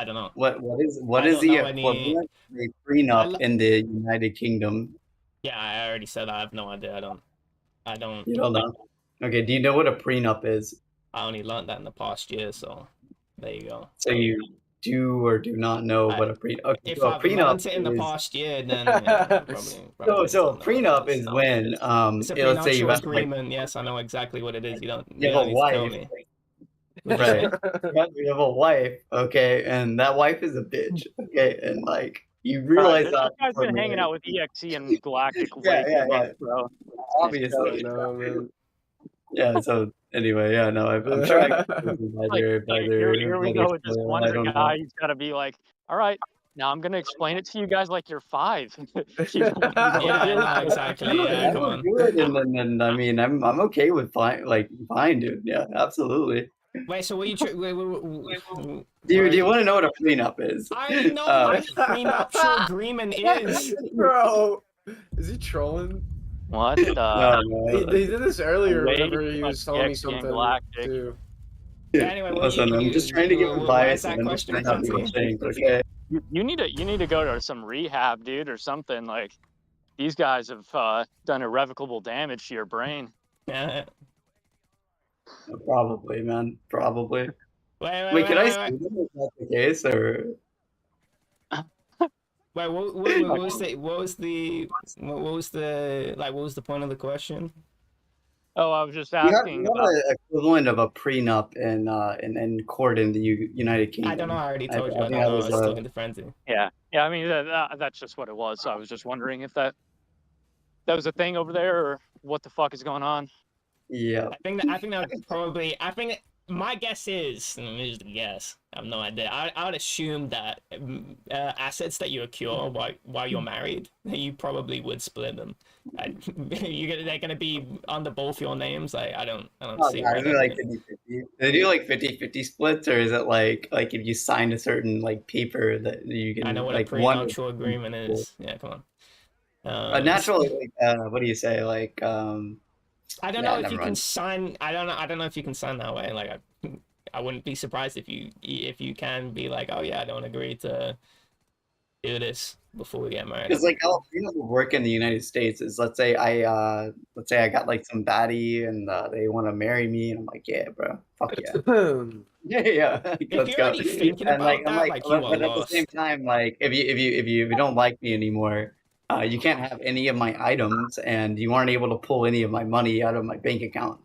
I don't know. What I is don't the know any. equivalent of a I prenup lo- in the United Kingdom? yeah, I already said I have no idea. I don't. You don't know? Okay, do you know what a prenup is? I only learned that in the past year, so there you go. So you do or do not know I what a okay, if so a I've prenup learned it in the is past year, then yeah, so probably so a still know what it prenup is. is when It's a let's say you prenuptial have like agreement. Yes, I know exactly what it is. you You have don't a need to tell wife, me. What'd you right? say? You have a wife, okay, and that wife is a bitch, okay, and like you Bro, realize this that guy's before been hanging marriage. out with EXE and Galactic Yeah, way too yeah, much, yeah. bro. It's Obviously. crazy. I know, man. Yeah, so anyway, yeah, no, I'm sure I got taken by Like, here we their go with this spoil, I wonder don't guy. know. He's gotta be like, all right, now I'm gonna explain it to you guys like you're 5. You don't Yeah, get no, it? exactly. Yeah, You come look on. good, and I mean, I'm okay with fine, dude. Yeah, absolutely. Wait, so what you Do you wait, want to know what a prenup is? I know what a prenuptial agreement is. Bro, is he trolling? What the? No, He no. did this earlier Way whenever too he much was telling me EXE and something Galactic. too. But anyway, what Listen, I'm just trying to give where's advice, and that I'm just question trying to from, help people T? think. Okay. You need to go to some rehab, dude, or something. Like these guys have done irrevocable damage to your brain. Yeah. Probably, man. Probably. Wait, Wait, can I see wait. them if that's the case, or Wait, what was the point of the question? Oh, I was just you asking have about. an equivalent of a prenup in court in the United I don't know. Kingdom? I already I told you. I think don't that know. I was was talking to Frenzy. Yeah, I mean that's just what it was. So I was just wondering if that was a thing over there, or what the fuck is going on. yeah. I think that would probably. I think my guess is, and this is a guess. I have no idea. I would assume that assets that you accrue while you're married, you probably would split them. They're gonna be under both your names. Like I don't Oh, see God, why is it they like wouldn't. 50-50? Do they do like 50-50 splits, or is it like if you sign a certain like paper that you I know can what a like one prenuptial agreement is. Yeah, come on. a natural like what do you say I don't know yeah, if never you can mind. sign. I don't know. I don't know if you can sign that way. Like I wouldn't be surprised if you can be like, oh yeah, I don't agree to do this before we get married. Because like how freedom would work in the United States is let's say I got like some baddie and they want to marry me and I'm like, yeah, bro, fuck yeah. Yeah, yeah, like, If let's you're go. already thinking And like about I'm that, like, like you are but at the same lost. time, like if you don't like me anymore, you can't have any of my items, and you aren't able to pull any of my money out of my bank account.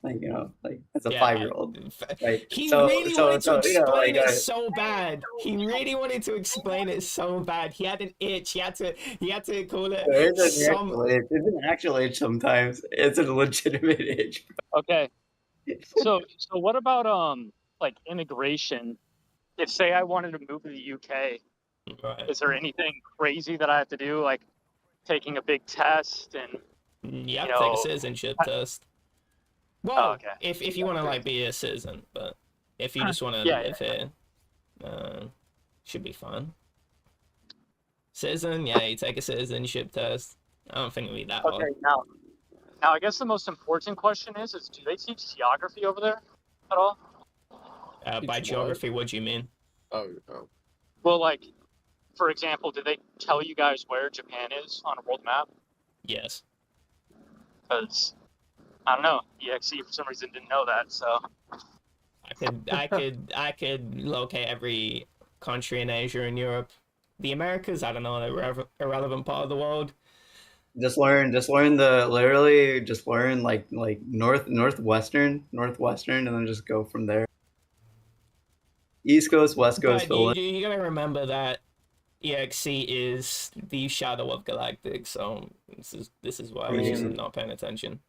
Like like as a Yeah, 5-year-old, right? he really wanted to Like explain it so bad. He really wanted to explain it so bad. He had an itch. He had to call it there is an some. actual itch. It's an actual itch sometimes. It's a legitimate itch. Okay, so what about like immigration? If say I wanted to move to the UK, Right. is there anything crazy that I have to do, like taking a big test and You you have to take a know? citizenship I- test. Oh, Well, okay. if you want to like be a citizen, but if you just want to Yeah, live here, should be fun. Citizen, yeah, you take a citizenship test. I don't think it'll be that yeah. Okay, hard. now I guess the most important question is do they teach geography over there at all? By Teach what? geography, what do you mean? Oh. Well, like for example, do they tell you guys where Japan is on a world map? Yes. Because I don't know, EXE for some reason didn't know that. So I could locate every country in Asia and Europe. The Americas, I don't know, they're irrelevant part of the world. Just learn just learn like northwestern, and then just go from there. East Coast, West Coast, But fill in. you gotta remember that EXE is the shadow of Galactic, so this is why I I was just mean, not paying attention.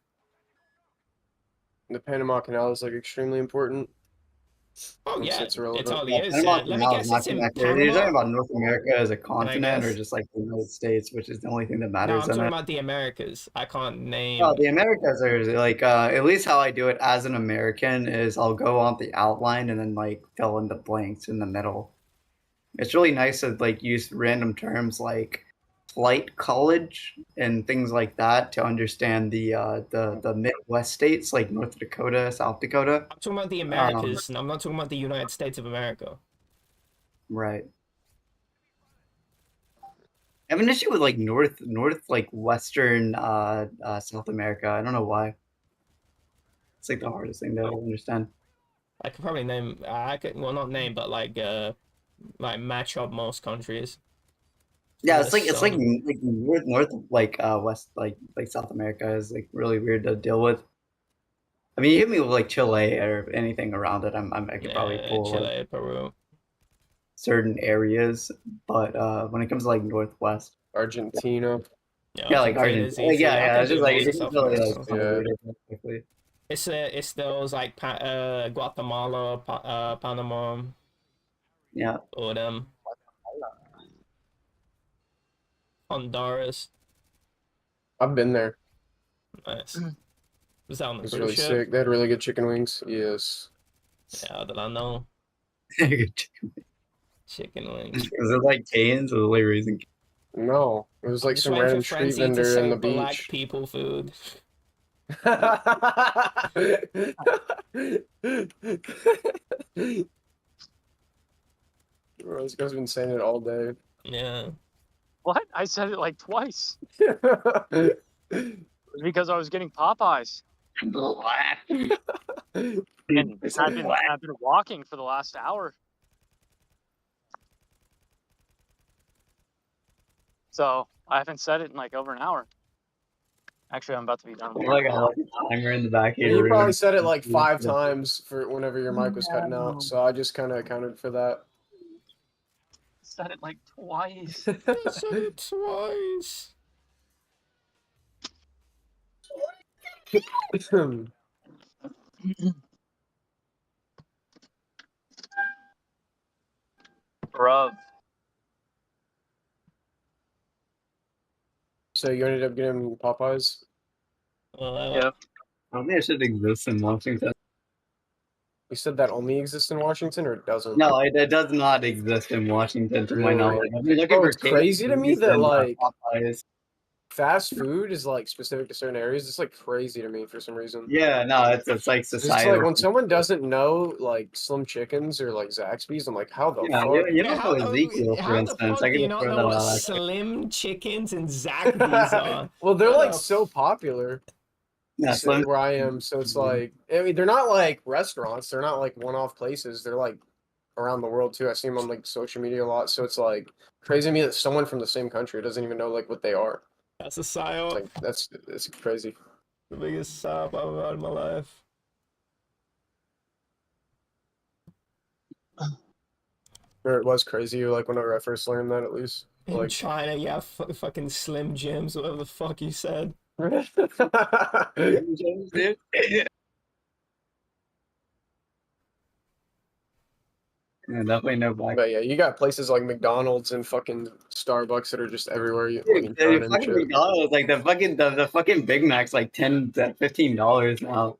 the Panama Canal is like extremely important. Oh It's, yeah, it's it relevant. totally Yeah, is. Panama Let me Canal is guess, not it's in connected. You're talking Panama. about North America as a Can I continent, or guess? just like the United States, which is the only thing that No, matters I'm in talking it. about the Americas. I can't Oh, name. the Americas are like at least how I do it as an American is I'll go on the outline and then like fill in the blanks in the middle. It's really nice to like use random terms like flight college and things like that to understand the Midwest states like North Dakota, South Dakota. I'm talking about the Um, Americas, and I'm not talking about the United States of America. Right. I have an issue with like north like western South America. I don't know why. It's like the hardest thing to understand. I could probably name. I could well not name, but like match up most countries. Yeah, There's it's like some. north like west like South America is like really weird to deal with. I mean, you hit me with like Chile or anything around it, I could probably Yeah, pull like Chile, Peru. certain areas, but when it comes to like northwest, Argentina. Yeah, yeah, like Argentina, Argentina's like, easy. I yeah, can it's do just like most it of just South really like America. kind of Yeah. weird quickly. It's those like Guatemala, Panama, Yeah, or them Honduras. Mm. I've been there. Nice. Was that on It the was cruise really ship? sick. They had really good chicken wings. Yes. Yeah, that I know. is Chicken wings. it like Canes or like raising? No, it was I'm like just some waiting for random street Frenzy to vendor in say the black beach. people food. Bro, this guy's been saying it all day. Yeah. What? I said it like twice because I was getting Popeyes, Black. and I said black. I've been walking for the last hour. So I haven't said it in like over an hour. Actually, I'm about to be done. Oh my god, like a timer in the back of And your you probably room. said it like 5 times for whenever your mic was cutting out, so I just kind of accounted for that. Said it like twice. I said it twice. Bruv. So you ended up getting Popeyes? Yep. I don't think it should exist in Washington. You said that only exists in Washington, or it doesn't? No, it does not exist in Washington, to my Really? knowledge. I've been looking Bro, for it's crazy to me KFCs that, and, like, Popeyes. fast food is like specific to certain areas. It's like crazy to me for some reason. Yeah, no, it's like It's like societal. when someone doesn't know like Slim Chickens or like Zaxby's, I'm like, how the Yeah, fuck? you don't know Ezekiel, for How the instance. fuck I do you gotta not throw know that what out. Actually. Slim Chickens and Zaxby's are? Well, they're What like the so f- popular Yeah, Slim. where I am, so it's like I mean they're not like restaurants, they're not like one-off places. They're like around the world too. I see them on like social media a lot, so it's like crazy to me that someone from the same country doesn't even know like what they are. That's a It's psyop. like that's crazy. The biggest psyop I've ever had in my life. Or it was crazy, like whenever I first learned that at least. In Like China, yeah, fucking Slim Jims, whatever the fuck you said. Yeah, definitely no black. But yeah, you got places like McDonald's and fucking Starbucks that are just everywhere. You like in Dude, China the and fucking shit. McDonald's, like the fucking Big Mac's like $15 now.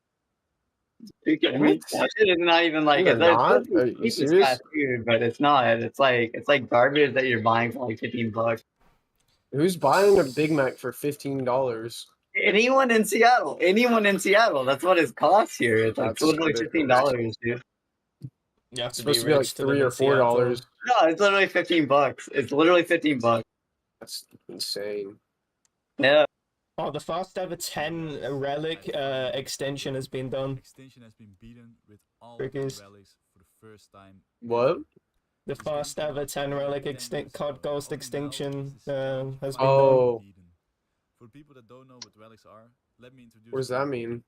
You kidding me? That shit is not even like They're it's not? supposed to Are be you cheap as serious? fast food, but it's not. It's like garbage that you're buying for like $15. Who's buying a Big Mac for $15? Anyone in Seattle, that's what it costs here. It's like That's literally ridiculous. $15, dude. You have It's to be supposed to be like rich to live $3 in or $4. Seattle. No, it's literally $15. It's literally $15. That's insane. Yeah. Oh, the first ever 10 relic extension has been done. Extinction has been beaten with all Crickets. relics for the first time. What? The first ever 10 relic COD Ghost extinction has been done. Oh, For people that don't know what relics are, let me introduce. what does that mean?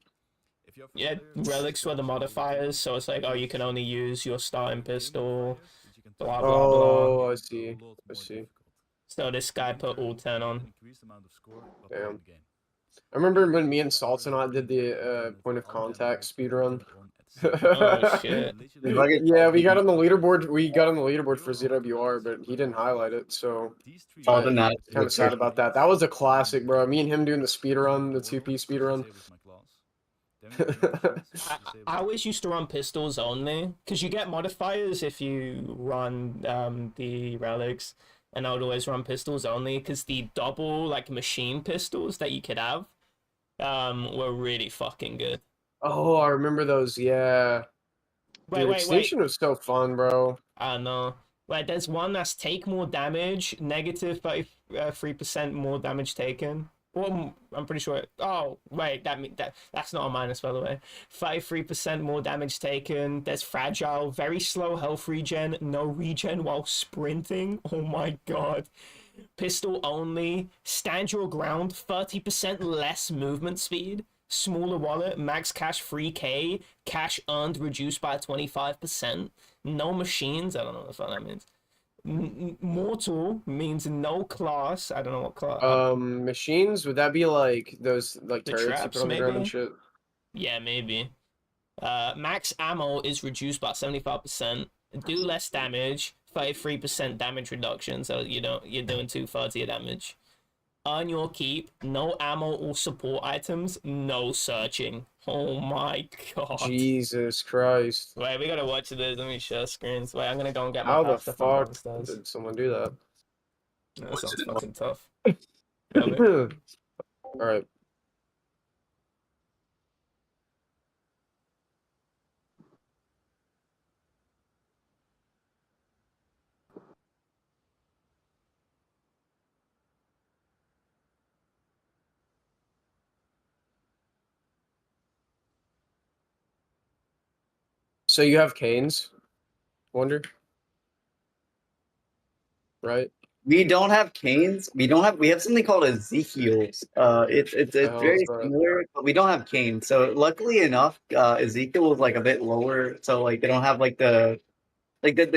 If you're Yeah, familiar, relics were the modifiers, so it's like, oh, you can only use your starting pistol, blah, blah, blah. Oh, I see. I see. So this guy put all 10 on. Damn. I remember when me and Saltonot did the point of contact speedrun. Oh, shit. Yeah, we got on the leaderboard. We got on the leaderboard for ZWR, but he didn't highlight it, so All the nuts. kind of sad about that. That was a classic, bro. Me and him doing the speedrun, the 2P speedrun. I always used to run pistols only, because you get modifiers if you run the relics, and I would always run pistols only, because the double like machine pistols that you could have were really fucking good. Oh, I remember those. Yeah. Wait, Dude, wait, wait. Extinction was so fun, bro. I know. Where there's one that's take more damage, negative 33% more damage taken. Well, I'm pretty sure. Oh, wait, that's not a minus, by the way. 33% more damage taken. There's fragile, very slow health regen, no regen while sprinting. Oh my god. Pistol only, stand your ground, 30% less movement speed, smaller wallet, max cash 3k, cash earned reduced by 25%, no machines, I don't know what the fuck that means. Mortal means no class, I don't know what class. Machines, would that be like those like The turrets you put traps, on the ground and maybe? shit? Yeah, maybe. Max ammo is reduced by 75%. Do less damage, 33% damage reduction, so you're doing 2/3 of your damage. Earn your keep, no ammo or support items, no searching. Oh my god. Jesus Christ. Wait, we gotta watch this. Let me share screens. Wait, I'm gonna go and get my How the pasta from fuck downstairs. did someone do that? That sounds fucking tough. Love it. Alright. So you have canes, Wonder? Right? We don't have canes. We have something called Ezekiel's. It's The hell is very that? similar, but we don't have canes. So luckily enough, Ezekiel is like a bit lower. So like they don't have like the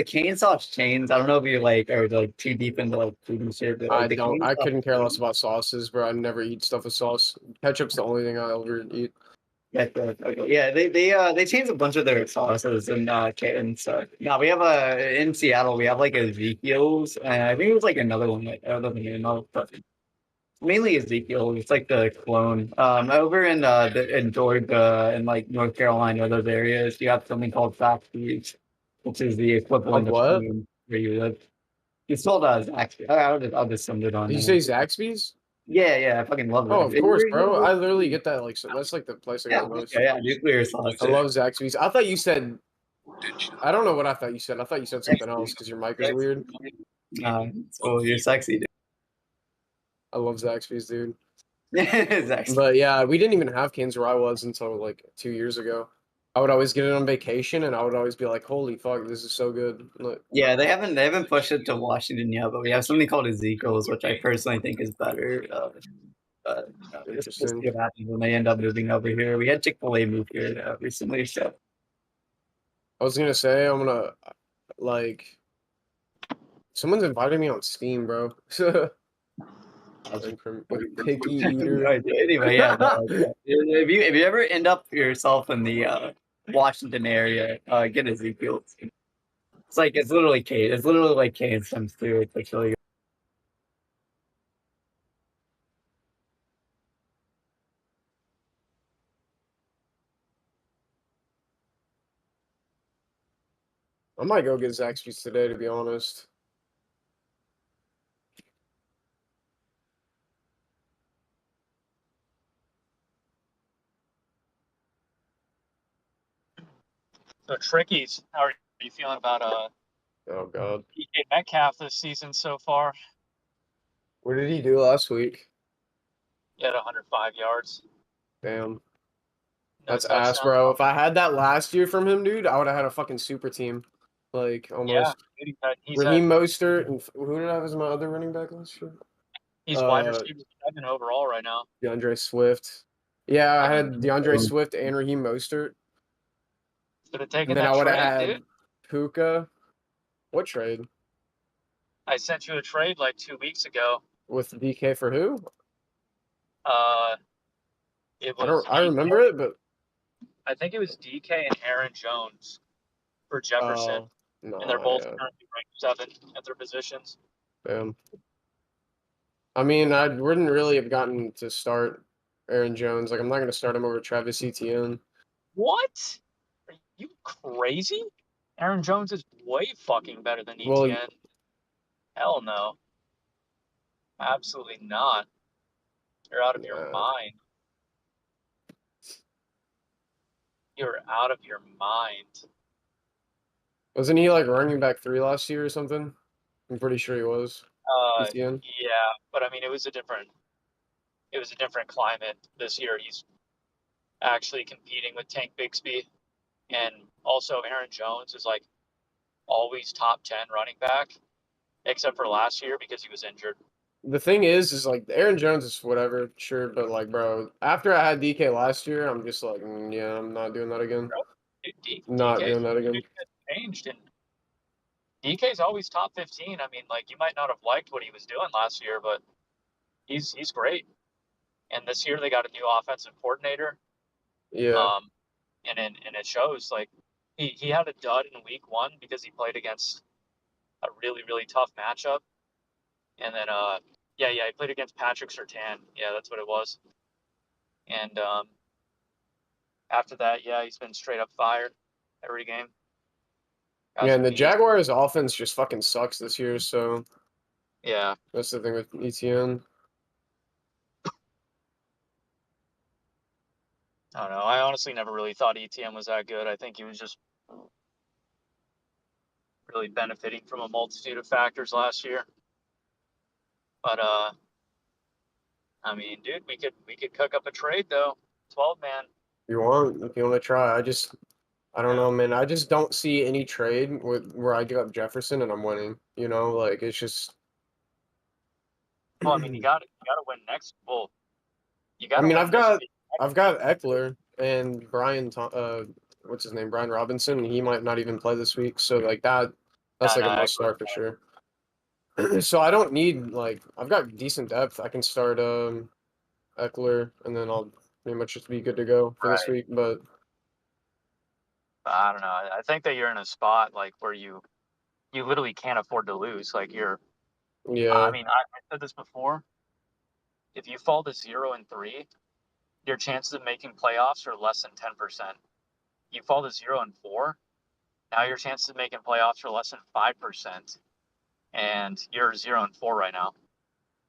cane sauce chains. I don't know if you like are like too deep into like food and shit, but like the cane I sauce couldn't care less chains. about sauces, bro. I never eat stuff with sauce. Ketchup's the only thing I ever eat. Okay. Yeah, they changed a bunch of their sauces and and stuff. No, we have in Seattle we have like Ezekiel's and I think it was like another one like I don't know, but mainly Ezekiel. It's like the clone. Over in Georgia and like North Carolina, those areas, you have something called Zaxby's, which is the Of equivalent of what? clone where you live. It's called Zaxby's. I'll just send it on. Did you say Zaxby's? Yeah, I fucking love Oh, that. of course, bro. I literally get that. Like, so that's like the place I get Yeah, the most. yeah, nuclear sauce. I love Zaxby's. I thought you said. I don't know what I thought you said. I thought you said something else because your mic is weird. So you're sexy, dude. I love Zaxby's, dude. Zaxby's. But yeah, we didn't even have canes where I was until like 2 years ago. I would always get it on vacation, and I would always be like, "Holy fuck, this is so good!" Like, Yeah, they haven't pushed it to Washington yet, but we have something called Ezekiel's, which I personally think is better. We'll see interesting. what happens when they end up moving over here. We had Chick-fil-A move here recently, so I was gonna say I'm gonna like someone's invited me on Steam, bro. Like from a picky eater. anyway, yeah. If you ever end up yourself in the Washington area, get Ezekiel's. It's like it's literally K. It's literally like K and Sims too. It's like really good. I might go get Zaxby's today, to be honest. So Trickies, how are you feeling about Oh god, DK Metcalf this season so far? what did he do last week? He had 105 yards, Damn, no that's ass, touchdowns. bro. If I had that last year from him, dude, I would have had a fucking super team. Like Yeah, almost. he's Raheem Mostert and who did I have as my other running back last year? he's wide Uh, receiver 7 overall right now. DeAndre Swift. Yeah, I I had mean, DeAndre Swift and Raheem Mostert, should have and taken then I that would have trade, had dude. Puka. What trade I sent you a trade like 2 weeks ago. with DK for who? Uh, it I was don't. I DK. remember it, but I think it was DK and Aaron Jones for Jefferson, and they're no, both yeah, currently ranked 7 at their positions. damn. I mean, I wouldn't really have gotten to start Aaron Jones. Like, I'm not gonna start him over Travis Etienne. What? Are you crazy? Aaron Jones is way fucking better than Well, ETN. Hell no. Absolutely not. You're out of your uh, mind. You're out of your mind. Wasn't he like running back 3 last year or something? I'm pretty sure he was. ETN. Yeah, but I mean, it was a different climate this year. He's actually competing with Tank Bixby, and also Aaron Jones is like always top 10 running back, except for last year because he was injured. The thing is like Aaron Jones is whatever, sure, but like, bro, after I had DK last year, I'm just like, yeah, I'm not doing that again. Not doing that again. Changed, and DK's always top 15. I mean, like, you might not have liked what he was doing last year, but he's great. And this year they got a new offensive coordinator. Yeah. And it shows. Like, he had a dud in week 1 because he played against a really, really tough matchup. And then he played against Patrick Surtain. Yeah, that's what it was. And after that, he's been straight up fired every game. Yeah, and the Jaguars' offense just fucking sucks this year, so yeah, that's the thing with ETN. I don't know. I honestly never really thought ETN was that good. I think he was just really benefiting from a multitude of factors last year. But I mean, dude, we could cook up a trade though. 12-man. If you want to try, I don't know, man. I just don't see any trade where I give up Jefferson and I'm winning. You know, like it's just. Well, I mean, you gotta win next. Well, you I gotta. mean, win I've got Eckler and what's his name, Brian Robinson. He might not even play this week, so like that's like a must start for sure. So I don't need like I've got decent depth. I can start Eckler and then I'll pretty much just be good to go for this week. But I don't know. I think that you're in a spot like where you literally can't afford to lose. Like you're. Yeah. I mean, I said this before. If you fall to 0-3, your chances of making playoffs are less than 10%. You fall to 0-4, now your chances of making playoffs are less than 5%, and you're 0-4 right now.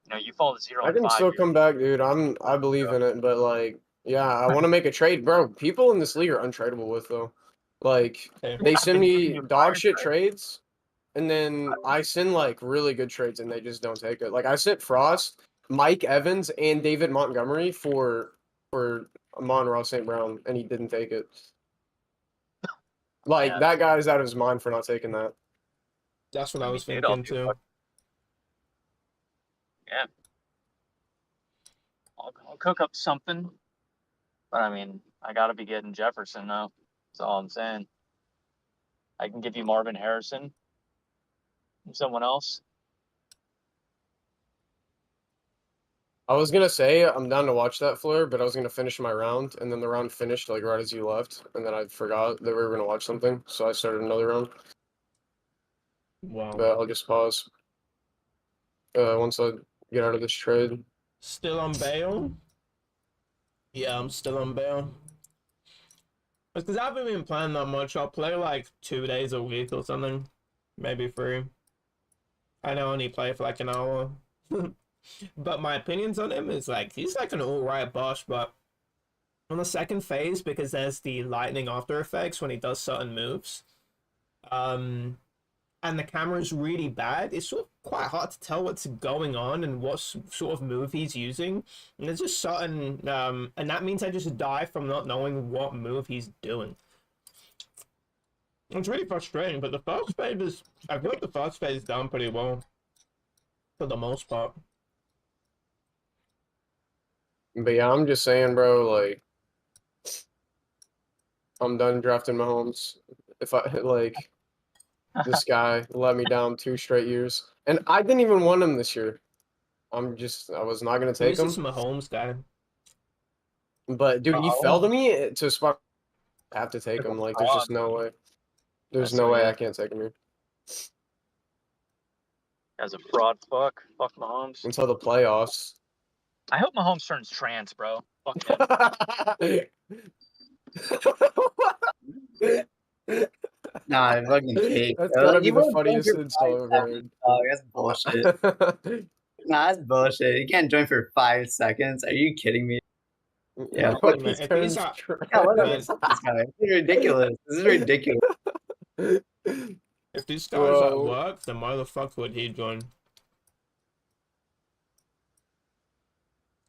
You know, you fall to 0-5. I can still come back, dude. I believe in it, but like, yeah, I want to make a trade, bro. People in this league are untradeable with though. Like, they send me dog shit trades, and then I send like really good trades, and they just don't take it. Like, I sent Frost, Mike Evans, and David Montgomery for Amon-Ra St. Brown, and he didn't take it. Like, that guy is out of his mind for not taking that. That's what I was thinking too. Yeah. I'll cook up something. But I mean, I gotta be getting Jefferson though. That's all I'm saying. I can give you Marvin Harrison and someone else. I was gonna say I'm down to watch that Fleur, but I was gonna finish my round, and then the round finished like right as you left, and then I forgot that we were gonna watch something, so I started another round. Wow. But I'll just pause. Once I get out of this trade. Still on bail? Yeah, I'm still on bail. It's because I haven't been playing that much. I'll play like 2 days a week or something. Maybe 3. I know I only play for like an hour. But my opinions on him is like, he's like an alright boss, but on the second phase, because there's the lightning after effects when he does certain moves, and the camera's really bad, it's sort of quite hard to tell what's going on and what sort of move he's using. And there's just certain, and that means I just die from not knowing what move he's doing. It's really frustrating, but the first phase is, I feel like the first phase is done pretty well, for the most part. But yeah, I'm just saying, bro, like, I'm done drafting Mahomes. If I, like, this guy let me down 2 straight years. And I didn't even want him this year. I was not going to take him. This is Mahomes guy. But, dude, he fell to me to a spot. I have to take him. Like, there's just no way. There's no way I can't take him here. As a fraud, fuck Mahomes. Until the playoffs. I hope Mahomes turns trans, bro. Fuck him. Nah, fucking cake. That's gotta be the funniest insult I've ever heard. Oh, that's bullshit. Nah, that's bullshit. You can't join for 5 seconds. Are you kidding me? Yeah, what man, he turns yeah, Yeah, what is this guy? This is ridiculous. This is ridiculous. If this guy was at Bro. work, then why the fuck would he join?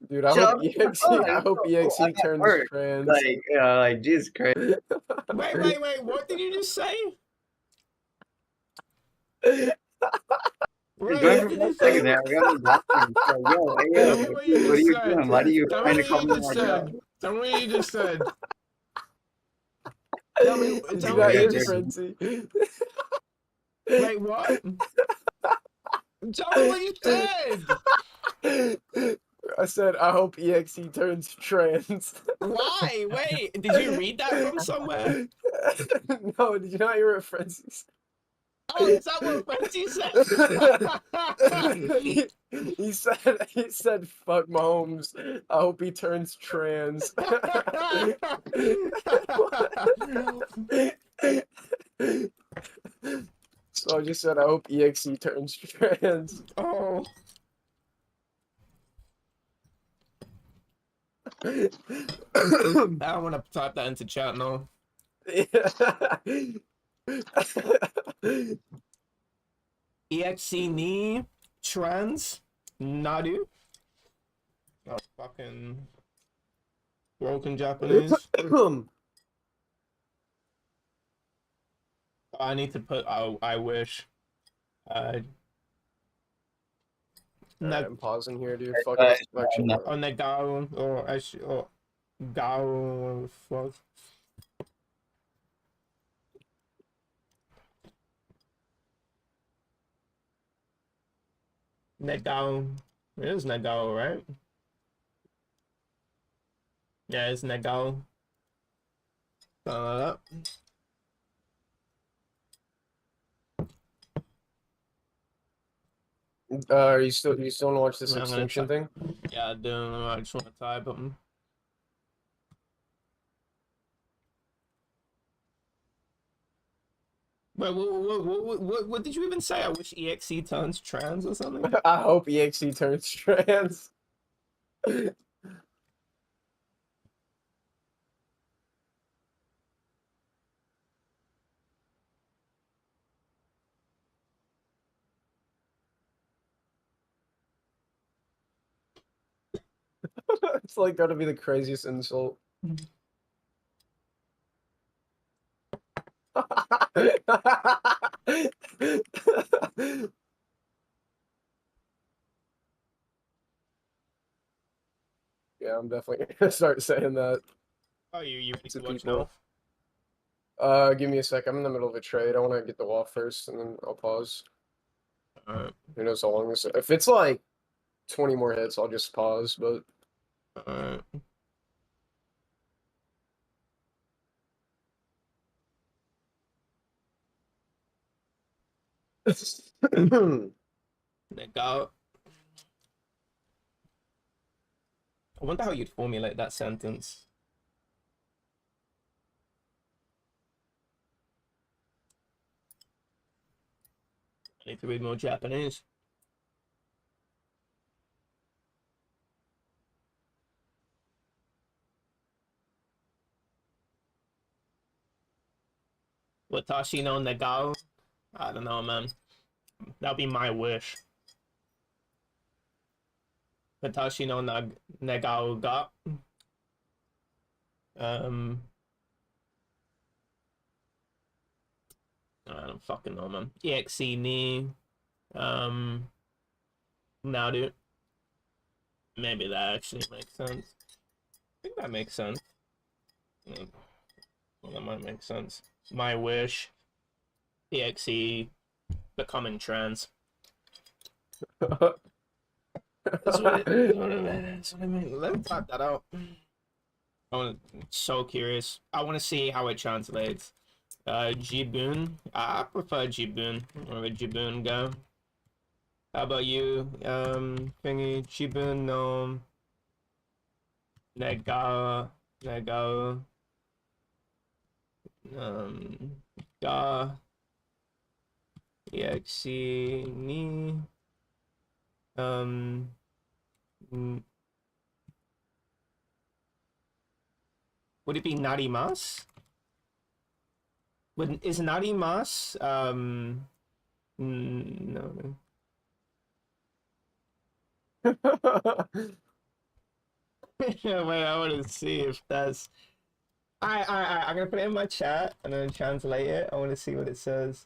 Dude, I Shut hope up. I hope I'm EXE at turns work. trans. Like Jesus Christ. Wait, what did you just say? You're Wait, going what for did one you say? second there. I'm going to the bathroom. So, yo, hey, Tell yo, me what you what are just you said. doing? Why do you Tell me trying to what call you me just my said. job? Tell me what you just said. Tell me, Did tell you me not what you hear just. Frenzy? Wait, what? Tell me what you said. I said, I hope EXE turns trans. Why? Wait, did you read that from somewhere? No, did you not hear what Frenzy said? Oh, is that what Frenzy said? he said fuck Mahomes. I hope he turns trans. So I just said I hope EXE turns trans. Oh. I don't want to type that into chat now. EXE ni trans nadu. Oh, fucking broken Japanese. I need to put I wish. Alright, I'm pausing here, dude. Fuck But, this election. no. On the Gao or I should or Gao fuck. Negao. It is Negao, right? Yeah, it's Negao. That. You still wanna watch this I'm gonna extinction thing? Yeah, I don't know. I just want to type them. Wait, what did you even say? I wish EXE turns trans or something? I hope EXE turns trans. It's like gotta be the craziest insult. Yeah, I'm definitely gonna start saying that Oh, you ready to to watch people. now? Give me a sec. I'm in the middle of a trade. I want to get the wall first, and then I'll pause. Alright, Who knows how long this? If it's like 20 more hits, I'll just pause. But alright. Negao. I wonder how you'd formulate that sentence. I need to read more Japanese. Watashi no Negao? I don't know, man. That'll be my wish. Watashi no Negao ga. Um, I don't fucking know, man. EXE ni. Now, dude. Maybe that actually makes sense. I think that makes sense. Well, that might make sense. My wish. EXE becoming trans. That's what it is. That's what I mean. Let me type that out. I'm so curious. I want to see how it translates. Jibun. I prefer Jibun. Wherever Jibun go. How about you? Thingy Jibun no Nega ga EXE ni would it be Narimas? But is Narimas no. Wait, I want to see if that's. I'm gonna put it in my chat and then translate it. I want to see what it says.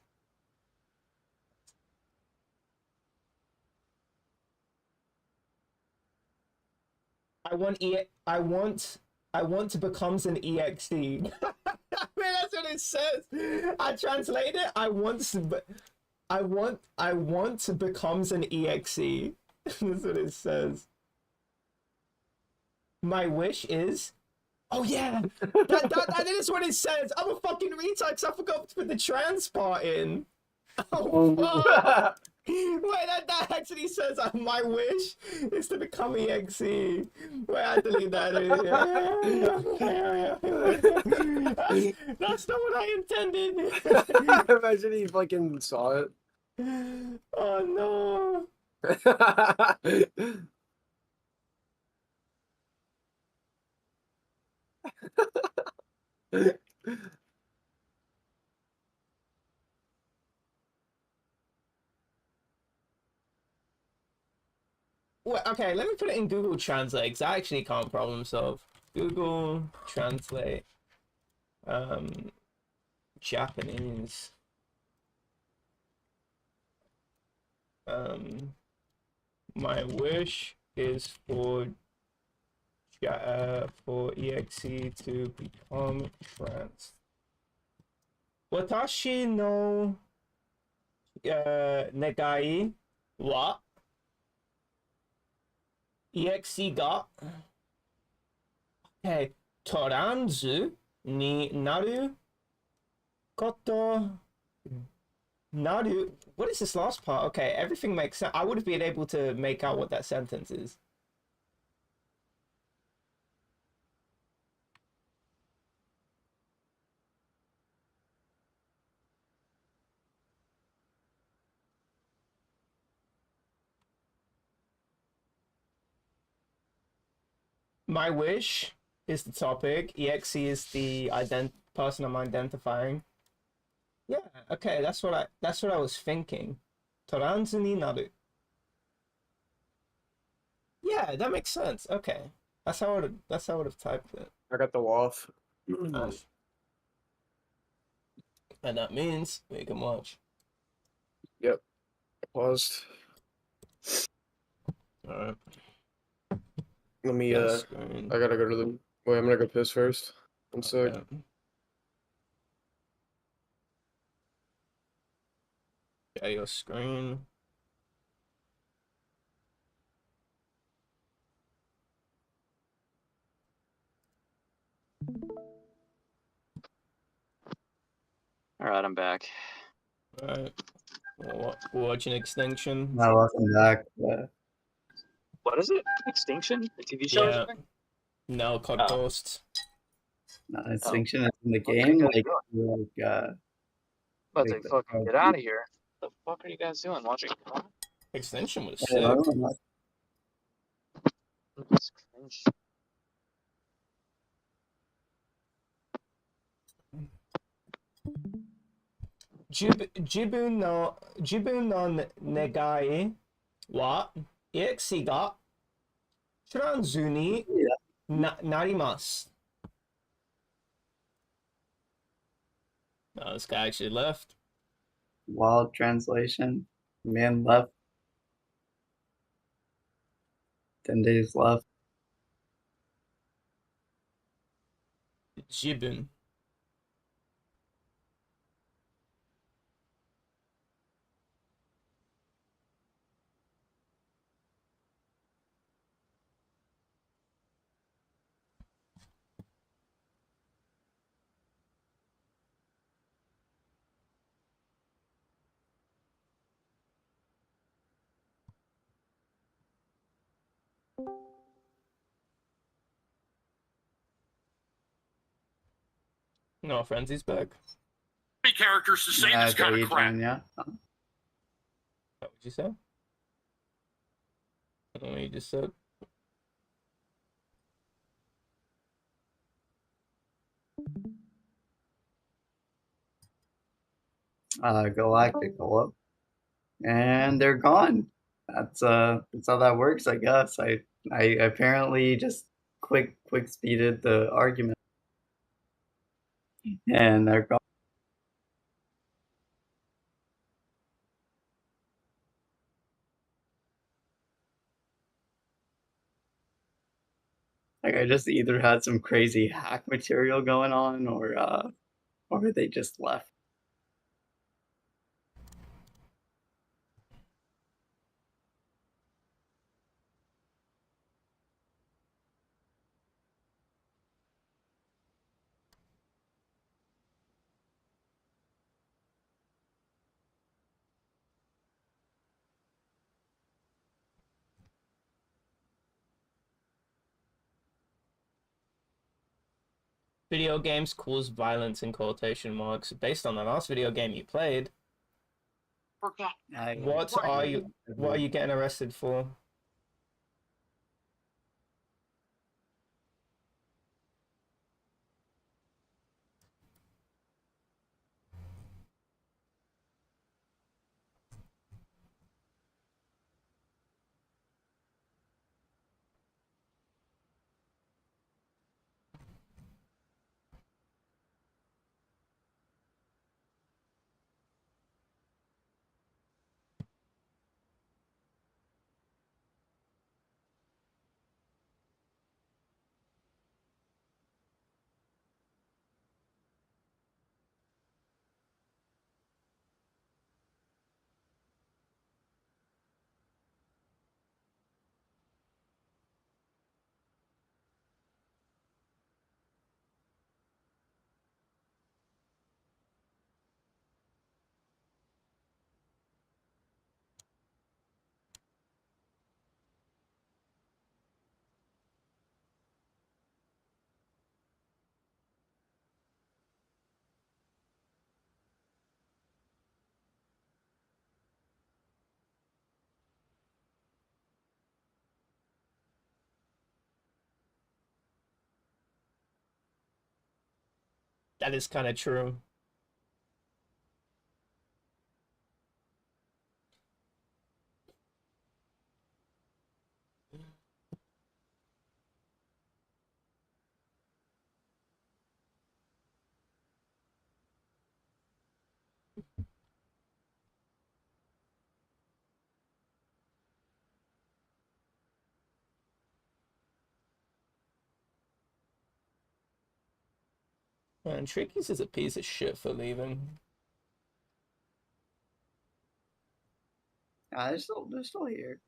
I want to becomes an exe. I mean, that's what it says. I translate it. I want to becomes an exe. That's what it says. My wish is. Oh yeah, that is what it says. I'm a fucking retard because I forgot to put the trans part in. Oh fuck! Wait, that actually says my wish is to become EXE. Wait, I delete that. That's not what I intended. Imagine he fucking saw it. Oh no. Well, okay, let me put it in Google Translate because I actually can't problem solve. Google Translate. Japanese. My wish is for EXE to become trans. Watashi no negai wa EXE ga toranzu ni naru koto naru. What is this last part? Okay, everything makes sense. I would have been able to make out what that sentence is. My wish is the topic. EXE is the person I'm identifying. Yeah, okay, that's what I was thinking. Toranzu ni naru. Yeah, that makes sense. Okay. That's how I would have typed it. I got the waff. Nice. And that means we can watch. Yep. Paused. Alright. Let me I gotta go to the wait, I'm gonna go piss first. One sec. Okay. Yeah, your screen. All right, I'm back. Alright. Watching Extinction. No, welcome back. Yeah. What is it? Extinction? The TV show or Yeah. something? No, COD Oh. Ghosts. No, Extinction is in the What are you game. guys Like, doing? like About to like the- fucking get out of here. What the fuck are you guys doing? Watching? Extinction was I don't sick. know. It's cringe. Jibu no negai wa EXE ga tranzu ni narimasu. Oh, this guy actually left. Wild translation. Man left. 10 days left. Jibun. No, Frenzy's back. Characters to say Yeah, this kind of it's crap. Adrian, yeah. What would you say? I don't know what you just said. Galactic, and they're gone. That's how that works, I guess. I apparently just quick speeded the argument, and they're gone. Like I just either had some crazy hack material going on, or they just left. Video games cause violence in quotation marks. Based on the last video game you played, what are you getting arrested for? That is kind of true. Man, Tricky's is a piece of shit for leaving. They're still here.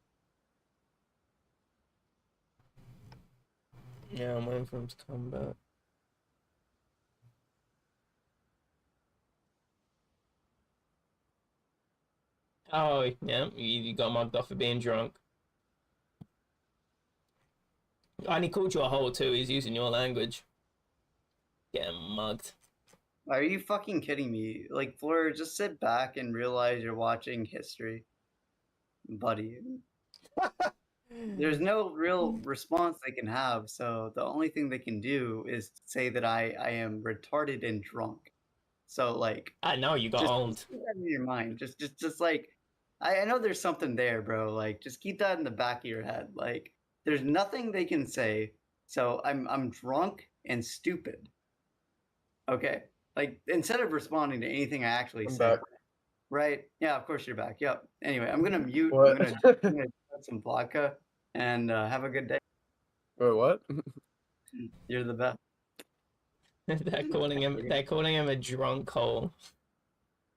Yeah, I'm waiting for him to come back. Oh, yeah, you got mugged off for being drunk. And he called you a hoe too, he's using your language. Getting mugged. Are you fucking kidding me? Like, Fleur, just sit back and realize you're watching history, buddy. There's no real response they can have, so the only thing they can do is say that I am retarded and drunk. So like, I know you got owned. just keep that in your mind. Just like, I know there's something there, bro. Like, just keep that in the back of your head. Like, there's nothing they can say. So I'm drunk and stupid. Okay, like instead of responding to anything I actually I'm say, back. right? Yeah, of course you're back. Yep. Anyway, I'm gonna mute. What? I'm gonna have some vodka and have a good day. Wait, what? You're the best. They're calling him a drunk hole.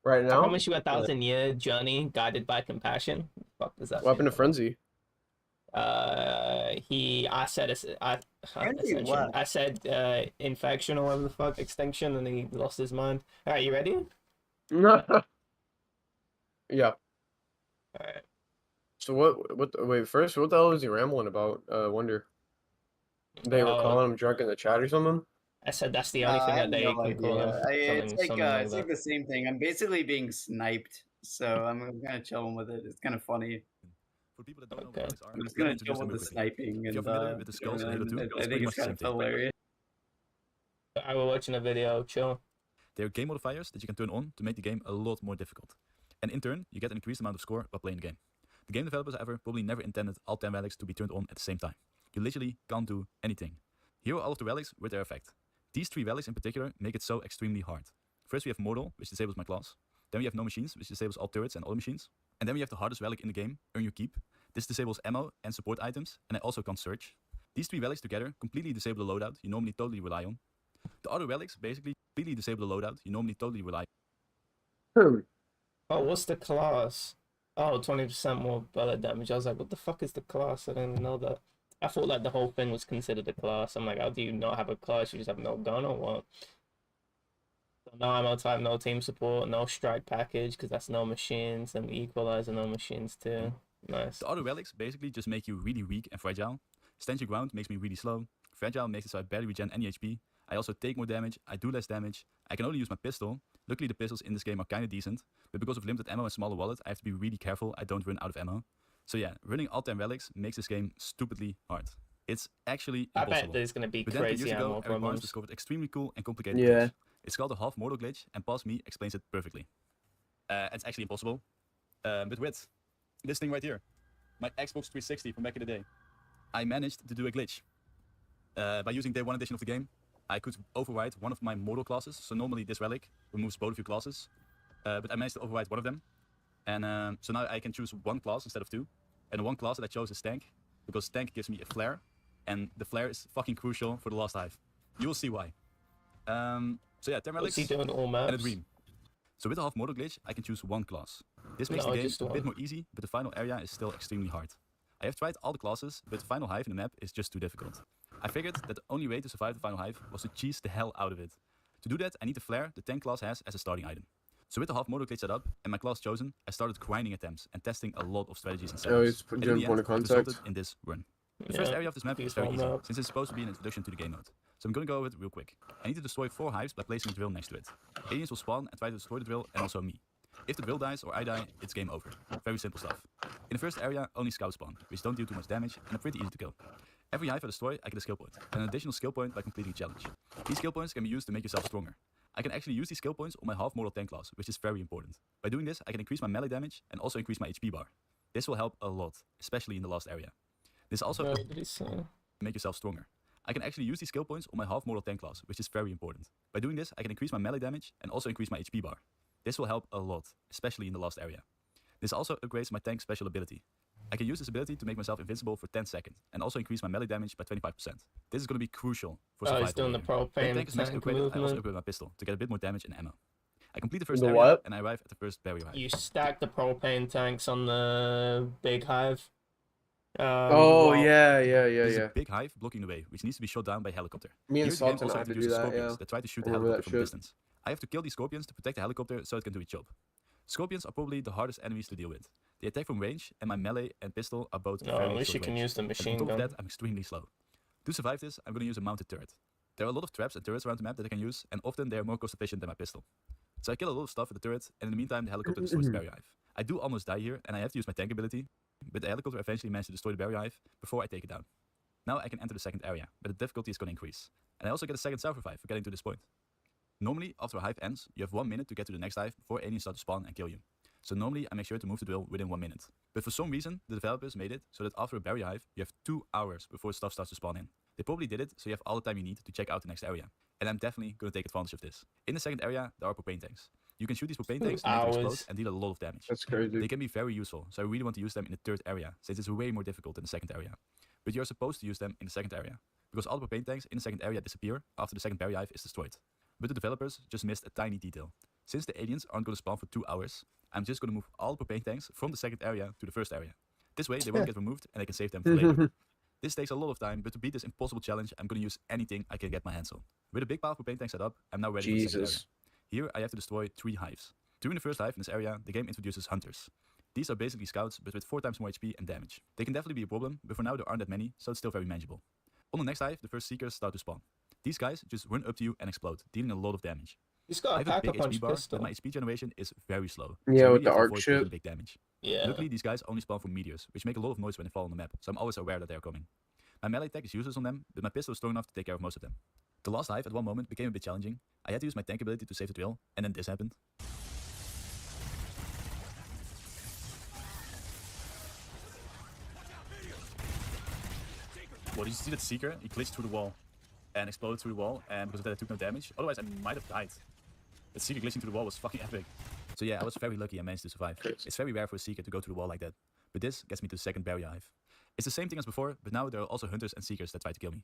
Right I now? promise you 1,000-year journey guided by compassion. What does that What happened to Frenzy? I said Frenzy what? I said infection or whatever the fuck, extinction, and he lost his mind. All right, you ready? Yeah. All right. So wait, first, what the hell is he rambling about? Wonder. They were calling him drunk in the chat or something? I said that's the only I thing have that they no can call idea. him. Something like It's that. like the same thing. I'm basically being sniped, so I'm kind of chilling with it. It's kind of funny. For people that don't know Okay. what relics are, I'm just let me gonna introduce chill them with the real quickly. sniping, If you're familiar with the skulls in Halo 2, I it's think pretty it's much the kind same of thing. hilarious. I was watching a video. Chill. They are game modifiers that you can turn on to make the game a lot more difficult. And in turn, you get an increased amount of score while playing the game. The game developers, however, probably never intended all 10 relics to be turned on at the same time. You literally can't do anything. Here are all of the relics with their effect. These 3 relics in particular make it so extremely hard. First we have Mortal, which disables my class. Then we have No Machines, which disables all turrets and all machines. And then we have the hardest relic in the game, Earn Your Keep. This disables ammo and support items, and I also can't search. These 3 relics together completely disable the loadout you normally totally rely on. The other relics basically completely disable the loadout you normally totally rely on. Oh, what's the class? Oh, 20% more bullet damage. I was like, what the fuck is the class? I didn't even know that. I thought like the whole thing was considered a class. I'm like, how do you not have a class? You just have no gun or what? So no ammo type, no team support, no strike package, because that's no machines, and equalizer, no machines too. Nice. The other relics basically just make you really weak and fragile. Stand your ground makes me really slow. Fragile makes it so I barely regen any HP. I also take more damage, I do less damage. I can only use my pistol. Luckily the pistols in this game are kinda decent, but because of limited ammo and smaller wallet, I have to be really careful I don't run out of ammo. So yeah, running all 10 relics makes this game stupidly hard. It's actually I impossible. bet there's gonna be But then 2 crazy years ago, ammo Eric Barnes problems. discovered extremely cool and complicated Yeah. glitch. It's called a half mortal glitch, and Past Me explains it perfectly. It's actually impossible. But with this thing right here, my Xbox 360 from back in the day, I managed to do a glitch. By using day 1 edition of the game, I could override one of my mortal classes. So normally this relic removes both of your classes, but I managed to override one of them. And so now I can choose one class instead of 2. And the one class that I chose is Tank, because Tank gives me a flare, and the flare is fucking crucial for the last hive. You will see why. So yeah, 10 relics What's he doing all maps? and a dream. So with the half mortal glitch, I can choose one class. This makes No, the game just a bit one. more easy, but the final area is still extremely hard. I have tried all the classes, but the final hive in the map is just too difficult. I figured that the only way to survive the final hive was to cheese the hell out of it. To do that, I need the flare the tank class has as a starting item. So with the half mortal glitch set up and my class chosen, I started grinding attempts and testing a lot of strategies and Oh, setups. he's And in doing the point end, of it resulted contact. in this run. The first area of this map is very easy, since it's supposed to be an introduction to the game mode. So I'm gonna go over it real quick. I need to destroy 4 hives by placing a drill next to it. Aliens will spawn and try to destroy the drill, and also me. If the drill dies or I die, it's game over. Very simple stuff. In the first area, only scouts spawn, which don't do too much damage and are pretty easy to kill. Every hive I destroy, I get a skill point, and an additional skill point by completing a challenge. These skill points can be used to make yourself stronger. I can actually use these skill points on my half mortal tank class, which is very important. By doing this, I can increase my melee damage and also increase my HP bar. This will help a lot, especially in the last area. This also What did he say? make yourself stronger. I can actually use these skill points on my half mortal tank class, which is very important. By doing this, I can increase my melee damage and also increase my HP bar. This will help a lot, especially in the last area. This also upgrades my tank special ability. I can use this ability to make myself invincible for 10 seconds and also increase my melee damage by 25%. This is going to be crucial for Oh, survival. he's doing the later. When propane tank is max tank upgraded, I also movement. upgrade my pistol to get a bit more damage and ammo. I complete the first The area what? and I arrive at the first barrier hive. You stack the propane tanks on the big hive. Oh while- yeah. This is a big hive blocking the way, which needs to be shot down by a helicopter. Me and Here the game Sultan also had to do introduces that. scorpions Yeah. that try to shoot the Remember helicopter that from a shit. distance. I have to kill these scorpions to protect the helicopter so it can do its job. Scorpions are probably the hardest enemies to deal with. They attack from range, and my melee and pistol are both No, very at least you short can range. use the And machine on top gun. of that, I'm extremely slow. To survive this, I'm going to use a mounted turret. There are a lot of traps and turrets around the map that I can use, and often they are more cost efficient than my pistol. So I kill a lot of stuff with the turret, and in the meantime the helicopter destroys the barrier hive. I do almost die here, and I have to use my tank ability, but the helicopter eventually managed to destroy the barrier hive before I take it down. Now I can enter the second area, but the difficulty is going to increase. And I also get a second self-revive for getting to this point. Normally, after a hive ends, you have 1 minute to get to the next hive before aliens start to spawn and kill you. So normally I make sure to move the drill within 1 minute. But for some reason, the developers made it so that after a barrier hive, you have 2 hours before stuff starts to spawn in. They probably did it so you have all the time you need to check out the next area. And I'm definitely going to take advantage of this. In the second area, there are propane tanks. You can shoot these propane 2 tanks to make them explode hours. and deal a lot of damage. That's crazy. They can be very useful, so I really want to use them in the third area, since it's way more difficult than the second area. But you're supposed to use them in the second area, because all the propane tanks in the second area disappear after the second barrier hive is destroyed. But the developers just missed a tiny detail. Since the aliens aren't going to spawn for 2 hours, I'm just going to move all the propane tanks from the second area to the first area. This way they won't get removed and I can save them for later. This takes a lot of time, but to beat this impossible challenge, I'm going to use anything I can get my hands on. With a big pile of propane tanks set up, I'm now ready for the second area. Jesus. Here I have to destroy 3 hives. During the first hive in this area, the game introduces hunters. These are basically scouts, but with 4 times more HP and damage. They can definitely be a problem, but for now there aren't that many, so it's still very manageable. On the next hive, the first seekers start to spawn. These guys just run up to you and explode, dealing a lot of damage. He's I got a have a pack big a punch HP bar, pistol. but my HP generation is very slow. Yeah, so I with really the have to arc avoid shit. taking big damage. Yeah. Luckily, these guys only spawn from meteors, which make a lot of noise when they fall on the map, so I'm always aware that they are coming. My melee attack is useless on them, but my pistol is strong enough to take care of most of them. The last hive at one moment became a bit challenging. I had to use my tank ability to save the drill, and then this happened. Well, did you see that Seeker? He glitched through the wall and exploded through the wall, and because of that I took no damage. Otherwise I might have died. The Seeker glitching through the wall was fucking epic. So yeah, I was very lucky I managed to survive. It's very rare for a Seeker to go through the wall like that. But this gets me to the second barrier hive. It's the same thing as before, but now there are also hunters and Seekers that try to kill me.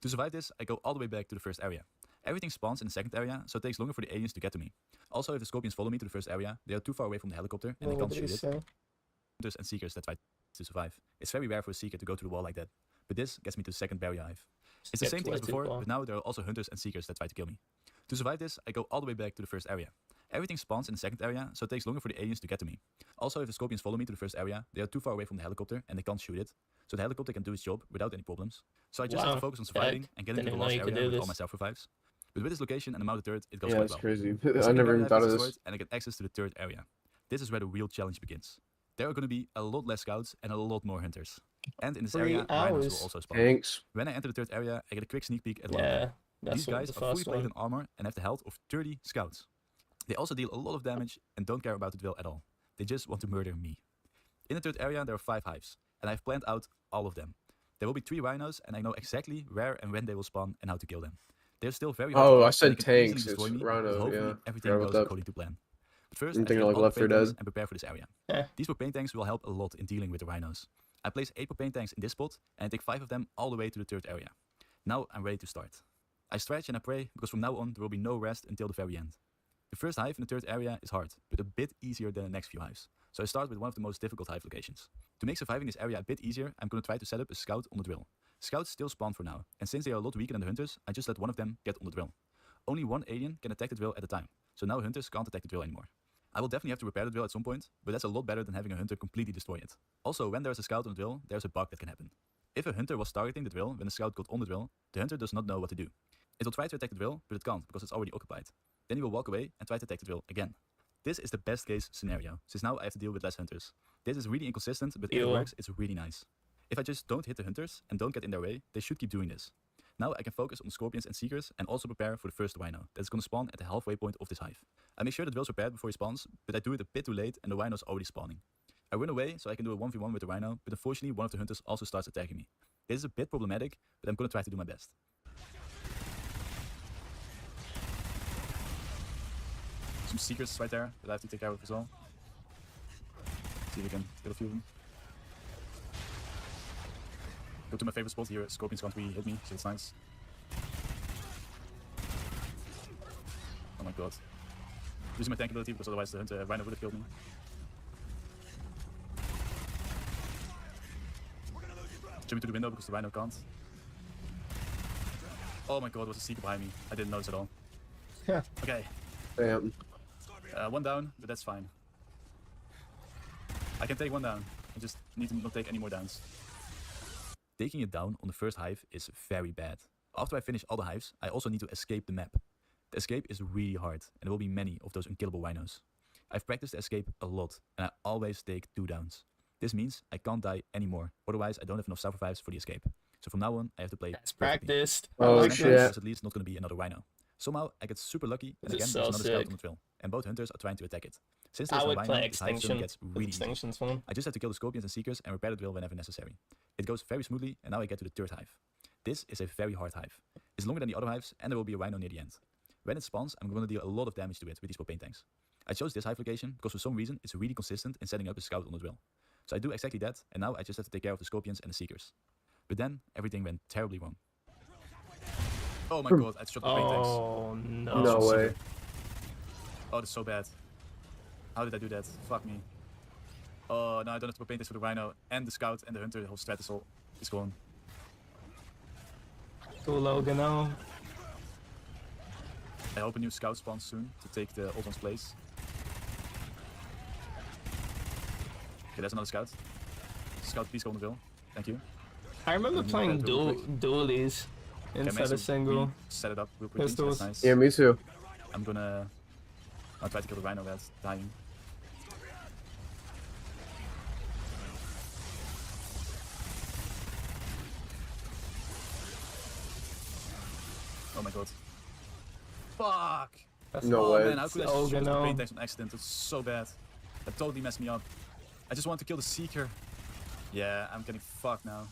To survive this, I go all the way back to the first area. Everything spawns in the second area, so it takes longer for the aliens to get to me. Also, if the Scorpions follow me to the first area, they are too far away from the helicopter and they can't shoot it. Hunters and Seekers that try to survive. It's very rare for a Seeker to go through the wall like that. But this gets me to the second barrier hive. It's the same thing as before, but now there are also hunters and Seekers that try to kill me. To survive this, I go all the way back to the first area. Everything spawns in the second area, so it takes longer for the aliens to get to me. Also, if the Scorpions follow me to the first area, they are too far away from the helicopter and they can't shoot it. So the helicopter can do its job without any problems. So I just have to focus on surviving and getting to the last area with all my self-revives. But with this location and the mounted turret, it goes quite well. Crazy. The I never second even area thought of is this. destroyed, and I get access to the third area. This is where the real challenge begins. There are going to be a lot less scouts and a lot more hunters. And in this area, rhinos will also spawn. Thanks. When I enter the third area, I get a quick sneak peek at one of Yeah, them. that's These what guys the are fully first plated one. in armor and have the health of 30 scouts. They also deal a lot of damage and don't care about the drill at all. They just want to murder me. In the third area, there are 5 hives, and I've planned out all of them. There will be 3 rhinos, and I know exactly where and when they will spawn and how to kill them. They're still very hard to Oh, kill, I and said they can easily tanks. destroy It's me, but rhino. hopefully Yeah. everything Forgot goes about that. according to plan. But first, I'm I thinking take like all Left the 4 propane tanks Dead. and prepare for this area. Yeah. These propane tanks will help a lot in dealing with the rhinos. I place 8 propane tanks in this spot, and I take 5 of them all the way to the third area. Now I'm ready to start. I stretch and I pray, because from now on there will be no rest until the very end. The first hive in the third area is hard, but a bit easier than the next few hives. So I start with one of the most difficult hive locations. To make surviving this area a bit easier, I'm going to try to set up a scout on the drill. Scouts still spawn for now, and since they are a lot weaker than the hunters, I just let one of them get on the drill. Only one alien can attack the drill at a time, so now hunters can't attack the drill anymore. I will definitely have to repair the drill at some point, but that's a lot better than having a hunter completely destroy it. Also, when there's a scout on the drill, there's a bug that can happen. If a hunter was targeting the drill when the scout got on the drill, the hunter does not know what to do. It will try to attack the drill, but it can't because it's already occupied. Then he will walk away and try to attack the drill again. This is the best case scenario, since now I have to deal with less hunters. This is really inconsistent, but if it works, it's really nice. If I just don't hit the hunters and don't get in their way, they should keep doing this. Now I can focus on the Scorpions and Seekers and also prepare for the first rhino that is going to spawn at the halfway point of this hive. I make sure the drill's prepared before he spawns, but I do it a bit too late and the rhino's already spawning. I run away so I can do a 1v1 with the rhino, but unfortunately one of the hunters also starts attacking me. This is a bit problematic, but I'm going to try to do my best. Some Seekers right there that I have to take care of as well. See if we can kill a few of them. Go to my favorite spot here. Scorpions can't really hit me, so it's nice. Oh my god. Using my tank ability because otherwise the hunter rhino would have killed me. Jumping to the window because the rhino can't. Oh my god, there was a Seeker behind me. I didn't notice at all. Okay. Damn. One down, but that's fine. I can take one down. I just need to not take any more downs. Taking it down on the first hive is very bad. After I finish all the hives, I also need to escape the map. The escape is really hard, and there will be many of those unkillable rhinos. I've practiced the escape a lot, and I always take 2 downs. This means I can't die anymore, otherwise I don't have enough self-revives for the escape. So from now on, I have to play That's perfectly. practiced. Oh, I like shit. this. There's at least not going to be another rhino. Somehow I get super lucky, and This again is there's so another scout sick. on the trail, and both hunters are trying to attack it. Since I there's no would rhino, play this hive zone Extinction. gets really easy. Extinction's fun. I just have to kill the Scorpions and Seekers and repair the drill whenever necessary. It goes very smoothly, and now I get to the third hive. This is a very hard hive. It's longer than the other hives, and there will be a rhino near the end. When it spawns, I'm going to deal a lot of damage to it with these propane tanks. I chose this hive location because for some reason it's really consistent in setting up a scout on the drill. So I do exactly that, and now I just have to take care of the Scorpions and the Seekers. But then, everything went terribly wrong. Oh my god, I shot propane tanks. Oh no. No way. Oh, that's so bad. How did I do that? Fuck me. Oh, now I don't have to propane tanks for the rhino, and the scout and the hunter, the whole stratisol is gone. Cool Logan now. I hope a new scout spawns soon to take the old one's place. Okay, there's another scout. Scout, please go on the drill. Thank you. I remember Let me playing prepare real quick. dualies Okay, inside a so single. we set it up real quickly. Pistols. That's nice. Yeah, me too. I'm gonna... I'll try to kill the rhino that's dying. Oh Oh my god. Fuck! No Oh way. man, how could I So shoot the gonna- paint tanks on accident? It's so bad. That totally messed me up. I just want to kill the Seeker. Yeah, I'm getting fucked now.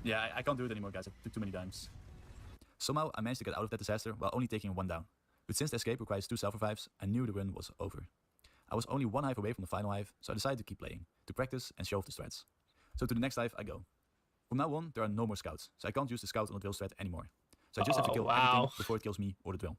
Yeah, I can't do it anymore, guys. I took too many dimes. Somehow, I managed to get out of that disaster while only taking 1 down. But since the escape requires 2 self-revives, I knew the run was over. I was only 1 hive away from the final hive, so I decided to keep playing, to practice and show off the strats. So to the next hive I go. From now on, there are no more scouts, so I can't use the scout on the drill strat anymore. So I just have to Oh, kill wow. everything before it kills me or the drill.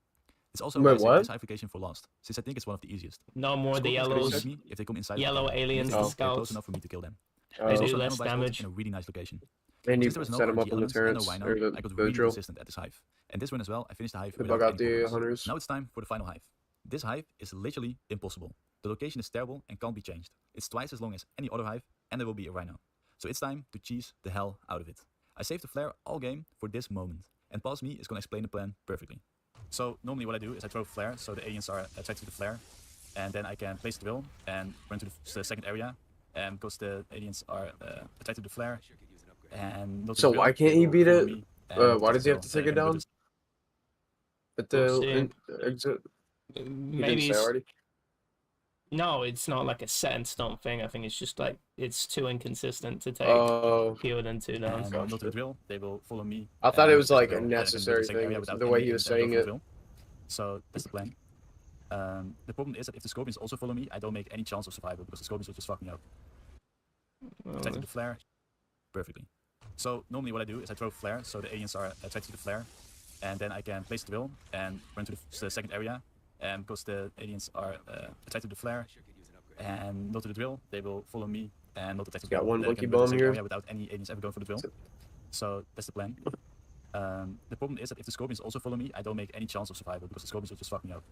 It's also Wait, why I saved what? this hive location for last, since I think it's one of the easiest. No more the Scorpions can yellows. shoot me if they come inside Yellow of the aliens, area, the and they're close scouts. enough for me to kill them. They There's do also an less ammo buy spot damage. in a really nice location. And you Since there was no set them OG up on the elements and no turrets rhino, or I got the really drill. consistent at this hive. And this one as well, I finished the hive They without bug out any the problems. hunters. Now it's time for the final hive. This hive is literally impossible. The location is terrible and can't be changed. It's twice as long as any other hive, and there will be a rhino. So it's time to cheese the hell out of it. I saved the flare all game for this moment, and Pause Me is gonna explain the plan perfectly. So normally what I do is I throw flare, so the aliens are attracted to the flare, and then I can place the drill and run to the second area, and because the aliens are attracted to the flare, and not to So the drill, why can't they he will beat follow it? me, and Why to does the he have to drill, take it and go down? to At We'll the see. exit? He didn't Maybe say it's, already. no, it's not like a set in stone thing. I think it's just like it's too inconsistent to take Oh, fewer than 2 down. and not to the drill, they will follow me. I thought and it was to the like a drill, and I can go to necessary the second area thing, without the any way he aliens was and go saying for the it. drill. So that's the plan. The problem is that if the scorpions also follow me, I don't make any chance of survival because the scorpions will just fuck me up. Protected the flare perfectly. So normally what I do is I throw flare, so the aliens are attracted to the flare, and then I can place the drill and run to the second area, and because the aliens are attracted to the flare, and not to the drill, they will follow me and not attack the Got drill. one Then I monkey can run to the bomb second here. area without any aliens ever going for the drill. So that's the plan. The problem is that if the scorpions also follow me, I don't make any chance of survival because the scorpions will just fuck me up.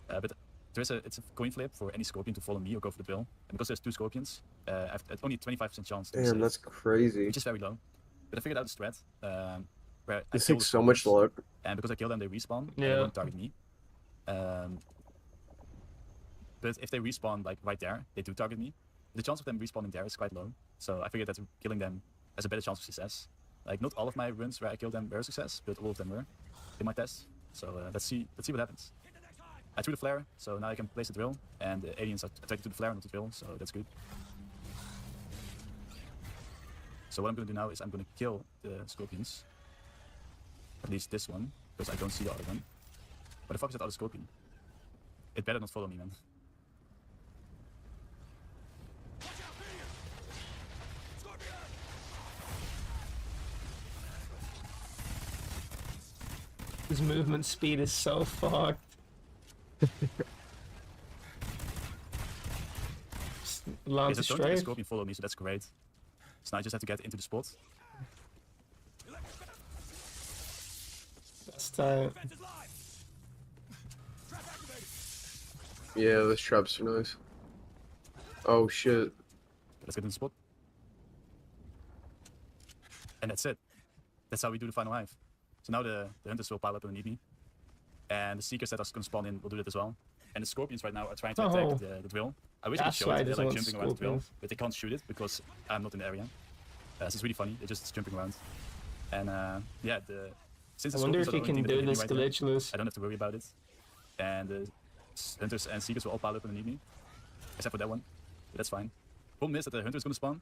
But it's a coin flip for any scorpion to follow me or go for the drill. And because there's 2 scorpions, I have only 25% chance to be Damn, safe, that's crazy. which is very low. But I figured out the strat where I This kill takes the so much scorpions, luck. and because I kill them, they respawn and they Yeah. won't target me. But if they respawn like right there, they do target me. The chance of them respawning there is quite low. So I figured that killing them has a better chance of success. Like not all of my runs where I killed them were a success, but all of them were in my test. So let's see what happens. I threw the flare, so now I can place the drill, and the aliens are attracted to the flare, not the drill, so that's good. So what I'm gonna do now is I'm gonna kill the scorpions. At least this one, because I don't see the other one. Where the fuck is that other scorpion? It better not follow me, man. His movement speed is so fucked. Just Okay, Lance so is don't let the straight. scorpion follow me, so that's great. So now I just have to get into the spot. That's tight. Yeah, those traps are nice. Oh shit. Let's get in the spot. And that's it. That's how we do the final hive. So now the hunters will pile up underneath me. And the seekers that are going to spawn in will do that as well. And the scorpions right now are trying to attack Oh. the drill. I wish I could That's show why it. I They're just like want jumping around the drill, scorpions. but they can't shoot it because I'm not in the area. So it's really funny. They're just jumping around. And yeah, since I the wonder scorpions if are he the only can thing that do hit me this right there, glitchless. I don't have to worry about it. And the hunters and seekers will all pile up underneath me. Except for that one. But that's fine. Problem is that the hunter is going to spawn.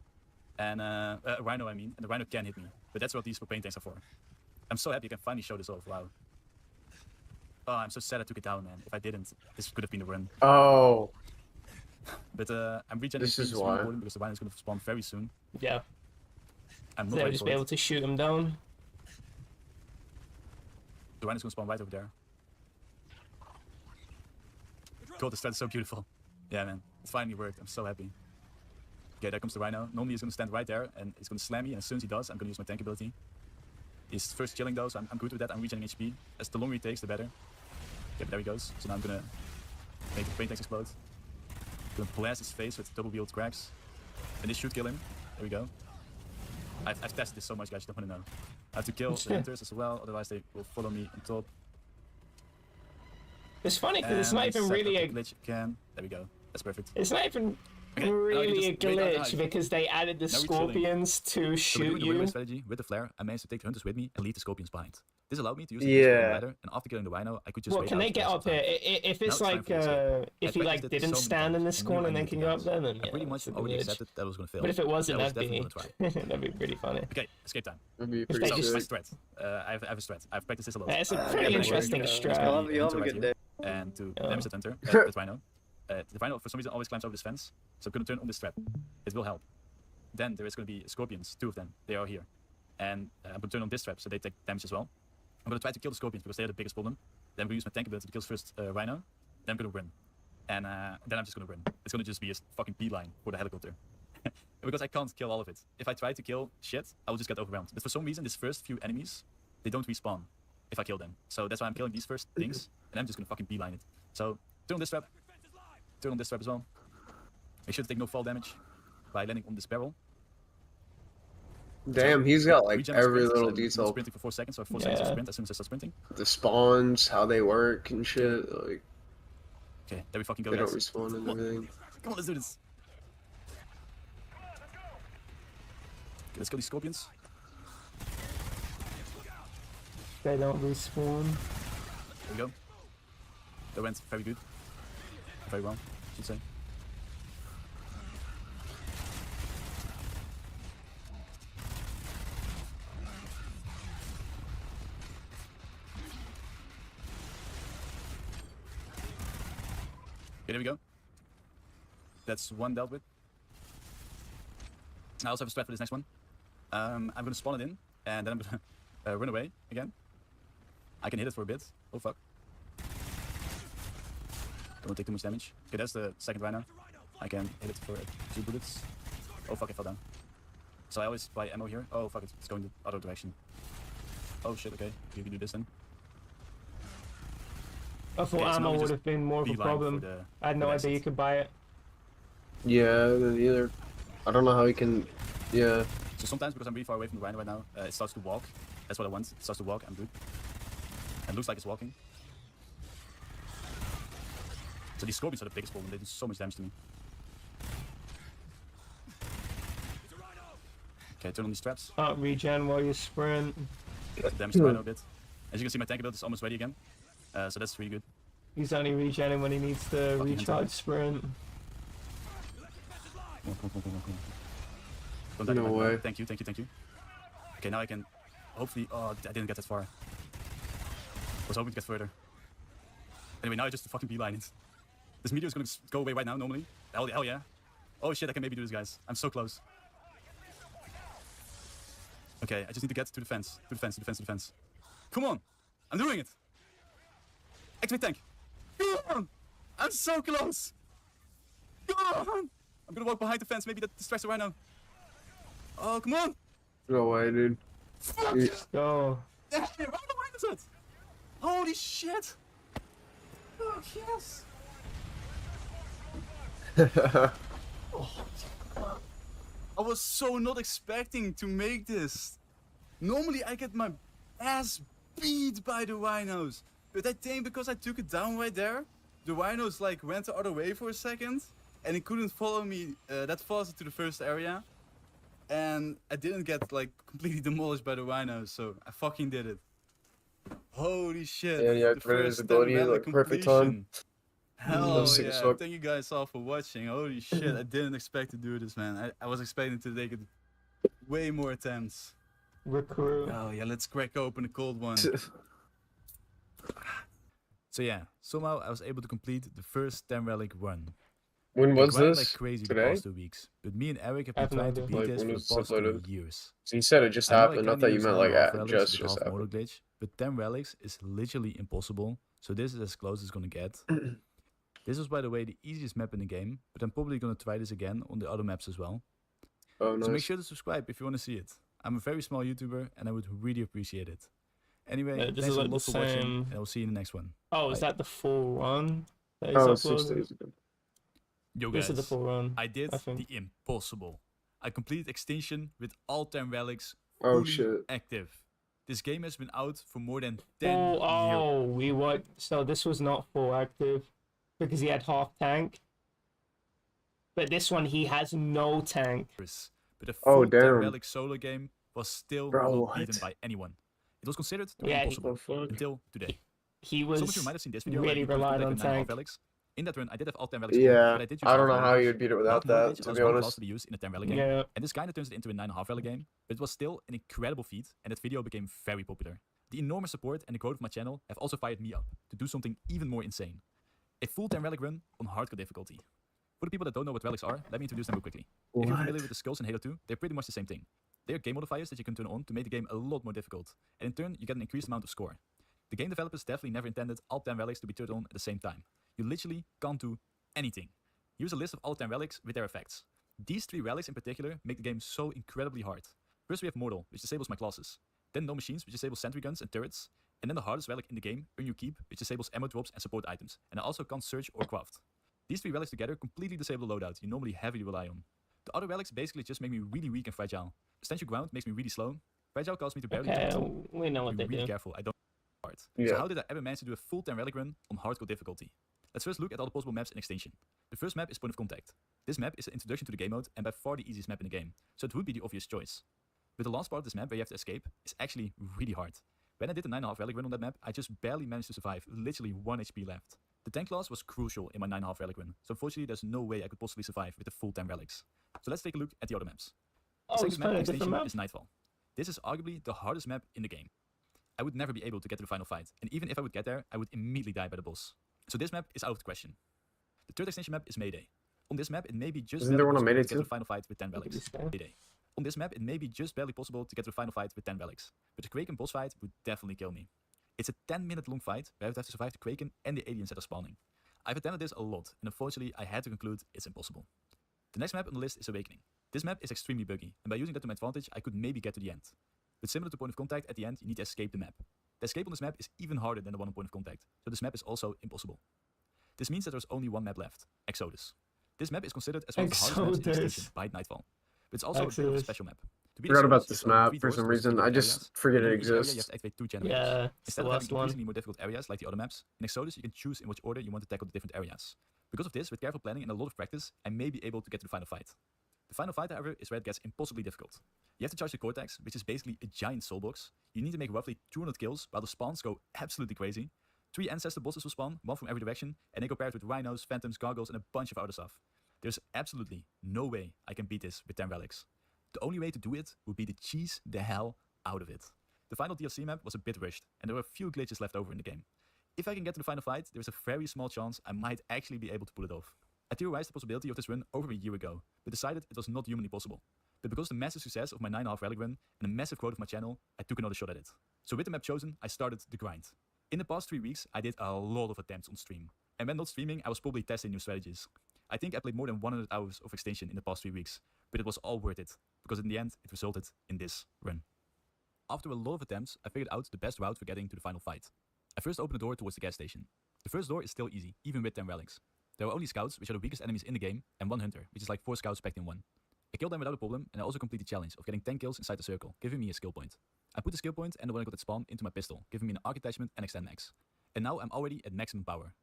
And a rhino, I mean. And the rhino can hit me. But that's what these propane tanks are for. I'm so happy I can finally show this off. Wow. Oh, I'm so sad I took it down, man. If I didn't, this could have been the run. Oh, But I'm regenerating This is really why. important because the rhino is going to spawn very soon. Yeah. I'm not They'll ready just for be it. able to shoot him down. The rhino is going to spawn right over there. God, this strat is so beautiful. Yeah, man. It finally worked. I'm so happy. Okay, there comes the rhino. Normally he's going to stand right there and he's going to slam me. And as soon as he does, I'm going to use my tank ability. He's first chilling though, so I'm good with that. I'm regenerating HP. As the longer he takes, the better. Okay, but there he goes. So now I'm going to make the paint tanks explode. I'm going to blast his face with double-wheeled cracks. And this should kill him. There we go. I've tested this so much, guys. You don't want to know. I have to kill the hunters as well, otherwise they will follow me on top. It's funny because it's not And even set really up a. the glitch again. There we go. That's perfect. It's not even Okay, now you really a just wait out the glitch hive. because they added the Now we're chilling. scorpions to So we're shoot doing the win-win you. strategy with the flare. I managed to take the hunters with me and leave the scorpions behind. This allowed me to use the invisible Yeah. ladder, and after killing the rhino, I could just Well, wait can out they the get rest up of the here? time. If Now it's it's time like for the escape. if I he like practiced it didn't so many stand in times, this and knew corner I and then needed can to go die. up there, then I yeah, pretty much that's a already glitch. accepted that I was gonna fail. But if it wasn't, That was that'd definitely be gonna try. that'd be pretty funny. Okay, escape time. That'd be If pretty they So, just- my sick. strat. I have a strat. I've practiced this a lot. That's a Yeah, pretty but interesting like, strat. you'll have a good day. And to Yeah. damage the hunter, the rhino. The rhino for some reason always climbs over this fence, so I'm gonna turn on this trap. It will help. Then there is gonna be scorpions, 2 of them. They are here, and I'm gonna turn on this trap so they take damage as well. I'm gonna try to kill the scorpions because they are the biggest problem. Then I'm gonna use my tank ability to kill first rhino. Then I'm gonna win, and then I'm just gonna win. It's gonna just be a fucking beeline for the helicopter. Because I can't kill all of it. If I try to kill shit, I will just get overwhelmed. But for some reason, these first few enemies, they don't respawn if I kill them. So that's why I'm killing these first things, and I'm just gonna fucking beeline it. So turn on this trap. Turn on this trap as well. Make sure to take no fall damage by landing on this barrel. Damn, he's got like Regen every sprint, so little I'm detail. sprinting for 4 seconds, so I have 4 seconds to Yeah. sprint as soon as I start sprinting. The spawns, how they work and shit. Like Okay, there we fucking go, they don't guys. respawn and Come on. everything. Come on, let's do this. Okay, let's kill these scorpions. They don't respawn. There we go. That went very good. Very well, I should say. Okay, there we go. That's one dealt with. I also have a strat for this next one. I'm gonna spawn it in, and then I'm gonna run away again. I can hit it for a bit. Oh fuck. Don't want to take too much damage. Okay, that's the second rhino. I can hit it for 2 bullets. Oh fuck, I fell down. So I always buy ammo here. Oh fuck, it's going the other direction. Oh shit, okay. You can do this then. I thought Okay, so now ammo we would just have been more of a beeline problem. for the- I had no for the idea you exit. could buy it. Yeah, neither. I don't know how he can. Yeah. So sometimes, because I'm really far away from the rhino right now, it starts to walk. That's what I want. It starts to walk, I'm good. And it looks like it's walking. So these scorpions are the biggest problem. They do so much damage to me. Okay, turn on these traps. Can't regen while you sprint. Damage the rhino a bit. As you can see, my tank ability is almost ready again. So that's really good. He's only regenning when he needs to Fucking recharge hunter. sprint. Come on, come on, come on, come on, come on. Don't die, No don't die, don't die. way. Thank you, thank you, thank you. Okay, now I can hopefully. Oh, I didn't get that far. I was hoping to get further. Anyway, now I just fucking beeline it. This meteor is gonna go away right now, normally. Hell yeah. Oh shit, I can maybe do this, guys. I'm so close. Okay, I just need to get to the fence. To the fence, to the fence, to the fence. Come on! I'm doing it! Activate tank! Come on! I'm so close! Come on! I'm gonna walk behind the fence, maybe that distracts the rhino. Oh, come on! No way, dude. Fuck! Yeah. Go. Yeah, right behind us! It. Holy shit! Fuck yes! I was so not expecting to make this. Normally I get my ass beat by the rhinos. But I think because I took it down right there, the rhinos like went the other way for a second. And it couldn't follow me that fast to the first area. And I didn't get like completely demolished by the rhinos, so I fucking did it. Holy shit. Yeah, yeah, the activated his first ability, 10 like, perfect time. completion. Hell That was sick as yeah, fuck. thank you guys all for watching. Holy shit, I didn't expect to do this, man. I was expecting to take it way more attempts. Recruit. Oh yeah, let's crack open a cold one. So yeah, somehow I was able to complete the first 10 relic run. When was I grind this? like crazy the Today? past 2 weeks, but me and Eric have I been have no trying to idea. beat Like, this when for was the this past 2 uploaded? years. So he said it just I know happened. I kinda thought you used meant half like relics it with just half motor happened. glitch, but 10 relics is literally impossible, so this is as close as it's gonna get. This was, by the way, the easiest map in the game, but I'm probably gonna try this again on the other maps as well. Oh, So make nice. sure to subscribe if you want to see it. I'm a very small YouTuber and I would really appreciate it. Anyway, This thanks is a like lot the for watching, same- and I'll see you in the next one. Oh, is Bye. that the full run? That is Oh, 6 uploaded? days ago. Yo This guys, is the full run. I did I think. the impossible. I completed extinction with all 10 relics Oh, fully shit. active. This game has been out for more than 10 Oh, years. oh, we what? So this was not full active because he had half tank. but this one he has no tank. But the Oh, full 10 damn. relic solo game was still Bro, not beaten what? by anyone. It was considered to be Yeah, impossible The fuck? until today. He Some of you was might have seen this video really where I relied on with 9.5 tank. relics. In that run, I did have all 10 relics, Yeah, but I did use I don't know 9.5 how relics. you'd beat it without Without that, Moonrage, to I was be one honest. class to use in a 10 relic game, Yeah. and this kind of turns it into a 9.5 relic game, but it was still an incredible feat, and that video became very popular. The enormous support and the growth of my channel have also fired me up to do something even more insane. A full 10 relic run on hardcore difficulty. For the people that don't know what relics are, let me introduce them real quickly. If you're familiar with the skulls in Halo 2, they're pretty much the same thing. They are game modifiers that you can turn on to make the game a lot more difficult, and in turn, you get an increased amount of score. The game developers definitely never intended all 10 relics to be turned on at the same time. You literally can't do anything. Here's a list of all 10 relics with their effects. These 3 relics in particular make the game so incredibly hard. First we have Mortal, which disables my classes. Then No Machines, which disables sentry guns and turrets. And then the hardest relic in the game, Earn Your Keep, which disables ammo drops and support items, and I also can't search or craft. These 3 relics together completely disable the loadout you normally heavily rely on. The other relics basically just make me really weak and fragile. Stench Your Ground makes me really slow. Fragile causes me to barely Okay, jump. we know what Be they really do. careful, I don't hard. Yeah. So how did I ever manage to do a full 10 relic run on hardcore difficulty? Let's first look at all the possible maps in Extinction. The first map is Point of Contact. This map is an introduction to the game mode and by far the easiest map in the game, so it would be the obvious choice. But the last part of this map where you have to escape is actually really hard. When I did the 9.5 relic run on that map, I just barely managed to survive, literally 1 HP left. The tank class was crucial in my 9.5 relic run, so unfortunately there's no way I could possibly survive with the full 10 relics. So let's take a look at the other maps. The Oh, it's second map in playing a different Extinction map. is Nightfall. This is arguably the hardest map in the game. I would never be able to get to the final fight, and even if I would get there, I would immediately die by the boss. So this map is out of the question. The third extension map is Mayday. On this map, it may be just Isn't there barely one on possible Mayday to get to too? the final fight with 10 relics. Maybe Mayday. On this map, it may be just barely possible to get to the final fight with 10 relics, but the Kraken boss fight would definitely kill me. It's a 10-minute long fight where I would have to survive the Kraken and the aliens that are spawning. I've attempted this a lot, and unfortunately, I had to conclude it's impossible. The next map on the list is Awakening. This map is extremely buggy, and by using that to my advantage, I could maybe get to the end. But similar to Point of Contact, at the end, you need to escape the map. The escape on this map is even harder than the one on Point of Contact, so this map is also impossible. This means that there's only one map left, Exodus. This map is considered as one of the hardest maps in Extinction by Nightfall, but it's also a bit of a Exodus. special map. To beat Forgot about Exodus, this you have to open map 3 for doors some towards reason. 3 I different just areas. forget In it each area, you have exists. to activate 2 generators. Yeah, it's Instead the of having last one. increasingly more difficult areas like the other maps, in Exodus you can choose in which order you want to tackle the different areas. Because of this, with careful planning and a lot of practice, I may be able to get to the final fight. The final fight, however, is where it gets impossibly difficult. You have to charge the Cortex, which is basically a giant soul box. You need to make roughly 200 kills while the spawns go absolutely crazy. 3 ancestor bosses will spawn, 1 from every direction, and they go paired with rhinos, phantoms, gargoyles, and a bunch of other stuff. There's absolutely no way I can beat this with 10 relics. The only way to do it would be to cheese the hell out of it. The final DLC map was a bit rushed, and there were a few glitches left over in the game. If I can get to the final fight, there is a very small chance I might actually be able to pull it off. I theorized the possibility of this run over a year ago, but decided it was not humanly possible. But because of the massive success of my 9.5 relic run and the massive growth of my channel, I took another shot at it. So with the map chosen, I started the grind. In the past 3 weeks, I did a lot of attempts on stream. And when not streaming, I was probably testing new strategies. I think I played more than 100 hours of Extinction in the past 3 weeks, but it was all worth it, because in the end, it resulted in this run. After a lot of attempts, I figured out the best route for getting to the final fight. I first opened the door towards the gas station. The first door is still easy, even with 10 relics. There are only scouts, which are the weakest enemies in the game, and 1 hunter, which is like 4 scouts packed in 1. I killed them without a problem, and I also completed the challenge of getting 10 kills inside the circle, giving me a skill point. I put the skill point and the one I got at spawn into my pistol, giving me an arc attachment and extend max. And now I'm already at maximum power.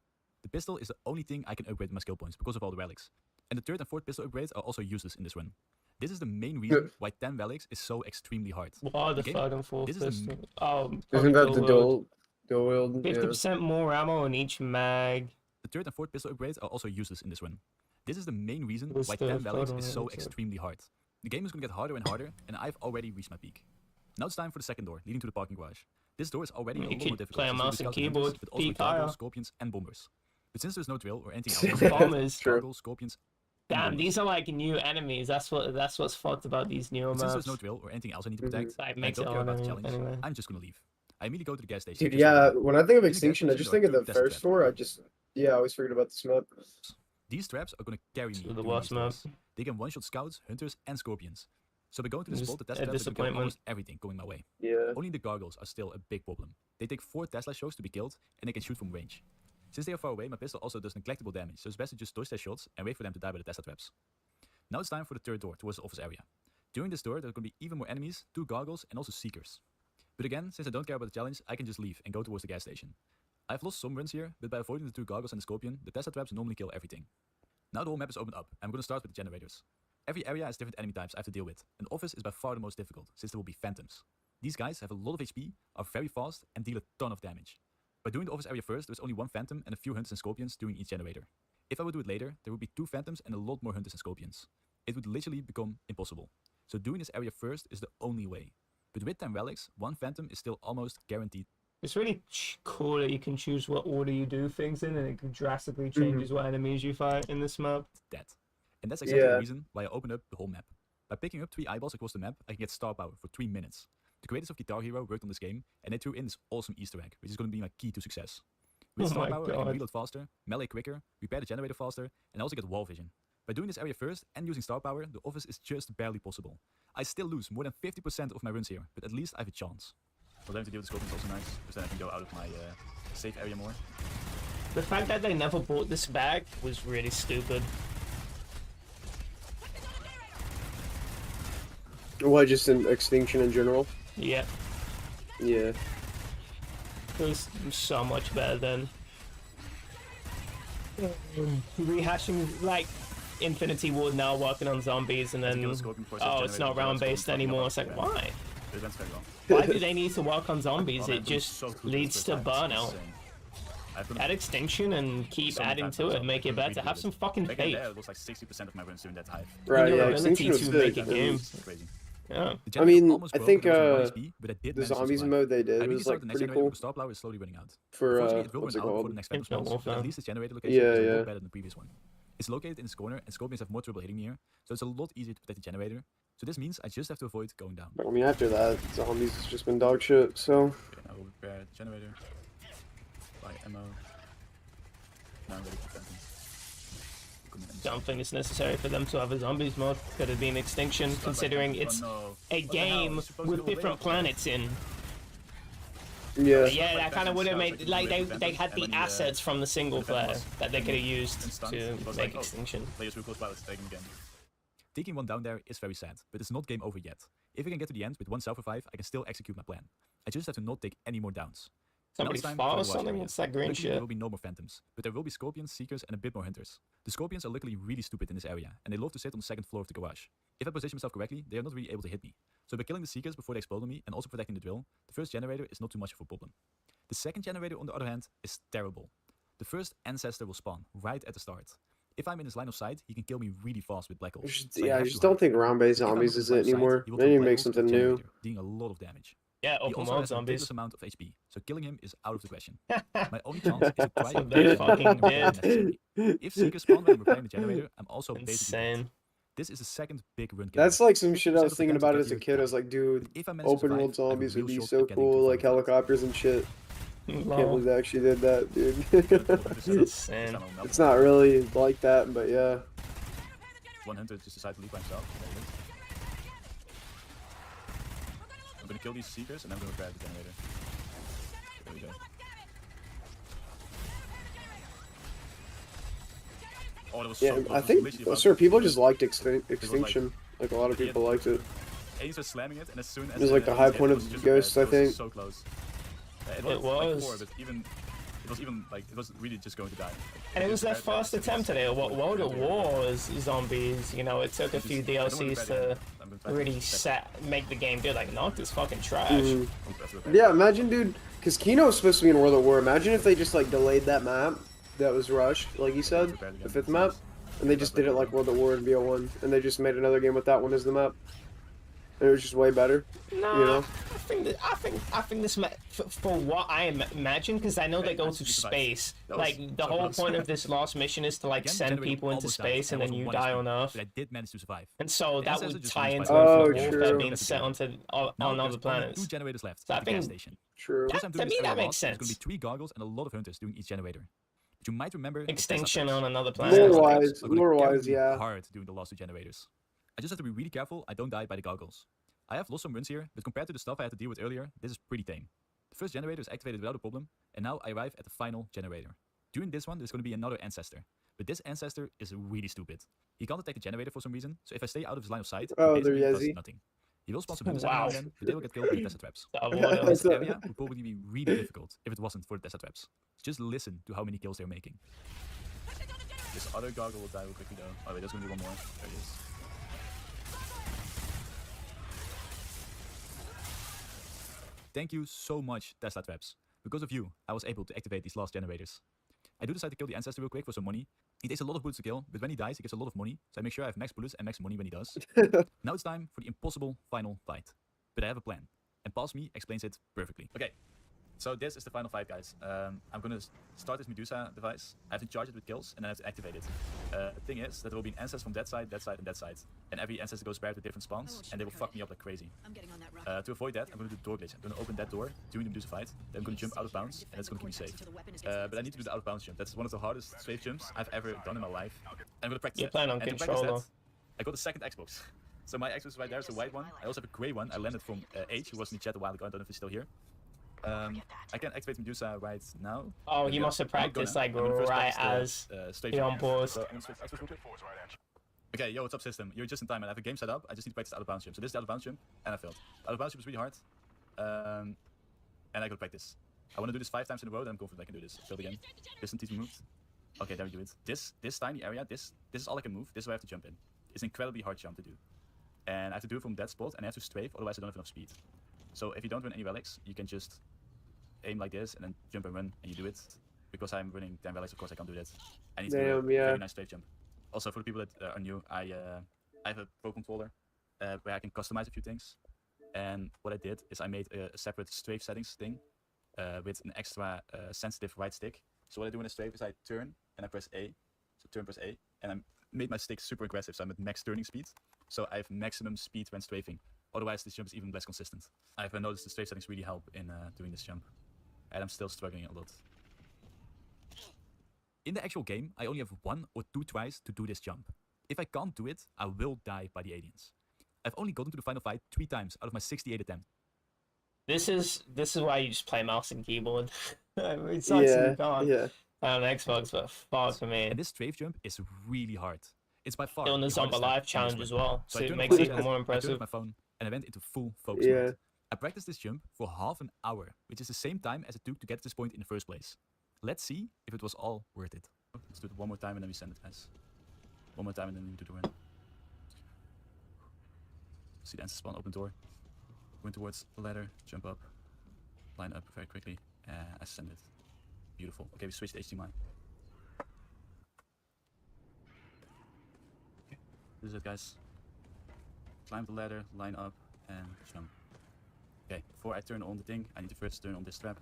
The pistol is the only thing I can upgrade my skill points because of all the relics. And the 3rd and 4th pistol upgrades are also useless in this run. This is the main reason why 10 relics is so extremely hard. What the game- third and fourth this is the pistol? Oh, Isn't that the dual wield? 50% more ammo in each mag. The 3rd and 4th pistol upgrades are also useless in this run. This is the main reason What's why the 10 relics photo is so on it? extremely hard. The game is going to get harder and harder, and I've already reached my peak. Now it's time for the second door, leading to the parking garage. This door is already You a lot keep more difficult. playing since mouse you and scout hunters, keyboard, but also with peak higher. gargoyles, scorpions, and bombers. But since there's no drill or anything else, Bombers. True. gargoyles, scorpions, and Damn, bombers. these are like new enemies. That's what's fucked about these newer But since maps. there's no drill or anything else I need to protect, Like and I makes it don't care about the hard challenge, anyway. I'm just gonna leave. I immediately go to the gas station. Dude, just yeah, for- when I think of In the gas Extinction, I station, just there think are of the 2 first test door. traps. I always forget about this map. These traps are gonna carry me. So the during worst these map. doors. They can one-shot scouts, hunters, and scorpions. So by going to the Just spot, the test a traps will get disappointment. almost everything going my way. Yeah. Only the gargoyles are still a big problem. They take 4 Tesla shots to be killed, and they can shoot from range. Since they are far away, my pistol also does neglectable damage, so it's best to just dodge their shots and wait for them to die by the Tesla traps. Now it's time for the 3rd door towards the office area. During this door, there are going to be even more enemies, 2 gargoyles, and also seekers. But again, since I don't care about the challenge, I can just leave and go towards the gas station. I've lost some runs here, but by avoiding the 2 gargoyles and the scorpion, the Tesla traps normally kill everything. Now the whole map is opened up, and I'm going to start with the generators. Every area has different enemy types I have to deal with, and Office is by far the most difficult, since there will be phantoms. These guys have a lot of HP, are very fast, and deal a ton of damage. By doing the Office area first, there's only one phantom and a few hunters and scorpions during each generator. If I would do it later, there would be 2 phantoms and a lot more hunters and scorpions. It would literally become impossible. So doing this area first is the only way. But with 10 relics, 1 phantom is still almost guaranteed. It's really cool that you can choose what order you do things in, and it drastically changes what enemies you fight in this map. Dead. And that's exactly the reason why I opened up the whole map. By picking up 3 eyeballs across the map, I can get star power for 3 minutes. The creators of Guitar Hero worked on this game, and they threw in this awesome Easter egg, which is going to be my key to success. With star power, I can reload faster, melee quicker, repair the generator faster, and also get wall vision. By doing this area first and using star power, the Office is just barely possible. I still lose more than 50% of my runs here, but at least I have a chance. For them to deal with the scorpion is also nice, because then I can go out of my safe area more. The fact that they never bought this back was really stupid. What, just in Extinction in general? Yeah. Yeah. It was so much better than rehashing, like, Infinity Ward now working on zombies, and then oh, it's not round based anymore. It's like, why? Why do they need to work on zombies? It just leads to burnout. Add Extinction and keep adding to it, make it better. Have some fucking faith. It was like 60% of my runs doing that type. Right, your yeah, ability Extinction was to good. make a game. Yeah. I mean, I think the zombies mode they did was like pretty cool. Star power is slowly running out. For Unfortunately, it will what's run it out before called? the next phantom Infinite spawns, but Warfare. at least this generator location is a Yeah. lot better than the previous one. It's located in this corner, and scorpions have more trouble hitting me here, so it's a lot easier to protect the generator. So this means I just have to avoid going down. I mean, after that, zombies has just been dog shit. So Okay, now we'll repair the generator, buy ammo. Now I'm ready for phantom. Don't think it's necessary for them to have a zombies mode. Could have been Extinction, considering it's a game with different planets in. yeah, But yeah, that kind of would have made, like, they had the assets from the single player that they could have used to make Extinction. Players who close by, let's take them again. Taking one down there is very sad, but it's not game over yet. If I can get to the end with 1 self-revive, I can still execute my plan. I just have to not take any more downs. Somebody fought or something? What's that green Luckily, shit? there will be no more phantoms, but there will be scorpions, seekers, and a bit more hunters. The scorpions are luckily really stupid in this area, and they love to sit on the 2nd floor of the garage. If I position myself correctly, they are not really able to hit me. So by killing the seekers before they explode on me and also protecting the drill, the first generator is not too much of a problem. The second generator, on the other hand, is terrible. The first ancestor will spawn right at the start. If I'm in his line of sight, he can kill me really fast with black holes. So I just don't think round-based zombies is it anymore. They need to make something new. Dealing a lot of damage. Yeah, He open also world has a zombies. ridiculous amount of HP, so killing him is out of the question. My only chance is to try what they fucking did. If seekers spawn when I'm repairing the generator, I'm also basically dead. Insane. This is the second big run. That's like some shit I was Instead of thinking attempting about to it as a get kid. I you was like, dude, If I manage to open survive, world I have a zombies real would be shot so at getting cool, to like front. helicopters and shit. Can't believe they actually did that, dude. It's insane. It's not really like that, but yeah. One hunter just decided to leave by himself. There he is. I'm gonna kill these seekers and I'm gonna grab the generator. There we go. Oh, that was Yeah, so close. I It was think, literally about sir, to people kill just him. liked Extinction. Like, a lot of people liked it. Ace was slamming it, and as soon as It was like the high point of Ghosts, I think. So close. It Like was. 4, but it was even like it was really just going to die. Like, And it was their compared to first that, attempt at it. World at War zombies, you know, it took a few DLCs to really make the game good. Like, not this fucking trash. Yeah, imagine, dude, because Kino was supposed to be in World at War. Imagine if they just, like, delayed that map that was rushed, like you said, the 5th map, and they just did it like World at War and BO1, and they just made another game with that one as the map. And it was just way better, Nah, you know? I think this for what I imagine, because I know they go to space. Like, the whole point of this last mission is to, like, send people into space and then you die on Earth. But I did manage to survive. And so that would tie into Oh, Infinite Warfare true. being set onto on Now other there's only planets. 2 generators left So I at the gas think- station. True. Just I'm To doing me, this that area makes last, There's gonna be sense. 3 goggles and a lot of hunters doing each generator. But you might remember the Tesla Extinction traps. on another These planet. Tesla Lore-wise- traps are gonna lore-wise, carry me yeah. hard doing the last 2 generators. I just have to be really careful I don't die by the goggles. I have lost some runs here, but compared to the stuff I had to deal with earlier, this is pretty tame. The first generator is activated without a problem, and now I arrive at the final generator. During this one, there's going to be another ancestor, but this ancestor is really stupid. He can't attack the generator for some reason, so if I stay out of his line of sight, Oh, he basically they're does Yezi. nothing. He will spawn some hunters every now and then, but they will get killed by the Tesla traps. This area would probably be really difficult if it wasn't for the Tesla traps. Just listen to how many kills they're making. This other goggle will die real quickly though. Oh wait, there's gonna be one more. There it is. Thank you so much, Tesla Traps. Because of you, I was able to activate these last generators. I do decide to kill the Ancestor real quick for some money. He takes a lot of bullets to kill, but when he dies, he gets a lot of money. So I make sure I have max bullets and max money when he does. Now it's time for the impossible final fight. But I have a plan. And Past Me explains it perfectly. Okay, so this is the final fight, guys. I'm gonna start this Medusa device. I have to charge it with kills, and then I have to activate it. The thing is that there will be an ancestor from that side, and that side. And every ancestor goes paired with different spawns, and they will fuck me up like crazy. To avoid that, I'm gonna do the door glitch. I'm gonna open that door during the Medusa fight. Then I'm gonna jump out of bounds, and that's gonna keep me safe. But I need to do the out of bounds jump. That's one of the hardest strafe jumps I've ever done in my life. I'm gonna practice You it. plan on And to practice controller. that, I got a second Xbox. So my Xbox right there is a white one. I also have a grey one. I landed from H, who was in the chat a while ago. I don't know if he's still here. I can activate Medusa right now. Oh, you must have practiced like right as you're on pause. So I'm gonna switch real quick. Okay, yo, what's up, system? You're just in time, and I have a game set up. I just need to practice out of bounds jump. So this is the out of bounds jump, and I failed. Out of bounds jump is really hard, and I gotta practice. I want to do this 5 times in a row, then I'm confident I can do this. Failed again. Distance needs to be moved. Okay, there we do it. This tiny area, this is all I can move. This is where I have to jump in. It's an incredibly hard jump to do, and I have to do it from that spot, and I have to strafe. Otherwise, I don't have enough speed. So if you don't run any relics, you can just aim like this and then jump and run, and you do it. Because I'm running 10 relics, of course I can't do that. I need to do a very nice strafe jump. Also, for the people that are new, I have a Pro Controller where I can customize a few things. And what I did is I made a separate strafe settings thing with an extra sensitive right stick. So what I do in a strafe is I turn and I press A. So turn, press A. And I made my stick super aggressive, so I'm at max turning speed. So I have maximum speed when strafing. Otherwise, this jump is even less consistent. I've noticed the strafe settings really help in doing this jump. And I'm still struggling a lot. In the actual game, I only have 1 or 2 tries to do this jump. If I can't do it, I will die by the aliens. I've only gotten to the final fight 3 times out of my 68 attempts. This is why you just play mouse and keyboard. It sucks if you can't on Xbox, but far for me. And this strafe jump is really hard. It's by far Doing the hardest Zombie step Life in this challenge win. as well, so I it turned makes my it even head, more I turned impressive. my phone, and I went into full focus mode. I practiced this jump for half an hour, which is the same time as it took to get to this point in the first place. Let's see if it was all worth it. Let's do it one more time and then we send it, guys. One more time and then we do the win. See the answer spawn, open door. Going towards the ladder, jump up, line up very quickly, I send it. Beautiful. Okay, we switched to HDMI. Okay, this is it, guys. Climb the ladder, line up, and jump. Okay, before I turn on the thing, I need to first turn on this trap.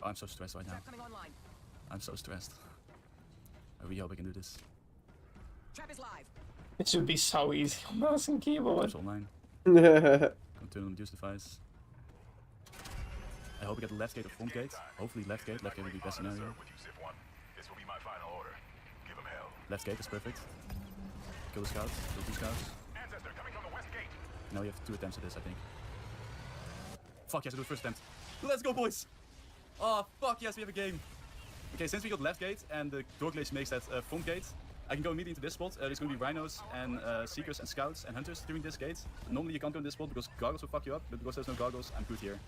Oh, I'm so stressed right now. I'm so stressed. I really hope I can do this. Trap is live. It should be so easy on mouse and keyboard. It's online. I'm turn on the Medusa device. I hope I get the left gate or front gate. Hopefully left gate. Left gate will be best scenario. Left gate is perfect. Kill the scouts. Kill 2 scouts. Now you have 2 attempts at this, I think. Fuck yes, I do the first attempt. Let's go, boys! Oh, fuck yes, we have a game. Okay, since we got left gate and the door glitch makes that front gate, I can go immediately into this spot. There's going to be rhinos and seekers and scouts and hunters during this gate. Normally you can't go in this spot because goggles will fuck you up, but because there's no goggles, I'm good here.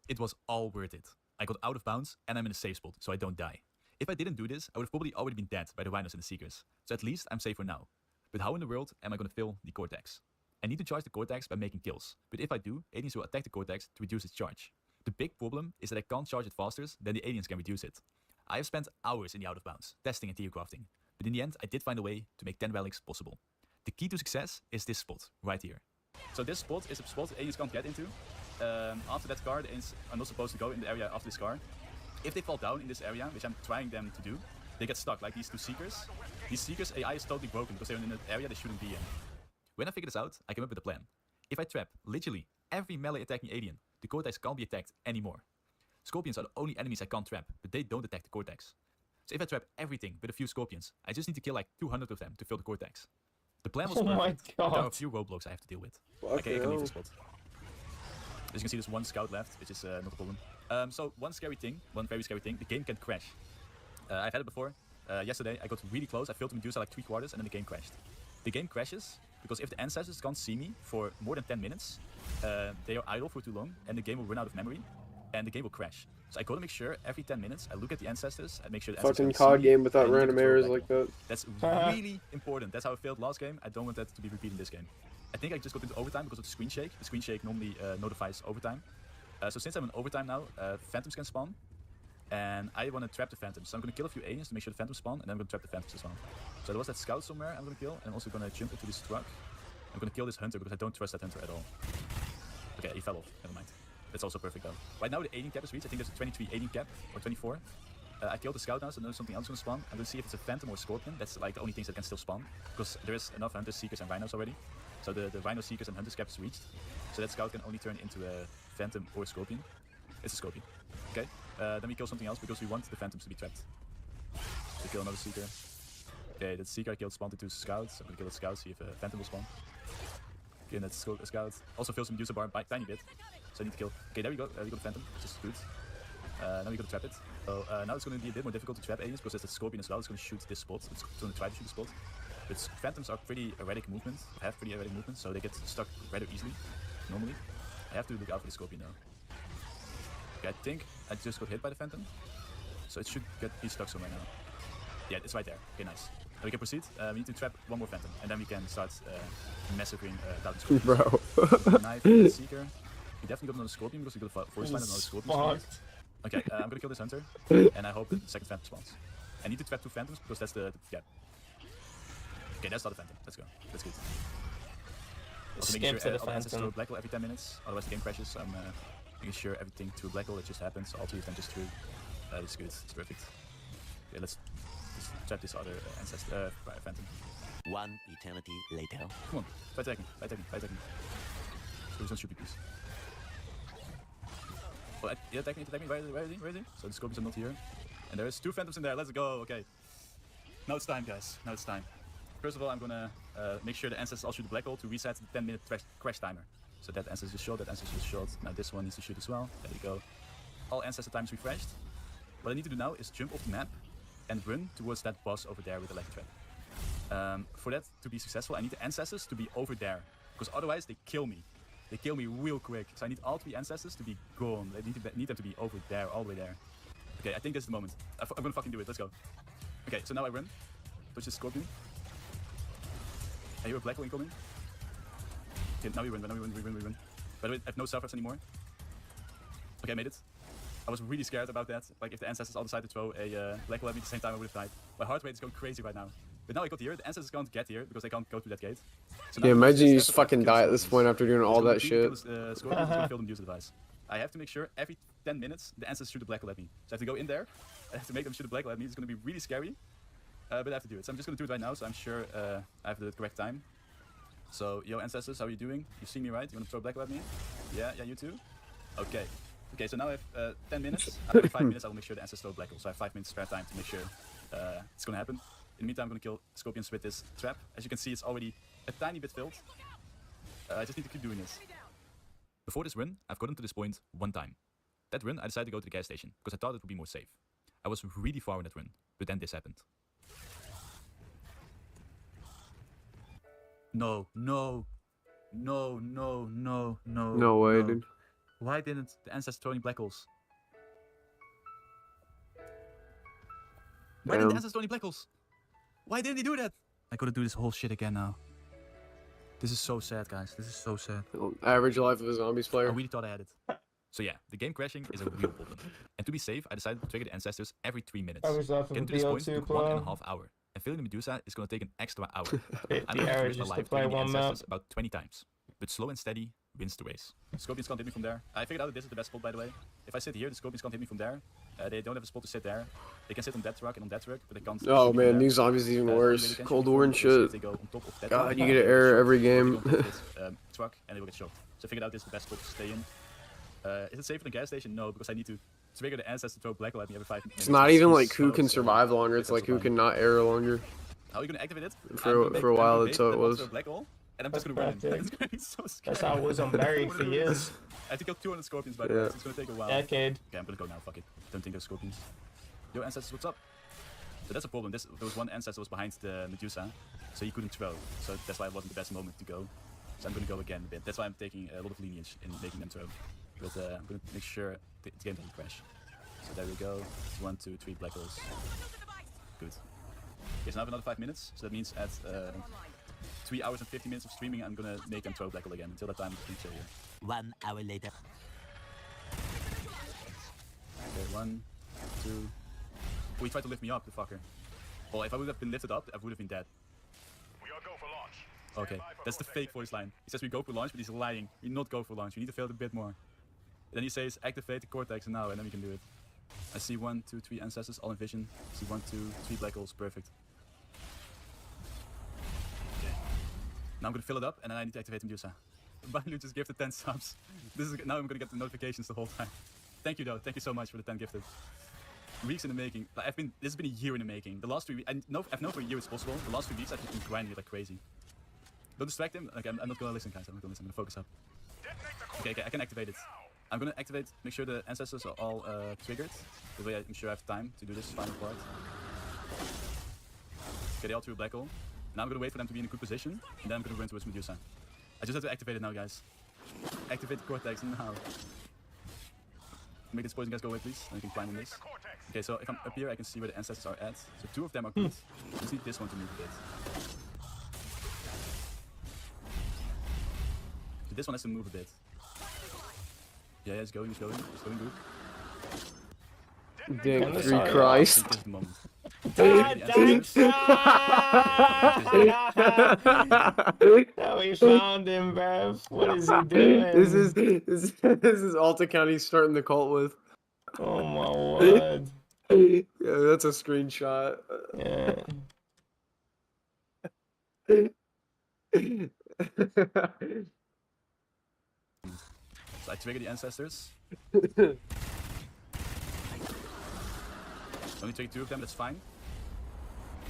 It was all worth it. I got out of bounds and I'm in a safe spot, so I don't die. If I didn't do this, I would have probably already been dead by the rhinos and the seekers. So at least I'm safe for now. But how in the world am I going to fill the cortex? I need to charge the cortex by making kills, but if I do, aliens will attack the cortex to reduce its charge. The big problem is that I can't charge it faster than the aliens can reduce it. I have spent hours in the out of bounds, testing and theocrafting, but in the end I did find a way to make 10 relics possible. The key to success is this spot, right here. So this spot is a spot aliens can't get into. After that car, the aliens are not supposed to go in the area after this car. If they fall down in this area, which I'm trying them to do, they get stuck, like these 2 seekers. These seekers' AI is totally broken because they're in an area they shouldn't be in. When I figured this out, I came up with a plan. If I trap literally every melee attacking alien, the cortex can't be attacked anymore. Scorpions are the only enemies I can't trap, but they don't attack the cortex. So if I trap everything but a few scorpions, I just need to kill like 200 of them to fill the cortex. The plan was perfect, my but there are a God. few roadblocks I have to deal with. Fuck Okay, I can leave no. this spot. As you can see, there's 1 scout left, which is not a problem. So one very scary thing, the game can crash. I've had it before. Yesterday, I got really close. I failed to Medusa like 3/4 and then the game crashed. The game crashes because if the ancestors can't see me for more than 10 minutes, they are idle for too long and the game will run out of memory and the game will crash. So I gotta make sure every 10 minutes I look at the ancestors and make sure the Fucking ancestors COD see me, game without and I need to random throw errors back like roll. that. That's really important. That's how I failed last game. I don't want that to be repeated in this game. I think I just got into overtime because of the screen shake. The screen shake normally notifies overtime. So since I'm in overtime now, phantoms can spawn. And I want to trap the phantoms. So I'm going to kill a few aliens to make sure the phantoms spawn, and then I'm going to trap the phantoms as well. So there was that scout somewhere I'm going to kill, and I'm also going to jump into this truck. I'm going to kill this hunter because I don't trust that hunter at all. Okay, he fell off. Never mind. That's also perfect though. Right now the alien cap is reached. I think there's a 23 alien cap, or 24. I killed the scout now, so there's something else going to spawn. I'm going to see if it's a phantom or a scorpion. That's like the only things that can still spawn. Because there is enough hunters, seekers, and rhinos already. So the rhino, seekers, and hunters cap is reached. So that scout can only turn into a phantom or a scorpion. It's a scorpion. Okay, then we kill something else because we want the phantoms to be trapped. So kill another seeker. Okay, that seeker I killed spawned into scouts. I'm gonna kill the scout, see if a phantom will spawn. Okay, that's a scout. Also fills some user bar by a tiny bit. So I need to kill. Okay, there we go. We got a phantom, which is good. Now we gotta trap it. So now it's gonna be a bit more difficult to trap aliens because there's a scorpion as well. It's gonna shoot this spot. It's gonna try to shoot the spot. But phantoms are pretty erratic movement, have pretty erratic movement, so they get stuck rather easily. Normally, I have to look out for the scorpion now. Okay, I think I just got hit by the phantom, so it should be stuck somewhere now. Yeah, it's right there. Okay, nice. Now we can proceed. We need to trap one more phantom, and then we can start massacring down the scorpions. Bro. Knife, seeker. We definitely got another scorpion because we got a forest line and another scorpion. Fucked. Okay, I'm gonna kill this hunter, and I hope that the second phantom spawns. I need to trap 2 phantoms because that's the gap. Okay, that's not a phantom. Let's go. That's good. Also Skip making to sure the all the ancestors throw phantom. a black hole every 10 minutes, otherwise the game crashes. So I'm making sure everything to a black hole that just happens. All 3 of them just through. It's good. It's perfect. Okay, let's trap this other ancestor phantom. One eternity later. Come on, fight attacking, fight attacking, fight attacking. Who's on stupid piece? Oh, yeah, attack me, where is he? So the scorpions are not here. And there's 2 phantoms in there, let's go, okay. Now it's time, guys, now it's time. First of all, I'm gonna make sure the ancestors all shoot the black hole to reset the 10-minute crash timer. So that ancestor is shot, that ancestor is shot. Now this one needs to shoot as well, there we go. All ancestor times refreshed. What I need to do now is jump off the map and run towards that boss over there with the electric trap. For that to be successful, I need the ancestors to be over there, because otherwise they kill me. They kill me real quick. So I need all 3 ancestors to be gone. I need them to be over there, all the way there. Okay, I think this is the moment. I'm gonna fucking do it. Let's go. Okay, so now I run. Touch this scorpion. I hear a black hole incoming. Okay, now we run. By the way, I have no self-refs anymore. Okay, I made it. I was really scared about that. Like, if the ancestors all decide to throw a black hole at me at the same time, I would have died. My heart rate is going crazy right now. But now I got here, the ancestors can't get here because they can't go through that gate. So Yeah, imagine you just step fucking die at this point after doing all that shit. Scorpions, gonna kill them user device. I have to make sure every 10 minutes the ancestors shoot a black hole at me. So I have to go in there, I have to make them shoot a black hole at me. It's gonna be really scary, but I have to do it. So I'm just gonna do it right now, so I'm sure I have the correct time. So, yo ancestors, how are you doing? You see me, right? You wanna throw a black hole at me? Yeah, you too? Okay. Okay, so now I have 10 minutes. After 5 minutes I will make sure the ancestors throw a black hole. So I have 5 minutes spare time to make sure it's gonna happen. In the meantime, I'm gonna kill scorpions with this trap. As you can see, it's already a tiny bit filled. I just need to keep doing this. Before this run, I've gotten to this point 1 time. That run, I decided to go to the gas station, because I thought it would be more safe. I was really far in that run, but then this happened. No. No way, dude. Why didn't the ancestors throw any black holes? Why didn't the ancestors throw any black holes? Why didn't he do that? I gotta do this whole shit again now. This is so sad, guys. This is so sad. Average life of a zombies I player. really thought I had it. So yeah, the game crashing is a real problem. And to be safe, I decided to trigger the ancestors every 3 minutes. Getting to this point took 1.5 hours. And filling the Medusa is gonna take an extra hour. I'm going to risk my life triggering the ancestors about 20 times. But slow and steady wins the race. Scorpions can't hit me from there. I figured out that this is the best spot, by the way. If I sit here, the scorpions can't hit me from there. They don't have a spot to sit there. They can sit on that truck and on that truck, but they can't. Oh man, these zombies even worse. Cold War and shit. God, you get an error every game. Truck and they will get shot. So I figured out this is the best spot to stay in. Is it safer than gas station? No, because I need to trigger the ancestors to throw black hole at me every 5 minutes. It's not even like who can survive longer. It's like who can not error longer. How are you gonna activate it? For a while, that's how it was. Black hole, and I'm just gonna run. It's gonna be so scary. That's how it was on Barry for years. I have to kill 200 scorpions by the way, so it's gonna take a while. Decade. Okay, I'm gonna go now, fuck it. Don't think there's scorpions. Yo, ancestors, what's up? So that's a problem. There was one ancestor was behind the Medusa, so he couldn't throw. So that's why it wasn't the best moment to go. So I'm gonna go again a bit. That's why I'm taking a lot of lineage in making them throw. But I'm gonna make sure the game doesn't crash. So there we go. 1, 2, 3 black holes. Good. Okay, so now I have another 5 minutes. So that means at 3 hours and 50 minutes of streaming, I'm gonna make them throw black hole again. Until that time, I'm chill here. 1 hour later. Okay, 1, 2. Oh, he tried to lift me up, the fucker. Well, if I would have been lifted up, I would have been dead. We are go for launch. Okay, that's the fake voice line. He says we go for launch, but he's lying. We not go for launch. We need to fail it a bit more. Then he says activate the cortex now, and then we can do it. I see 1, 2, 3 ancestors, all in vision. I see 1, 2, 3 black holes, perfect. Okay. Now I'm gonna fill it up, and then I need to activate Medusa. Bailu just gifted 10 subs. Now I'm gonna get the notifications the whole time. Thank you though, thank you so much for the 10 gifted. Weeks in the making. Like, this has been a year in the making. The last 3 weeks, I've known for a year it's possible. The last 3 weeks I've just been grinding it like crazy. Don't distract him. Okay, I'm not gonna listen, guys. I'm not gonna listen. I'm gonna focus up. Okay, I can activate it. I'm gonna activate, make sure the ancestors are all triggered. That way I'm sure I have time to do this final part. Okay, they all threw a black hole. Now I'm gonna wait for them to be in a good position, and then I'm gonna run towards Medusa. I just have to activate it now, guys. Activate the cortex now. Make this poison guys go away, please. And I can climb on this. Okay, so if I'm up here, I can see where the ancestors are at. So 2 of them are good. I just need this one to move a bit. So this one has to move a bit. Yeah, it's going good. Dang, free I Christ. think this is the moment. God damn Now we found him, bruv. What is he doing? This is Alta County starting the cult with. Oh my word. Yeah, that's a screenshot. Yeah. So I trigger the ancestors. Only trigger 2 of them, that's fine.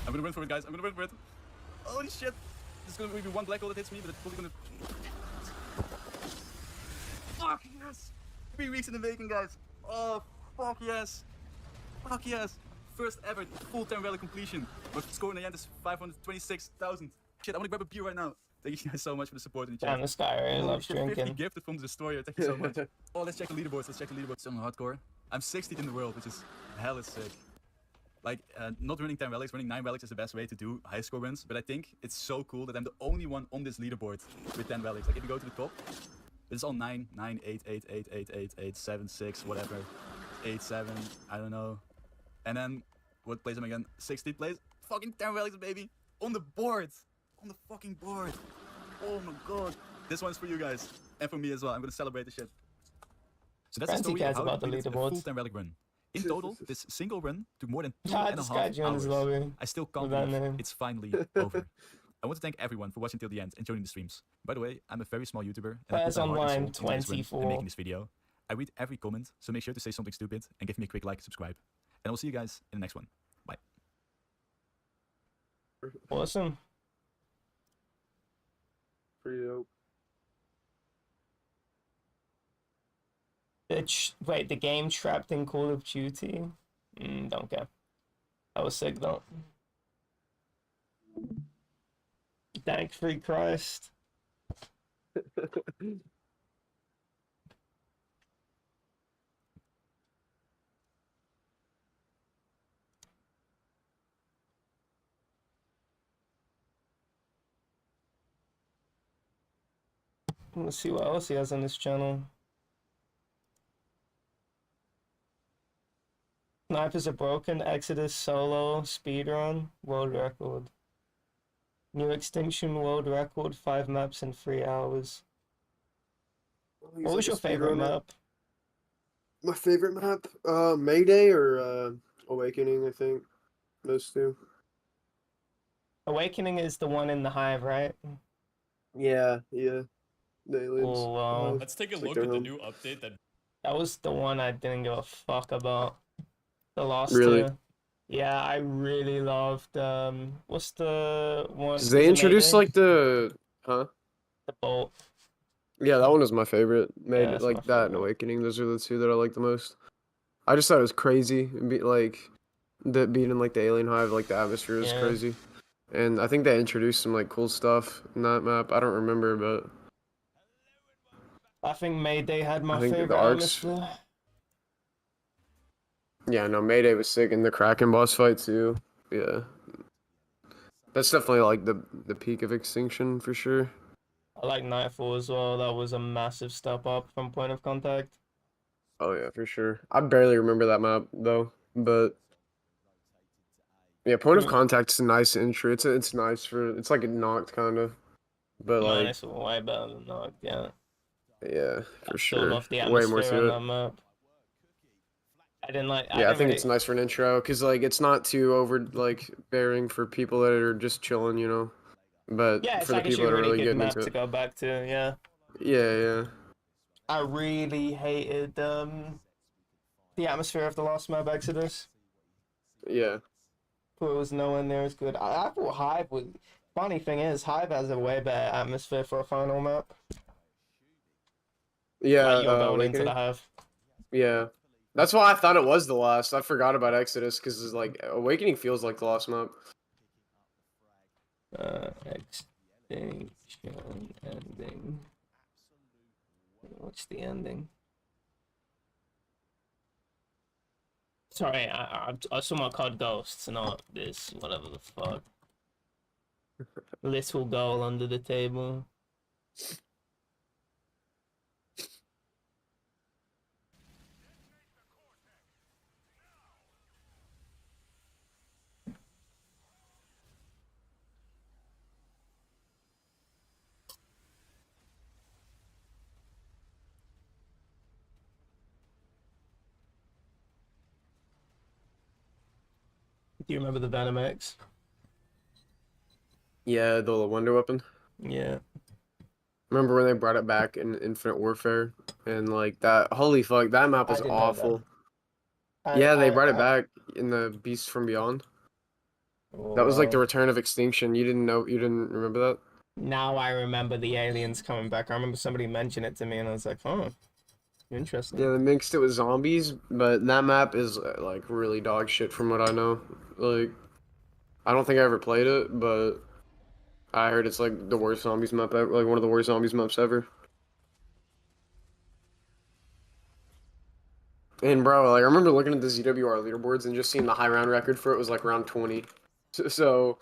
I'm gonna run for it, guys. I'm gonna run for it. Holy shit! There's gonna be 1 black hole that hits me, but it's probably gonna. Fuck yes! 3 weeks in the making, guys. Oh, fuck yes! Fuck yes! First ever full 10 rally completion. My score in the end is 526,000. Shit, I wanna grab a beer right now. Thank you guys so much for the support in the chat. Damn, this guy really loves 50 drinking. gifted from the destroyer. Thank you so much. Oh, let's check the leaderboards. It's on hardcore. I'm 60th in the world, which is hella sick. Like, not running 10 relics, running 9 relics is the best way to do high score runs. But I think it's so cool that I'm the only one on this leaderboard with 10 relics. Like, if you go to the top, it's all 9, 9, 8, 8, 8, 8, 8, 8, 7, 6, whatever. 8, 7, I don't know. And then, what place am I again? 60th place? Fucking 10 relics, baby! On the board! On the fucking board! Oh my god! This one's for you guys. And for me as well. I'm gonna celebrate the shit. So that's the Fancy story of cares how I about the completed a leaderboards. full 10 relic run. In total, this single run took more than 2 I and a just half got you in his hours. lobby. I still can't with that believe name. it's finally over. I want to thank everyone for watching till the end and joining the streams. By the way, I'm a very small YouTuber and I put Players my heart and soul Online into this run and 24. making this video. I read every comment, so make sure to say something stupid and give me a quick like and subscribe. And I'll see you guys in the next one. Bye. Awesome. Pretty dope. Wait, the game trapped in Call of Duty? Don't care. That was sick though. Thank free Christ. Let's see what else he has on this channel. Snipers are broken. Exodus solo speedrun world record. New extinction world record. 5 maps in 3 hours. What was your favorite map? My favorite map? Mayday or Awakening, I think. Those 2. Awakening is the one in the hive, right? Yeah. The aliens. Oh, wow. Let's take a It's like look their at the home. new update that That was the one I didn't give a fuck about. The last Really? 2. Yeah, I really loved what's the one? Cause they was it introduced Mayday? like the The bolt. Yeah, that one was my favorite. Made that's like my that and favorite. Awakening. Those are the 2 that I like the most. I just thought it was crazy. Like that being in like the alien hive, like the atmosphere was Yeah. crazy. And I think they introduced some like cool stuff in that map. I don't remember, but I think Mayday had my I think the favorite arcs- atmosphere. Yeah, no, Mayday was sick, and the Kraken boss fight too. Yeah, that's definitely like the peak of Extinction for sure. I like Nightfall as well. That was a massive step up from Point of Contact. Oh yeah, for sure. I barely remember that map though, but yeah, Point of Mm, Contact's a nice entry. It's nice for it's like a knocked kind of, but Man, like it's way better than Nog. Yeah, yeah, for still sure. love the Way more atmosphere on to it. that map. I Yeah, I didn't think it's really. nice for an intro because like it's not too over like bearing for people that are just chilling, you know. But Yeah, it's for the actually people a that are really really good getting map into to it, go back to. Yeah, yeah, I really hated the atmosphere of the last map Exodus. yeah, It was nowhere near as good. I thought Hive would. Funny thing is, Hive has a way better atmosphere for a final map. yeah. Like you're going into the Awakening, Hive. yeah. That's why I thought it was the last. I forgot about Exodus because it's like Awakening feels like the last map. Extinction ending. What's the ending? Sorry, I saw my card Ghosts, not this, whatever the fuck. Little goal under the table. Do you remember the Venom X? Yeah, the Wonder Weapon. Yeah. Remember when they brought it back in Infinite Warfare and like that? Holy fuck, that map I was didn't know that. awful. Yeah, they brought it I back in the Beast from Beyond. oh, That was like the well, return of Extinction. You didn't remember that? now I remember the aliens coming back. I remember somebody mentioned it to me, and I was like, "Oh, Yeah, interesting." they mixed it with zombies, but that map is like really dog shit from what I know. Like, I don't think I ever played it, but I heard it's like the worst zombies map ever, like one of the worst zombies maps ever. And bro, like I remember looking at the ZWR leaderboards and just seeing the high round record for it was like round 20. So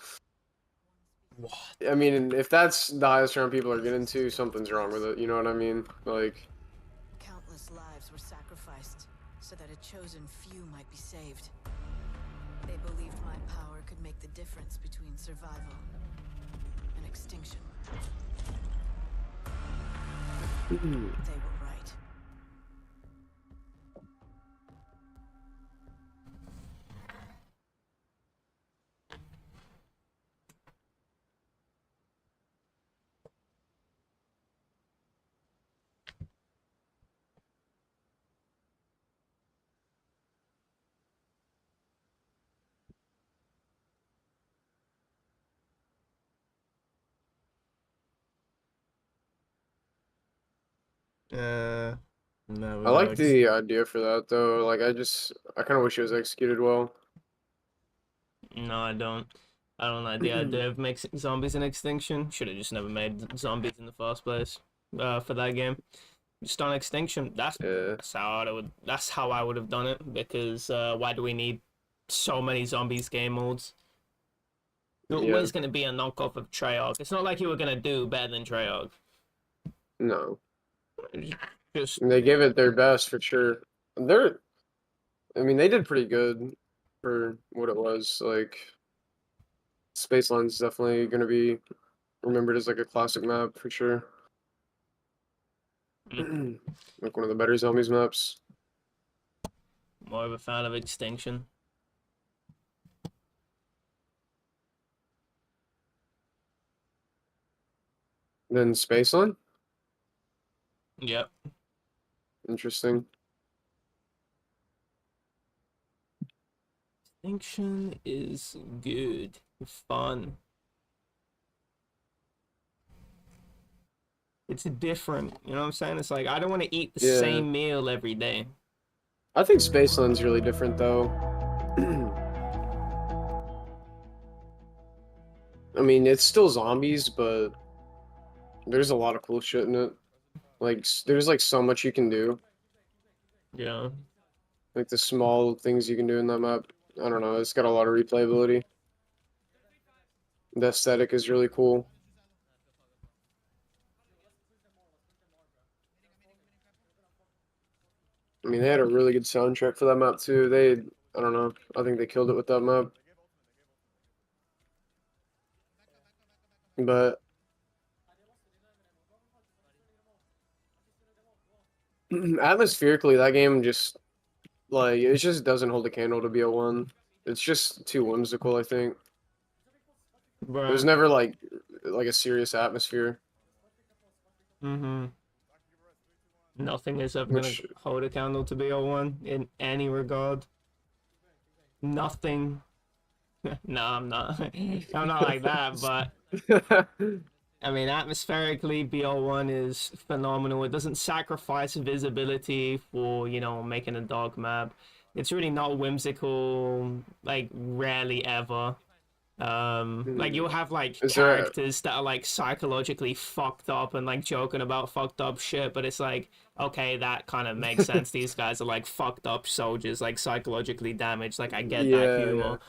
What? I mean, if that's the highest round people are getting to, something's wrong with it. You know what I mean? Like, Countless lives were sacrificed so that a chosen few might be saved. They believed my power could make the difference between survival and extinction. They were right. Uh, no, we I got like the idea for that though. Like, I kind of wish it was executed well. No, I don't. I don't like the idea of mixing zombies and extinction. Should have just never made zombies in the first place. For that game, just on extinction. Yeah, That's how I would have done it. Because why do we need so many zombies game modes? You're yeah, always going to be a knockoff of Treyarch. It's not like you were going to do better than Treyarch. no. Just And they gave it their best for sure. They're, I mean, they did pretty good for what it was. Like, Space Line's definitely gonna be remembered as like a classic map for sure. Like one of the better zombies maps. more of a fan of extinction. Then Space Line, Yep. interesting. Extinction is good. Fun. It's different. You know what I'm saying? It's like I don't want to eat the Yeah. same meal every day. I think Space Line's really different though. I mean, it's still zombies, but there's a lot of cool shit in it. Like, there's like so much you can do. Yeah. Like the small things you can do in that map. I don't know. It's got a lot of replayability. The aesthetic is really cool. I mean, they had a really good soundtrack for that map too. I don't know. I think they killed it with that map. But atmospherically, that game just like it just doesn't hold a candle to BO1. It's just too whimsical, I think. There's Right. never like a serious atmosphere. Mm-hmm. Nothing is ever gonna Which hold a candle to BO1 in any regard. Nothing. No, I'm not. I'm not like that, but I mean, atmospherically, BL1 is phenomenal. It doesn't sacrifice visibility for, making a dog map. It's really not whimsical, like, rarely ever. Like, you'll have, like, is there characters that are, like, psychologically fucked up and, like, joking about fucked up shit, but it's like, okay, that kind of makes sense. These guys are, like, fucked up soldiers, like, psychologically damaged. Like, I get that yeah. humor.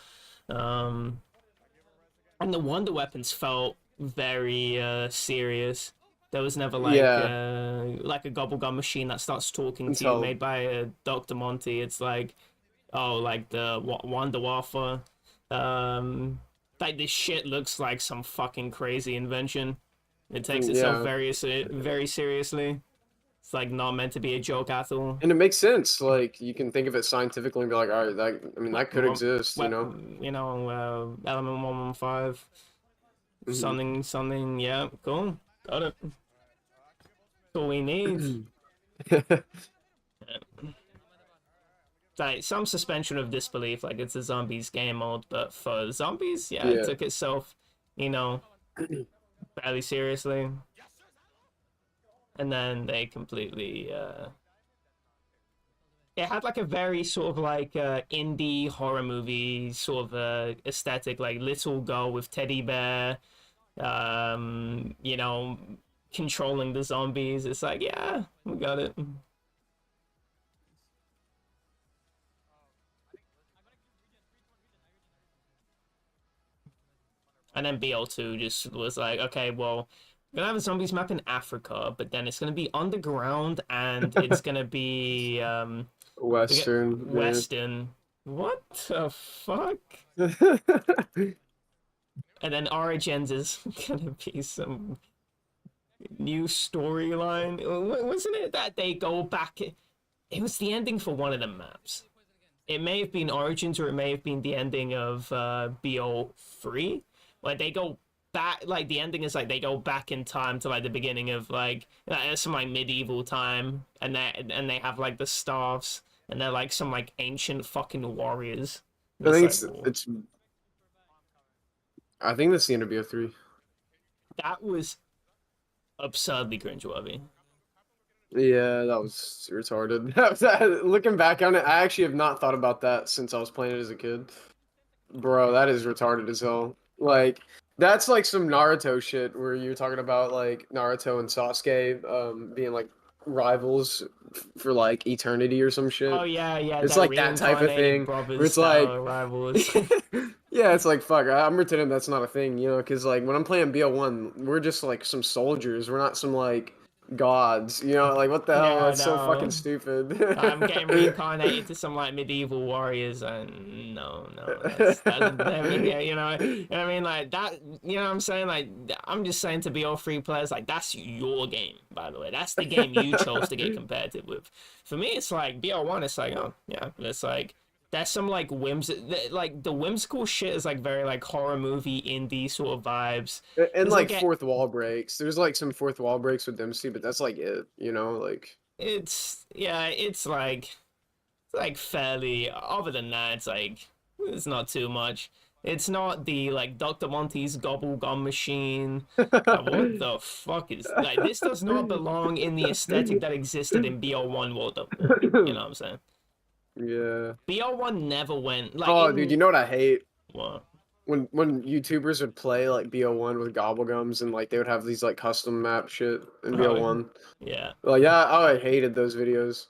And the wonder weapons felt very serious. There was never like Yeah. like a gobblegum machine that starts talking to you, Until made by Dr. Monty. It's like, oh, like the Wonder Waffle. Like this shit looks like some fucking crazy invention. It takes itself yeah. very seriously. It's like not meant to be a joke at all. And it makes sense. Like you can think of it scientifically and be like, all right, that could Well, exist, you know? Element 115. Mhm. Something, yeah, cool. Got it. That's all we need. Like some suspension of disbelief, like it's a zombies game mode, but for zombies, yeah, it Yeah. took itself, fairly seriously. And then they completely it had like a very sort of like indie horror movie sort of aesthetic, like little girl with teddy bear, you know, controlling the zombies. It's like, yeah, we got it. And then BL2 just was like, okay, well, we're gonna have a zombies map in Africa, but then it's gonna be underground and it's gonna be Western, yeah. Western. What the fuck? And then Origins is gonna be some new storyline. Wasn't it that they go back? It was the ending for one of the maps. It may have been Origins or it may have been the ending of BO3. Like they go back, like the ending is like they go back in time to like the beginning of like some like medieval time, and they have like the staffs, and they're like some like ancient fucking warriors. I think It's like, it's I think that's the end of BO3. that was absurdly cringeworthy. Yeah, that was retarded. Looking back on it, I actually have not thought about that since I was playing it as a kid. Bro, that is retarded as hell. Like, that's like some Naruto shit where you're talking about like Naruto and Sasuke being like rivals for like eternity or some shit. Oh yeah, It's they're like that type of reincarnated thing where brothers it's that like are rivals. yeah, it's like fuck. I'm pretending that's not a thing, you know, because like when I'm playing BO1, we're just like some soldiers. We're not some like gods, you know. Like what the hell? Yeah, That's so fucking no. stupid. I'm getting reincarnated to some like medieval warriors, and no, that's yeah, you know what I mean, like that, you know what I'm saying, like I'm just saying to be all free players, like that's your game, by the way, that's the game you chose to get competitive with. For me, it's like BL1, it's like, oh yeah, it's like there's some like like the whimsical shit is like very like horror movie indie sort of vibes. And Doesn't like get fourth wall breaks. There's like some fourth wall breaks with Dempsey, but that's like it, you know, like it's like fairly, other than that, it's not too much. It's not the like Dr. Monty's gobble gum machine. What the fuck is like, this does not belong in the aesthetic that existed in BO1 World of War. You know what I'm saying? yeah. BO1 never went like Oh, dude, you in know what I hate? what? When YouTubers would play like BO1 with gobblegums and like they would have these like custom map shit in Oh, BO1. yeah. Like yeah, oh, I hated those videos.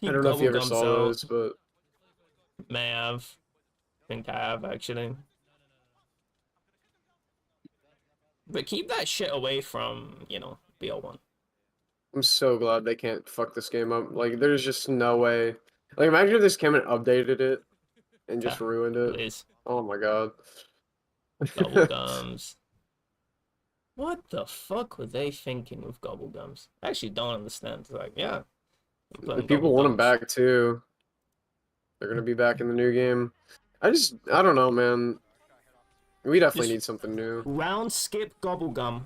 I don't know if you ever Bubblegums saw out. those, but May have. Think I have actually. But keep that shit away from, BL1. I'm so glad they can't fuck this game up. Like, there's just no way. Like, imagine if this came and updated it and just Yeah, ruined it. Please. Oh my god. Bubblegums. What the fuck were they thinking with Gobblegums? I actually don't understand. It's like, yeah. I'm playing People want them Gobblegums. back too. They're gonna be back in the new game. I don't know, man. We definitely Just need something new. round skip Gobblegum.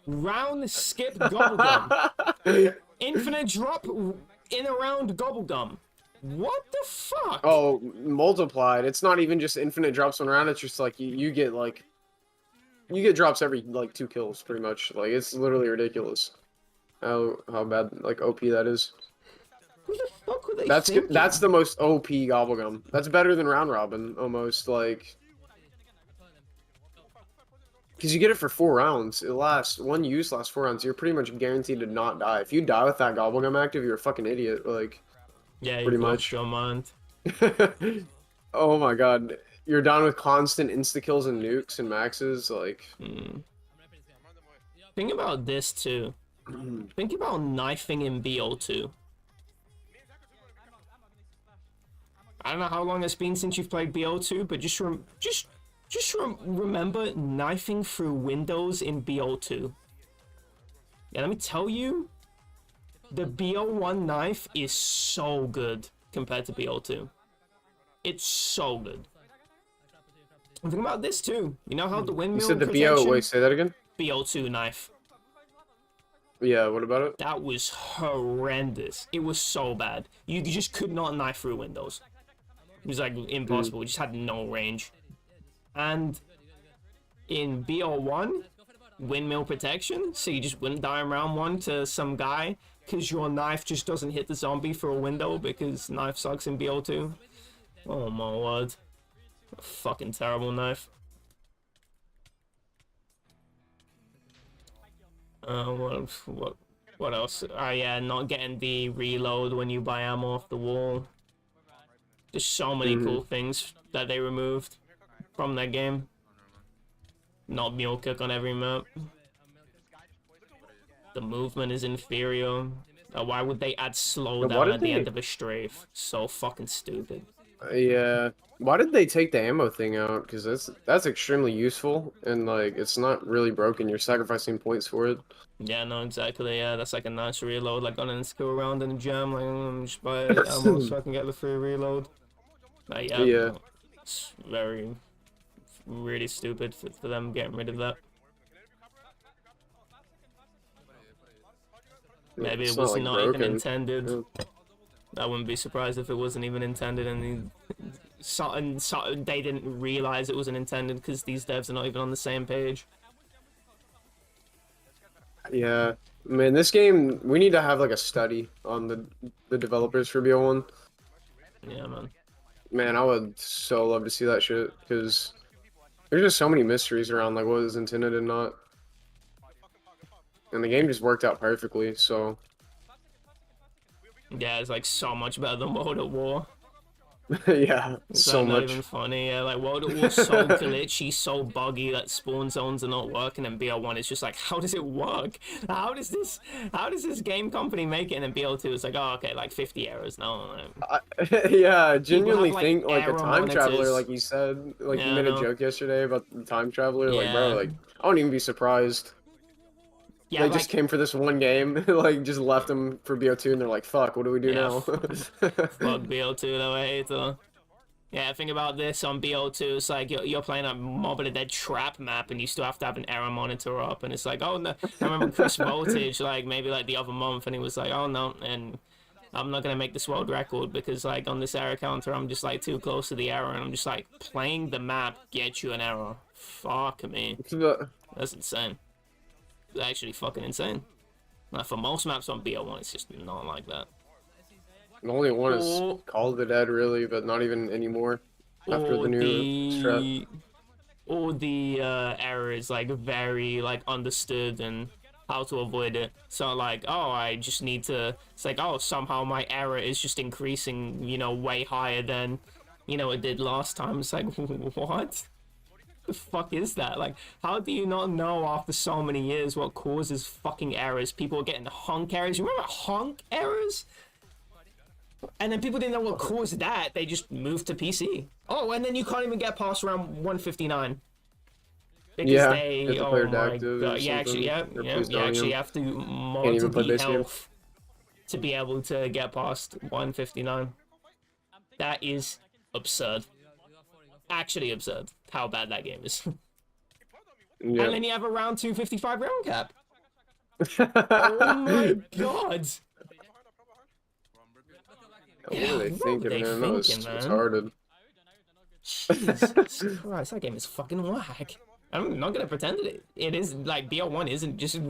Round skip Gobblegum. Infinite drop in around Gobblegum. What the fuck? Oh, multiplied. It's not even just infinite drops on round. It's just like you get drops every like 2 kills pretty much. Like it's literally ridiculous. How bad like OP that is. Who the fuck were they That's thinking? that's the most OP gobblegum. That's better than round robin almost like. Because you get it for 4 rounds. It lasts, one use lasts 4 rounds. You're pretty much guaranteed to not die. If you die with that gobblegum active, you're a fucking idiot. Like, Yeah, pretty you've lost much. your mind. Oh my god. You're down with constant insta-kills and nukes and maxes. Like, Think about this too. Think about knifing in BO2. I don't know how long it's been since you've played BO2, but remember knifing through windows in BO2. Yeah, let me tell you, the BO1 knife is so good compared to BO2. It's so good. And think about this too. You know how the windmill you said the protection? BO, wait, say that again? BO2 knife. Yeah, what about it? That was horrendous. It was so bad. You just could not knife through windows. It was like impossible. It just had no range. And in BO1, windmill protection, so you just wouldn't die in round 1 to some guy because your knife just doesn't hit the zombie through a window because knife sucks in BO2. Oh my word. A fucking terrible knife. What else? Oh yeah, not getting the reload when you buy ammo off the wall. There's so many cool things that they removed from that game. Not mule kick on every map. The movement is inferior. Why would they add slowdown at the end of a strafe? So fucking stupid. Yeah. Why did they take the ammo thing out? Because that's extremely useful, and like it's not really broken. You're sacrificing points for it. Yeah, no, exactly. Yeah, that's like a nice reload. Like on a skill round in the gym, like just buy ammo so I can get the free reload. Yeah. Yeah. It's really stupid for them getting rid of that. Maybe It's it was like, not even broken. intended. Yeah. I wouldn't be surprised if it wasn't even intended, and they didn't realize it wasn't intended because these devs are not even on the same page. Yeah, man, this game, we need to have like a study on the developers for BO1. Yeah, man. Man, I would so love to see that shit because there's just so many mysteries around like what was intended and not. And the game just worked out perfectly, so. Yeah, it's like so much better than World at War. Yeah, It's so like not much. even funny. Yeah, like World at War's so glitchy, so buggy that spawn zones are not working, and BO1 is just like, how does it work? How does this game company make it? And then BO2 is like, oh, okay, like 50 errors. No. Yeah, I genuinely like, think like a error time traveler, monitors. like you said, like Yeah, you I made a know. joke yesterday about the time traveler. Like, bro, Yeah. like I wouldn't even be surprised. Yeah, They like, just came for this one game, like just left them for BO2, and they're like, "Fuck, what do we do Yeah, now?" fuck BO2 though, I hate it. Yeah, think about this on BO2, it's like you're playing a Mob of the Dead trap map and you still have to have an error monitor up, and it's like, oh no. I remember Chris Voltage, like maybe like the other month, and he was like, oh no, and I'm not gonna make this world record because like on this error counter I'm just like too close to the error, and I'm just like, playing the map gets you an error. Fuck me. That's insane. It's actually fucking insane. Like for most maps on BO1 it's just not like that. The only one is Or- Call of the Dead, really, but not even anymore after the new strat. Or the error is like very like understood and how to avoid it. So like, oh, I just need to. It's like, oh, somehow my error is just increasing, you know, way higher than, you know, it did last time. It's like, what? The fuck is that? Like, how do you not know after so many years what causes fucking errors? People are getting honk errors. You remember honk errors? And then people didn't know what caused that. They just moved to PC. Oh, and then you can't even get past round 159. Because Yeah, they, you have to oh play my redacted or god, yeah, actually, yeah, something, or yeah, please you don't actually even. have to Can't mod even to play be base game. health to be able to get past 159. That is absurd. Actually absurd how bad that game is. Yeah. And then you have a round 255 round cap. Oh my god. What are they What thinking, were they man? That was thinking, man? retarded. Jesus Christ, that game is fucking whack. I'm not gonna pretend it is like BO1 isn't just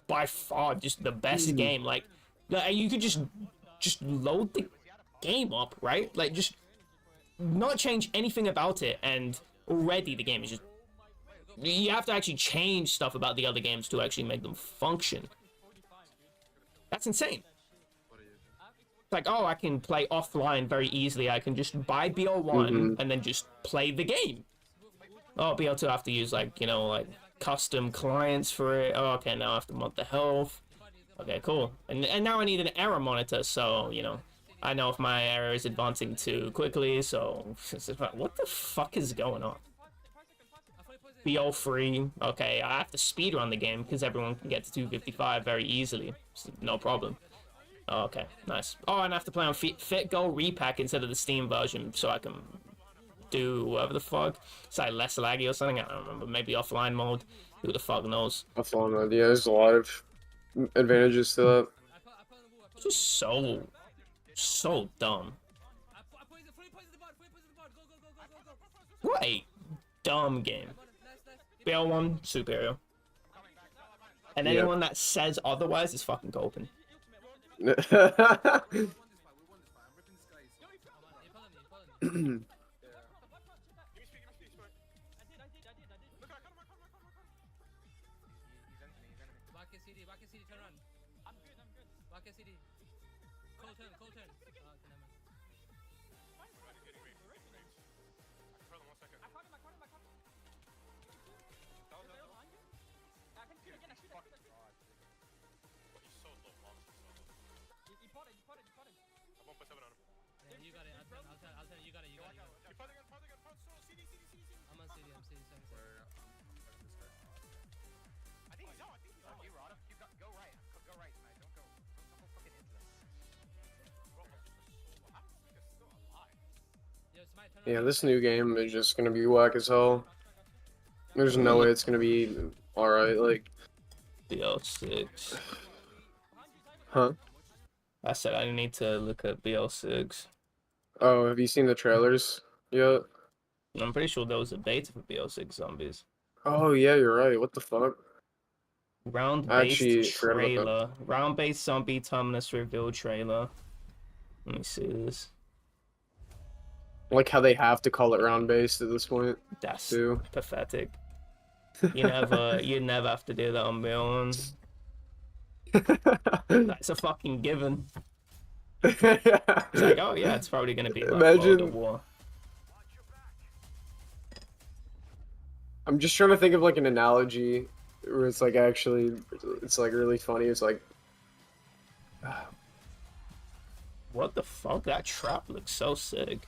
by far just the best game. Like you could just load the game up, right? Like just not change anything about it, and already the game is just. You have to actually change stuff about the other games to actually make them function. That's insane. Like, oh, I can play offline very easily. I can just buy BO1 and then just play the game. Oh, BO2 I have to use like, you know, like custom clients for it. Oh, okay, now I have to mod the health. Okay, cool. And now I need an error monitor, so, you know, I know if my error is advancing too quickly, so what the fuck is going on? BO3, okay, I have to speedrun the game because everyone can get to 255 very easily. No problem. Oh, okay, nice. Oh, and I have to play on Fit Go Repack instead of the Steam version so I can do whatever the fuck. It's like less laggy or something, I don't remember. Maybe offline mode. Who the fuck knows? Offline mode, yeah, there's a lot of advantages to that. It's just so dumb. What a dumb game. BL1, superior. And anyone that says otherwise is fucking coping. Yeah, this new game is just gonna be whack as hell. There's no way it's gonna be alright, like. BL6. Huh? I said I need to look at BL6. Oh, have you seen the trailers yet? I'm pretty sure there was a beta for BL6 Zombies. Oh, yeah, you're right. What the fuck? Round-based forgot about that. trailer. Round-based zombie terminus reveal trailer. Let me see this. Like how they have to call it round-based at this point, That's too. pathetic. You never have to do that on BL1. That's a fucking given. It's like, oh yeah, it's probably gonna be like Imagine- World of War. I'm just trying to think of like an analogy where it's like actually, it's like really funny. It's like, What the fuck? That trap looks so sick.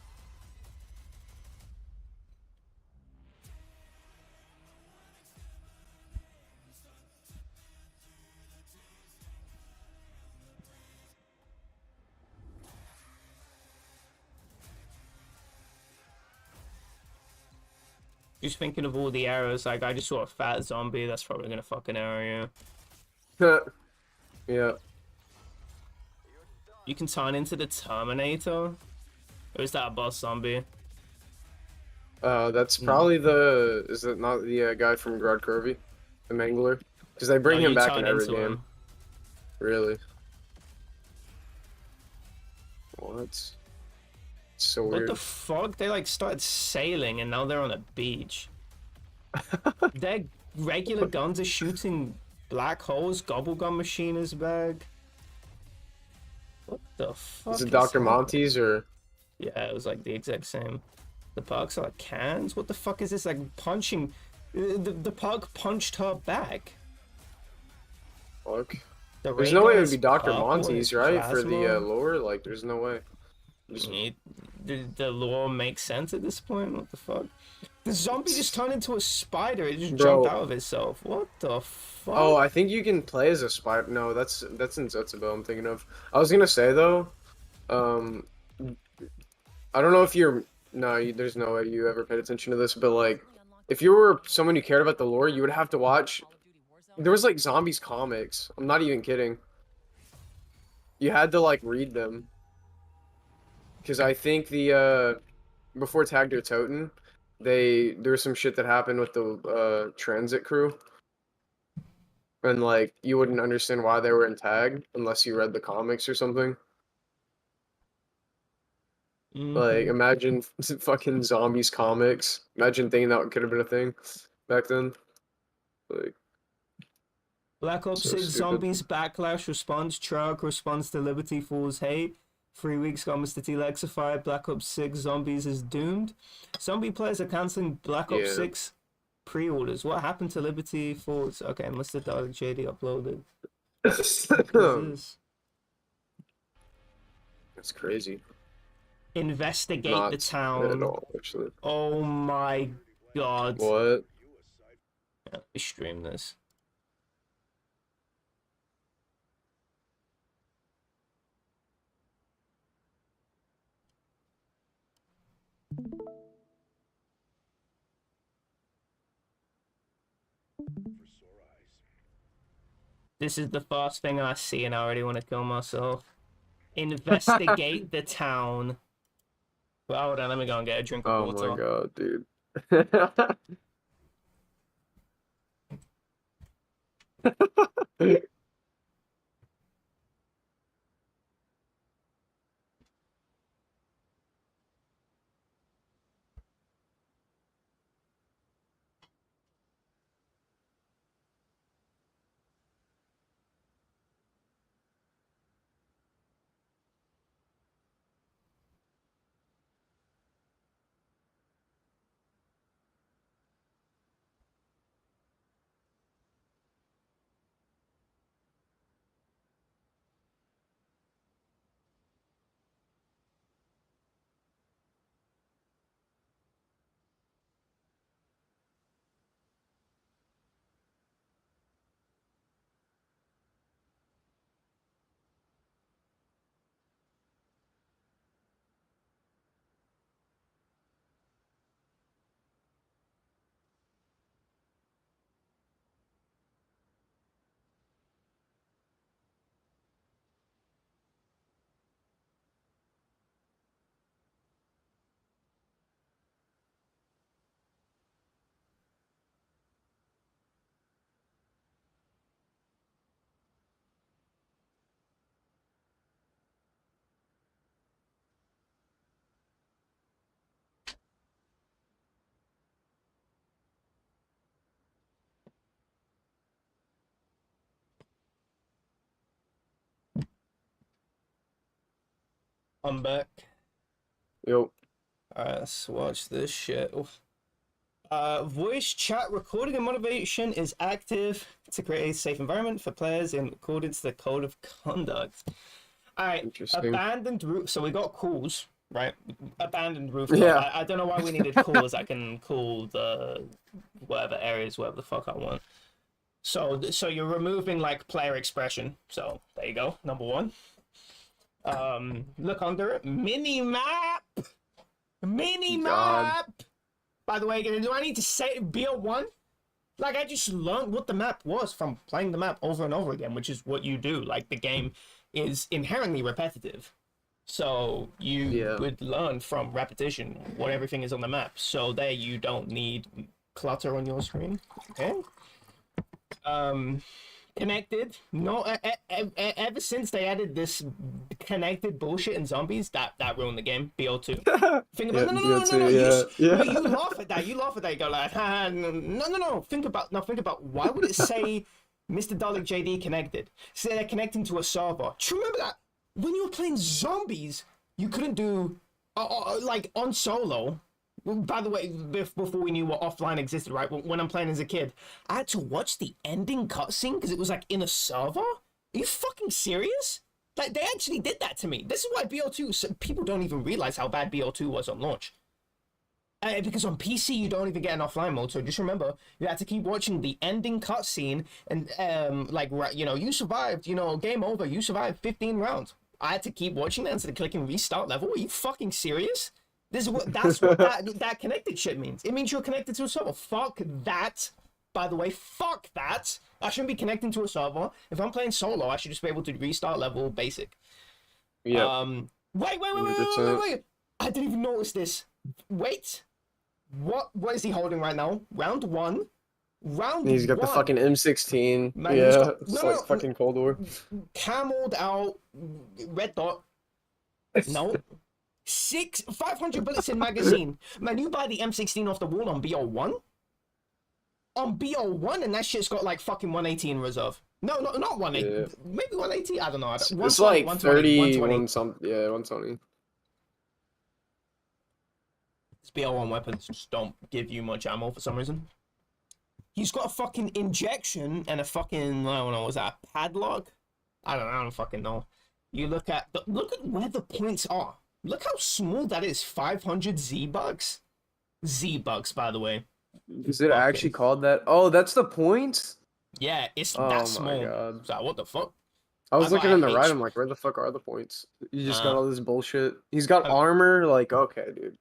Just thinking of all the arrows, like I just saw a fat zombie, that's probably gonna fucking arrow you. yeah. You can turn into the Terminator? Or is that a boss zombie? That's probably the. Is it not the guy from Grodd Curvy, the Mangler? Because they bring No, him you back turn in every into game. him. Really? What? It's so What weird. the fuck? They like started sailing and now they're on a beach. Their regular guns are shooting Black holes, Gobblegum machine is back. What the fuck? Is it Dr. happening? Monty's or? Yeah, it was like the exact same. The pugs are like cans. What the fuck is this? Like punching. The pug punched her back. Fuck. The There's no way it would Raygun's be Dr. purple, Monty's, it's right? For the plasma. lore? Like, there's no way. Just- The lore makes sense at this point. What the fuck? The zombie just turned into a spider. It just Bro. jumped out of itself. What the fuck? Oh, I think you can play as a spider. No, that's in Zetsubo I'm thinking of. I was gonna say though, I don't know if you're there's no way you ever paid attention to this, but like, if you were someone who cared about the lore, you would have to watch. There was like zombies comics. I'm not even kidding. You had to like read them, because I think the before Tag Der Toten, there's some shit that happened with the transit crew. And like you wouldn't understand why they were in tag unless you read the comics or something. Like imagine fucking zombies comics. Imagine thinking that could have been a thing back then. Like Black Ops so 6 stupid. Zombies Backlash response. Truck responds to Liberty Falls hate. 3 weeks got Mr. T Lexified. Black Ops 6 Zombies is doomed. Zombie players are cancelling Black Ops Yeah. 6 pre-orders. What happened to Liberty Falls? Okay, must have Dark JD uploaded. What is this? That's crazy. Investigate Not the at town. all, actually. Oh my god. What? Yeah, we stream this. This is the first thing I see and I already want to kill myself. Investigate the town. Well, hold on, let me go and get a drink of Oh water. my god, dude. I'm back. Yo. Alright, let's watch this shit. Voice chat recording and motivation is active to create a safe environment for players in accordance to the code of conduct. Alright, Interesting. abandoned roof. So we got calls, right? Abandoned rooftop. Yeah. I don't know why we needed calls. I can call the whatever areas, whatever the fuck I want. So you're removing like player expression. So there you go. Number one. Look under it. Mini map. Mini map. By the way, do I need to say BO1? Like, I just learned what the map was from playing the map over and over again, which is what you do. Like, the game is inherently repetitive. So you would learn from repetition what everything is on the map. So there you don't need clutter on your screen. Okay? Connected. No, ever since they added this connected bullshit in zombies, that ruined the game. BO2. Think about no. You laugh at that. You laugh at that. You go like, no. Think about why would it say Mr. Dalek JD connected. So they're connecting to a server. Do you remember that? When you were playing zombies, you couldn't do, like, on solo. By the way, before we knew what offline existed, right? When I'm playing as a kid, I had to watch the ending cutscene because it was, like, in a server? Are you fucking serious? Like, they actually did that to me. This is why BO2, so people don't even realize how bad BO2 was on launch. Because on PC, you don't even get an offline mode, so just remember, you have to keep watching the ending cutscene, and, like, you know, you survived, you know, game over, you survived 15 rounds. I had to keep watching that instead of clicking restart level. Are you fucking serious? That's what that connected shit means. It means you're connected to a server. Fuck that. By the way, fuck that. I shouldn't be connecting to a server. If I'm playing solo, I should just be able to restart level basic. Yeah. Wait. I didn't even notice this. Wait. What is he holding right now? Round one. He's got the fucking M16. Man, yeah, fucking Cold War. Cameled out, red dot. No. 500 bullets in magazine. Man, you buy the M16 off the wall on BO1? On BO1, and that shit's got like fucking 180 in reserve. No, not 180. Yeah. Maybe 180? I don't know. It's like 30, 120. Yeah, 120. These BO1 weapons just don't give you much ammo for some reason. He's got a fucking injection and a fucking, I don't know, was that a padlock? I don't fucking know. You look at where the points are. Look how small that is. 500 Z-bucks. Z-bucks, by the way. Is it actually called that? Oh, that's the points? Yeah, it's that small. My God. So what the fuck? I was looking in the right. I'm like, where the fuck are the points? You just got all this bullshit. He's got armor. Like, okay, dude.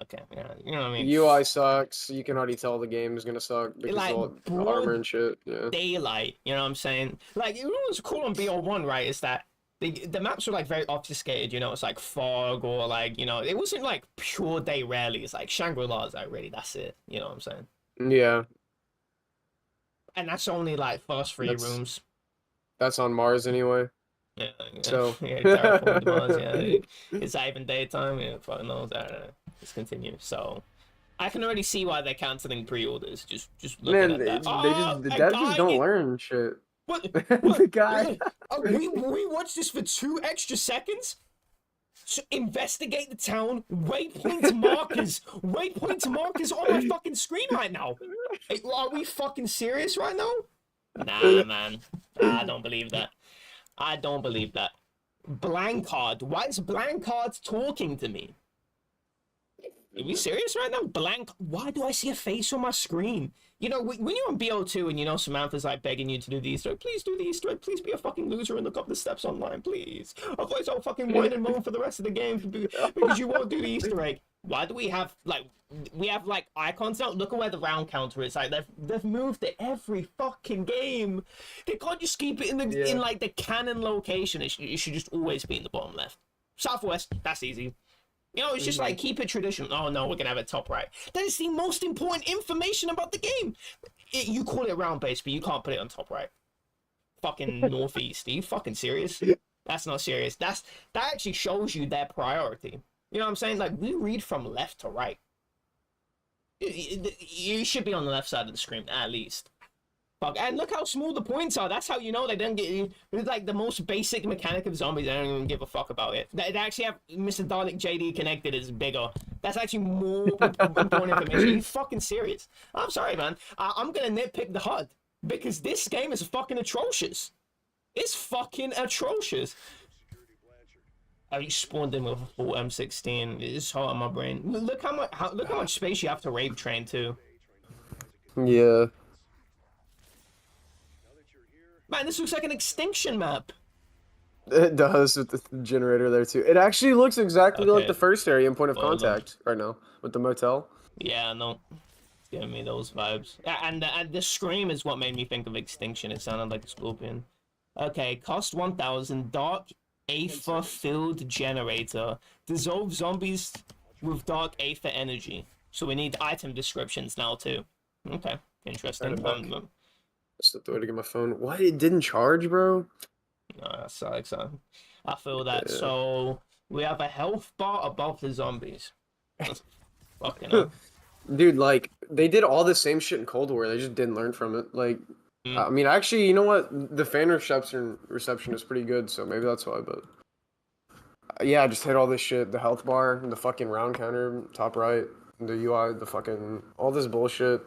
Okay, yeah, you know what I mean. UI sucks. You can already tell the game is gonna suck because like, of all the armor and shit. Yeah. Daylight, you know what I'm saying? Like, you know what's cool on BO1, right? Is that the maps were like very obfuscated. You know, it's like fog or like, you know, it wasn't like pure day rarely. It's like Shangri-La's like really, that's it. You know what I'm saying? Yeah. And that's only like first 3 rooms. That's on Mars anyway. Yeah. So yeah, terraformed Mars. Yeah, it's not even daytime. Yeah, fuck knows. Let's continue. So, I can already see why they're canceling pre-orders. Just looking at that. The devs just don't learn shit. What? The guy. We watched this for 2 extra seconds. So investigate the town. Waypoint markers. Waypoint markers on my fucking screen right now. Hey, are we fucking serious right now? Nah, man. I don't believe that. I don't believe that. Blankard. Why is Blankard talking to me? Are we serious right now? Why do I see a face on my screen? You know, when you're on BO2 and you know Samantha's like begging you to do the Easter egg, please do the Easter egg, please be a fucking loser and look up the steps online, please. Otherwise I'll fucking whine and moan for the rest of the game because you won't do the Easter egg. Why do we have like icons now? Look at where the round counter is. Like they've moved it every fucking game. They can't just keep it in like the canon location. It should just always be in the bottom left. Southwest, that's easy. You know, it's just like, keep it traditional. Oh, no, we're going to have it top right. That is the most important information about the game. You call it round base, but you can't put it on top right. Fucking northeast. Are you fucking serious? That's not serious. That actually shows you their priority. You know what I'm saying? Like, we read from left to right. You should be on the left side of the screen, at least. Fuck, and look how small the points are. That's how you know they don't get. It's like the most basic mechanic of zombies. They don't even give a fuck about it. They actually have Mr. Dalek JD connected is bigger. That's actually more important information. Are you fucking serious? I'm sorry, man. I'm gonna nitpick the HUD because this game is fucking atrocious. It's fucking atrocious. Oh, you spawned in with a full M16. It's hot on my brain. Look how much space you have to rave train too. Yeah. Man, this looks like an extinction map. It does with the generator there too. It actually looks exactly like the first area in point of contact right now with the motel. Yeah, no. It's giving me those vibes. And the scream is what made me think of extinction. It sounded like a scorpion. Okay, cost 1,000. Dark Aether filled generator. Dissolve zombies with dark aether energy. So we need item descriptions now too. Okay, interesting. That's the way to get my phone. What? It didn't charge, bro? No, that sucks. I feel that. Yeah. So we have a health bar above the zombies. Fucking hell. Dude, like, they did all the same shit in Cold War. They just didn't learn from it. Like, I mean, actually, you know what? The fan reception is pretty good, so maybe that's why. But yeah, I just hit all this shit: the health bar, the fucking round counter, top right, the UI, the fucking all this bullshit.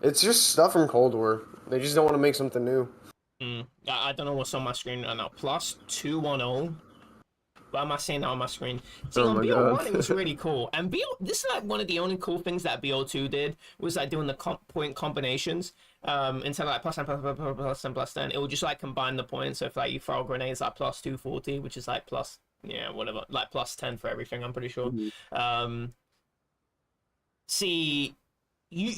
It's just stuff from Cold War. They just don't want to make something new. I don't know what's on my screen right now. Plus 210. Why am I saying that on my screen? See, Oh on my BO1 God. it was really cool, and this is like one of the only cool things that BO2 did was like doing the point combinations. Instead of like plus 10, plus 10, plus 10, it would just like combine the points. So if like you throw grenades like plus 240, which is like plus whatever, like plus 10 for everything. I'm pretty sure. See. You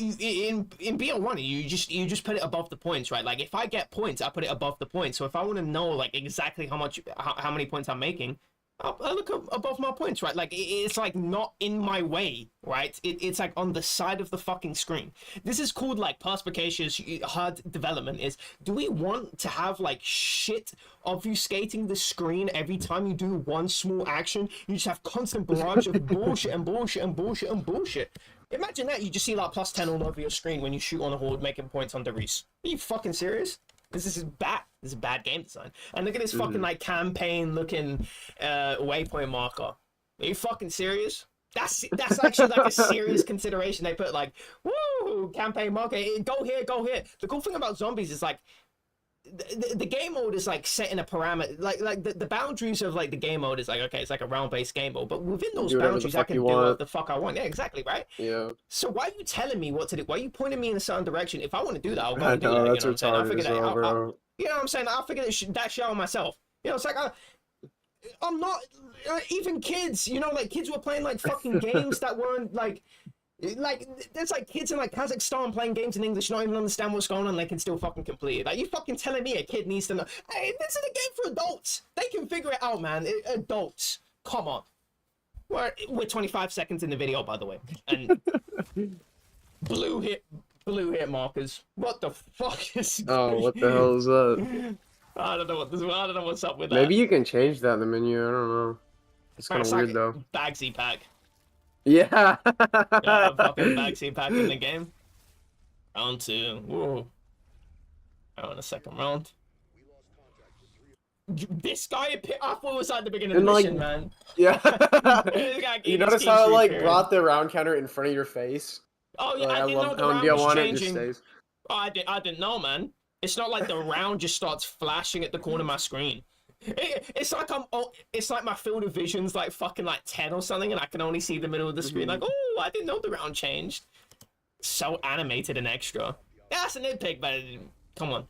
in BO1 you just put it above the points, right? Like if I get points, I put it above the points. So if I want to know like exactly how many points I'm making, I look above my points, right? Like it's like not in my way, right? It's like on the side of the fucking screen. This is called like perspicacious hard development. Is do we want to have like shit obfuscating the screen every time you do one small action? You just have constant barrage of bullshit and bullshit and bullshit and bullshit. Imagine that you just see like plus 10 all over your screen when you shoot on a horde making points on Darius. Are you fucking serious? This is bad. This is bad game design. And look at this fucking like campaign looking waypoint marker. Are you fucking serious? That's actually like a serious consideration. They put like, woo, campaign marker. Go here, go here. The cool thing about zombies is like the game mode is like setting a parameter, like the boundaries of like the game mode is like, okay, it's like a round-based game mode, but within those boundaries I can do what the fuck I want. Yeah, exactly, right? Yeah. So why are you telling me what to do? Why are you pointing me in a certain direction? If I want to do that, I'll go and do I that. know, You that's know what I'm saying? I'll figure that out. bro. You know what I'm saying? I'll figure that shit out myself. You know, it's like I'm not even kids. You know, like kids were playing like fucking games that weren't like there's like kids in like Kazakhstan playing games in English, not even understand what's going on, they can still fucking complete it. Like you fucking telling me a kid needs to know, hey, this is a game for adults. They can figure it out, man. Adults. Come on. We're 25 seconds in the video, by the way. And blue hit markers. What the fuck is Oh, what the hell is that? I don't know what's up with that. Maybe you can change that in the menu. I don't know. It's kind of weird though. Bagsy pack. Yeah. Fucking backseat pack in the game. Round 2. Whoa. Oh, in a second round. This guy, I thought it was at the beginning of the mission, man. Yeah. You notice how it like period. brought the round counter in front of your face? Oh yeah, Like, I didn't know the round was changing. Oh, I didn't know, man. It's not like the round just starts flashing at the corner of my screen. It's like my field of vision's like fucking like 10 or something, and I can only see the middle of the screen. Like, oh, I didn't know the round changed. So animated and extra. Yeah, that's a nitpick, but come on.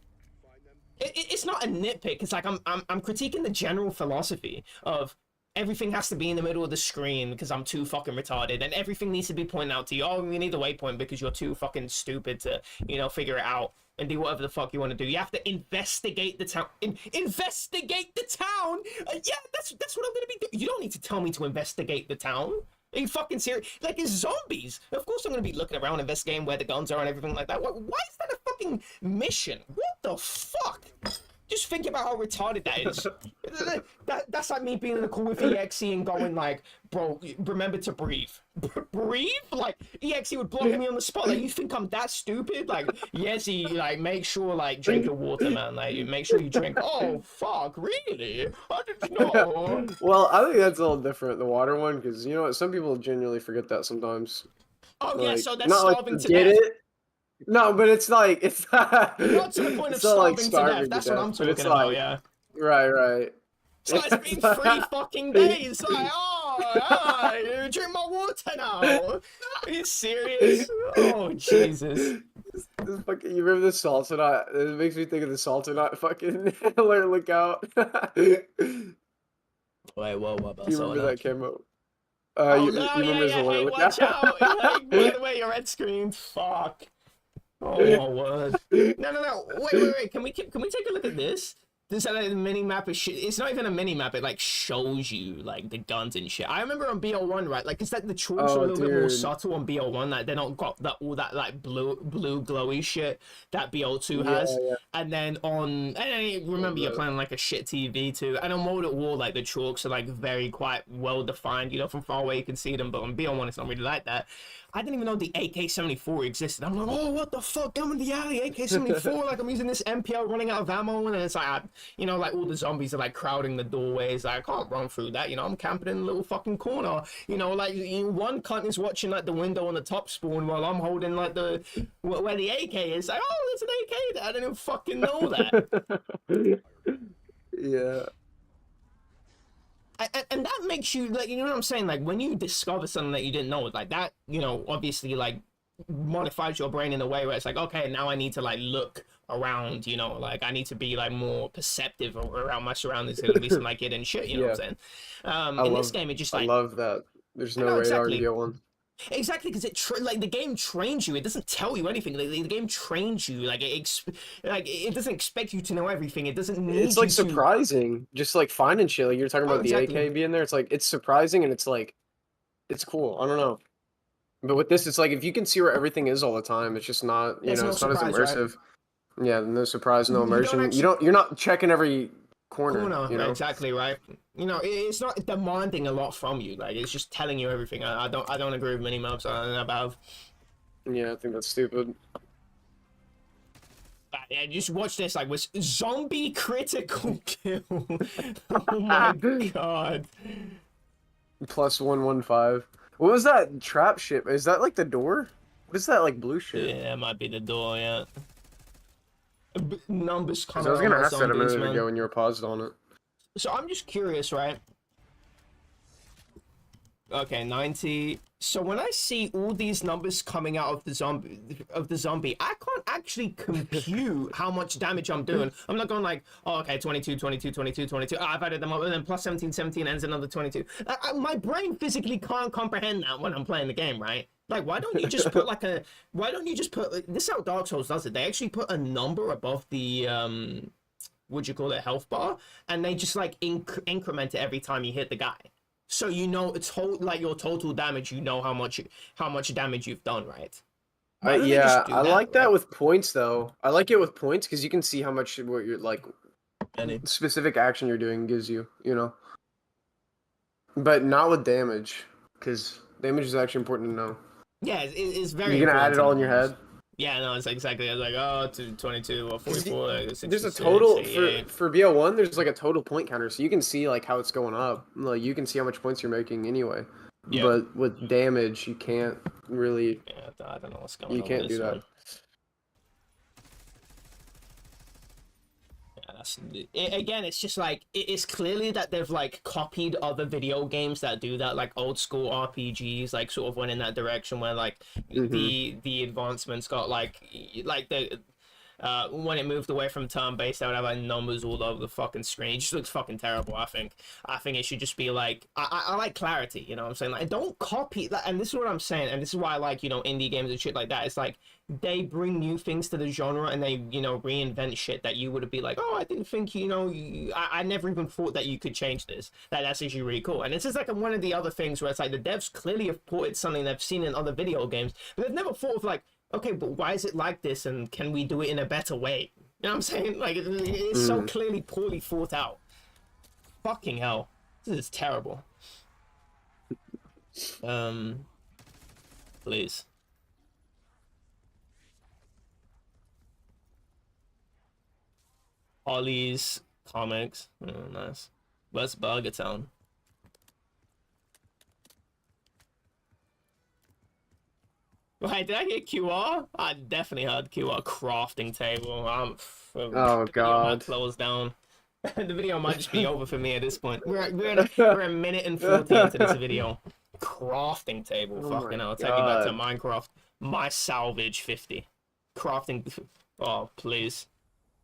It's not a nitpick. It's like I'm critiquing the general philosophy of everything has to be in the middle of the screen because I'm too fucking retarded, and everything needs to be pointed out to you. Oh, you need the waypoint because you're too fucking stupid to, figure it out and do whatever the fuck you want to do. You have to investigate the town. Investigate the town? Yeah, that's what I'm gonna be doing. You don't need to tell me to investigate the town. Are you fucking serious? Like, it's zombies. Of course I'm gonna be looking around, investigating where the guns are and everything like that. Why is that a fucking mission? What the fuck? Just think about how retarded that is. That's like me being in a call with EXE and going like, bro, remember to breathe. Breathe? Like, EXE would block me on the spot. Like, you think I'm that stupid? Like, yes, like, make sure, like, drink your water, man. Like, make sure you drink. Oh, fuck, really? I didn't know. Well, I think that's a little different, the water one, because, you know what, some people genuinely forget that sometimes. Oh, like, yeah, so they're starving to death. It. No, but it's like, it's not... Not to the point of starving to death. That's what I'm talking about, yeah. Right. So it's been 3 fucking days. Like, you drink my water now. Are you serious? Oh, Jesus. This fucking, you remember the Saltonaut? It makes me think of the Saltonaut fucking alert, look out. Wait, what about you remember that came out? You remember his alert, look watch out. Like, by the way, your red screen. Fuck. Oh, my word. No. Wait. Can we take a look at this? This like, mini map is shit. It's not even a mini map. It like shows you like the guns and shit. I remember on BO1, right? Like, it's like the chalks are a little bit more subtle on BO1. Like, they're not got that all that like blue glowy shit that BO2 has. Yeah. And then remember you're playing like a shit TV too. And on World at War, like the chalks are like very quite well defined. You know, from far away you can see them. But on BO1, it's not really like that. I didn't even know the AK-74 existed. I'm like, oh, what the fuck? Down in the alley, AK-74. Like, I'm using this MPL running out of ammo, and it's like, you know, like all the zombies are like crowding the doorways. Like, I can't run through that. You know, I'm camping in a little fucking corner. You know, like one cunt is watching like the window on the top spawn while I'm holding like the where the AK is. Like, oh, there's an AK there. I didn't even fucking know that. Yeah. And that makes you like, you know what I'm saying, like when you discover something that you didn't know, like that, you know, obviously like modifies your brain in a way where it's like, okay, now I need to like look around, you know, like I need to be like more perceptive around my surroundings, at least like hidden shit, you know what I'm saying? In this game, it just like, I love that there's no radar exactly. in BO1. Exactly, because like the game trains you. It doesn't tell you anything. Like, the game trains you. Like it doesn't expect you to know everything. It doesn't need. It's like surprising, just like finding shit. Like you're talking about the AK being there. It's like it's surprising and it's like it's cool. I don't know, but with this, it's like if you can see where everything is all the time, it's just not. You know, it's not as immersive. Right? Yeah, no surprise, no immersion. You're not checking every corner. You know? Exactly right. You know, it's not demanding a lot from you. Like it's just telling you everything. I don't agree with mini maps about. Yeah, I think that's stupid. Yeah, just watch this. Like, was zombie critical kill? Oh my god. Plus 115. What was that trap shit? Is that like the door? What is that like blue shit? Yeah, it might be the door. Yeah. Numbers coming. I was gonna ask that a minute ago when you were paused on it. So I'm just curious, right? Okay, 90. So when I see all these numbers coming out of the zombie, I can't actually compute how much damage I'm doing. I'm not going like, oh, okay, 22, 22, 22, 22. Oh, I've added them up, and then plus 17, 17 ends another 22. My brain physically can't comprehend that when I'm playing the game, right? Like, why don't you just put like a? Why don't you just put? Like, this is how Dark Souls does it. They actually put a number above the would you call it, health bar, and they just like increment it every time you hit the guy. So you know it's like your total damage. You know how much damage you've done, right? Yeah, I like that with points though. I like it with points because you can see how much what you're like specific action you're doing gives you. You know, but not with damage because damage is actually important to know. Yeah, it's very. You're gonna add it all in your head. Yeah, no, it's exactly. I was like, oh, 22 or 44. There's a total for BO1. There's like a total point counter, so you can see like how it's going up. Like you can see how much points you're making anyway. Yeah. But with damage, you can't really. Yeah, I don't know what's going on. You can't do that. Again, it's just like it's clearly that they've like copied other video games that do that, like old school RPGs, like sort of went in that direction where like the advancements got like the when it moved away from turn-based, they would have like numbers all over the fucking screen. It just looks fucking terrible. I think it should just be like I like clarity, you know what I'm saying? Like don't copy that. And this is what I'm saying, and this is why I like, you know, indie games and shit like that. It's like they bring new things to the genre and they, you know, reinvent shit that you would be like, oh, I didn't think, you know, I never even thought that you could change this. That's actually really cool. And it's just like one of the other things where it's like the devs clearly have ported something they've seen in other video games, but they've never thought of like, okay, but why is it like this and can we do it in a better way? You know what I'm saying? Like it's so clearly poorly thought out. Fucking hell. This is terrible. Please. Ollie's comics. Oh, nice. West Burger Town. Right, did I hear QR? I definitely heard QR. Crafting table. Oh god. Close down. The video might just be over for me at this point. We're a minute and 40 into this video. Crafting table. Oh fucking hell. Take me back to Minecraft. My salvage 50. Crafting. Oh, please.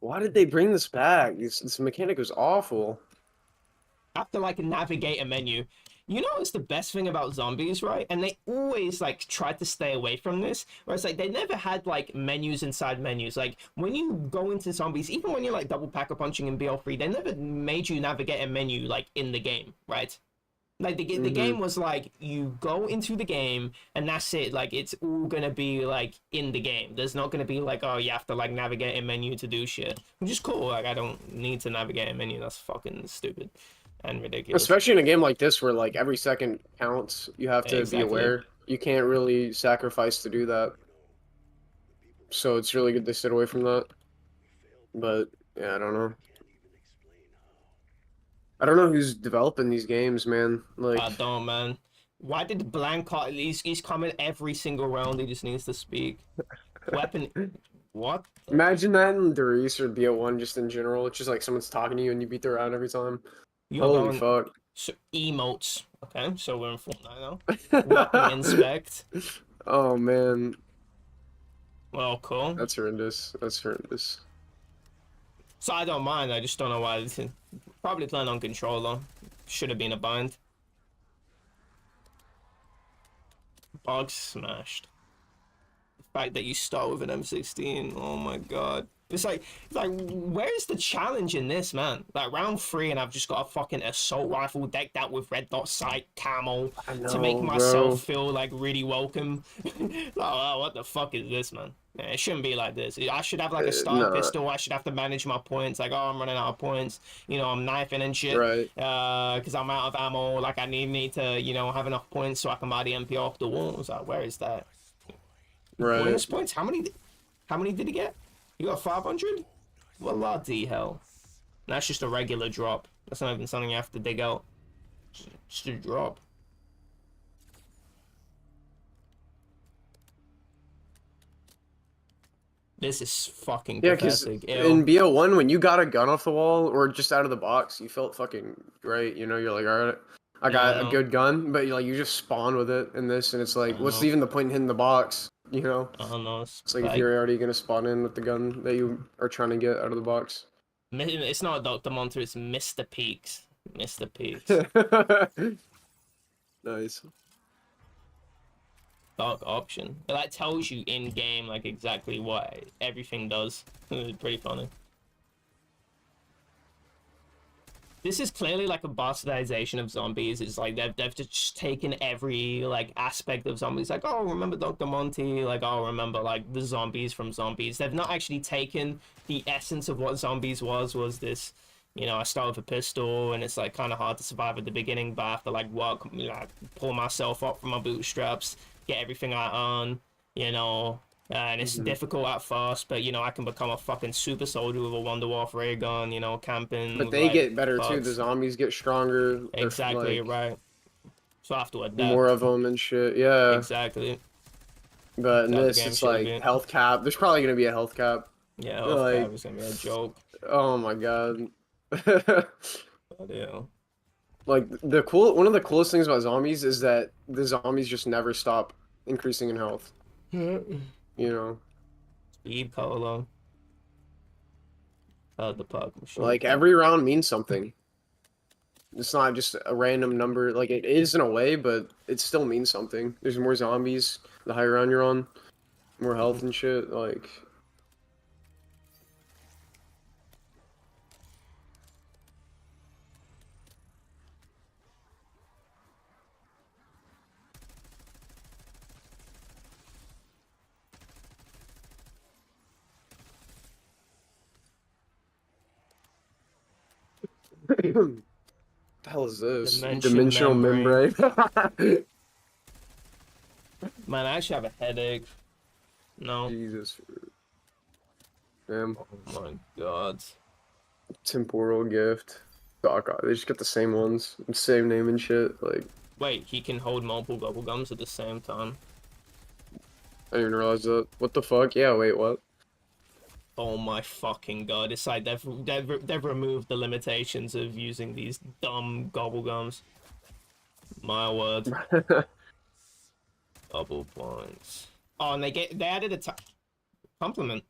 Why did they bring this back? This mechanic was awful. After like navigate a menu, You know what's the best thing about zombies, right? And they always like tried to stay away from this, where it's like they never had like menus inside menus. Like when you go into zombies, even when you're like double packer punching in BL3, they never made you navigate a menu like in the game, right? Like the game was like you go into the game and that's it. Like it's all gonna be like in the game. There's not gonna be like, oh, you have to like navigate a menu to do shit, which is cool. Like I don't need to navigate a menu. That's fucking stupid and ridiculous. Especially in a game like this where like every second counts. You have to Exactly. be aware. You can't really sacrifice to do that. So it's really good they stayed away from that. But yeah, I don't know. I don't know who's developing these games, man. Like, I don't, man. Why did Blanca? He's coming every single round. He just needs to speak. Weapon. What? imagine that in Darius or BO1 just in general. It's just like someone's talking to you and you beat their round every time. You're Holy going- fuck. So, emotes. Okay, so we're in Fortnite now. Weapon inspect. Oh man, Well, cool. that's horrendous. That's horrendous. So I don't mind. I just don't know why. Probably playing on controller. Should have been a bind. Bug smashed. The fact that you start with an M16. Oh my god. It's like, where's the challenge in this, man? Like round 3, and I've just got a fucking assault rifle decked out with red dot sight camo to make myself feel like really welcome. Oh, what the fuck is this, man? Yeah, it shouldn't be like this. I should have like a star pistol. I should have to manage my points. Like, oh, I'm running out of points. You know, I'm knifing and shit. Right. Because I'm out of ammo. Like, I need to, you know, have enough points so I can buy the MP off the wall. It's like, where is that? Right. Bonus points? How many did he get? You got 500? Well, bloody hell. That's just a regular drop. That's not even something you have to dig out. Just a drop. This is fucking pathetic. In BO1, when you got a gun off the wall or just out of the box, you felt fucking great. You know, you're like, all right, I got a good gun, but you just spawn with it in this, and it's like, what's even the point in hitting the box? You know? I don't know. It's like if you're already gonna spawn in with the gun that you are trying to get out of the box. It's not Dr. Monter, it's Mr. Peaks. Mr. Peaks. Nice. Dark option. It like tells you in game like exactly what everything does. It's pretty funny. This is clearly like a bastardization of zombies. It's like they've just taken every like aspect of zombies. Like, oh, remember Dr. Monty? Like, oh, remember like the zombies from Zombies. They've not actually taken the essence of what Zombies was this, you know, I start with a pistol and it's like kind of hard to survive at the beginning, but I have to like work, like pull myself up from my bootstraps, get everything I own, you know. And it's difficult at first, but you know I can become a fucking super soldier with a Wonder Wolf ray gun, you know, camping. But they get better too. The zombies get stronger. Exactly, right. So I have to adapt. More of them and shit. Yeah. Exactly. But in this, it's like health cap. There's probably gonna be a health cap. Yeah, health cap is gonna be a joke. Oh my god. Yeah. Like one of the coolest things about zombies is that the zombies just never stop increasing in health. You know, speed color. The puck machine. Like every round means something. It's not just a random number. Like it is in a way, but it still means something. There's more zombies the higher round you're on, more health and shit. Like. What the hell is this? Dimensional membrane. Man, I actually have a headache. No. Jesus. Damn. Oh my god. Temporal gift. Oh god, they just get the same ones. Same name and shit. Like. Wait, he can hold multiple bubble gums at the same time. I didn't even realize that. What the fuck? Yeah, wait, what? Oh my fucking god! It's like they've removed the limitations of using these dumb gobble gums. My word. Double points. Oh, and they added a compliment.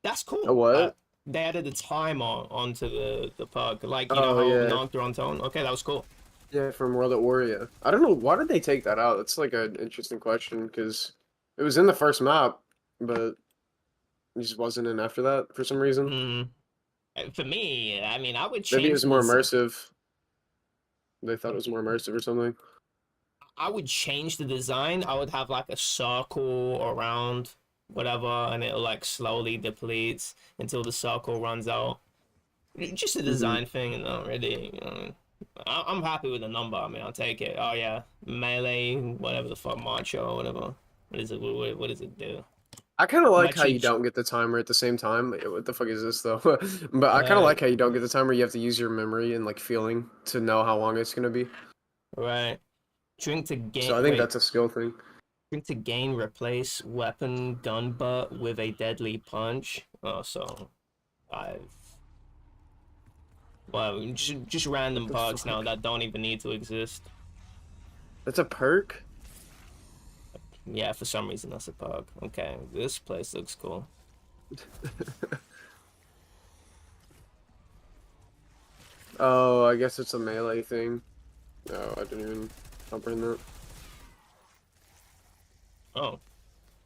That's cool. A what? They added a timer onto the perk, like you know how Nocturne tone. Okay, that was cool. Yeah, from World at War, yeah. I don't know, why did they take that out? That's like an interesting question, because it was in the first map, but it just wasn't in after that for some reason. For me, I mean, I would Maybe it change was the more design. immersive. They thought it was more immersive or something. I would change the design. I would have like a circle around whatever, and it'll like slowly depletes until the circle runs out. Just a design thing, and not really. I'm happy with the number. I mean, I'll take it. Oh yeah, melee, whatever the fuck, macho, or whatever. What is it? What does it do? I kind of like Let how you you don't get the timer at the same time. What the fuck is this though? But I kind of like how you don't get the timer. You have to use your memory and like feeling to know how long it's gonna be. right. Drink to gain. So I think Wait. that's a skill thing. Drink to gain. Replace weapon gun butt with a deadly punch. Oh, so I've. Well, just random perks now that don't even need to exist. That's a perk? Yeah, for some reason that's a perk. Okay, this place looks cool. Oh, I guess it's a melee thing. Oh, I didn't even comprehend that. Oh.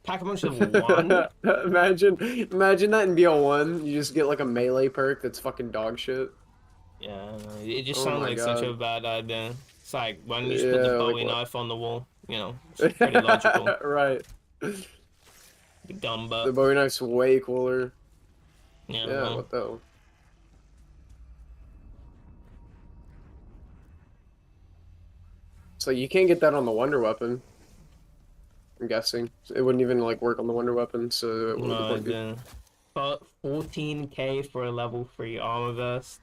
Pack a bunch of one? Imagine that in BL1, you just get like a melee perk that's fucking dog shit. Yeah, it just Oh sounds my like such a God. bad idea. It's like, why don't you just put the Yeah, like Bowie what? knife on the wall? You know, it's pretty logical. Right. The gun The butt. Bowie knife's way cooler. Yeah, Yeah, well, what the hell? So you can't get that on the Wonder Weapon. I'm guessing. It wouldn't even like work on the Wonder Weapon, so it wouldn't no, work. then. But 14k for a level 3 armor vest.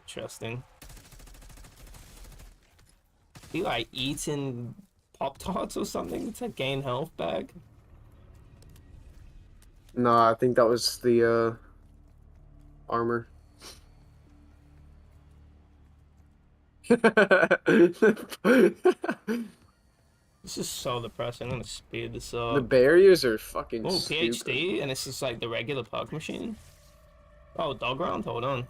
Interesting. Be like eating Pop-Tarts or something to gain health back? No, I think that was the armor. This is so depressing. I'm gonna speed this The up. barriers are fucking Oh, stupid. PhD, and this is like the regular perk machine. Oh, dog round? Hold on.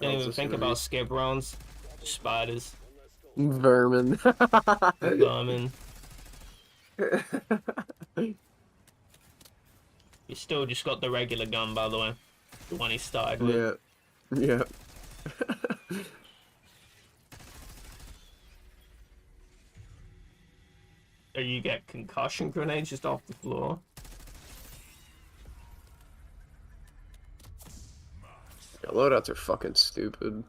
Didn't even think about skip rounds. Spiders. Vermin. Vermin. You still just got the regular gun, by the way. The one he started with. Yeah. Or you get concussion grenades just off the floor. Yeah, loadouts are fucking stupid.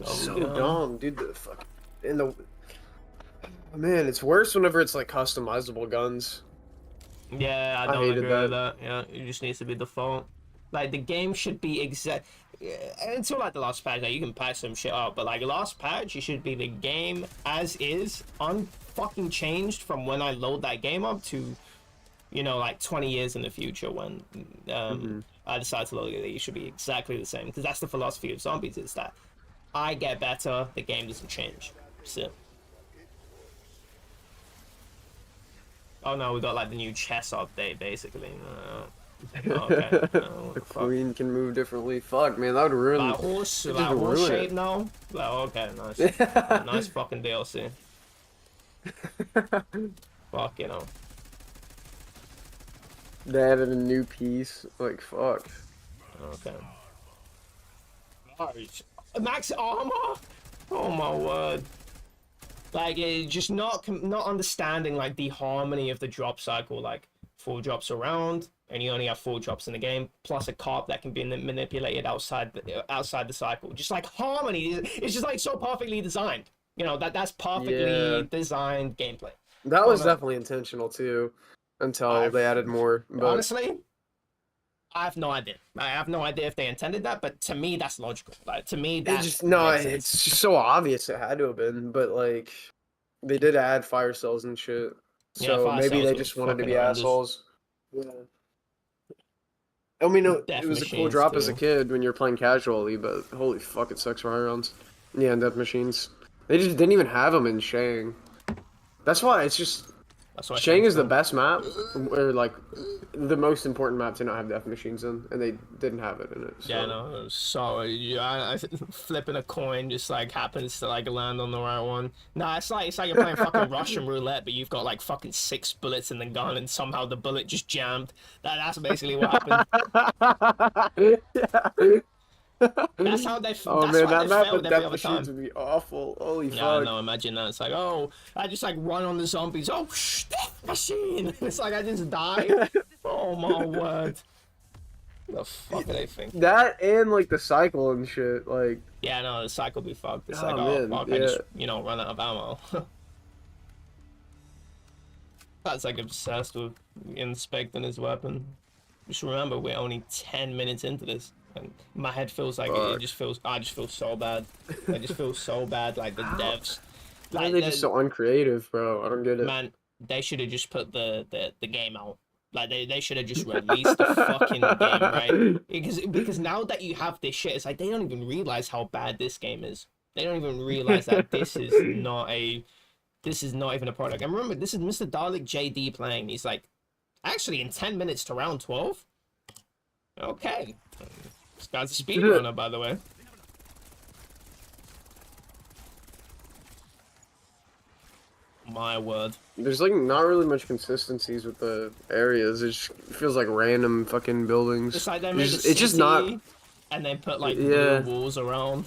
So dumb, dude. The fucking man, it's worse whenever it's like customizable guns. Yeah, I I don't hated agree with that. Yeah, it just needs to be default. Like the game should be exact. Until like the last patch, like you can patch some shit up, but like last patch, it should be the game as is, unfucking changed from when I load that game up to, you know, like 20 years in the future when I decide to load it. It should be exactly the same because that's the philosophy of zombies. Is that I get better, the game doesn't change. So. Oh no, we got like the new chess update basically. Okay. The queen can move differently. Fuck, man, that would ruin. Like horse ruin shape it. now. Like okay, nice, nice fucking DLC. Fuck, you know. They added a new piece. Like fuck. Okay. Max armor. Oh my word. Like it just not understanding like the harmony of the drop cycle. Like 4 drops around, and you only have 4 drops in the game, plus a carp that can be manipulated outside the cycle. Just like harmony, it's just like so perfectly designed. You know that's perfectly designed gameplay. That was definitely intentional too, until they added more. But honestly, I have no idea. I have no idea if they intended that, but to me that's logical. Like to me that it's just so obvious it had to have been. But like, they did add fire cells and shit. So fire maybe cells they were just wanted to fucking be horrendous. assholes. Yeah. I mean, Death it was a cool machines, drop as a too. kid when you're playing casually, but holy fuck, it sucks for high rounds. Yeah, and death machines. They just didn't even have them in Shang. That's why it's just That's what I Shang think is the so. best map, or like the most important map to not have death machines in, and they didn't have it in it. So. Yeah, no, so yeah, flipping a coin just like happens to like land on the right one. Nah, it's like you're playing fucking Russian roulette, but you've got like fucking 6 bullets in the gun, and somehow the bullet just jammed. That's basically what happened. Yeah. That's how they. Oh That's man, why that they map failed with every death other machines time. would be awful. Holy Yeah, fuck. no, imagine that. It's like, oh, I just like run on the zombies. Oh, death machine. It's like I just die. Oh my word. The fuck are they thinking? That and like the cycle and shit. Like, Yeah, no, the cycle be fucked. It's oh like, oh man, fuck, I yeah. just run out of ammo. That's like obsessed with inspecting his weapon. Just remember, we're only 10 minutes into this, and my head feels like it Fuck. just feels. I just feel so bad. I just feel so bad. Like the devs, Why are like they just so uncreative, bro? I don't get it. man, they should have just put the game out. Like they should have just released the fucking game, right? Because now that you have this shit, it's like they don't even realize how bad this game is. They don't even realize that this is not even a product. And remember, this is Mr. Dalek JD playing. He's like, actually, in 10 minutes to round 12? Okay. This guy's a speedrunner, by the way. My word. There's like not really much consistencies with the areas. It just feels like random fucking buildings. It's like they made It's just not. and then put like Yeah. blue walls around.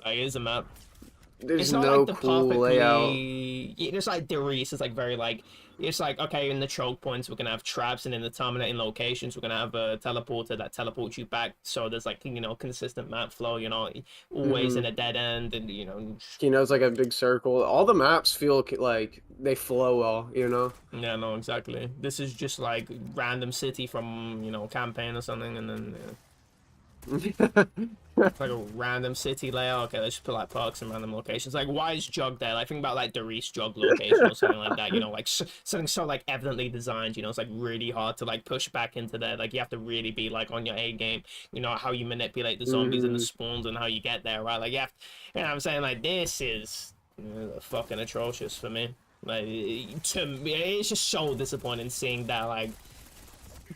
Like, here's a map. There's It's not no like the cool perfectly. layout. It's like Derice is like very like. It's like, okay, in the choke points we're gonna have traps, and in the terminating locations we're gonna have a teleporter that teleports you back. So there's like consistent map flow. Always in a dead end, and It's like a big circle. All the maps feel like they flow well. Yeah, no, exactly. This is just like random city from campaign or something, and then. It's like a random city layout. Okay, let's just put like parks and random locations. Like, why is Jug there? Like, think about like the Reese Jug location or something like that. Like something so like evidently designed. It's like really hard to like push back into there. Like, you have to really be like on your A game. How you manipulate the zombies and the spawns and how you get there, right? Like, you have. I'm saying, like, this is fucking atrocious for me. Like, to me, it's just so disappointing seeing that like.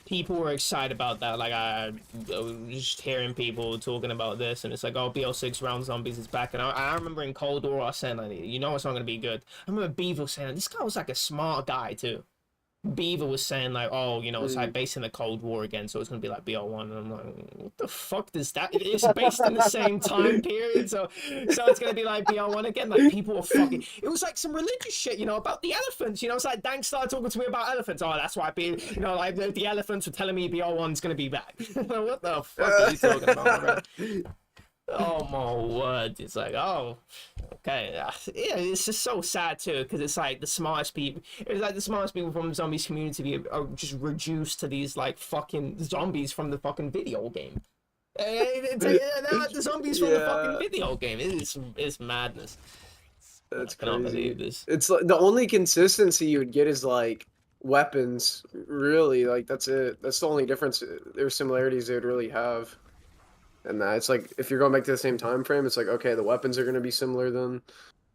People were excited about that. Like, I was just hearing people talking about this, and it's like, oh, BO6 Round Zombies is back. And I remember in Cold War, I was saying, like, it's not going to be good. I remember Beaver saying, this guy was like a smart guy, too. Beaver was saying, like, oh, it's like based in the Cold War again, so it's going to be like BO1. And I'm like, what the fuck does that? It's based in the same time period, so it's going to be like BO1 again. Like, people were fucking. It was like some religious shit, about the elephants. It's like Dank started talking to me about elephants. Oh, that's why like the elephants were telling me BO1's going to be back. What the fuck are you talking about, bro? Oh my word! It's like, oh, okay, yeah. It's just so sad too, because it's like the smartest people. It's like the smartest people from the zombies community are just reduced to these like fucking zombies from the fucking video game. They're like the zombies from the fucking video game. It's madness. That's I cannot crazy. believe this. It's like the only consistency you would get is like weapons. Really, like that's it. That's the only difference. There's similarities they would really have. And that it's like if you're going back to the same time frame, it's like okay, the weapons are going to be similar then,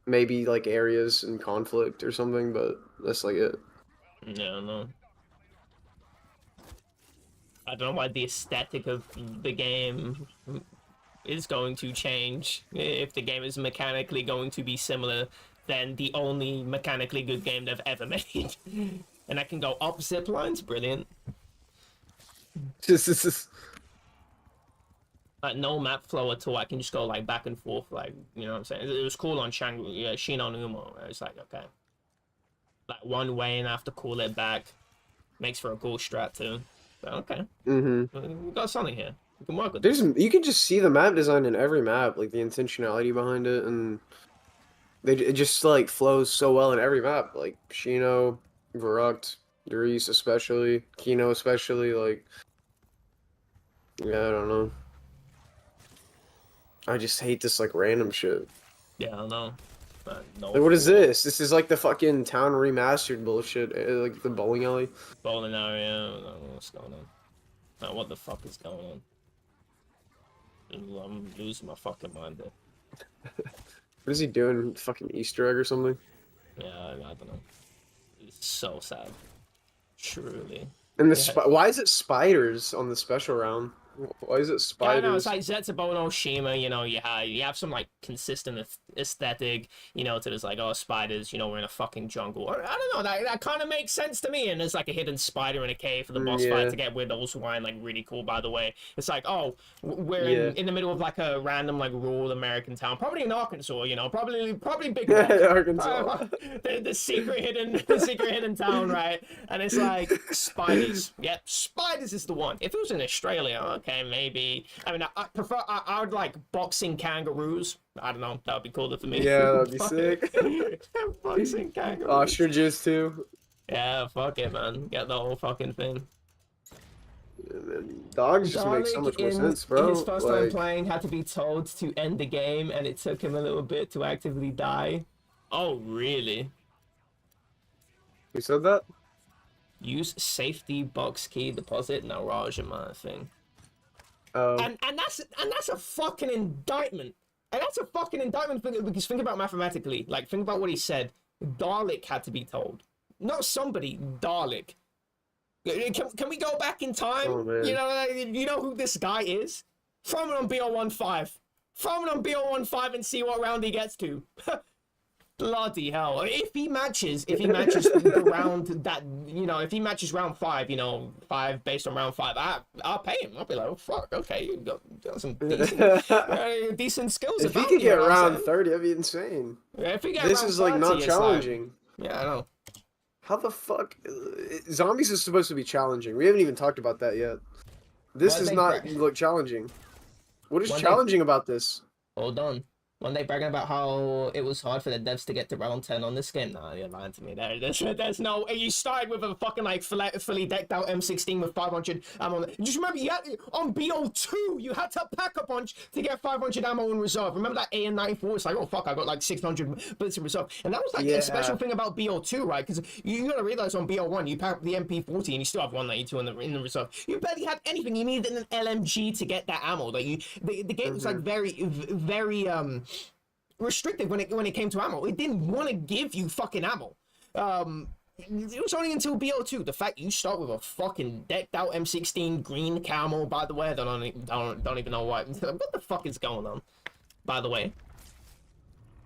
maybe like areas in conflict or something, but that's like it. Yeah, no. I don't know why the aesthetic of the game is going to change. If the game is mechanically going to be similar, then the only mechanically good game they've ever made. And I can go up zip lines, brilliant. Like, no map flow at all. I can just go like back and forth, like, you know what I'm saying? It was cool on Shin on Umo. It's like, okay, like one way and I have to call it back. Makes for a cool strat too. But okay, we got something here. We can work with this. You can just see the map design in every map, like the intentionality behind it, and it just like flows so well in every map. Like Shino, Verruct, Derice especially, Kino especially. Like, yeah, I don't know. I just hate this like random shit. Yeah, I know. No. Like, what is this? This is like the fucking town remastered bullshit. Like the bowling alley. Bowling area. I don't know what's going on. Now, what the fuck is going on? I'm losing my fucking mind there. What is he doing? Fucking Easter egg or something? Yeah, I don't know. It's so sad. Truly. And the Yeah. why is it spiders on the special round? Why is it Yeah, I know, it's spiders? like Zetsubono, Shima, you know, you have some like consistent aesthetic, you know, to this like, oh, spiders, you know, we're in a fucking jungle. I don't know, that kind of makes sense to me. And there's like a hidden spider in a cave for the boss fight Yeah. to get widows who are like really cool, by the way. It's like, oh, we're Yeah. in the middle of like a random like rural American town, probably in Arkansas, you know, probably Big Rock. Arkansas. The secret hidden town, right? And it's like spiders. Yep, spiders is the one. If it was in Australia, okay, maybe. I mean, I prefer. I would like boxing kangaroos. I don't know. That would be cooler for me. Yeah, that'd be sick. Boxing kangaroos. Ostriches too. Yeah, fuck it, man. Get the whole fucking thing. And then dogs just make so much more in sense, bro. his first time Like, playing, had to be told to end the game, and it took him a little bit to actively die. Oh, really? who said that? Use safety box key deposit now Raj in my thing. Um, And that's a fucking indictment. And that's a fucking indictment because think about mathematically. Like think about what he said. Dalek had to be told. Not somebody, Dalek. Can we go back in time? Oh, man. You know who this guy is? Throw him on BO15. Throw him on BO15 and see what round he gets to. Bloody hell. If he matches the round that, you know, if he matches round 5, you know, 5 based on round 5, I'll pay him. I'll be like, oh, fuck, okay, you got some decent skills. if he about could you, get know what I'm round saying? 30, that'd be insane. Yeah, if he get This round is like 30, not it's challenging. yeah, I know. How the fuck? Zombies is supposed to be challenging. We haven't even talked about that yet. This Why is they not cra- look challenging. What is Why they- challenging about this? Hold on. When they bragging about how it was hard for the devs to get to round 10 on this game, nah, you're lying to me. There's no. You started with a fucking like fully decked out M16 with 500 ammo. Just remember, you had on BO2, you had to pack a punch to get 500 ammo in reserve. Remember that AN94? It's like, oh fuck, I got like 600 bullets in reserve, and that was like a special thing about BO2, right? Because you gotta realize on BO1, you pack the MP40 and you still have 192 in the reserve. You barely had anything. You needed an LMG to get that ammo. Like the game was like very restrictive when it came to ammo. It didn't want to give you fucking ammo. It was only until BO2. The fact you start with a fucking decked out M16 green camo, by the way, I don't even know why. What the fuck is going on? By the way,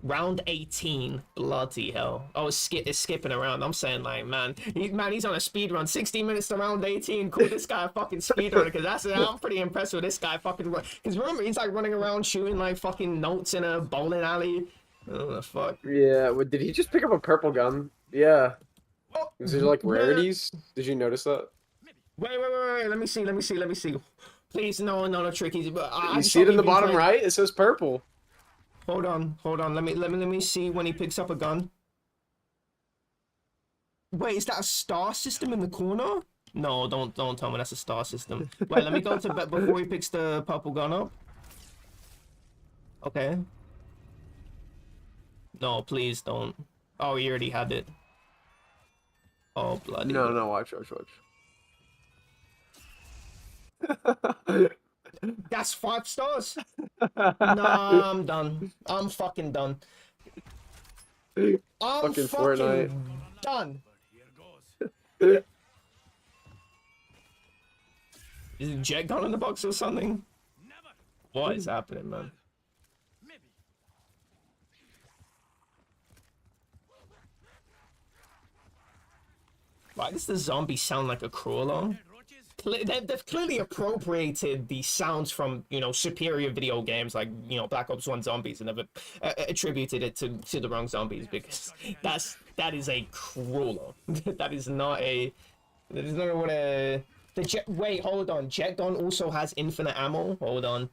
round 18, bloody hell. Oh, it's skipping around. I'm saying like, man, he's on a speed run. 16 minutes to round 18. Call this guy a fucking speed runner because I'm pretty impressed with this guy fucking. Because remember, he's like running around shooting like fucking notes in a bowling alley. Oh the fuck. Yeah, did he just pick up a purple gun? Yeah. Oh, Is there like rarities? Did you notice that? Wait. Let me see. Please, no trickies. You see it in the bottom right? It says purple. Hold on. Let me see when he picks up a gun. Wait, is that a star system in the corner? No, don't tell me that's a star system. Wait, let me go to bed before he picks the purple gun up. Okay. No, please don't. Oh, he already had it. Oh, bloody. No, watch. That's 5 stars. Nah, I'm done. I'm fucking done. I'm Fucking Fortnite. done. Is a jet gun in the box or something? What is happening, man? Why does the zombie sound like a crawler? They've clearly appropriated the sounds from, you know, superior video games like, you know, Black Ops 1 Zombies and have attributed it to the wrong zombies because that is a crawler. That is not what a... Wait, hold on. Jet gun also has infinite ammo? Hold on.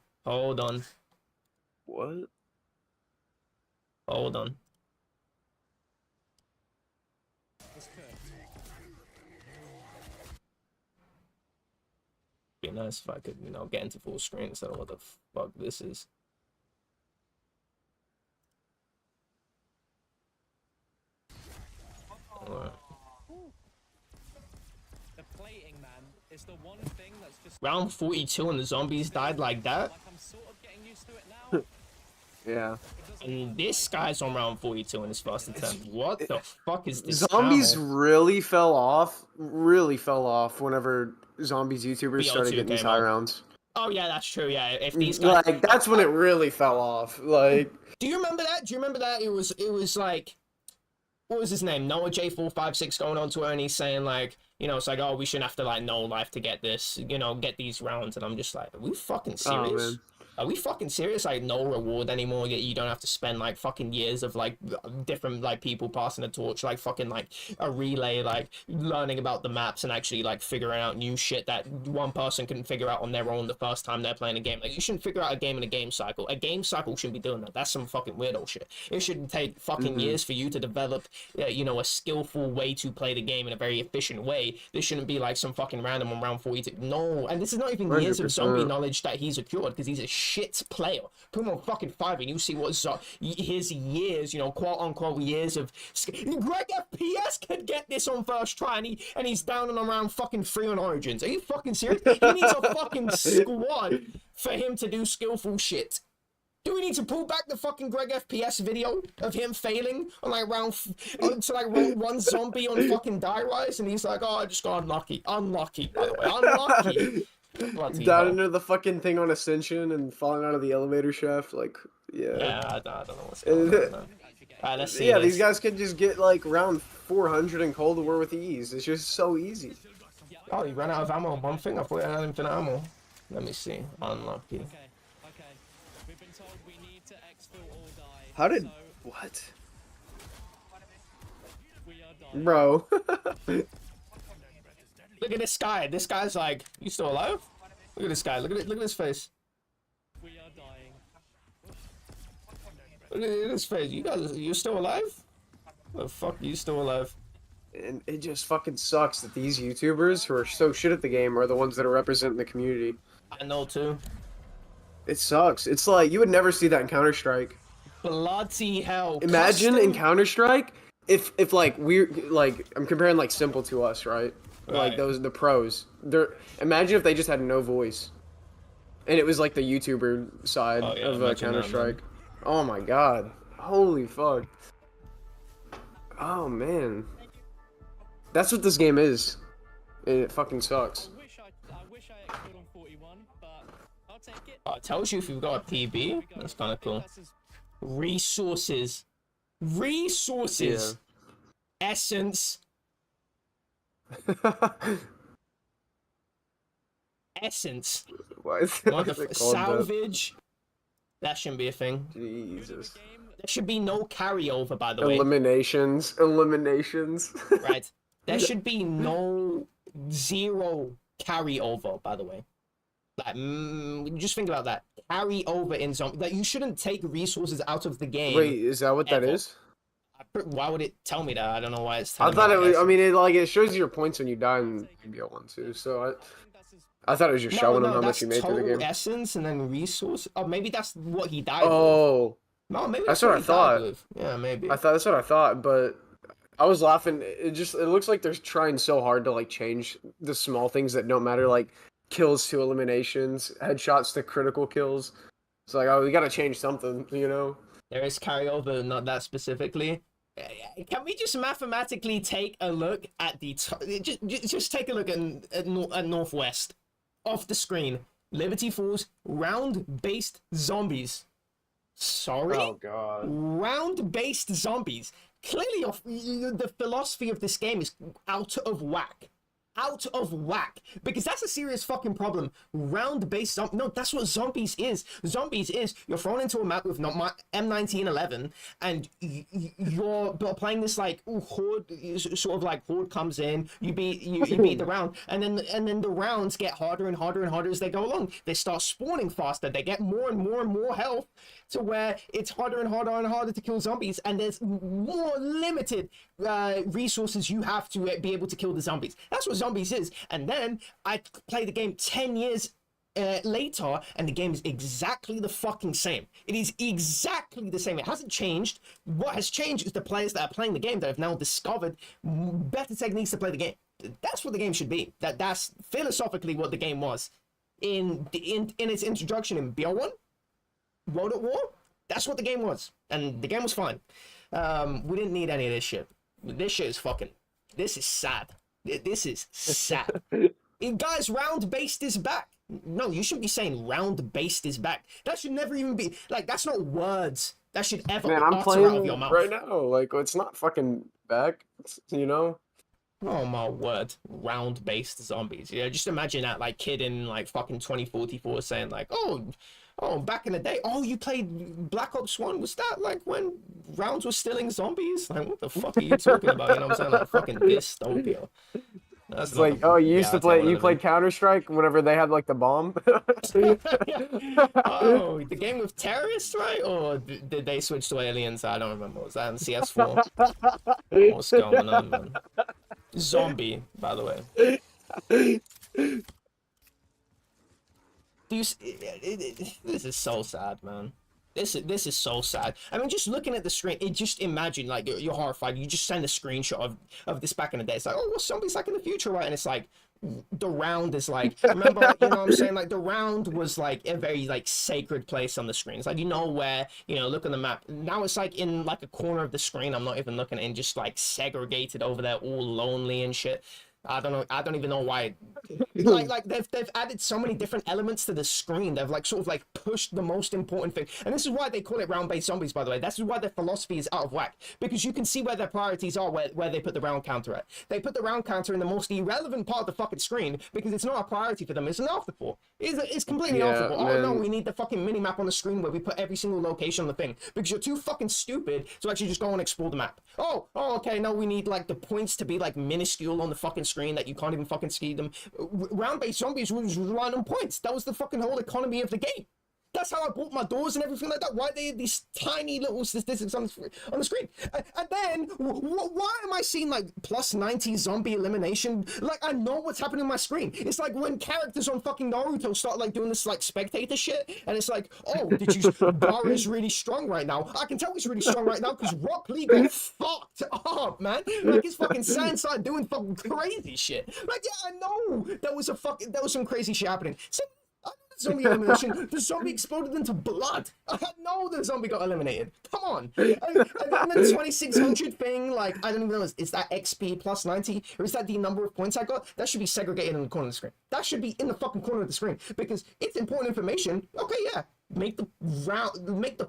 What? Hold on. Be nice if I could, you know, get into full screen instead of what the fuck this is. Alright. The plating, man, is the one thing that's just Round 42 and the zombies died like that? like I'm sort of getting used to it now. Yeah. And this guy's on round 42 in his first attempt. What the fuck is this? Zombies ammo? really fell off. Really fell off whenever zombies YouTubers started BO2 getting these came high out. rounds. Oh yeah, that's true. Yeah, if these guys, Like that's when it really fell off. Like, do you remember that? Do you remember that? It was like, what was his name? Noah J456 going on Twitter and he's saying like, you know, it's like, oh, we shouldn't have to like no life to get this, you know, get these rounds. And I'm just like, are we fucking oh serious? man. Are we fucking serious? Like no reward anymore. Yet you don't have to spend like fucking years of like different like people passing a torch, like fucking like a relay, like learning about the maps and actually like figuring out new shit that one person can figure out on their own the first time they're playing a game. Like you shouldn't figure out a game in a game cycle. A game cycle shouldn't be doing that. That's some fucking weirdo shit. It should take fucking years for you to develop, you know, a skillful way to play the game in a very efficient way. This shouldn't be like some fucking random on round 42. No, and this is not even years of 100%. zombie knowledge that he's acquired because he's a shit player. Put him on fucking 5 and you see what his years, you know, quote unquote years of. Greg FPS could get this on first try and he's down on around fucking 3 on Origins. Are you fucking serious? He needs a fucking squad for him to do skillful shit. Do we need to pull back the fucking Greg FPS video of him failing on like to like roll one zombie on fucking die rise and he's like, oh, I just got unlucky. Unlucky, by the way. Unlucky. Bloody Down hell. into the fucking thing on Ascension and falling out of the elevator shaft. Like, yeah. Yeah, I don't know what's going on, man. Alright, let's see Yeah, this. these guys could just get like round 400 in Cold War with ease. It's just so easy. Oh, you ran out of ammo on one thing? I thought you had infinite ammo. Let me see. Unlucky. Okay. We've been told we need to exfil or die. How did... So What? we are dying. Bro. Look at this guy. This guy's like, you still alive? Look at this guy. Look at his face. We are dying. Look at his face. You still alive? The fuck, you still alive? And it just fucking sucks that these YouTubers who are so shit at the game are the ones that are representing the community. I know too. It sucks. It's like, you would never see that in Counter-Strike. Bloody hell. Imagine in Custom- Counter-Strike, if like, I'm comparing like Simple to us, right? Like Right. those, the pros. Imagine if they just had no voice. And it was like the YouTuber side Oh, yeah, of imagine that, Counter-Strike. Oh my god. Holy fuck. Oh man. That's what this game is. And it fucking sucks. I wish I exfilled on 41, but I'll take it. Oh, it tells you if you've got a PB. That's kind of cool. Resources. Resources. Essence. Essence. Why is What the it called that? salvage. That shouldn't be a thing. Jesus. There should be no carryover, by the way. Eliminations. Eliminations. Right? There should be no zero carryover, by the way. Like, just think about that. Carry over in zombie. Like, you shouldn't take resources out of the game. Wait, is that what that Ever. is? Why would it tell me that? I don't know why it's I telling thought me it that. was. I mean, it shows you your points when you die in BL1 too. So I thought it was just showing them how much that's you made through the total game. essence and then resource. Oh, maybe that's what he died with. Oh, No, maybe that's that's what what I he thought. died with. Yeah, maybe. that's what I thought, but I was laughing. It looks like they're trying so hard to like change the small things that don't matter, like kills to eliminations, headshots to critical kills. It's like, oh, we gotta change something, you know? There is carryover, not that specifically. Can we just mathematically take a look at the just take a look at Northwest off the screen? Liberty Falls round-based zombies. Sorry? Oh god. Round-based zombies. Clearly, the philosophy of this game is out of whack. Out of whack, because that's a serious fucking problem. Round-based no, that's what zombies is. Zombies is you're thrown into a map with not my M1911, and you're playing this like horde, sort of like horde comes in. You beat the round, and then the rounds get harder and harder and harder as they go along. They start spawning faster. They get more and more and more health, to where it's harder and harder and harder to kill zombies, and there's more limited resources you have to be able to kill the zombies. That's what zombies is. And then I play the game 10 years later, and the game is exactly the fucking same. It is exactly the same. It hasn't changed. What has changed is the players that are playing the game that have now discovered better techniques to play the game. That's what the game should be. That's philosophically what the game was in its introduction in BL1, World at War. That's what the game was, and the game was fun. We didn't need any of this shit. This shit is fucking. This is sad. This is sad. Guys, round-based is back. No, you shouldn't be saying round-based is back. That should never even be like. That's not words that should ever Man, I'm utter playing out of your mouth. right now. Like, it's not fucking back. You know. Oh my word, round-based zombies. Yeah, just imagine that like kid in like fucking 2044 saying like, oh, back in the day, oh, you played Black Ops 1? Was that like when rounds were stealing zombies? Like, what the fuck are you talking about? You know what I'm saying? Like fucking dystopia. That's It's like, oh, you used to play. You played Counter-Strike whenever they had like the bomb. Oh, the game with terrorists, right? Or did they switch to aliens? I don't remember. Was that in CS4? What's going on, man? Zombie, by the way. Do you? This is so sad, man. This is so sad. I mean, just looking at the screen, just imagine like you're horrified. You just send a screenshot of this back in the day. It's like, oh, what's zombies like in the future, right? And it's like the round is like, remember, like, you know what I'm saying? Like the round was like a very like sacred place on the screen. It's like, you know where, you know, look on the map. Now it's like in like a corner of the screen. I'm not even looking at it, and just like segregated over there, all lonely and shit. I don't know. I don't even know why. Like they've added so many different elements to the screen. They've like sort of like pushed the most important thing, and this is why they call it round-based zombies. By the way, that's why their philosophy is out of whack, because you can see where their priorities are, where they put the round counter at. They put the round counter in the most irrelevant part of the fucking screen because it's not a priority for them. It's an afterthought. It's completely afterthought. Oh no, we need the fucking mini map on the screen where we put every single location on the thing because you're too fucking stupid to actually just go and explore the map. Oh, okay. No, we need like the points to be like minuscule on the fucking screen that you can't even fucking see them. Round-based zombies was relying on points. That was the fucking whole economy of the game. That's how I bought my doors and everything like that. Why they had these tiny little statistics on the screen? And then, why am I seeing like plus 90 zombie elimination? Like, I know what's happening on my screen. It's like when characters on fucking Naruto start like doing this like spectator shit, and it's like, oh, did you? Gaara's really strong right now. I can tell he's really strong right now because Rock Lee got fucked up, man. Like his fucking Saiyan doing fucking crazy shit. Like, yeah, I know there was some crazy shit happening. So, zombie elimination, the zombie exploded into blood. I know the zombie got eliminated. Come on. And the 2600 thing, like, I don't even know, is that XP plus 90? Or is that the number of points I got? That should be segregated in the corner of the screen. That should be in the fucking corner of the screen because it's important information. Okay, yeah. Make the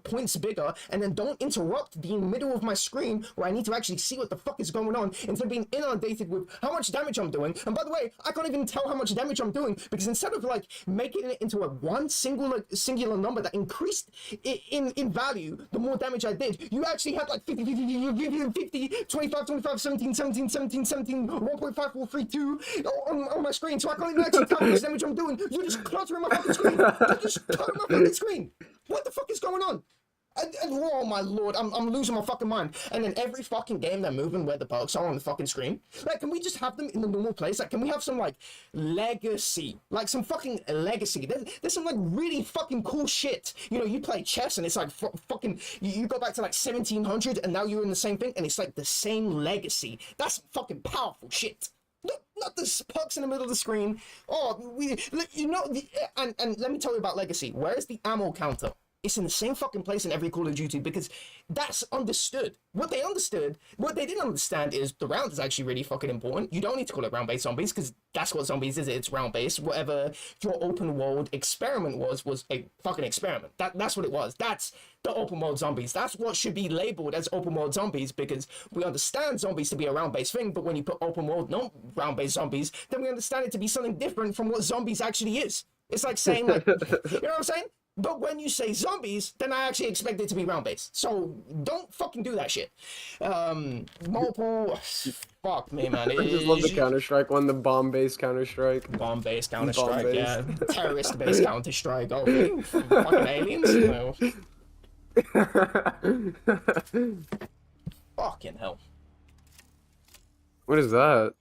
points bigger, and then don't interrupt the middle of my screen where I need to actually see what the fuck is going on instead of being inundated with how much damage I'm doing. And by the way, I can't even tell how much damage I'm doing because instead of like making it into a one singular number that increased in value, the more damage I did, you actually had like 50, 25, 25, 17, 17, 17, 17, 1.5432 on my screen, so I can't even actually tell how much damage I'm doing. You're just cluttering my fucking screen. You're just cluttering my fucking screen. What the fuck is going on? And oh my lord, I'm losing my fucking mind. And then every fucking game they're moving where the perks are on the fucking screen. Like, can we just have them in the normal place? Like, can we have some like legacy? Like some fucking legacy. There's some like really fucking cool shit. You know, you play chess and it's like fucking. You go back to like 1700 and now you're in the same thing and it's like the same legacy. That's some fucking powerful shit. Not the pucks in the middle of the screen. Oh, you know, and let me tell you about Legacy. Where's the ammo counter? It's in the same fucking place in every Call of Duty because that's understood. What they didn't understand is the round is actually really fucking important. You don't need to call it round-based zombies because that's what zombies is. It's round-based. Whatever your open world experiment was a fucking experiment. That's what it was. That's the open world zombies. That's what should be labeled as open world zombies because we understand zombies to be a round-based thing, but when you put open world, no round-based zombies, then we understand it to be something different from what zombies actually is. It's like saying like, you know what I'm saying? But when you say zombies, then I actually expect it to be round-based. So don't fucking do that shit. Multiple... Fuck me, man. I just love the Counter-Strike one, the bomb-based Counter-Strike. Bomb-based Counter-Strike, yeah. Terrorist-based Counter-Strike. Oh, really? Fucking aliens? No. Fucking hell. What is that?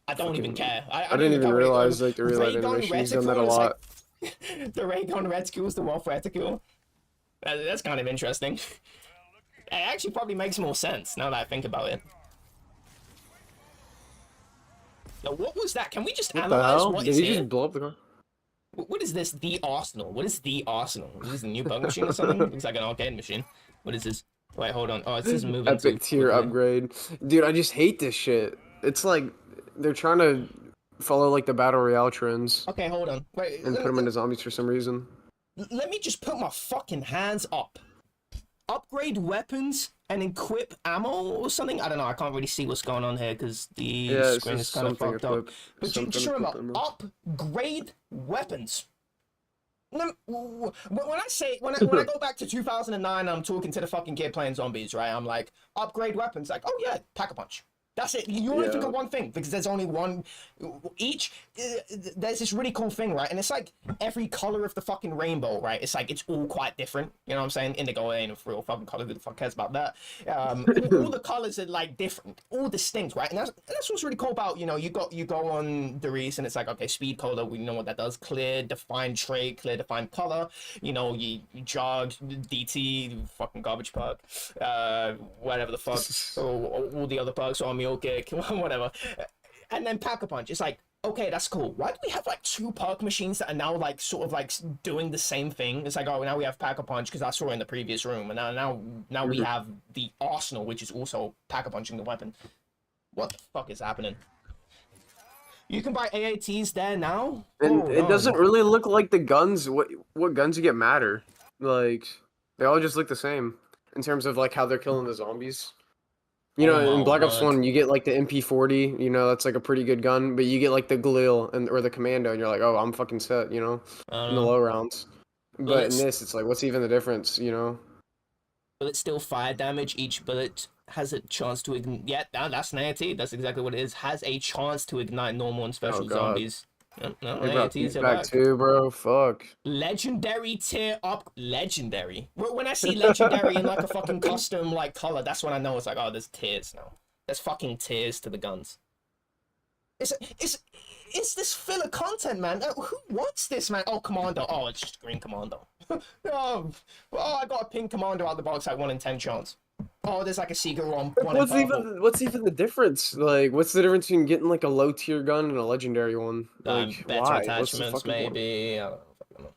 I don't even care. I didn't even realize like the real-life animation's done that a lot. The ray gun reticule is the wolf reticule. That's kind of interesting. It actually probably makes more sense now that I think about it. Now, what was that? Can we just analyze what is Did he here? just blow up the car? What is this? The Arsenal. What is the Arsenal? Is this a new bug machine or something? Looks like an arcade machine. What is this? Wait, hold on. Oh, it's just moving too Epic tier quickly. upgrade. Dude, I just hate this shit. It's like they're trying to follow like the battle royale trends Okay, hold on. Wait, and put them into zombies for some reason. let me just put my fucking hands up. Upgrade weapons and equip ammo or something? I don't know. I can't really see what's going on here because the screen is kind of fucked up. But just remember, upgrade weapons. When I go back to 2009, I'm talking to the fucking kid playing zombies, right? I'm like, upgrade weapons. Like, oh yeah, pack a punch. That's it. You only think of one thing because there's only one each. There's this really cool thing, right? And it's like every color of the fucking rainbow, right? It's like it's all quite different. You know what I'm saying? Indigo ain't a real fucking color. Who the fuck cares about that? All the colors are like different, all distinct, right? And that's what's really cool about, you know, you go on the Reese and it's like, okay, speed color, we know what that does. Clear, defined trait, clear, defined color. You know, you jog, DT, fucking garbage perk, whatever the fuck, all the other perks, army kick, whatever. And then pack a punch. It's like, okay, that's cool. Why do we have like two perk machines that are now like sort of like doing the same thing? It's like, oh, now we have pack a punch because I saw it in the previous room, and now we have the arsenal, which is also pack a punching the weapon. What the fuck is happening? You can buy AATs there now, and it doesn't really look like the guns. What guns you get matter? Like they all just look the same in terms of like how they're killing the zombies. You know, in Black Ops 1, you get like the MP40, you know, that's like a pretty good gun, but you get like the Galil or the Commando, and you're like, oh, I'm fucking set, you know, in the low rounds. But in this, it's like, what's even the difference, you know? Bullet still fire damage. Each bullet has a chance to ignite. Yeah, that's an AAT. That's exactly what it is. Has a chance to ignite normal and special zombies. No, AATs are back too, bro. Fuck. Legendary tier up. Legendary. When I see legendary in like a fucking custom like color, that's when I know it's like, oh, there's tiers now. There's fucking tiers to the guns. It's this filler content, man. Who wants this, man? Oh, Commando. Oh, it's just green Commando. Oh, I got a pink Commando out the box at 1 in 10 chance. Oh, there's like a secret one. What's even the difference? Like, what's the difference between getting like a low tier gun and a legendary one? Like, better why? attachments, maybe. I don't know.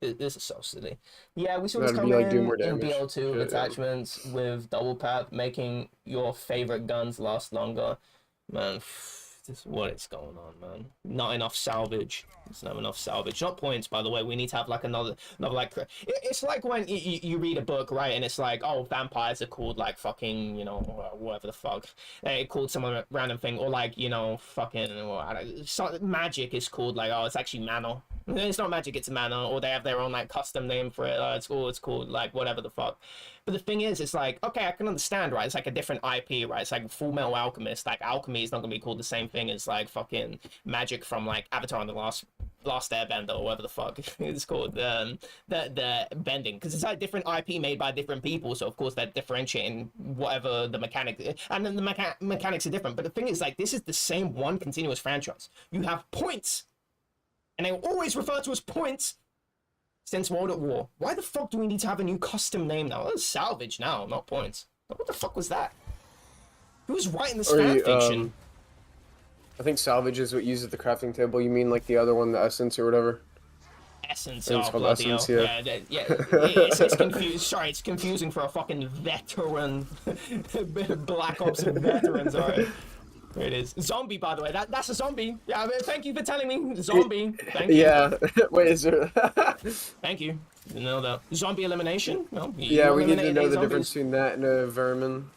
This is so silly. Yeah, we saw this come like, in BL2 with attachments with double pap, making your favorite guns last longer. Man, what is going on, man? Not enough salvage. There's not enough salvage. Not points, by the way. We need to have like another like. It's like when you read a book, right? And it's like, oh, vampires are called like fucking, you know, whatever the fuck. It called some random thing, or like, you know, fucking, magic is called like, oh, it's actually mana. It's not magic, it's mana, or they have their own like custom name for it. It's called like whatever the fuck. But the thing is, it's like, okay, I can understand, right? It's like a different IP, right? It's like Full Metal Alchemist. Like alchemy is not gonna be called the same thing as like fucking magic from like Avatar and the Last Airbender or whatever the fuck it's called. The bending, because it's like different IP made by different people. So of course they're differentiating whatever the mechanic, and then the mechanics are different. But the thing is, like, this is the same one continuous franchise. You have points. And they always refer to as points since World at War. Why the fuck do we need to have a new custom name now? It's salvage now, not points. What the fuck was that? Who's writing this fanfiction? I think salvage is what uses the crafting table. You mean like the other one, the essence or whatever? Essence, oh bloody hell. Yeah. It's confusing. Sorry, it's confusing for a fucking veteran. Black Ops veterans, alright. There it is. Zombie, by the way. That's a zombie. Yeah, thank you for telling me. Zombie. Thank you. Yeah. Wait, is there... Thank you. You know the zombie elimination? No. Yeah, we need to know the difference between that and a vermin.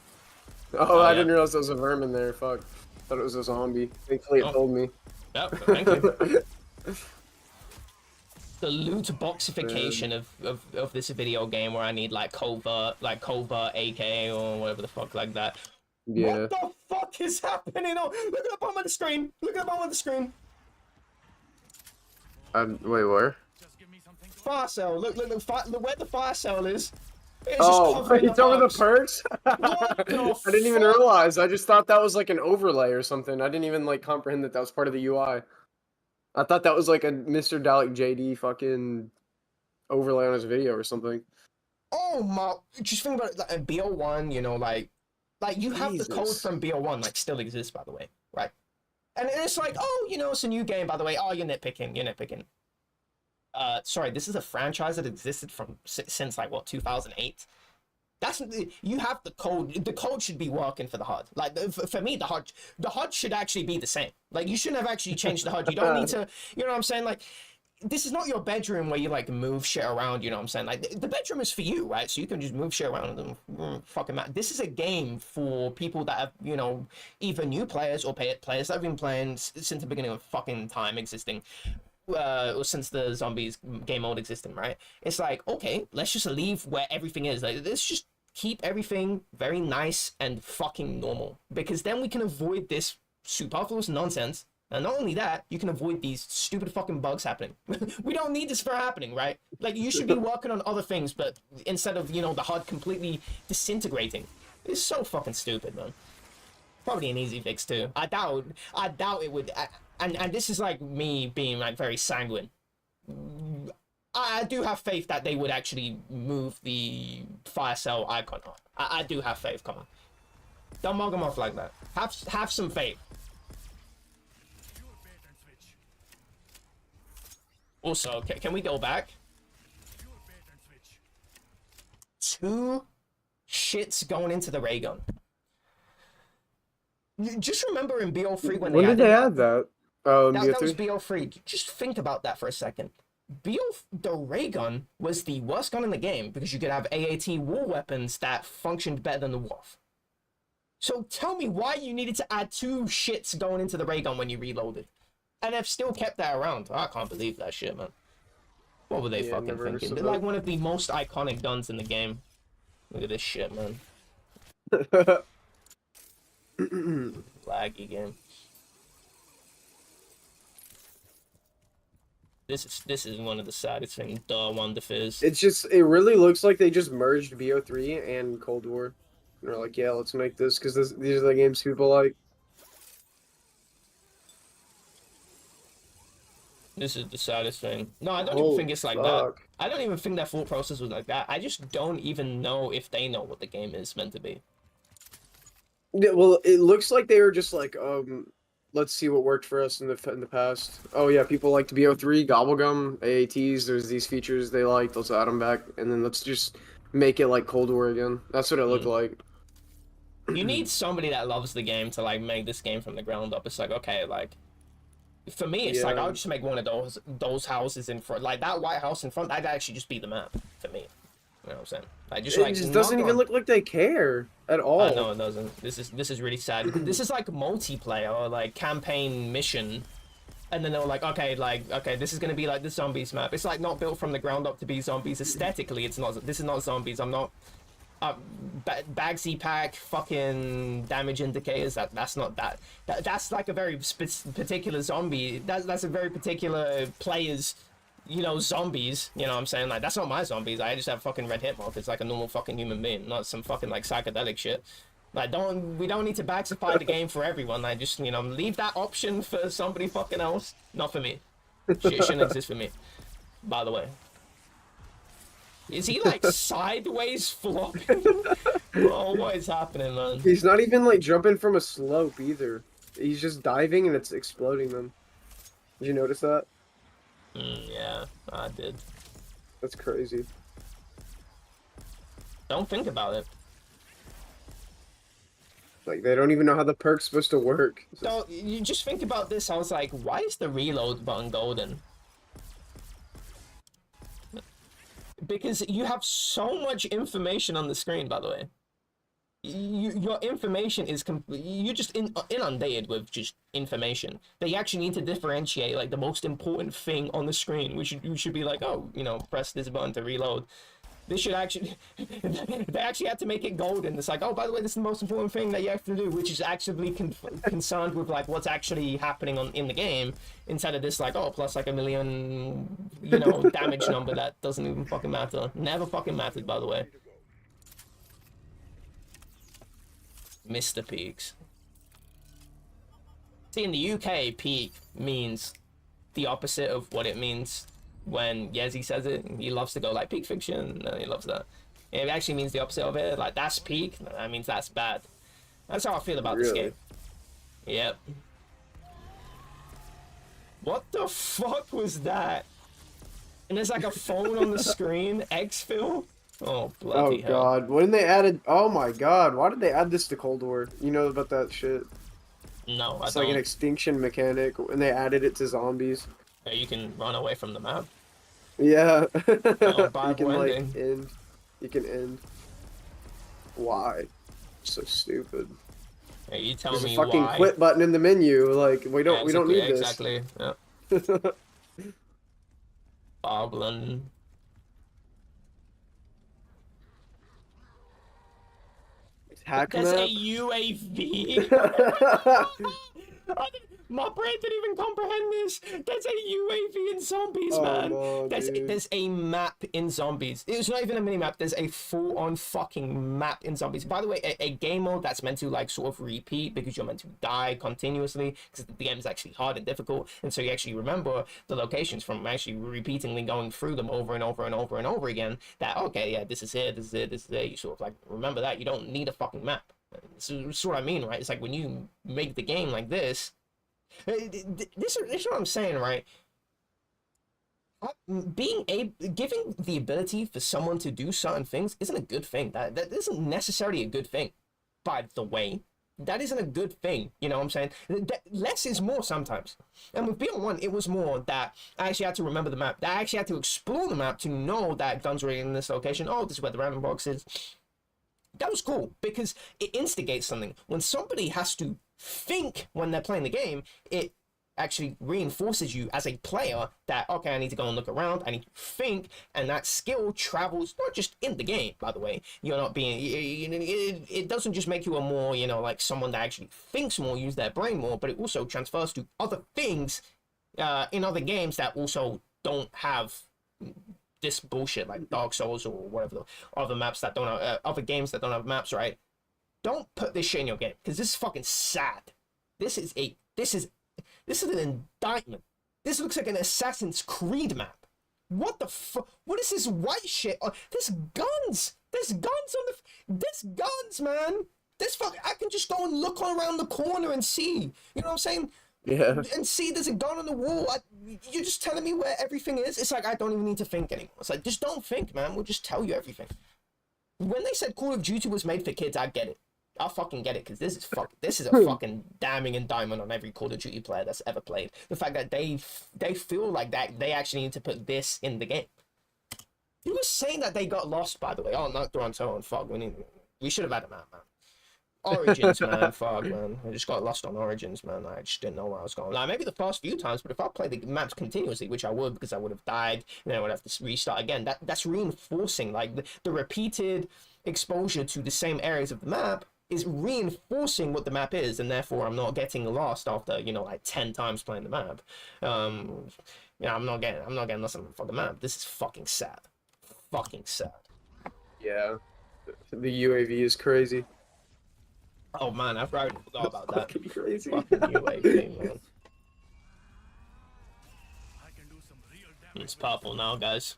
Oh, I didn't realize there was a vermin there. Fuck. Thought it was a zombie. Thankfully it told me. Yep, thank you. The loot boxification of this video game where I need like covert AK or whatever the fuck like that. Yeah. What the fuck is happening? Oh, look at the bottom of the screen. Look at the bottom of the screen. Wait, where? Fire cell. Look where the fire cell is. It's it's over the perks? What the I didn't even realize. I just thought that was like an overlay or something. I didn't even like comprehend that was part of the UI. I thought that was like a Mr. Dalek JD fucking overlay on his video or something. Oh my! Just think about it. Like, BO1, you know, like you have Jesus. the code from BO1, like, still exists, by the way, right? And it's like, oh, you know, it's a new game, by the way. Oh, you're nitpicking. Sorry, this is a franchise that existed since like what 2008. That's you have the code. The code should be working for the HUD. Like for me, the HUD should actually be the same. Like you shouldn't have actually changed the HUD. You don't need to. You know what I'm saying? Like this is not your bedroom where you like move shit around. You know what I'm saying? Like the bedroom is for you, right? So you can just move shit around and fucking matter. This is a game for people that have either new players or players that have been playing since the beginning of fucking time existing. Since the zombies game mode existing, right? It's like, okay, let's just leave where everything is. Like, let's just keep everything very nice and fucking normal, because then we can avoid this superfluous nonsense. And not only that, you can avoid these stupid fucking bugs happening. We don't need this for happening, right? Like, you should be working on other things, but instead of, the HUD completely disintegrating. It's so fucking stupid, man. Probably an easy fix too. I doubt it would. And this is like me being like very sanguine. I do have faith that they would actually move the fire cell icon on. I do have faith. Come on, don't mug them off like that. Have some faith. Also, can we go back? 2 shits going into the ray gun. Just remember in BO3 when did they add that? Oh, that was BO3. Just think about that for a second. The ray gun was the worst gun in the game because you could have AAT war weapons that functioned better than the Wolf. So tell me why you needed to add 2 shits going into the ray gun when you reloaded. And they've still kept that around. I can't believe that shit, man. What were they fucking thinking? They're like one of the most iconic guns in the game. Look at this shit, man. Laggy game. This is one of the saddest things. Wonder Fizz. It really looks like they just merged BO3 and Cold War. And they're like, yeah, let's make this because these are the games people like. This is the saddest thing. No, I don't even think it's like that. I don't even think that thought process was like that. I just don't even know if they know what the game is meant to be. Yeah, well, it looks like they were just like, let's see what worked for us in the past. Oh yeah, people liked BO3, Gobblegum, AATs. There's these features they liked. Let's add them back, and then let's just make it like Cold War again. That's what it looked like. You need somebody that loves the game to like make this game from the ground up. It's like, okay, like for me, it's like I'll just make one of those houses in front, like that white house in front. That'd actually just be the map for me. You know what I'm saying? Like just it just doesn't even look like they care at all. No, it doesn't. This is really sad. This is like multiplayer or like campaign mission, and then they were like, okay, this is gonna be like the zombies map. It's like not built from the ground up to be zombies. Aesthetically, it's not. This is not zombies. I'm not. Bagsy pack, fucking damage indicators. That's not that. That's like a very particular zombie. That's a very particular player's. Zombies, you know what I'm saying? Like, that's not my zombies. I just have fucking red hit mark. It's like a normal fucking human being, not some fucking, like, psychedelic shit. Like, we don't need to bagsify the game for everyone. Like, just, leave that option for somebody fucking else. Not for me. Shit shouldn't exist for me. By the way. Is he, like, sideways flopping? Oh, what is happening, man? He's not even, like, jumping from a slope, either. He's just diving and it's exploding them. Did you notice that? Yeah, I did. That's crazy. Don't think about it. Like, they don't even know how the perk's supposed to work. So you just think about this. I was like, why is the reload button golden? Because you have so much information on the screen, by the way. Your information is you're just inundated with just information that you actually need to differentiate like the most important thing on the screen. You should be like, oh, press this button to reload. This should actually they actually had to make it golden. It's like, oh, by the way, this is the most important thing that you have to do, which is actually concerned with like what's actually happening in the game, instead of this like, oh, plus like 1 million damage number that doesn't even fucking matter. Never fucking mattered, by the way. Mr. Peaks. See, in the UK, peak means the opposite of what it means when Yezi says it. He loves to go like peak fiction, and he loves that. It actually means the opposite of it. Like, that's peak, that means that's bad. That's how I feel about this game. Yep. What the fuck was that? And there's like a phone on the screen, exfil. Oh, Oh bloody hell. god, when they added, oh my god, why did they add this to Cold War? You know about that shit? No, I It's like an don't. extinction mechanic, and they added it to zombies. Yeah, you can run away from the map. Yeah, Oh, you bad can like ending. end. You can end. Why? So stupid. Yeah, you tell There's a me fucking why. quit button in the menu. Like we Yeah, don't need this. exactly. Yeah. Boblin. Hack There's a map. UAV. My brain didn't even comprehend this. There's a UAV in zombies, Oh, man. no, dude. There's a map in zombies. It's not even a mini map. There's a full-on fucking map in zombies. By the way, a game mode that's meant to like sort of repeat because you're meant to die continuously because the game is actually hard and difficult, and so you actually remember the locations from actually repeatedly going through them over and over and over and over again. That okay, yeah, this is it, this is it, this is it. You sort of like remember that. You don't need a fucking map. So that's what I mean, right? It's like when you make the game like this. This is what I'm saying, right? Giving the ability for someone to do certain things isn't a good thing. That isn't necessarily a good thing, by the way. That isn't a good thing. You know what I'm saying? Less is more sometimes. And with BO1, it was more that I actually had to remember the map. That I actually had to explore the map to know that guns were in this location. Oh, this is where the random box is. That was cool because it instigates something. When somebody has to think when they're playing the game, it actually reinforces you as a player that, okay, I need to go and look around, I need to think, and that skill travels not just in the game, by the way. You're not being, it doesn't just make you a more, you know, like someone that actually thinks more, use their brain more, but it also transfers to other things in other games that also don't have this bullshit like Dark Souls or whatever the other maps that don't have, other games that don't have maps, right? Don't put this shit in your game because this is fucking sad. This is an indictment. This looks like an Assassin's Creed map. What the fuck? What is this white shit? There's guns. There's guns on the. There's guns, man. This fuck. I can just go and look all around the corner and see. You know what I'm saying? Yeah. And see, there's a gun on the wall. You're just telling me where everything is. It's like I don't even need to think anymore. It's like just don't think, man. We'll just tell you everything. When they said Call of Duty was made for kids, I get it. I'll fucking get it because this is a fucking damning indictment on every Call of Duty player that's ever played. The fact that they feel like that they actually need to put this in the game. You were saying that they got lost, by the way. Oh, not Toronto and fuck. We should have had a map, man. Origins, man, fuck, man. I just got lost on Origins, man. I just didn't know where I was going. Like, maybe the first few times, but if I play the maps continuously, which I would because I would have died, and then I would have to restart again, that's reinforcing, like, the repeated exposure to the same areas of the map is reinforcing what the map is, and therefore I'm not getting lost after, you know, like 10 times playing the map. Yeah, I'm not getting lost on the fucking map. This is fucking sad. Fucking sad. Yeah. The UAV is crazy. Oh man, I forgot about that. Fucking crazy. Fucking UAV, man. It's purple now, guys.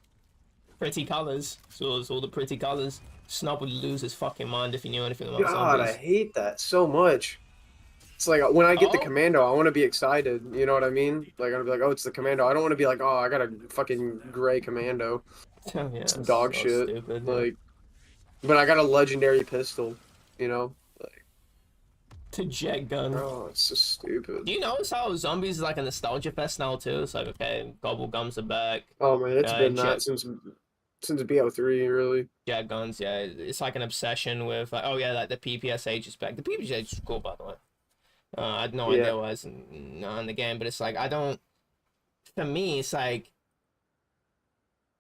Pretty colors. So it's all the pretty colors. Snob would lose his fucking mind if he knew anything about God, zombies. I hate that so much. It's like when I get the Oh. commando, I want to be excited. You know what I mean? Like I'm gonna be like, oh, it's the commando. I don't want to be like, oh, I got a fucking gray commando. Yeah, It's it's dog so shit. stupid, yeah. Like, but I got a legendary pistol. You know? Like, To jet gun. oh, it's so stupid. Do you notice how zombies is like a nostalgia fest now too? It's like, okay, gobble gums are back, Oh man, it's been jet- that since BO3, really. jet guns, yeah. It's like an obsession with like, oh yeah, like the PPSH is back. The PPSH is cool, by the way. I had no idea what was in the game, but it's like I don't. For me, it's like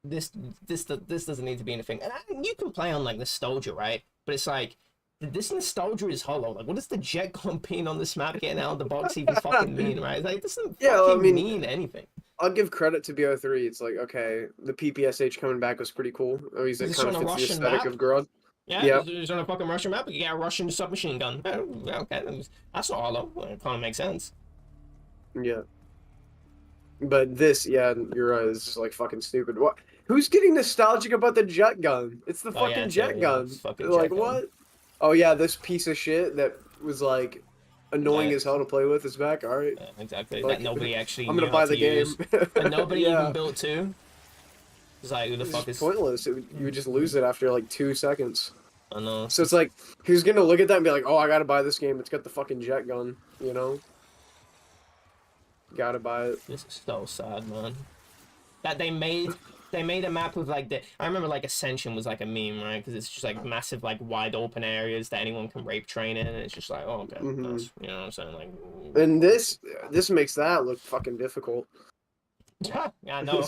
this doesn't need to be anything. And you can play on like nostalgia, right? But it's like this nostalgia is hollow. Like, what does the jet gun being on this map getting out of the box even fucking mean, right? Like, it doesn't fucking mean anything. I'll give credit to BO3. It's like, okay, the PPSH coming back was pretty cool. At least it Is this kind on of a fits the Russian aesthetic map? of Grud. Yeah, Yep. it's on a fucking Russian map. You got a Russian submachine gun. Okay, that's not hollow. It kind of makes sense. Yeah. But this, yeah, you're right. It's just like fucking stupid. What? Who's getting nostalgic about the jet gun? It's the Oh, yeah, fucking it's jet yeah, gun. it's fucking Like jet gun. what? Oh yeah, this piece of shit that was like annoying Yeah. as hell to play with is back. All right. Yeah, exactly. Like, that nobody actually I'm gonna knew how buy to the game. use. And nobody Yeah. even built two. It's like, who the It's fuck just is? pointless. You would just lose it after like 2 seconds. I know. So it's like, who's gonna look at that and be like, oh, I gotta buy this game. It's got the fucking jet gun, you know? Gotta buy it. This is so sad, man. That they made a map with like I remember like Ascension was like a meme, right? Because it's just like massive, like wide open areas that anyone can rape train in, and it's just like, oh, okay, nice. You know what I'm saying? Like, And this makes that look fucking difficult. yeah, I know.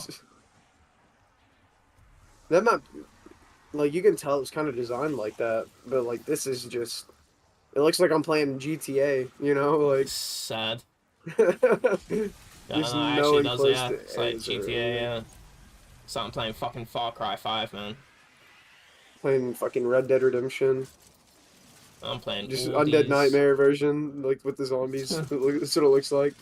That map, like, you can tell it was kind of designed like that, but like this is just, it looks like I'm playing GTA, you know, like. Sad. There's Yeah, no, no actually does, close yeah. to It's like A's or GTA, anything. yeah. So I'm playing fucking Far Cry 5, man. Playing fucking Red Dead Redemption. I'm playing Just all Undead these... Nightmare version, like with the zombies. That's what it looks like.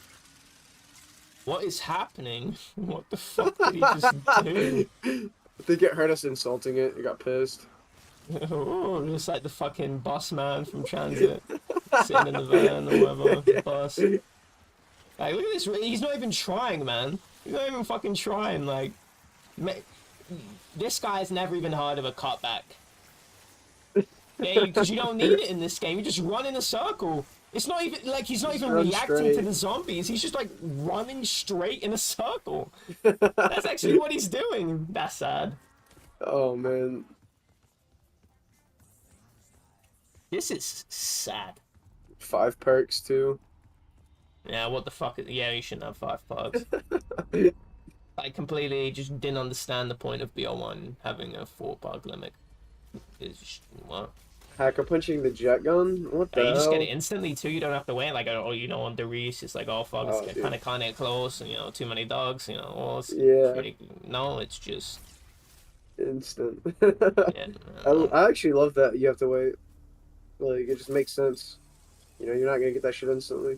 What is happening? What the fuck did he just do? I think it heard us insulting it. It got pissed. Oh, just like the fucking boss man from Transit. Sitting in the van or whatever. Bus. Like, look at this. He's not even trying, man. He's not even fucking trying. Like, this guy's never even heard of a cutback. Yeah, because you don't need it in this game. You just run in a circle. It's not even like he's not even reacting to straight. the zombies. He's just like running straight in a circle. That's actually what he's doing. That's sad. Oh man. This is sad. 5 perks too. Yeah, what the fuck? Yeah, you shouldn't have 5 perks. I completely just didn't understand the point of BO1 having a 4 perk limit. It's just, what? Hacker punching the jet gun? What the You just hell? get it instantly too. You don't have to wait. Like, oh, you know, on the Reese, it's like, oh fuck, Oh, it's dude. kind of close, and you know, too many dogs. You know, oh, it's Yeah. pretty... No, it's just Instant. yeah. I actually love that you have to wait. Like, it just makes sense. You know, you're not gonna get that shit instantly.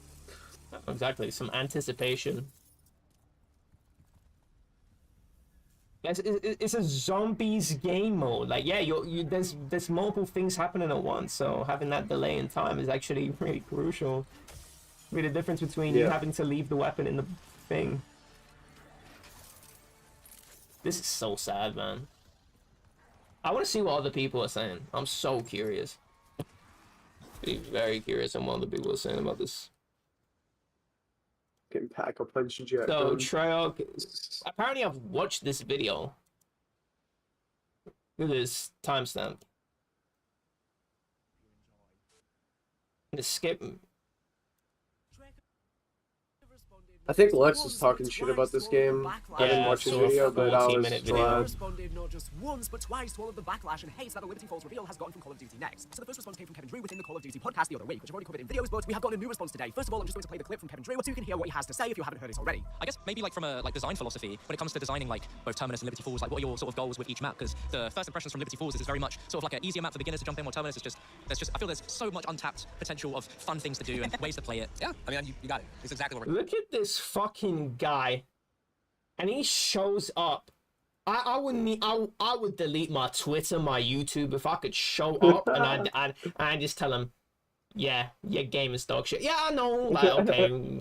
Exactly, some anticipation. It's a zombies game mode. Like, yeah, there's multiple things happening at once, so having that delay in time is actually really crucial. Really, the difference between you having to leave the weapon in the thing. This is so sad, man. I want to see what other people are saying. I'm so curious. Be very curious on what other people are saying about this. Can pack a punch jet So, gun. Treyarch, apparently I've watched this video. Look at this timestamp. The skip. I think Lex was talking shit about this game. I didn't watch his so a video, but I was 40-minute video. Responded not just once, but twice to all of the backlash and hate that the Liberty Falls reveal has gotten from Call of Duty Next. So the first response came from Kevin Drew within the Call of Duty podcast the other week, which I've already covered in videos, but we have gotten a new response today. First of all, I'm just going to play the clip from Kevin Drew so you can hear what he has to say if you haven't heard it already. I guess maybe like from a design philosophy, when it comes to designing like both Terminus and Liberty Falls, like what are your sort of goals with each map? Because the first impressions from Liberty Falls is it's very much sort of like an easier map for beginners to jump in, while Terminus is just I feel there's so much untapped potential of fun things to do and ways to play it. Yeah, I mean, you got it. It's exactly what we're... Look at this fucking guy, and he shows up. I would delete my Twitter, my YouTube if I could show up and I just tell him, yeah, your game is dog shit. Yeah, I know. Like, okay,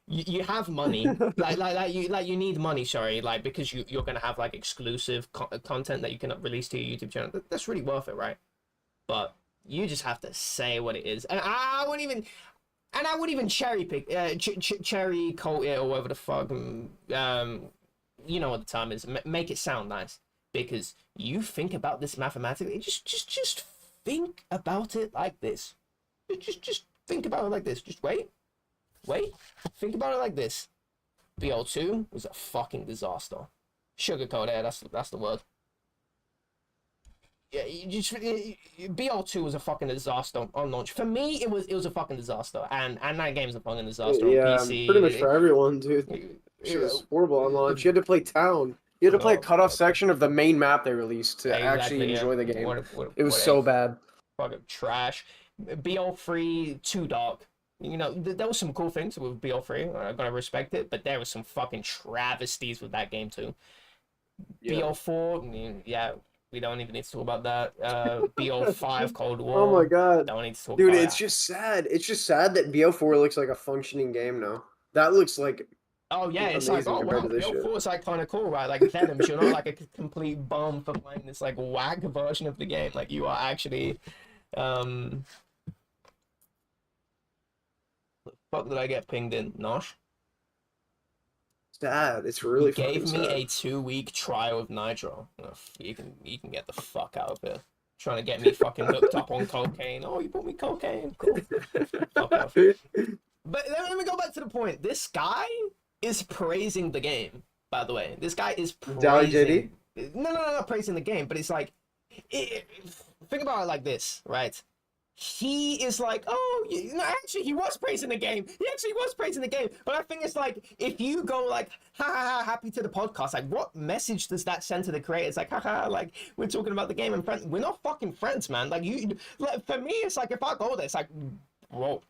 you have money, like you need money. Sorry, like because you're gonna have like exclusive content that you can release to your YouTube channel. That's really worth it, right? But you just have to say what it is, and I wouldn't even. And I wouldn't even cherry pick, cherry coat it or whatever the fuck. You know what the term is. Make it sound nice, because you think about this mathematically. Just think about it like this. Just think about it like this. Just wait. Think about it like this. BO2 was a fucking disaster. Sugarcoat it. That's the word. Yeah, BL2 was a fucking disaster on launch. For me, it was a fucking disaster, and that game's a fucking disaster on PC. Pretty much for everyone, dude. Shit was horrible on launch. You had to play town. You had to play a cutoff section of the main map they released to actually enjoy the game. It was so bad. Fucking trash. BL3 too dark. You know, there was some cool things with BL3. I gotta respect it, but there was some fucking travesties with that game too. Yeah. BL4, yeah. We don't even need to talk about that. BO5 Cold War. Oh my god. Don't need to talk Dude, about it's just sad. It's just sad that BO4 looks like a functioning game now. That looks like Oh yeah, it's like, amazing oh compared wow, to this BO4 shit. is like kind of cool, right? Like Venoms, you're not like a complete bum for playing this like whack version of the game. Like you are actually, the fuck did I get pinged in? Nosh? Sad. It's really You gave fucking me sad. a 2-week trial of Nitro. Oh, you can get the fuck out of here. Trying to get me fucking hooked up on cocaine. Oh, you bought me cocaine. Cool. Fuck off. But let me go back to the point. This guy is praising the game, by the way. This guy is Dolly praising... No, not praising the game, but it's like... think about it like this, right? He is like, oh, no, actually, he was praising the game. He actually was praising the game. But I think it's like, if you go like, ha ha ha, happy to the podcast, like, what message does that send to the creators? Like, haha, like, we're talking about the game and friends. We're not fucking friends, man. Like, like, for me, it's like, if I go there, it's like, bro,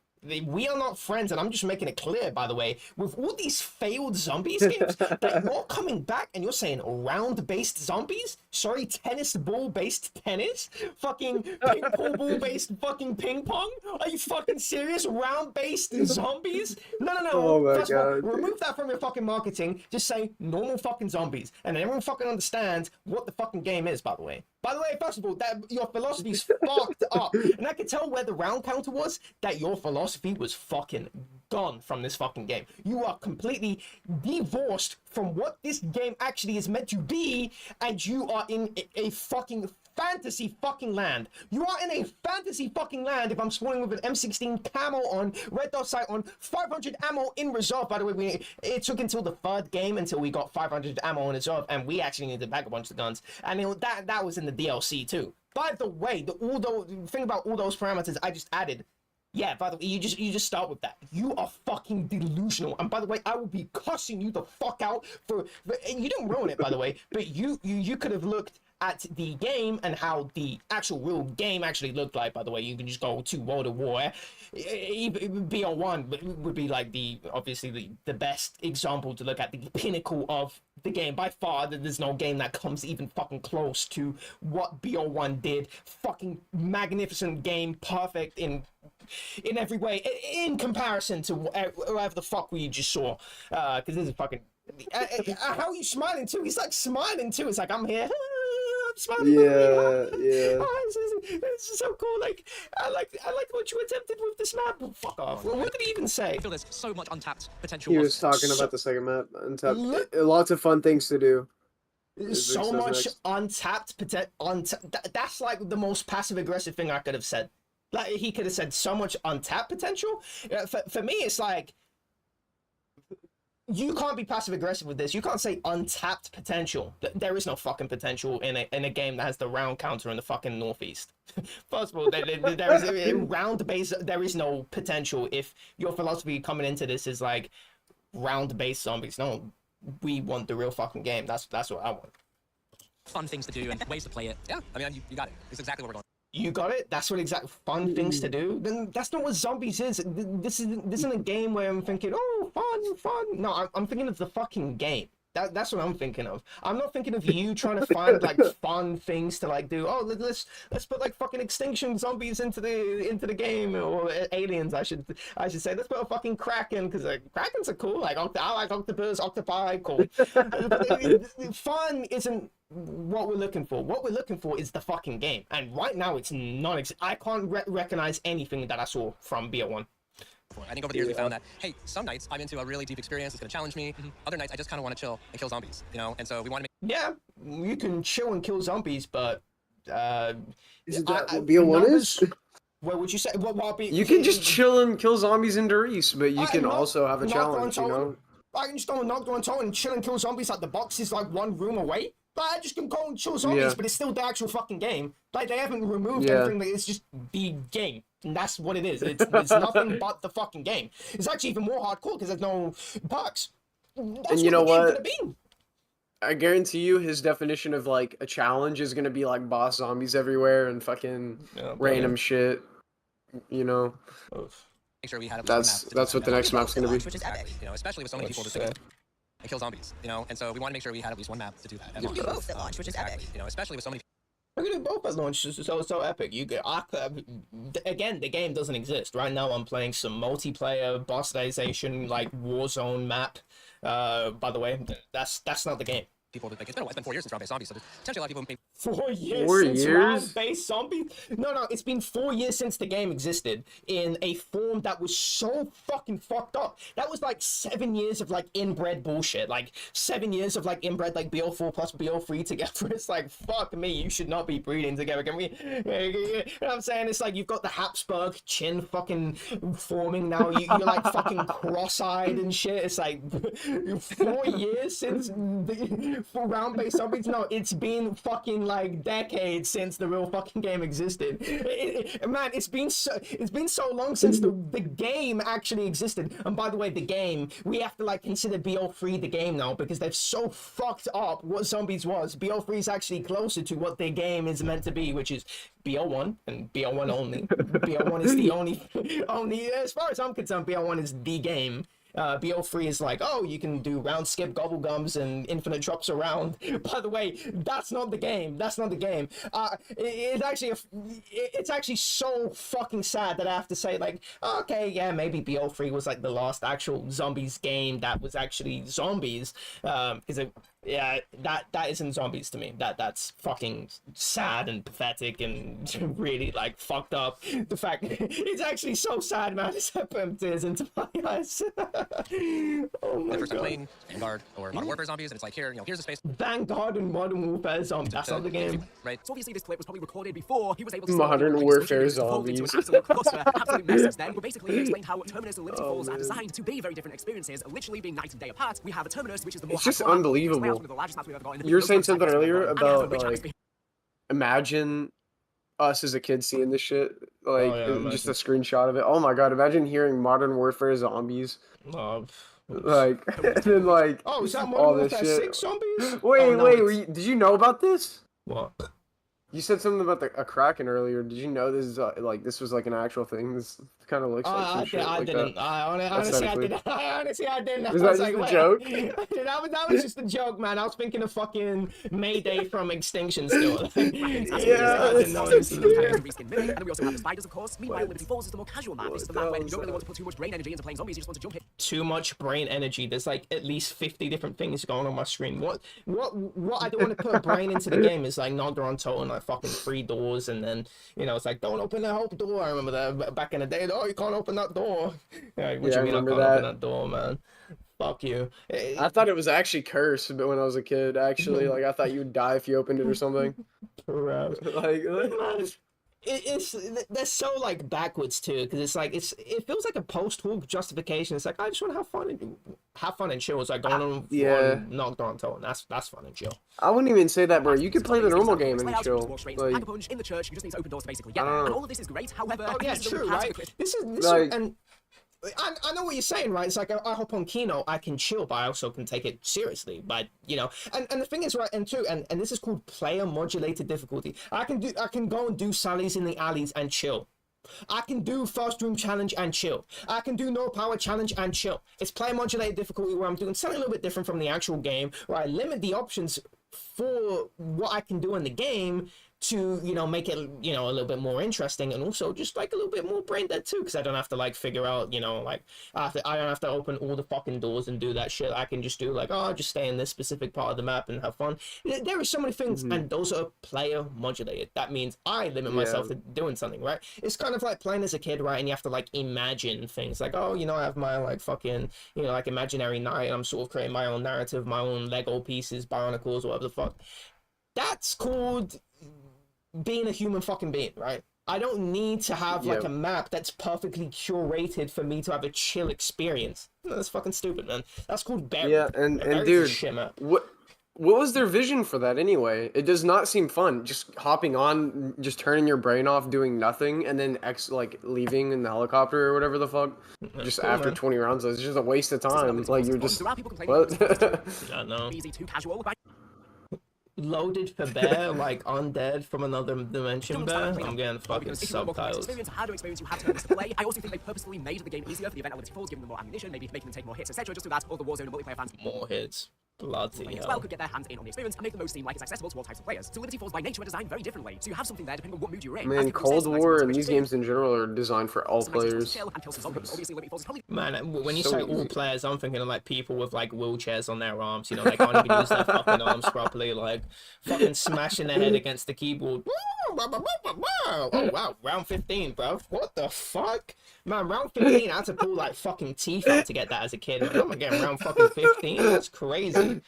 we are not friends, and I'm just making it clear, by the way, with all these failed zombies games, that you're coming back and you're saying round-based zombies? Sorry, tennis ball-based tennis? Fucking ping-pong ball-based fucking ping-pong? Are you fucking serious? Round-based zombies? No. Oh my First of all, God. remove that from your fucking marketing. Just say normal fucking zombies, and then everyone fucking understands what the fucking game is, by the way. By the way, first of all, that your philosophy's fucked up. And I could tell where the round counter was, that your philosophy was fucking gone from this fucking game. You are completely divorced from what this game actually is meant to be, and you are in a fucking fantasy fucking land. You are in a fantasy fucking land if I'm spawning with an M16 camo on, red dot sight on, 500 ammo in reserve. By the way, it took until the third game until we got 500 ammo in reserve, and we actually needed to bag a bunch of guns. And that was in the DLC too. By the way, think about all those parameters I just added. Yeah, by the way, you just start with that. You are fucking delusional. And by the way, I will be cussing you the fuck out for you didn't ruin it, by the way, but you could have looked at the game and how the actual real game actually looked like. By the way, you can just go to World of War. BO1 would be like obviously the best example to look at, the pinnacle of the game. By far, there's no game that comes even fucking close to what BO1 did. Fucking magnificent game, perfect in every way, in comparison to whatever the fuck we just saw. Because this is fucking... how are you smiling too? He's like smiling too. It's like, I'm here. I'm smiling. Yeah. Oh, this is so cool. Like, I like what you attempted with this map. Fuck off. Well, what did he even say? I feel there's so much untapped potential. He was talking about the second map. Lots of fun things to do. So much untapped potential. That's like the most passive aggressive thing I could have said. Like, he could have said so much untapped potential. For me, it's like, you can't be passive aggressive with this. You can't say untapped potential. There is no fucking potential in a game that has the round counter in the fucking northeast. First of all, there is in round base. There is no potential if your philosophy coming into this is like round based zombies. No, we want the real fucking game. That's what I want. Fun things to do and ways to play it. Yeah, I mean, you got it. It's exactly what we're going. You got it? That's what exact fun things to do? Then that's not what zombies is. This isn't a game where I'm thinking, oh, fun. No, I'm thinking of the fucking game. That's what I'm thinking of. I'm not thinking of you trying to find like fun things to like do. Oh, let's put like fucking extinction zombies into the game, or aliens. I should say. Let's put a fucking kraken, because krakens are cool. Like I like octopus, octopi, cool. Fun isn't what we're looking for. What we're looking for is the fucking game, and right now it's not. I can't recognize anything that I saw from BO1. I think over the years we found that, hey, some nights I'm into a really deep experience that's going to challenge me. Other nights I just kind of want to chill and kill zombies, you know? And so we want to make... Yeah, you can chill and kill zombies, but... Isn't that what BO1 is? What would you say? You can just chill and kill zombies in Doris, but you can also have a challenge, you know? I can just go and knock on toe and chill and kill zombies. Like, the box is like one room away. But I just can go and chill zombies, but it's still the actual fucking game. Like, they haven't removed anything. Like, it's just the game. And that's what it is. It's nothing but the fucking game. It's actually even more hardcore because there's no perks. And you know what? I guarantee you his definition of, like, a challenge is going to be, like, boss zombies everywhere and fucking random shit, you know? Make sure we had that's what the next map's going to be. Which is epic, you know, especially with so many people just and kill zombies, you know? And so we want to make sure we had at least one map to do that. You both at launch, which is epic. You know, especially with so many I could do both at launch. So epic. You get again. The game doesn't exist right now. I'm playing some multiplayer bastardization like Warzone map. By the way, that's not the game. People like it's been 4 years since round-based zombies, so there's potentially a lot of people. 4 years 4 since years? round-based zombies? No, it's been 4 years since the game existed in a form that was so fucking fucked up. That was like 7 years of like inbred bullshit. Like 7 years of like inbred like BO4 plus BO3 together. It's like, fuck me, you should not be breeding together. Can we? You know what I'm saying? It's like you've got the Habsburg chin fucking forming now. You're like fucking cross-eyed and shit. It's like 4 years since for round-based zombies. No, it's been fucking like decades since the real fucking game existed. Man, it's been so long since the game actually existed. And by the way, the game, we have to like consider BO3 the game now because they've so fucked up what zombies was. BO3 is actually closer to what their game is meant to be, which is BO1 and BO1 only. BO1 is the only as far as I'm concerned, BO1 is the game. BO3 is like, oh, you can do round skip gobble gums and infinite drops around. By the way, that's not the game. That's not the game. It's actually so fucking sad that I have to say, like, okay, yeah, maybe BO3 was like the last actual zombies game that was actually zombies. Because yeah, that isn't zombies to me. That's fucking sad and pathetic and really like fucked up. The fact it's actually so sad, man. It's put tears into my eyes. Oh my First god. playing Vanguard or Modern Warfare zombies, and it's like here, here's the space. Vanguard and Modern Warfare zombies. That's not the game. Right. So obviously this clip was probably recorded before he was able to Modern Warfare zombies. into an absolute cluster, absolute messes. Then, but basically he explained how Terminus and Liberty Falls are designed to be very different experiences, literally being night and day apart. We have a Terminus, which is the more It's just hardcore map, unbelievable. which is one of the largest maps we've ever got in the You were saying most something diverse map earlier ever. And we have a about rich like, atmosphere. imagine us as a kid seeing this shit, like yeah, just a screenshot of it. Oh my god, imagine hearing Modern Warfare zombies, Oh, like, and then like oh, is that all Modern this Warfare shit. 6 zombies? Wait, Oh, no, wait, did you know about this? What? You said something about a Kraken earlier. Did you know this is like this was like an actual thing? This kind of looks like some shit I like didn't. that. Honestly, I Aesthetically. didn't. Honestly, I didn't. Was I that was just like, a wait. joke? That was just a joke, man. I was thinking of fucking Mayday from Extinction still. Yeah, I didn't know that's this. so And then we also have the spiders, of course. Meanwhile, Liberty Falls is the more casual map. This is the map where you don't really want to put too much brain energy into playing zombies. You just want to jump in. Too much brain energy. There's like at least 50 different things going on my screen. What I don't want to put brain into the game is like knocked on toe and like fucking 3 doors, and then it's like don't open that whole door. I remember that back in the day. Oh, you can't open that door. Like, what Yeah, you mean I I can't remember open that. that door, man? Fuck you. I thought it was actually cursed, but when I was a kid, actually, like I thought you would die if you opened it or something. Perhaps. like, Man, they're so like backwards too, because it's like it feels like a post-hook justification. It's like I just want to have fun and chill. It's like going on knocked on toe, and that's fun and chill. I wouldn't even say that, bro. You could play the normal game and chill. Pack Like, a punch in the church. You just need to open doors to basically get I there. don't And know. all of this is great. However, Oh yeah, this is a true, little right? This is Like- and I know what you're saying, right? It's like I hop on Kino, I can chill, but I also can take it seriously. But and the thing is, right, and this is called player modulated difficulty. I can go and do sallies in the alleys and chill. I can do first room challenge and chill. I can do no power challenge and chill. It's player modulated difficulty where I'm doing something a little bit different from the actual game, where I limit the options for what I can do in the game to make it a little bit more interesting, and also just like a little bit more brain dead too, because I don't have to like figure out like I don't have to open all the fucking doors and do that shit. I can just do like just stay in this specific part of the map and have fun. There are so many things, and those are player modulated. That means I limit myself to doing something, right? It's kind of like playing as a kid, right? And you have to like imagine things like I have my like fucking like imaginary knight, and I'm sort of creating my own narrative, my own Lego pieces, Bionicles, whatever the fuck. That's called being a human fucking being, right? I don't need to have like a map that's perfectly curated for me to have a chill experience. No, that's fucking stupid, man. That's called Barry. yeah, and dude, shit map. what was their vision for that anyway? It does not seem fun. Just hopping on, just turning your brain off, doing nothing, and then leaving in the helicopter or whatever the fuck. Just cool, after man. 20 rounds, it's just a waste of time. Like you're just There are people complaining what? I know. easy, too casual. But Loaded for bear, like undead from another dimension bear. I'm getting fucking because if you want a more complex subtitles. experience, a harder experience, you have to learn this to play. I also think they purposefully made the game easier for the event at Liberty Falls, giving them more ammunition, maybe making them take more hits, etc. Just so that all the Warzone and multiplayer fans More hits. Bloody players as hell. well could get their hands in on the experience and make the most seem like it's accessible to all types of players. So Liberty Falls by nature are designed very differently, so you have something there depending on what mood you're in. Man, Cold War and these games in general are designed for all players. Obviously, Liberty Falls is probably Man, when you So say all easy. players, I'm thinking of like people with like wheelchairs on their arms, you know, they can't even use their fucking arms properly, like fucking smashing their head against the keyboard. Oh wow, round 15, bro. What the fuck? Man, round 15, I had to pull like fucking teeth out to get that as a kid. Man, I'm again round fucking 15. That's crazy.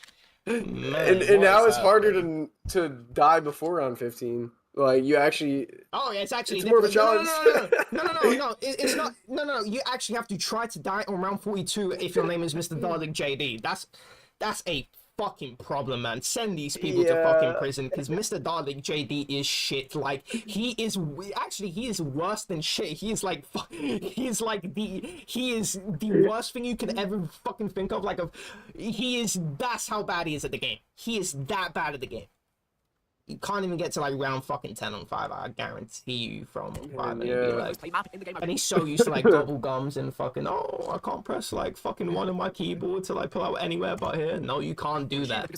Man, And now what it's is harder happening? to die before round 15. Like you actually, Oh, yeah, it's actually it's more of a different. challenge. No. It's not. No. You actually have to try to die on round 42 if your name is Mr. Darling JD. That's a fucking problem, man. Send these people to fucking prison because Mr. Darling JD is shit. Like he is worse than shit. He is like the worst thing you could ever fucking think of. That's how bad he is at the game. He is that bad at the game. You can't even get to like round fucking 10 on 5. I guarantee you from 5 and you'd be like, and he's so used to like double gums and fucking, oh, I can't press like fucking one on my keyboard to like pull out anywhere but here. No, you can't do that.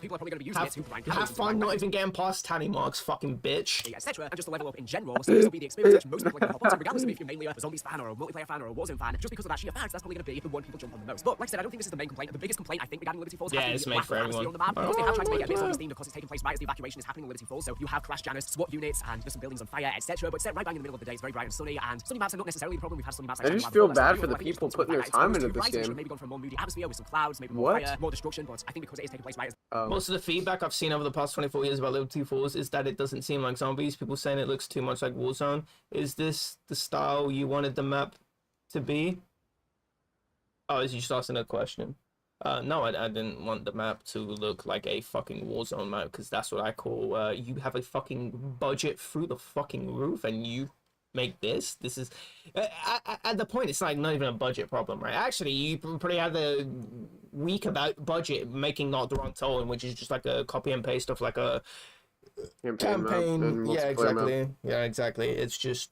Have fun not even getting past tally marks, fucking bitch. etc. And just to level up in general, so this will be the experience that most people are going to hop onto, regardless of if you're mainly a zombies fan or a multiplayer fan or a Warzone fan. Just because of that sheer fact, that's probably going to be the one people jump on the most. But like I said, I don't think this is the main complaint. The biggest complaint I think regarding Liberty Falls Yeah, has it's to be made the for lack of atmosphere everyone. on the map. Because they have tried to make it a bit zombies themed because it's taking place right as the evacuation is happening on Liberty Falls. So you have crash janners, SWAT units, and there's some buildings on fire, etc. But set right bang in the middle of the day, it's very bright and sunny, and sunny maps are not necessarily the problem. We've had sunny maps. I just feel bad for the people putting their time into this game. Maybe gone for a more moody atmosphere with some clouds, maybe more fire, more destruction. But I think because it is taking place right as Most of the feedback I've seen over the past 24 years about Liberty Falls is that it doesn't seem like zombies. People saying it looks too much like Warzone. Is this the style you wanted the map to be? Oh, is you just asking a question? No, I didn't want the map to look like a fucking Warzone map because that's what I call you have a fucking budget through the fucking roof and you make this. This is at the point it's like not even a budget problem, right? Actually, you probably have the weak about budget making not the wrong tone, which is just like a copy and paste of like a campaign. Yeah, exactly. Yeah, exactly. It's just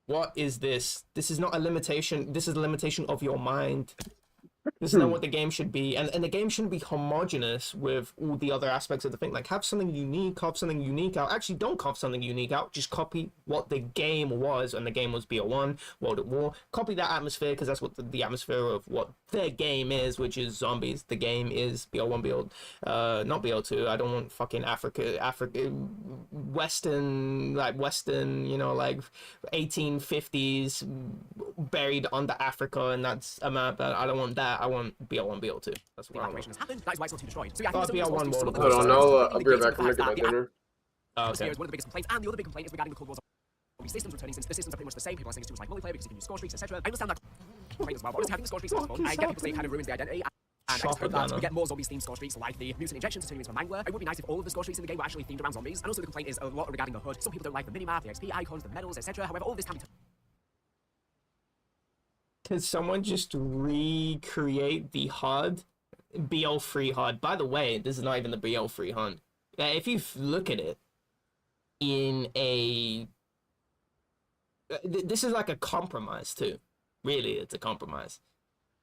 what is this? This is not a limitation. This is a limitation of your mind. This is not what the game should be, and the game shouldn't be homogenous with all the other aspects of the thing. Like, have something unique, carve something unique out. Actually, don't carve something unique out. Just copy what the game was, and the game was BO1, World at War. Copy that atmosphere, because that's what the atmosphere of what the game is, which is zombies. The game is BO1, not BO2. I don't want fucking Africa, Western, you know, like 1850s buried under Africa, and that's a map. I don't want that. I want BO1, BO2. That's what I want. That is why it's not too destroyed. So yeah, BO1 World at War. Hold on, I'll be right back. I'm making my dinner. Oh, This okay. is one of the biggest complaints, and the other big complaint is regarding the Cold War zombie systems returning, since the systems are pretty much the same. People are saying it's too much like multiplayer because you can use score streaks, etc. I understand that complaint as well, but honestly, having the score streaks is fun. I get people say it kind of ruins the identity. And I just hope that we get more zombies themed score streaks like the mutant injections turning into a mind blur. It would be nice if all of the score streaks in the game were actually themed around zombies. And also the complaint is a lot regarding the HUD. Some people don't like the minimap, the XP icons, the medals, etc. However, all this can be Could someone just recreate the HUD? BL3 HUD. By the way, this is not even the BL3 HUD. If you look at it in a... This is like a compromise too. Really, it's a compromise.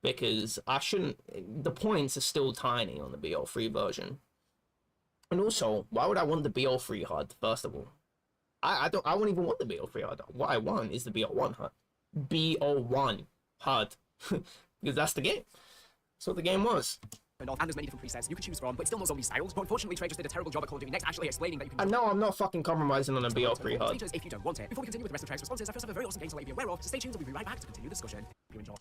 Because I shouldn't... The points are still tiny on the BL3 version. And also, why would I want the BL3 HUD, first of all? I wouldn't even want the BL3 HUD. What I want is the BL1 HUD. BO1 HUD. Because that's the game. That's what the game was. and there's many different presets you can choose from, but it's still no zombie styles. But unfortunately, Trey just did a terrible job at Call of Duty Next actually explaining that you can. No, I'm not fucking compromising on a BL3 HUD. If you don't want it. Before we continue with the rest of Treg's responses, I first have a very awesome game to let you be aware of, so stay tuned and we'll be right back to continue the discussion. Hope you enjoy.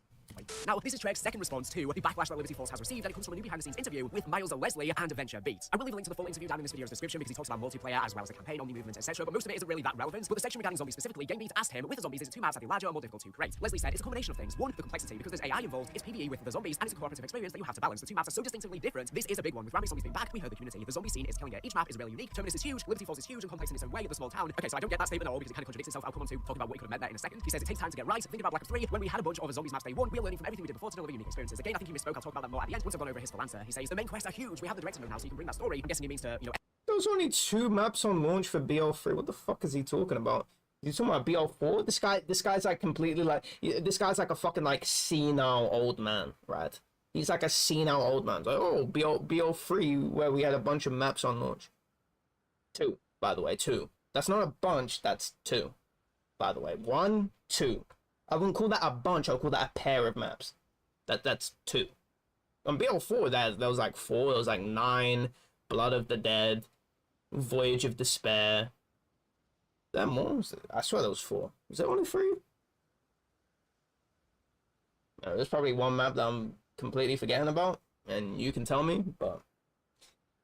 Now, this is Treg's second response to the backlash that Liberty Falls has received, and it comes from a new behind-the-scenes interview with Miles Wesley and Adventure Beats. I will leave a link to the full interview down in this video's description because he talks about multiplayer as well as the campaign, omni movements, etc. But most of it isn't really that relevant. But the section regarding zombies specifically, Game Beats asked him, with the zombies, is it too maps are larger or more difficult to create? Wesley said it's a combination of things. One, the complexity, because there's AI involved, it's PvE with the zombies, and it's a cooperative experience that you have to balance. The two maps are so distinctively different. This is a big one. With Rammy Zombies being back, we heard the community. The zombie scene is killing it. Each map is really unique. Terminus is huge, Liberty Falls is huge and complex in its own way, the small town. Okay, so I don't get that statement at all because it kind of contradicts itself. I'll come on to talk about what he could have meant there in a second. He says it takes time to get right. Think about Black Ops 3. When we had a bunch of zombies maps day one, we were learning from everything we did before to deliver unique experiences. Again, I think he misspoke. I'll talk about that more at the end once I've gone over his full answer. He says the main quests are huge. We have the director mode now, so you can bring that story. I'm guessing he means to, you know. There was only 2 maps on launch for BL3. What the fuck is he talking about? He's talking about BL4? This guy's like completely like, this guy's like a fucking like senile old man, right? He's like a senile old man. Like, oh, BO3, where we had a bunch of maps on launch. 2, by the way, 2. That's not a bunch, that's 2. By the way, 1, 2. I wouldn't call that a bunch, I would call that a pair of maps. That's 2. On BO4, there was like 4, there was like 9, Blood of the Dead, Voyage of Despair. There more? I swear there was 4. Was there only 3? There's probably one map that I'm completely forgetting about, and you can tell me, but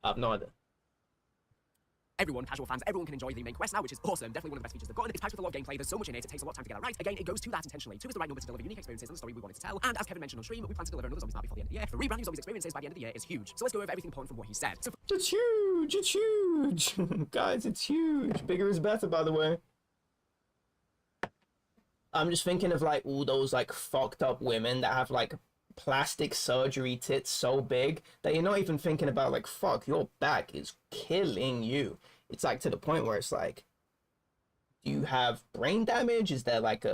I have no idea. Everyone, casual fans, everyone can enjoy the main quest now, which is awesome. Definitely one of the best features they've gotten. It's packed with a lot of gameplay. There's so much in it. It takes a lot of time to get it right. Again, it goes to that intentionally. 2 is the right number to deliver unique experiences and the story we wanted to tell. And as Kevin mentioned on stream, we plan to deliver another zombies map before the end of the year. 3 brand new zombies experiences by the end of the year is huge. So let's go over everything important from what he said. So it's huge. It's huge. Guys, it's huge. Bigger is better, by the way. I'm just thinking of like all those like fucked up women that have like plastic surgery tits so big that you're not even thinking about like, fuck, your back is killing you. It's like to the point where it's like, do you have brain damage? Is there like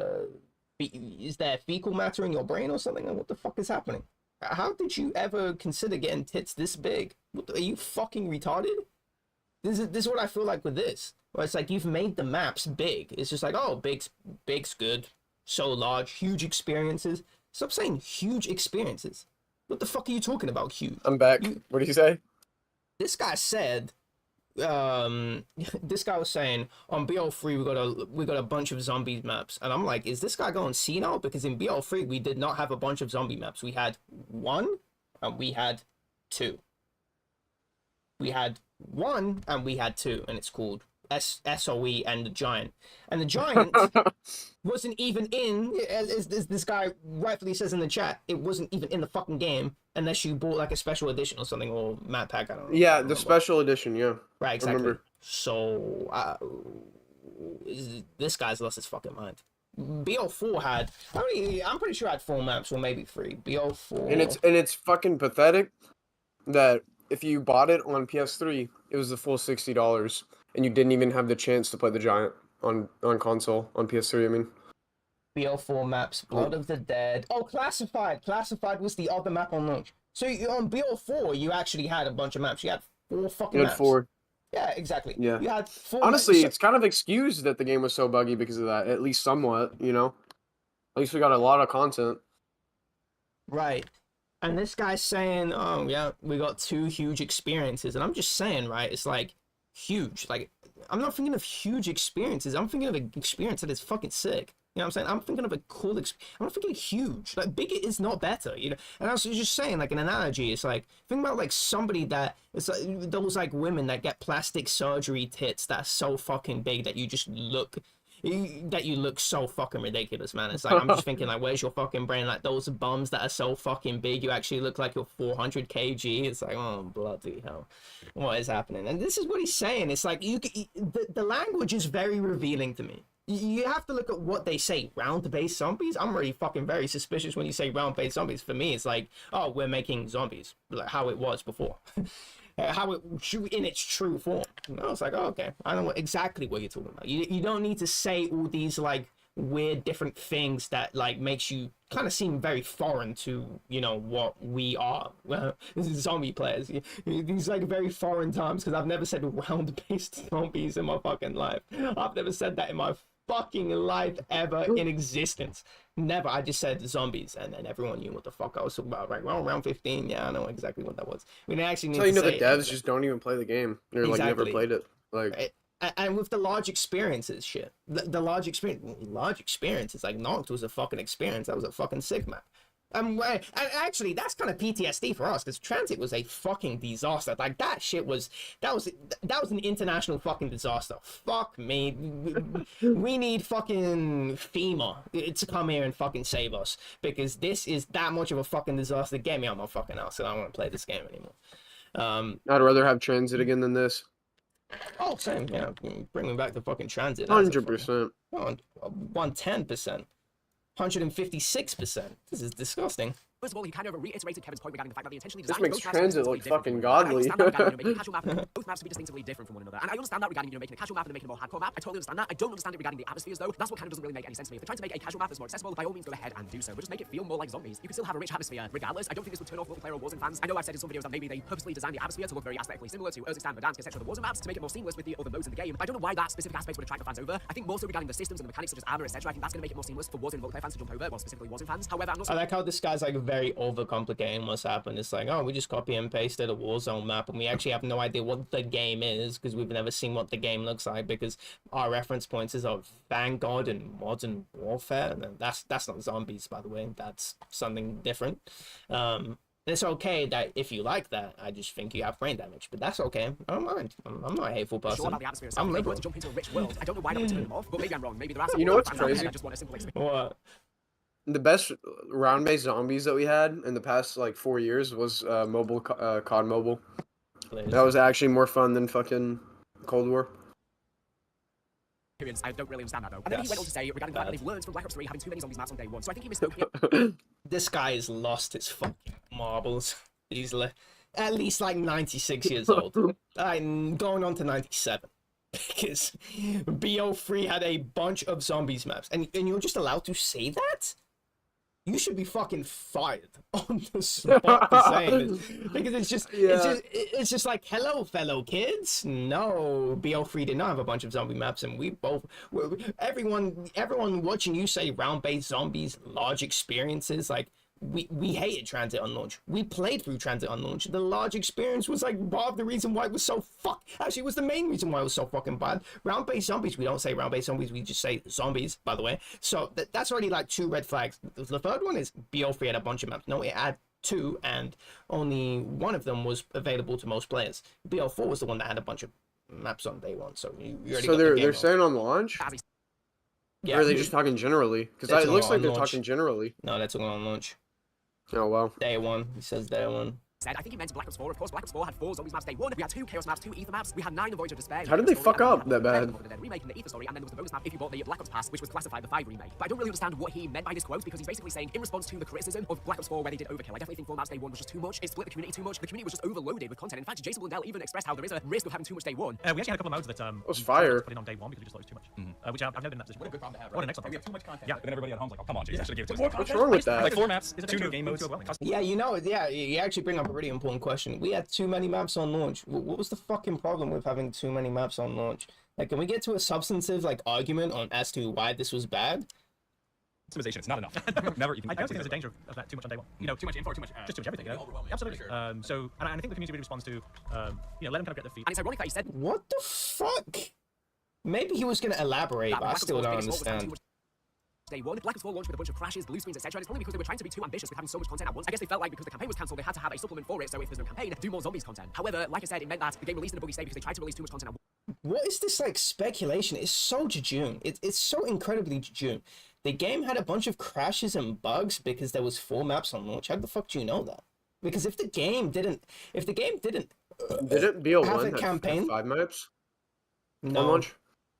is there fecal matter in your brain or something? What the fuck is happening? How did you ever consider getting tits this big? Are you fucking retarded? This is what I feel like with this. Where it's like you've made the maps big. It's just like, oh, big's good. So large, huge experiences. Stop saying huge experiences. What the fuck are you talking about, huge? I'm back. What did you say? This guy said, this guy was saying on BO3 we got a bunch of zombie maps, and I'm like, is this guy going senile? Because in BO3 we did not have a bunch of zombie maps. We had 1 and we had 2. We had 1 and we had 2, and it's called SOE and the Giant. And the Giant wasn't even in, as this guy rightfully says in the chat, it wasn't even in the fucking game unless you bought like a special edition or something, or map pack, I don't know. Yeah, the special edition, yeah. Right, exactly. Remember. So, this guy's lost his fucking mind. BO4 had, I'm pretty sure I had 4 maps, or maybe 3. BO4. And it's fucking pathetic that if you bought it on PS3, it was the full $60, and you didn't even have the chance to play the Giant on console, on PS3, I mean. BO4 maps, Blood of the Dead. Oh, Classified. Classified was the other map on launch. So on BO4, you actually had a bunch of maps. You had 4 fucking maps. 4. Yeah, exactly. Yeah. You had 4. Honestly, it's kind of excused that the game was so buggy because of that, at least somewhat, you know? At least we got a lot of content. Right. And this guy's saying, oh, yeah, we got 2 huge experiences. And I'm just saying, right, it's like huge. Like, I'm not thinking of huge experiences. I'm thinking of an experience that is fucking sick. You know what I'm saying? I'm thinking of a cool I'm not thinking huge. Like, bigger is not better, you know? And I was just saying, like, an analogy, it's like, think about, like, somebody that, it's like, those, like, women that get plastic surgery tits that are so fucking big that you just look so fucking ridiculous, man. It's like, I'm just thinking, like, where's your fucking brain? Like, those bums that are so fucking big, you actually look like you're 400 kg. It's like, oh, bloody hell. What is happening? And this is what he's saying. It's like, the language is very revealing to me. You have to look at what they say. Round-based zombies? I'm really fucking very suspicious when you say round-based zombies. For me, it's like, oh, we're making zombies. Like, how it was before. How it in its true form. And I was like, oh, okay, I know exactly what you're talking about. You don't need to say all these like weird different things that like makes you kind of seem very foreign to, you know, what we are. Well, this is zombie players. These like very foreign terms, because I've never said round-based zombies in my fucking life. I've never said that in my fucking life ever in existence. Never. I just said zombies, and then everyone knew what the fuck I was talking about. Right? Well, round 15. Yeah, I know exactly what that was. We didn't actually need so to you know, say the devs just don't even play the game. They're like never played it. Like, and with the large experiences, shit. The large experiences. Like Noct was a fucking experience. That was a fucking sick map. And actually, that's kind of PTSD for us, because Transit was a fucking disaster. Like, that shit was, that was an international fucking disaster. Fuck me. We need fucking FEMA to come here and fucking save us, because this is that much of a fucking disaster. Get me out of my fucking house, and I don't want to play this game anymore. I'd rather have Transit again than this. Oh, same. Yeah, bring me back to fucking Transit. 100%. 110%. 156%. This is disgusting. First of all, he kind of reiterated Kevin's point regarding the fact that they intentionally This designed makes both maps transit to be look distinctly fucking different from one another. godly. I understand that regarding making a casual map and both maps to be distinctly different from one another. And I understand that regarding making a casual map and making a more hardcore map. I totally understand that. I don't understand it regarding the atmospheres though. That's what kind of doesn't really make any sense to me. If they're trying to make a casual map that's more accessible, by all means go ahead and do so. But just make it feel more like zombies. You can still have a rich atmosphere regardless. I don't think this would turn off multiplayer or Warzone fans. I know I've said in some videos that maybe they purposely designed the atmosphere to look very aesthetically similar to Urzikstan, Verdansk, etc. the Warzone maps to make it more seamless with the other modes in the game. I don't know why that specific aspect would attract the fans over. I think more so regarding the systems and the mechanics such as armor, etc. I think that's going to make it more seamless for Warzone multiplayer fans to jump over, more specifically Warzone fans. However, I'm not I like how this guy's like very overcomplicating what's happened. It's like, oh, we just copy and pasted a Warzone map and we actually have no idea what the game is because we've never seen what the game looks like because our reference points is of Vanguard and Modern Warfare. And that's not zombies, by the way. That's something different. It's okay that if you like that, I just think you have brain damage, but that's okay. I don't mind. I'm not a hateful person. sure about the atmosphere. I'm If they were liberal. to jump into a rich world, I don't know why not turn them off, but maybe I'm wrong. Maybe there are some You know what's fans out there crazy? that just want a simple experience. What? The best round-based zombies that we had in the past like 4 years was mobile COD Mobile. That was actually more fun than fucking Cold War. I don't really understand that though. And then he went on to say regarding the fact that they've learned from Black Ops 3 having too many zombies maps on day one. So I think he missed This guy has lost his fucking marbles. He's at least like 96 years old. I'm going on to 97. Because BO3 had a bunch of zombies maps. And you're just allowed to say that? You should be fucking fired on the spot for saying this. Because it's just like, hello, fellow kids. No, BO3 did not have a bunch of zombie maps, and everyone watching you say round-based zombies, large experiences, like we hated transit on launch. We played through transit on launch. The large experience was like part of the reason why it was so actually it was the main reason why it was so fucking bad. Round-based zombies, we don't say round-based zombies, we just say zombies, by the way. So that's already like 2 red flags. The third one is BO3 had a bunch of maps. No, it had 2 and only one of them was available to most players. BO4 was the one that had a bunch of maps on day one. So you already So got the they're game saying on launch? Yeah. Or are they just talking generally? Because it looks like they're talking generally. No, that's all on launch. Oh, wow. Day one. He says day one. I think he meant Black Ops 4. Of course, Black Ops 4 had 4 zombies maps day 1. We had 2 Chaos maps, 2 Ether maps. We had 9 Voyage of Despair. How did they fuck up that bad? Remake in the Ether story, and then there was the bonus map if you bought the Black Ops Pass, which was classified the 5 remake. But I don't really understand what he meant by this quote because he's basically saying in response to the criticism of Black Ops 4 where they did overkill. I definitely think 4 maps day 1 was just too much. It split the community too much. The community was just overloaded with content. In fact, Jason Blundell even expressed how there is a risk of having too much day 1. We actually had a couple of modes that was fire. put in on day 1 because we just thought it was too much. Which I've never been in that position. What a good problem to have, What right? an excellent We have too much content. Yeah, but then everybody at home's like, oh, come on, Jason, I should have given it to us. What's wrong with that? Like 4 maps, 2 new game modes. Yeah, you know, you actually bring up a really important question. We had too many maps on launch. What was the fucking problem with having too many maps on launch? Like, can we get to a substantive like argument on as to why this was bad? Optimization, it's not enough. Never even. I don't think there's a danger of that too much on day 1. You know, too much info, too much, just too much everything. You know? Absolutely. So, and I think the community really responds to, you know, let them kind of get their feet. And it's ironic that he said, What the fuck? Maybe he was gonna elaborate, but I still don't understand. Day 1, Black Ops 4 launched with a bunch of crashes, blue screens, etc. And it's only because they were trying to be too ambitious with having so much content at once. I guess they felt like because the campaign was cancelled, they had to have a supplement for it. So if there's no campaign, do more zombies content. However, like I said, it meant that the game released in a buggy state because they tried to release too much content at once. What is this like speculation? It's so jejune. It's so incredibly jejune. The game had a bunch of crashes and bugs because there was 4 maps on launch. How the fuck do you know that? Because if the game didn't Didn't BO1 have a have campaign, 5 maps no. on launch?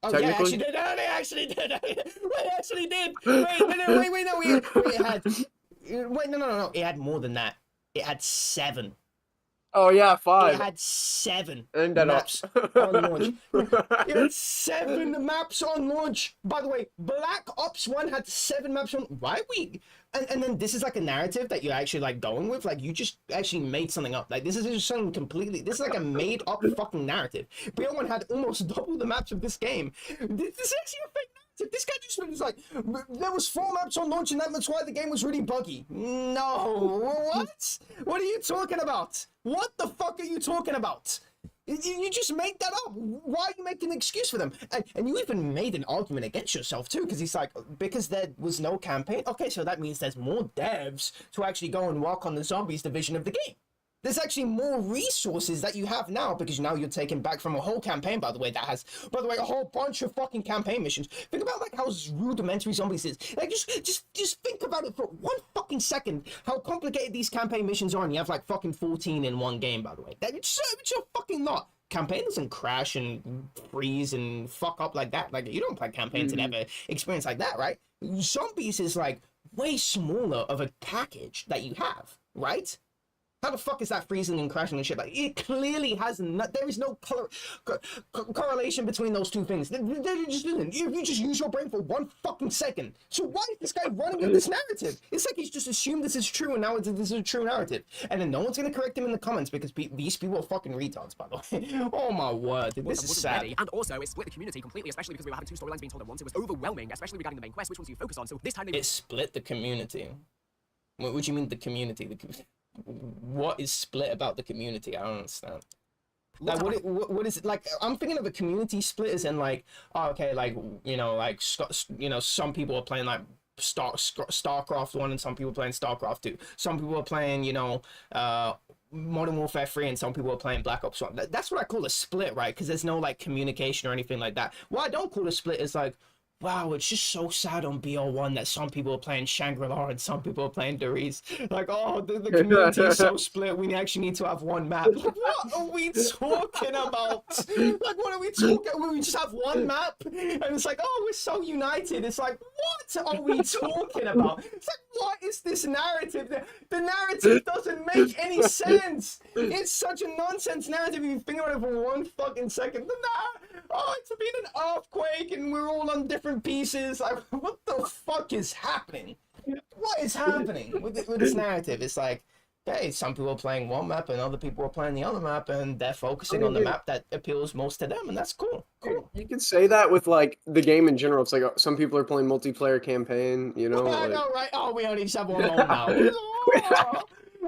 Oh, yeah, actually did. No, they actually did. They actually did. Wait, no, it had. Wait, no. It had more than that. It had 7. Oh yeah, 5. It had 7 And that maps on launch. It had 7 maps on launch. By the way, Black Ops 1 had 7 maps on. Why we? And then this is like a narrative that you're actually like going with. Like you just actually made something up. Like this is just something completely. This is like a made up fucking narrative. BO1 had almost double the maps of this game. This is actually a fake narrative. This guy just was like, there was 4 maps on launch and that's why the game was really buggy. No, what? What are you talking about? What the fuck are you talking about? You just made that up. Why are you making an excuse for them? And you even made an argument against yourself too, because he's like, because there was no campaign. Okay, so that means there's more devs to actually go and work on the zombies division of the game. There's actually more resources that you have now because now you're taking back from a whole campaign, by the way, that has, by the way, a whole bunch of fucking campaign missions. Think about like how rudimentary zombies is. Like just think about it for 1 fucking second, how complicated these campaign missions are, and you have like fucking 14 in one game, by the way. It's a fucking lot. Campaign doesn't crash and freeze and fuck up like that. Like you don't play campaigns and ever experience like that, right? Zombies is like way smaller of a package that you have, right? How the fuck is that freezing and crashing and shit? Like, it clearly has not. There is no correlation between those two things. There just isn't. You just use your brain for 1 fucking second. So why is this guy running with this narrative? It's like he's just assumed this is true, and now this is a true narrative. And then no one's gonna correct him in the comments because these people are fucking retards, by the way. Oh my word, dude, this is sad. Ready. And also, it split the community completely, especially because we were having 2 storylines being told at once. It was overwhelming, especially regarding the main quest. Which ones do you focus on? So this time It split the community. What do you mean the community? What is split about the community? I don't understand. Like, what is it like? I'm thinking of a community split as in like, oh, okay, like, you know, like, you know, some people are playing like StarCraft 1 and some people are playing StarCraft 2. Some people are playing, you know, Modern Warfare 3 and some people are playing Black Ops 1. That's what I call a split, right? Because there's no like communication or anything like that. What I don't call a split is like, wow, it's just so sad on BL1 that some people are playing Shangri-La and some people are playing Doriz. Like, oh, the community is so split, we actually need to have one map. Like, what are we talking about? Like, what are we talking about? We just have one map? And it's like, oh, we're so united. It's like, what are we talking about? It's like, what is this narrative? The narrative doesn't make any sense. It's such a nonsense narrative if you think about it for 1 fucking second. Oh, it's been an earthquake and we're all on different pieces. Like, what the fuck is happening? What is happening with this narrative? It's like, hey, some people are playing one map and other people are playing the other map, and they're focusing on the map that appeals most to them, and that's cool. Cool. You can say that with like the game in general. It's like some people are playing multiplayer campaign, you know? I like... know, right? Oh, we only just have one mode now.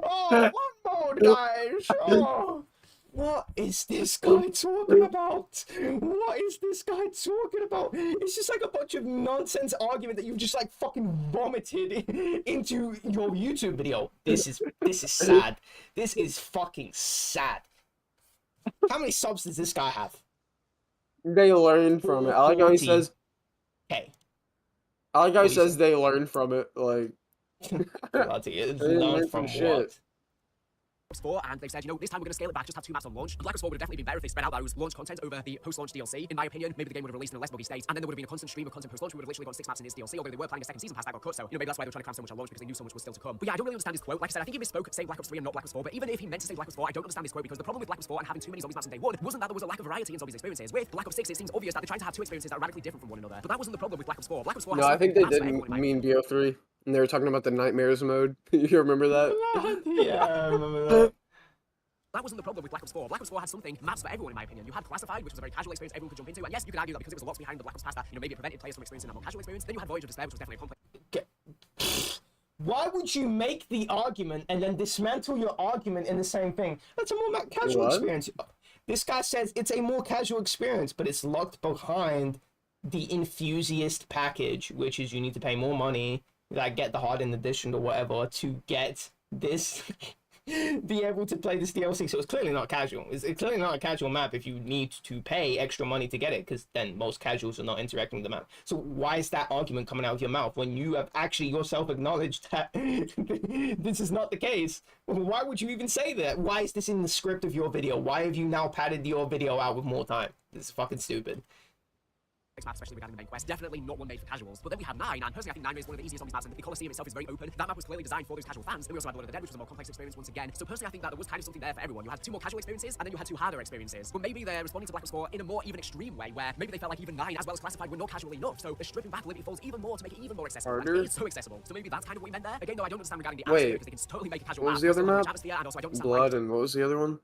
Oh, one mode, guys. Oh. What is this guy talking about? What is this guy talking about? It's just like a bunch of nonsense argument that you've just like fucking vomited into your YouTube video. This is sad. This is fucking sad. How many subs does this guy have? They learn from it. I like how he says. Okay. I like how he says they learn from it. Like. Learn from what? 4, and they said, you know, this time we're going to scale it back, just have 2 maps on launch. Black Ops 4 would have definitely been better if they spread out those launch content over the post-launch DLC. In my opinion, maybe the game would have released in a less buggy state, and then there would have been a constant stream of content post-launch. We would have literally got 6 maps in this DLC, although they were planning a second season pass that got cut, so, you know, maybe that's why they were trying to cram so much on launch, because they knew so much was still to come. But yeah, I don't really understand his quote. Like I said, I think he misspoke saying Black Ops 3 and not Black Ops 4, but even if he meant to say Black Ops 4, I don't understand his quote, because the problem with Black Ops 4 and having too many zombies maps in day 1 wasn't that there was a lack of variety in zombies experiences. With Black Ops 6, it seems obvious that they're trying to have 2 experiences that are radically different from one another. But that wasn't the problem with Black Ops 4. Black Ops 4 No, I think they didn't mean BO3. And they were talking about the Nightmares mode. You remember that? Yeah, I remember that. That wasn't the problem with Black Ops 4. Black Ops 4 had something, maps for everyone in my opinion. You had Classified, which was a very casual experience everyone could jump into, and yes, you could argue that because it was a lot behind the Black Ops pass that, you know, maybe it prevented players from experiencing that more casual experience. Then you had Voyage of Despair, which was definitely a complex. Why would you make the argument and then dismantle your argument in the same thing? That's a more casual experience. This guy says it's a more casual experience, but it's locked behind the enthusiast package, which is you need to pay more money, like get the hardened edition or whatever to get this. Be able to play this DLC, so it's clearly not casual. It's clearly not a casual map if you need to pay extra money to get it, because then most casuals are not interacting with the map. So why is that argument coming out of your mouth when you have actually yourself acknowledged that this is not the case? Why would you even say that? Why is this in the script of your video? Why have you now padded your video out with more time? This is fucking stupid. Map, especially regarding the main quest, definitely not one made for casuals. But then we have 9, and personally I think 9 is one of the easiest zombies maps, and the Colosseum itself is very open. That map was clearly designed for those casual fans. Then we also had Lord of the Dead, which was a more complex experience once again. So personally I think that there was kind of something there for everyone. You had 2 more casual experiences, and then you had 2 harder experiences. But maybe they're responding to Black Ops 4 in a more even extreme way, where maybe they felt like even 9 as well as Classified were not casual enough. So they're stripping back Liberty Falls even more to make it even more accessible. Harder? It's so accessible. So maybe that's kind of what we meant there. Again, though, I don't understand regarding the atmosphere, because they can totally make a casual what map. was the other map? And also I don't Blood, and what was the other one?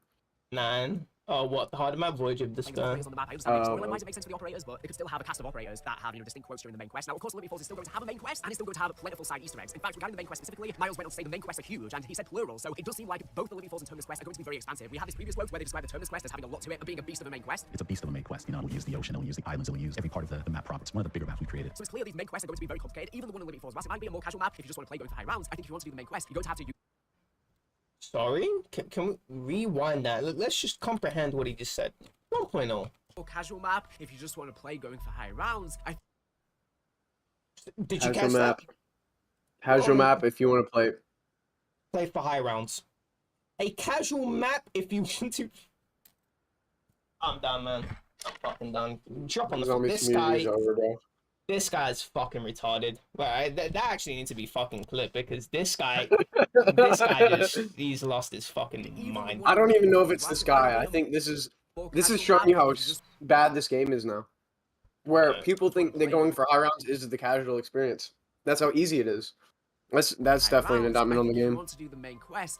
9. Oh, what? The harder map? Voyage of Despair. I understand storyline-wise it makes sense for the operators, but it could still have a cast of operators that have, you know, distinct quotes during the main quest. Now, of course, Liberty Falls is still going to have a main quest, and it's still going to have plentiful side Easter eggs. In fact, regarding the main quest specifically, Miles went on to say the main quests are huge, and he said plural, so it does seem like both the Liberty Falls and Terminus quest are going to be very expansive. We have this previous quote where they describe the Terminus quest as having a lot to it, but being a beast of a main quest. It's a beast of a main quest. You know, it'll use the ocean, it'll use the islands, it'll use every part of the map proper. It's one of the bigger maps we created. So it's clear these main quests are going to be very complicated. Even the one in Liberty Falls massive might be a more casual map if you just want to play going for high rounds. I think if you want to do the main quest, you're going to have to use. Sorry? Can we rewind that? Let's just comprehend what he just said. 1.0. Casual map if you just want to play going for high rounds. Did you catch that? Casual map if you want to play for high rounds. A casual map if you want to. I'm done, man. I'm fucking done. Drop on the floor. This guy. This guy's fucking retarded. Well, that actually needs to be fucking clipped because this guy he's lost his fucking mind. I don't even know if it's this guy. I think this is showing you how bad this game is now. Where people think that going for high rounds is the casual experience. That's how easy it is. That's definitely an indictment on the If you game. want to do the main quest,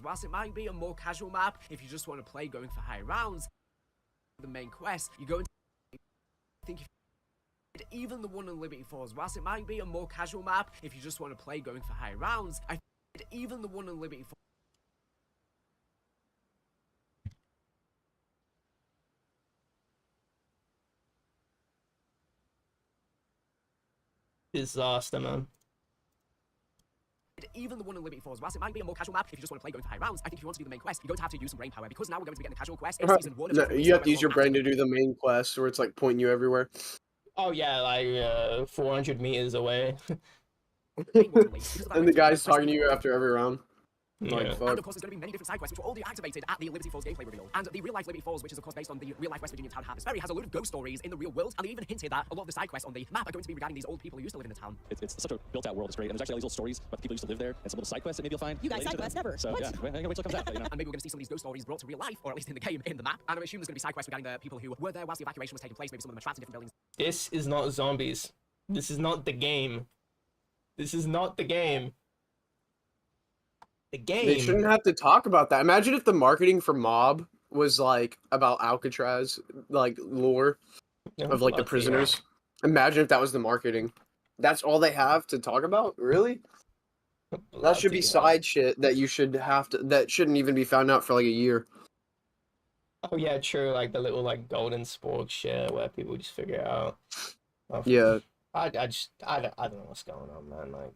whilst it might be a more casual map, if you just want to play going for high rounds, the main quest, you go into. I think even the one on Liberty Falls, whilst it might be a more casual map, if you just want to play going for high rounds, I think even the one on Liberty Falls. Disaster, man. Even the one in Liberty Falls, whilst it might be a more casual map, if you just want to play going for high rounds, I think if you want to do the main quest, you're going to have to use some brain power, because now we're going to be getting the casual quest in season 1 of You have to use your brain to do the main quest, where it's like pointing you everywhere. Oh yeah, like 400 meters away. And the guy's talking to you after every round. Like, Yeah. fuck. And of course, there's going to be many different side quests which were all deactivated at the Liberty Falls gameplay reveal. And the real life Liberty Falls, which is of course based on the real life West Virginia town Harpers Ferry, has a load of ghost stories in the real world. And they even hinted that a lot of the side quests on the map are going to be regarding these old people who used to live in the town. It's such a built-out world. It's great, and there's actually all these old stories about the people who used to live there, and some little side quests that maybe you'll find. You guys relating side to quests them. never. So What? yeah, wait till it comes out. But, you know. And maybe we're going to see some of these ghost stories brought to real life, or at least in the game, in the map. And I assume there's going to be side quests regarding the people who were there whilst the evacuation was taking place. Maybe some of them are trapped in different buildings. This is not zombies. This is not the game. This is not the game. The game. They shouldn't have to talk about that. Imagine if the marketing for Mob was like about Alcatraz, like lore of like the prisoners. Imagine if that was the marketing. That's all they have to talk about? Really? That should be side shit that you should have to, that shouldn't even be found out for like a year. Oh yeah, true. Like the little like golden spork shit where people just figure it out. Yeah. I don't know what's going on, man. Like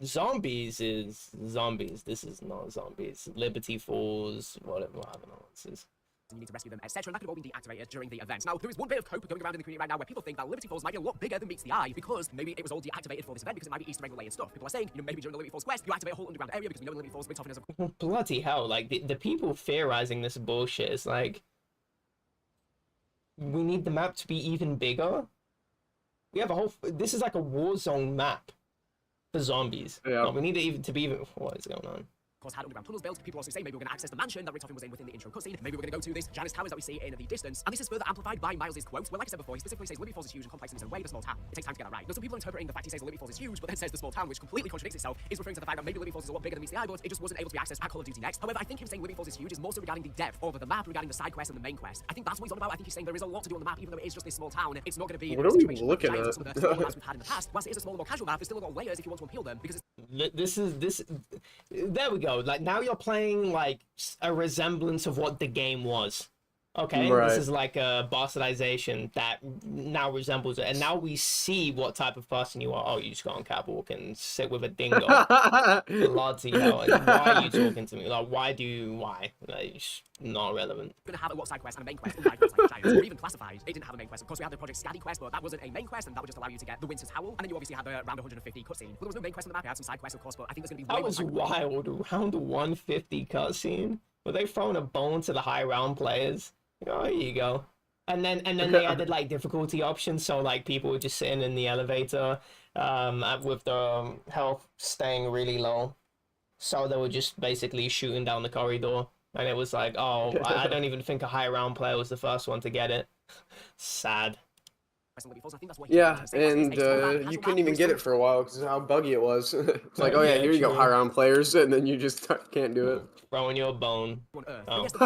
zombies is zombies. This is not zombies. Liberty Falls, whatever. I don't know what this is. You need to rescue them, etc. And that could all be deactivated during the event. Now, there is one bit of cope going around in the community right now where people think that Liberty Falls might be a lot bigger than meets the eye because maybe it was all deactivated for this event because it might be Easter egg related stuff. People are saying, you know, maybe during the Liberty Falls quest, you activate a whole underground area because we know in Liberty Falls, Richtofen is a... Bloody hell! Like the people theorizing this bullshit is like, we need the map to be even bigger. We have a whole. This is like a war zone map for zombies. Yeah. No, we need it even to be even. What is going on? Of course, had underground tunnels built. People also say maybe we're going to access the mansion that Richtofen was in within the intro cutscene. Maybe we're going to go to this Janice Towers that we see in the distance. And this is further amplified by Miles' quote, where, like I said before, he specifically says Liberty Falls is huge and complex in its own way, but small town. It takes time to get that right. Now, some people are interpreting the fact he says Liberty Falls is huge, but then says the small town, which completely contradicts itself, is referring to the fact that maybe Liberty Falls is a lot bigger than meets the eye, but it just wasn't able to be accessed at Call of Duty Next. However, I think him saying Liberty Falls is huge is more so regarding the depth of the map, regarding the side quest and the main quest. I think that's what he's on about. I think he's saying there is a lot to do on the map, even though it is just this small town. It's not going to be. What are we looking at? Some of the smaller maps we've had in the past. Whilst it is a smaller, more casual map, there's still a lot of layers if you want to appeal them because it's There we go. Like now you're playing like a resemblance of what the game was. Okay, Right. This is like a bastardization that now resembles it, and now we see what type of person you are. Oh, you just go on catwalk and sit with a dingo. Bloody hell! And why are you talking to me? Like, why? Like, it's not relevant. going to have a lot of side quests and a main quest, unlike Ghost like Giants, or even Classified. It didn't have a main quest. Of course, we had the Project Scaddy quest, but that wasn't a main quest, and that would just allow you to get the Winter's Howl. And then you obviously had the round 150 cutscene. Well, there was no main quest on the map. You had some side quests, of course, but I think there's going to be That was wild. Round 150 cutscene. Were they throwing a bone to the high round players? Oh, here you go. And then they added like difficulty options, so like people were just sitting in the elevator, with the health staying really low. So they were just basically shooting down the corridor, and it was like, oh, I don't even think a high round player was the first one to get it. Sad. Yeah, and you couldn't even get it for a while because of how buggy it was. It's like, oh yeah, here you go, true. high round players, and then you just can't do it. Throwing your bone. Oh, Yes, so the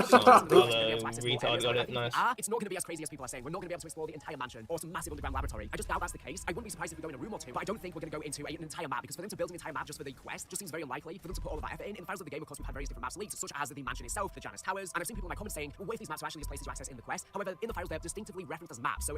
retard got it. Nice. It's not going to be as crazy as people are saying. We're not going to be able to explore the entire mansion or some massive underground laboratory. I just doubt that's the case. I wouldn't be surprised if we go in a room or two, but I don't think we're going to go into an entire map because for them to build an entire map just for the quest just seems very unlikely. For them to put all of that effort in the files of the game, of course, we've had various different maps leaked, such as the mansion itself, the Janice Towers, and I've seen people in my comments saying, well, what if these maps are actually just places to access in the quest? However, in the files they're distinctively referenced as maps, so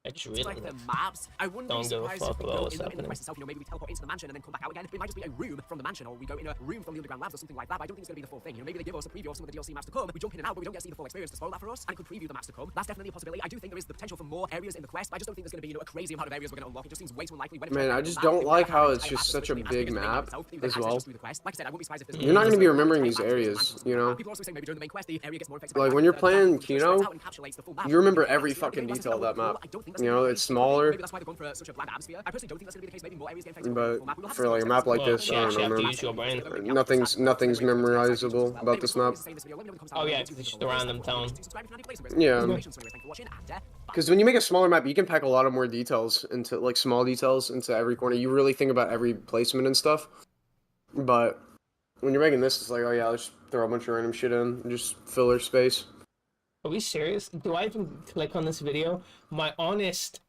it's really like the maps. I wouldn't be surprised if we go in the quest itself. You know, maybe we teleport into the mansion and then come back out again. It might just be a room from the mansion, or we go in a room from the underground labs or something like that. But I don't think it's going to be the full thing. You know, maybe they give us a preview of some of the DLC maps to come. We jump in and out, but we don't get to see the full experience to spoil that for us. And it could preview the maps to come. That's definitely a possibility. I do think there is the potential for more areas in the quest. But I just don't think there's going to be, you know, a crazy amount of areas we're going to unlock. It just seems way too unlikely. Man, I just don't like how it's just such a big map as well. Like I said, I wouldn't be surprised if You're not going to be remembering these areas, you know? People also say maybe during the main quest the area gets more effective. Like when you're playing Kino, you remember every fucking detail of that map. I don't think You know, it's smaller. Maybe that's why they've gone for such a bland atmosphere. I personally don't think that's going to be the case. Maybe more areas get infected. But for like a map like this, I don't know, man. use your brain. Nothing's memorizable about this map. Oh yeah, just a random town. Yeah. Because when you make a smaller map, you can pack a lot of more details into, like, small details into every corner. You really think about every placement and stuff. But when you're making this, it's like, oh yeah, let's throw a bunch of random shit in, and just filler space. Are we serious? Do I even click on this video? My honest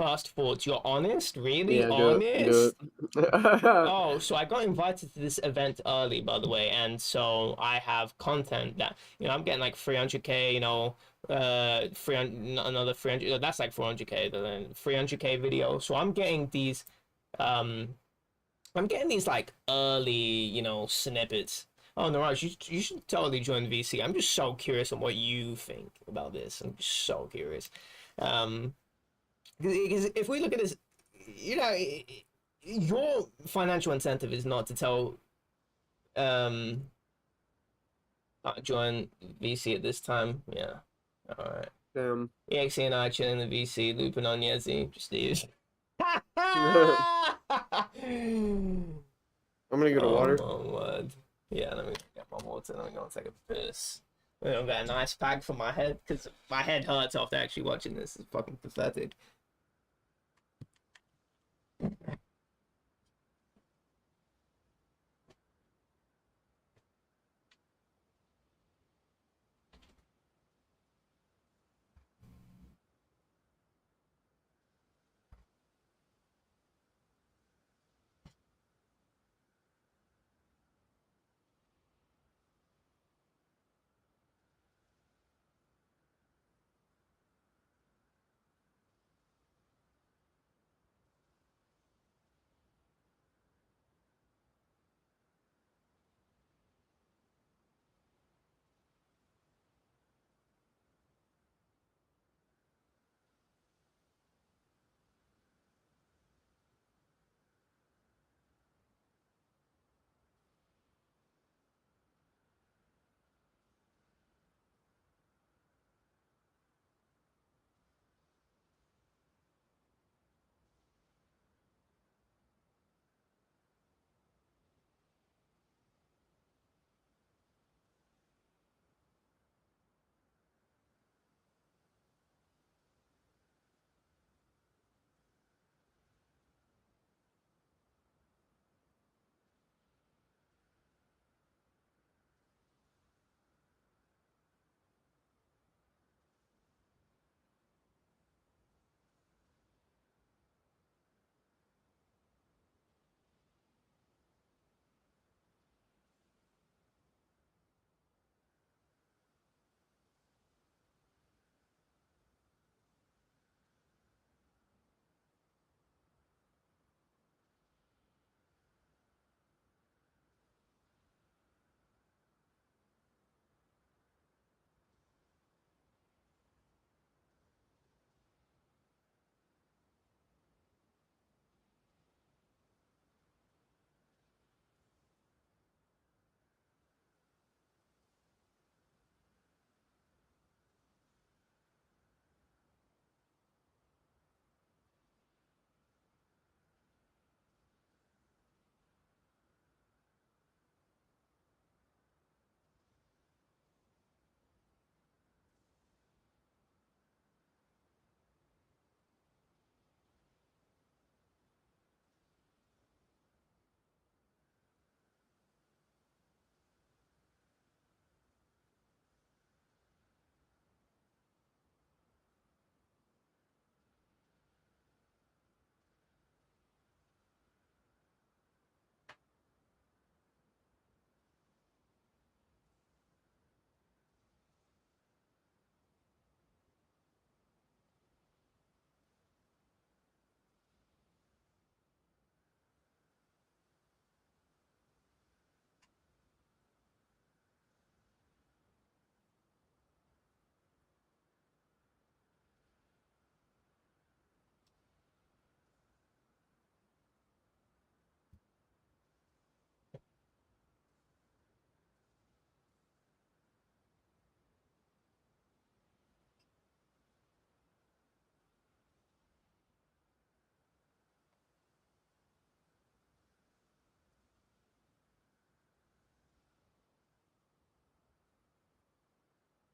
first thoughts. You're honest? Really? Yeah, honest? do it. Oh, so I got invited to this event early, by the way, and so I have content that, you know, I'm getting like 300k, you know, 300, another 300, that's like 400k, then 300k video. So I'm getting these like early, you know, snippets. Oh, Niraj, you should totally join VC. I'm just so curious on what you think about this. I'm just so curious. Because if we look at this, you know, your financial incentive is not to tell join VC at this time. Yeah. All right. Damn. EXE and I chilling in the VC, looping on Yezi, prestige. I'm gonna go to water. Oh my word. Yeah, let me get my water and I'm gonna take a piss. I've got a nice bag for my head because my head hurts after actually watching this. It's fucking pathetic.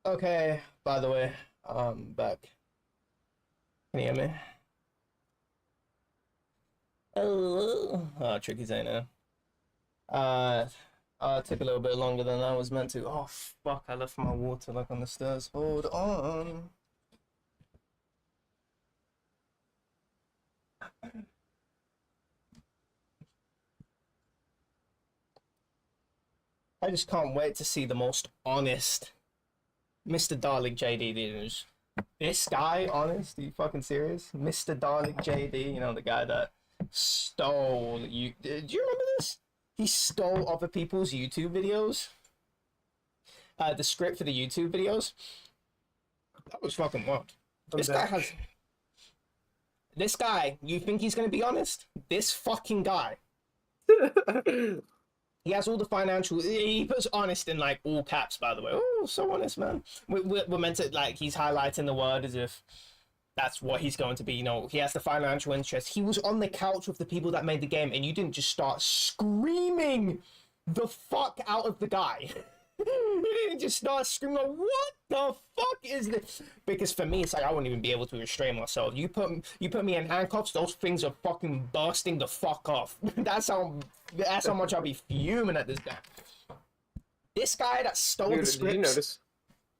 Okay, by the way, back. Can you hear me? Oh, Tricky's ain't there. It took a little bit longer than I was meant to. Oh, fuck, I left my water like on the stairs. Hold on. I just can't wait to see the most honest Mr. Darling JD news. This guy, honest? Are you fucking serious? Mr. Darling JD, you know, the guy that stole you. Do you remember this? He stole other people's YouTube videos. The script for the YouTube videos. That was fucking wild. This guy has. This guy, you think he's gonna be honest? This fucking guy. He has all the financial. He puts honest in like all caps, by the way. Oh, so honest, man. We're meant to like. He's highlighting the word as if that's what he's going to be. You know, he has the financial interest. He was on the couch with the people that made the game, and you didn't just start screaming the fuck out of the guy. You didn't just start screaming, like, what the fuck is this? Because for me, it's like I wouldn't even be able to restrain myself. You put me in handcuffs, those things are fucking bursting the fuck off. That's how much I'll be fuming at this guy. This guy that stole the scripts. Did you notice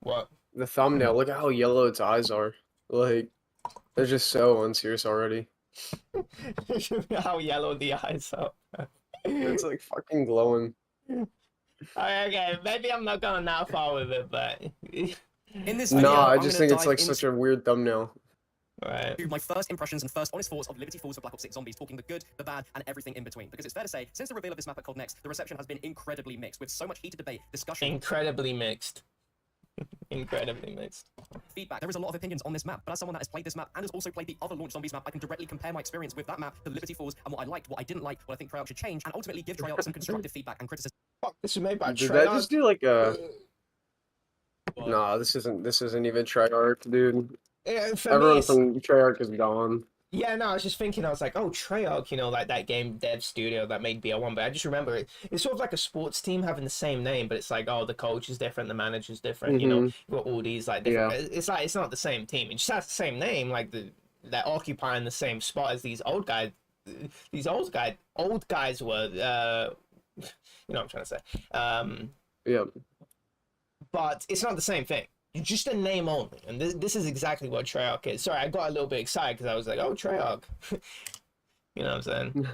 what? The thumbnail? Look at how yellow its eyes are. Like, they're just so unserious already. How yellow the eyes are. It's like fucking glowing. Okay, maybe I'm not going that far with it, but In this video, I I'm just gonna think it's dive like such a weird thumbnail. Right. My first impressions and first honest thoughts of Liberty Falls for Black Ops 6 Zombies, talking the good, the bad, and everything in between. Because it's fair to say, since the reveal of this map at Cold Next, the reception has been incredibly mixed, with so much heated debate, discussion, incredibly mixed. Incredibly mixed. Feedback. There is a lot of opinions on this map, but as someone that has played this map and has also played the other launch Zombies map, I can directly compare my experience with that map to Liberty Falls and what I liked, what I didn't like, what I think Treyarch should change, and ultimately give Treyarch some constructive feedback and criticism. Fuck, this was made by Did Treyarch. that just do like a? Nah, this isn't even Treyarch, dude. Yeah, for Everyone me, from Treyarch is gone. yeah, no, I was just thinking, I was like, oh, Treyarch, you know, like that game dev studio that made BL1, but I just remember it's sort of like a sports team having the same name, but it's like, oh, the coach is different, the manager's different, you know, you've got all these like different, it's like, it's not the same team, it just has the same name, like they're occupying the same spot as these old guys were, you know what I'm trying to say, yeah. but it's not the same thing. Just a name only, and this is exactly what Treyarch is. Sorry, I got a little bit excited because I was like, "Oh, Treyarch," you know what I'm saying?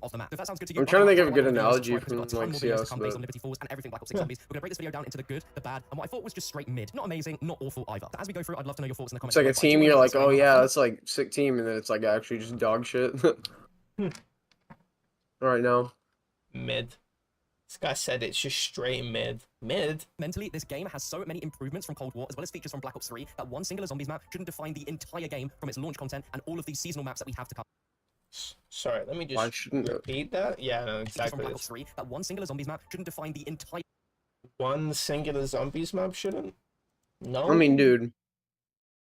Of the map. If that sounds good to you, I'm trying to think of a good videos, analogy we've got a from ton like more videos to CS, come based on but Liberty Falls and everything Black Ops 6 Zombies. We're gonna break this video down into the good, the bad, and what I thought was just straight mid. Not amazing, not awful either. As we go through, I'd love to know your thoughts in the comments. it's like a team. You're like, oh yeah, that's like sick team, and then it's like actually just dog shit. Right now, Mid. This guy said it's just straight mid. Mid? Mentally, this game has so many improvements from Cold War, as well as features from Black Ops 3, that one singular Zombies map shouldn't define the entire game from its launch content and all of these seasonal maps that we have to come. Sorry, let me just repeat that. Yeah, no, exactly. From Black Ops 3, that one singular Zombies map shouldn't define the entire... One singular Zombies map shouldn't? No? I mean, dude,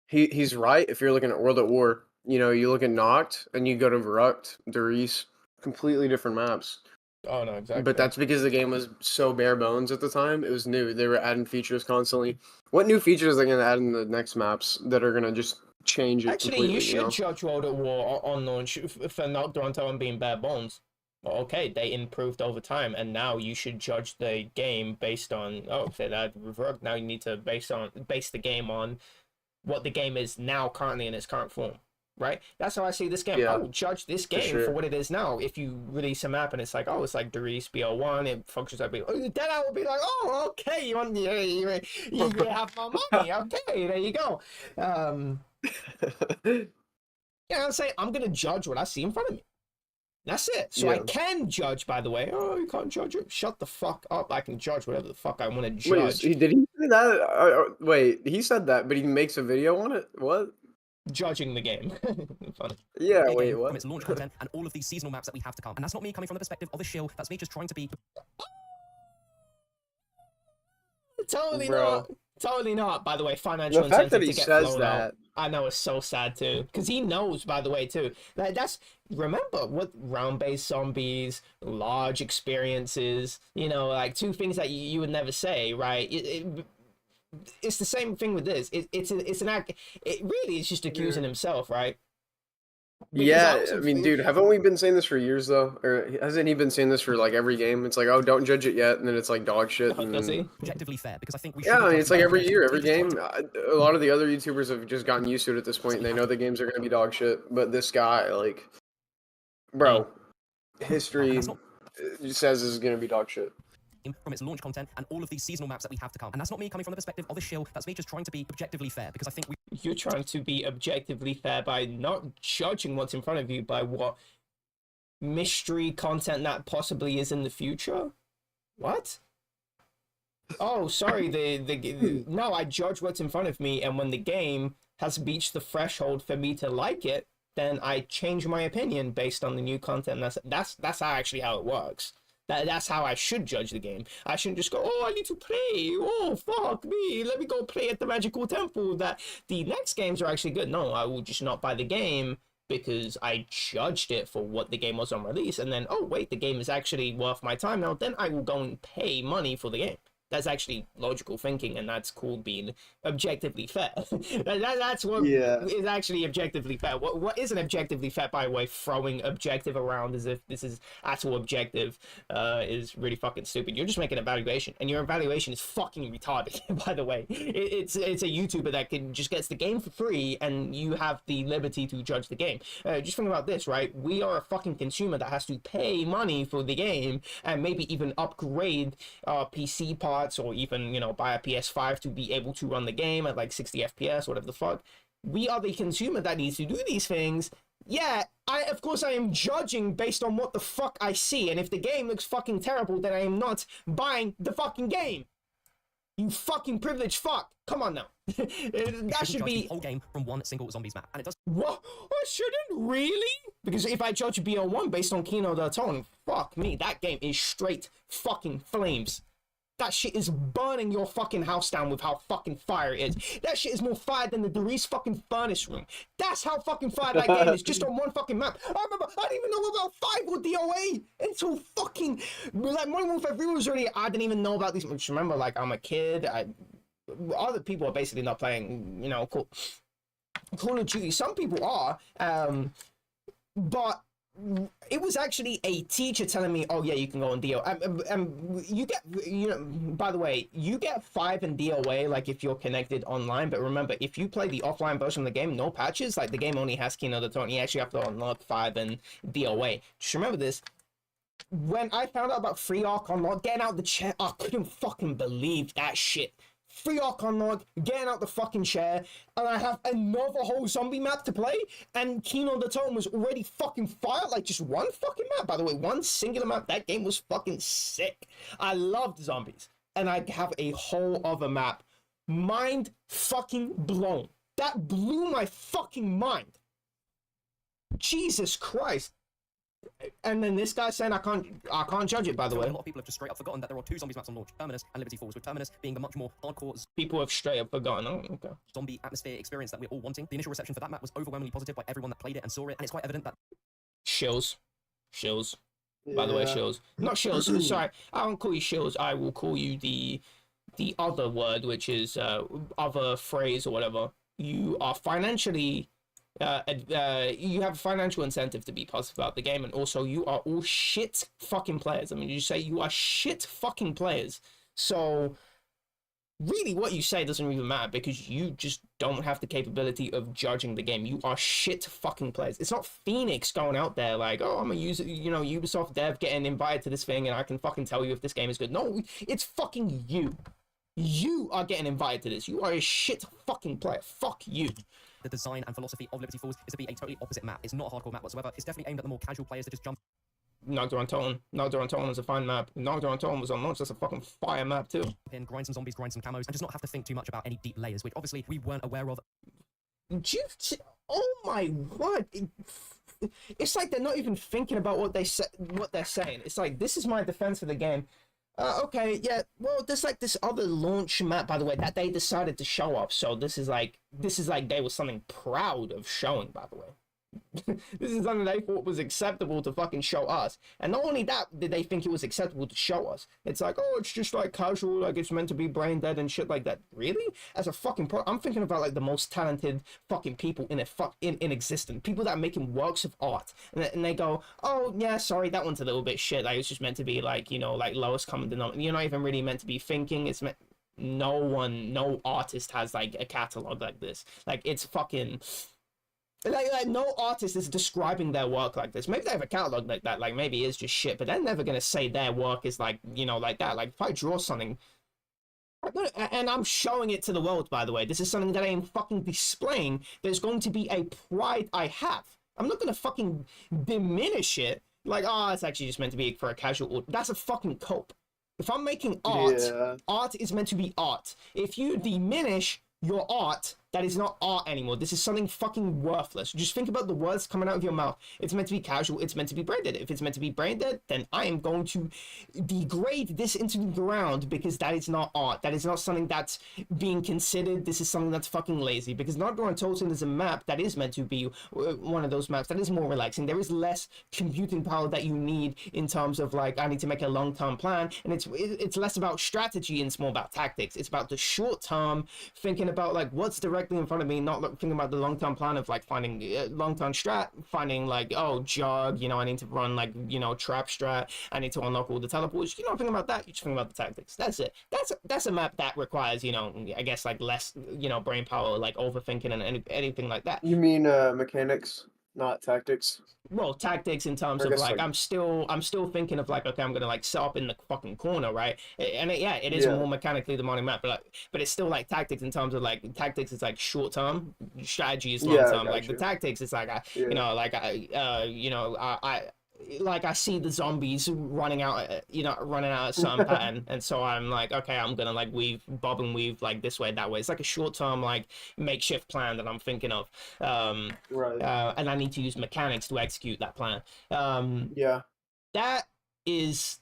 he's right. If you're looking at World at War, you know, you look at Noct and you go to Verrucht, Derice, completely different maps. Oh, no, exactly. But that's because the game was so bare bones at the time. It was new. They were adding features constantly. What new features are they going to add in the next maps that are going to just change it Actually, completely? you should know? judge World at War on launch for not Toronto being bare bones. Well, okay, they improved over time, and now you should judge the game based on, oh, say that revert. Now you need to base the game on what the game is now currently in its current form. Right? That's how I see this game. Yeah, I will judge this game for what it is now. If you release a map and it's like, oh, it's like Derice BL1, it functions like BL1, then I will be like, oh, okay, you have my money. Okay, there you go. Yeah, I'm saying I'm gonna judge what I see in front of me. That's it. So I can judge, by the way. Oh, you can't judge it. Shut the fuck up. I can judge whatever the fuck I want to judge. Wait, did he say that? Wait, he said that, but he makes a video on it? What? Judging the game. Funny. Yeah, wait, what? From its launch content and all of these seasonal maps that we have to come. And that's not me coming from the perspective of a shill. That's me just trying to be... Totally not. Totally not. By the way, financial the fact that he to get says flown that. out. I know, it's so sad too, because he knows. By the way, too. Like remember what round-based zombies, large experiences. You know, like two things that you would never say, right? it's the same thing with this. It's an act. It really is just accusing himself, right? Because Yeah, I was mean, dude, haven't we been saying this for years though? Or hasn't he been saying this for like every game? It's like, oh, don't judge it yet, and then it's like dog shit. And... Does he? Objectively fair, because I think we Yeah, I mean, it's like every year, every game. game. A lot of the other YouTubers have just gotten used to it at this point, and they know the games are gonna be dog shit. But this guy, like, bro, history says this is gonna be dog shit. From its launch content and all of these seasonal maps that we have to come. And that's not me coming from the perspective of a shill, that's me just trying to be objectively fair, because I think You're trying to be objectively fair by not judging what's in front of you by what mystery content that possibly is in the future? What? Oh, sorry, no, I judge what's in front of me, and when the game has reached the threshold for me to like it, then I change my opinion based on the new content. That's actually how it works. That's how I should judge the game. I shouldn't just go, oh, I need to play. Oh, fuck me. Let me go play at the Magical Temple. That the next games are actually good. No, I will just not buy the game because I judged it for what the game was on release. And then, oh, wait, the game is actually worth my time now. Then I will go and pay money for the game. That's actually logical thinking, and that's called being objectively fair. That's what is actually objectively fair. What isn't objectively fair, by the way, throwing objective around as if this is actual objective is really fucking stupid. You're just making an evaluation, and your evaluation is fucking retarded, by the way. It's a YouTuber that just gets the game for free, and you have the liberty to judge the game. Just think about this, right? We are a fucking consumer that has to pay money for the game, and maybe even upgrade our PC parts, or even, you know, buy a PS5 to be able to run the game at like 60 FPS, whatever the fuck. We are the consumer that needs to do these things. Yeah, of course I am judging based on what the fuck I see, and if the game looks fucking terrible, then I am not buying the fucking game. You fucking privileged fuck. Come on now. That should be the whole game from one single zombies map, and it does. What? I shouldn't really? Because if I judge BO1 based on Kino del Tone, fuck me, that game is straight fucking flames. That shit is burning your fucking house down with how fucking fire it is. That shit is more fire than the Doris fucking furnace room. That's how fucking fire that game is, just on one fucking map. I remember, I didn't even know about 5 or DOA until fucking, like, Modern Warfare 3 was already, I didn't even know about these. Just remember, like, I'm a kid. Other people are basically not playing, you know, Call of Duty. Some people are, but it was actually a teacher telling me, oh yeah, you can go on DOA. You get, you know, by the way, you get 5 in DOA, like if you're connected online, but remember, if you play the offline version of the game, no patches, like the game only has Kino del Tone, you actually have to unlock 5 in DOA. Just remember this. When I found out about free arc unlock, getting out the chair, I couldn't fucking believe that shit. Free arc unlock, getting out the fucking chair, and I have another whole zombie map to play, and Kino del Tone was already fucking fire, like just one fucking map, by the way, one singular map. That game was fucking sick. I loved zombies, and I have a whole other map. Mind fucking blown. That blew my fucking mind. Jesus Christ. And then this guy saying I can't judge it, by the way. A lot of people have just straight up forgotten that there are 2 zombies maps on launch, Terminus and Liberty Falls, with Terminus being the much more hardcore people have straight up forgotten. Oh, okay. Zombie atmosphere experience that we're all wanting. The initial reception for that map was overwhelmingly positive by everyone that played it and saw it, and it's quite evident that Shills. By the way, Shills. Not Shills, sorry. I won't call you Shills. I will call you the other word, which is other phrase or whatever. You are financially you have a financial incentive to be positive about the game, and also you are all shit fucking players. I mean, you say you are shit fucking players, so really what you say doesn't even matter, because you just don't have the capability of judging the game. You are shit fucking players. It's not Phoenix going out there like, oh, I'm a user, you know, Ubisoft dev getting invited to this thing and I can fucking tell you if this game is good. No, it's fucking you. You are getting invited to this. You are a shit fucking player. Fuck you. the design and philosophy of Liberty Falls is to be a totally opposite map. It's not a hardcore map whatsoever. It's definitely aimed at the more casual players to just jump. Nocturne is a fine map. Nocturne was on launch. That's a fucking fire map too. Grind some zombies, grind some camos, and just not have to think too much about any deep layers, which obviously we weren't aware of. Oh my word! It's like they're not even thinking about what they're saying. It's like, this is my defense of the game. Okay, yeah. Well, there's like this other launch map, by the way, that they decided to show up. So this is like there was something proud of showing, by the way. This is something they thought was acceptable to fucking show us. And not only that did they think it was acceptable to show us. It's like, oh, it's just like casual, like it's meant to be brain dead and shit like that. Really? As a fucking I'm thinking about like the most talented fucking people in existence. People that are making works of art. And they go, oh yeah, sorry, that one's a little bit shit. Like it's just meant to be like, you know, like lowest common denominator. You're not even really meant to be thinking. It's meant no artist has like a catalog like this. Like it's fucking like no artist is describing their work like this. Maybe they have a catalog like that, like maybe it's just shit, but they're never gonna say their work is like, you know, like that. Like if I draw something and I'm showing it to the world, by the way, this is something that I am fucking displaying, there's going to be a pride I have. I'm not gonna fucking diminish it like, oh, it's actually just meant to be for a casual. That's a fucking cope. If I'm making art, art is meant to be art. If you diminish your art, that is not art anymore. This is something fucking worthless. Just think about the words coming out of your mouth. It's meant to be casual. It's meant to be brain dead. If it's meant to be brain dead, then I am going to degrade this into the ground because that is not art. That is not something that's being considered. This is something that's fucking lazy. Because Not Drawn Totem is a map that is meant to be one of those maps that is more relaxing. There is less computing power that you need in terms of like, I need to make a long-term plan. And it's less about strategy and it's more about tactics. It's about the short term, thinking about like what's directly in front of me, not thinking about the long-term plan of like finding long-term strat, finding like, oh, jug, you know, I need to run like, you know, trap strat, I need to unlock all the teleports. You don't think about that, you just think about the tactics. That's it. That's a map that requires, you know, I guess like less, you know, brain power, like overthinking and anything like that. You mean mechanics, not tactics? Well, tactics in terms of like, I'm still thinking of like, okay, I'm gonna like set up in the fucking corner, right? And it is more mechanically demanding map, but it's still like tactics in terms of like, tactics is like short term, strategy is long term. Like the tactics is like, you know, like I see the zombies running out a certain pattern, and so I'm like, okay, I'm gonna like bob and weave like this way, that way. It's like a short-term like makeshift plan that I'm thinking of, and I need to use mechanics to execute that plan. That is.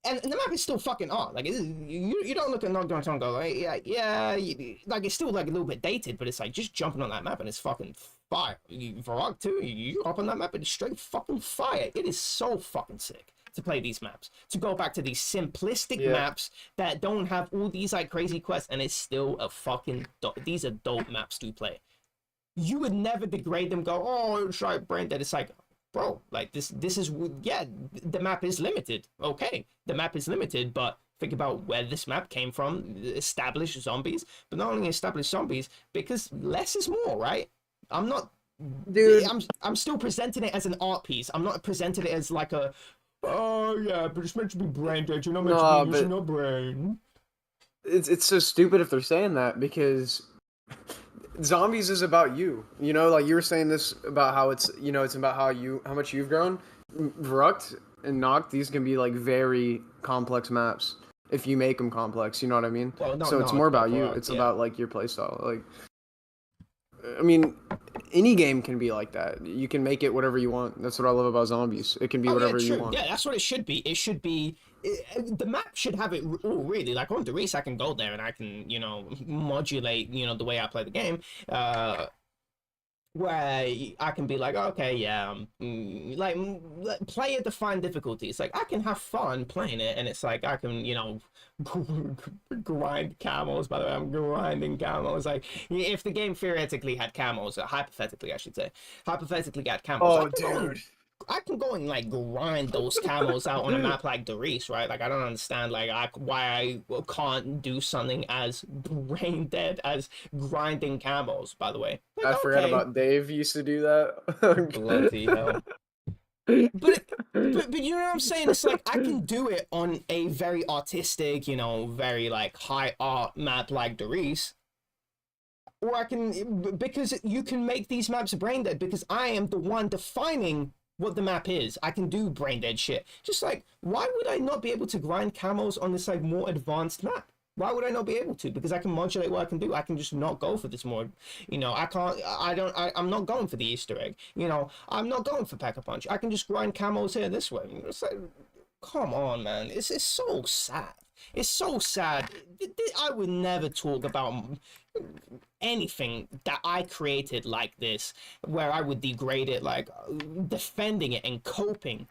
And the map is still fucking art. Like you don't look at Not Drawn Totem and go like, like it's still like a little bit dated, but it's like just jumping on that map and it's fucking fire. Varrock too, you hop on that map and it's straight fucking fire. It is so fucking sick to play these maps. To go back to these simplistic maps that don't have all these like crazy quests, and it's still a fucking these are dope maps to play. You would never degrade them. Go, oh, it's like brain dead. It's like, bro, like this is, yeah, the map is limited. Okay, the map is limited, but think about where this map came from. Established zombies, but not only established zombies, because less is more, right? I'm not, dude. I'm still presenting it as an art piece. I'm not presenting it as like a, oh yeah, but it's meant to be brain dead. You're not meant to be using your brain. It's so stupid if they're saying that, because zombies is about you. You know, like you were saying this about how it's, you know, it's about how much you've grown. Verrucht and Noct, these can be like very complex maps if you make them complex. You know what I mean? Well, so it's more about you. It's about like your playstyle. Like, I mean, any game can be like that. You can make it whatever you want. That's what I love about zombies. It can be whatever you want. Yeah, that's what it should be. It should be. The map should have it all, really. Like on the race, I can go there and I can, you know, modulate, you know, the way I play the game. Where I can be like, okay, yeah, like player defined difficulty. It's like I can have fun playing it, and it's like I can, you know, grind camos. By the way, I'm grinding camos. Like if the game theoretically had camos, hypothetically, I should say, hypothetically had camos. Oh, dude. I can go and like grind those camos out on a map like Doris, right? Like I don't understand like why I can't do something as brain dead as grinding camos. By the way, like, I forgot about Dave used to do that. Bloody hell. But you know what I'm saying? It's like I can do it on a very artistic, you know, very like high art map like Doris. Or I can, because you can make these maps brain dead because I am the one defining what the map is. I can do brain dead shit. Just like, why would I not be able to grind camos on this like more advanced map? Why would I not be able to? Because I can modulate what I can do. I can just not go for this more, you know, I'm not going for the Easter egg. You know, I'm not going for Pack-a-Punch. I can just grind camos here this way. It's like, come on, man. It's so sad. It's so sad. I would never talk about anything that I created like this, where I would degrade it, like defending it and coping.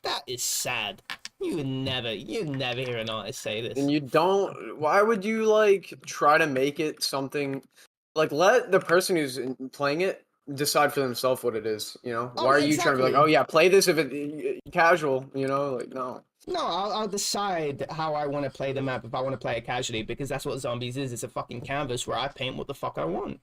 That is sad. You'd never hear an artist say this. And you don't. Why would you like try to make it something? Like, let the person who's playing it decide for themselves what it is. You know, Oh, why are you trying to be like, exactly. oh yeah, play this if it casual? You know, like no. No, I'll decide how I want to play the map if I want to play it casually, because that's what Zombies is. It's a fucking canvas where I paint what the fuck I want.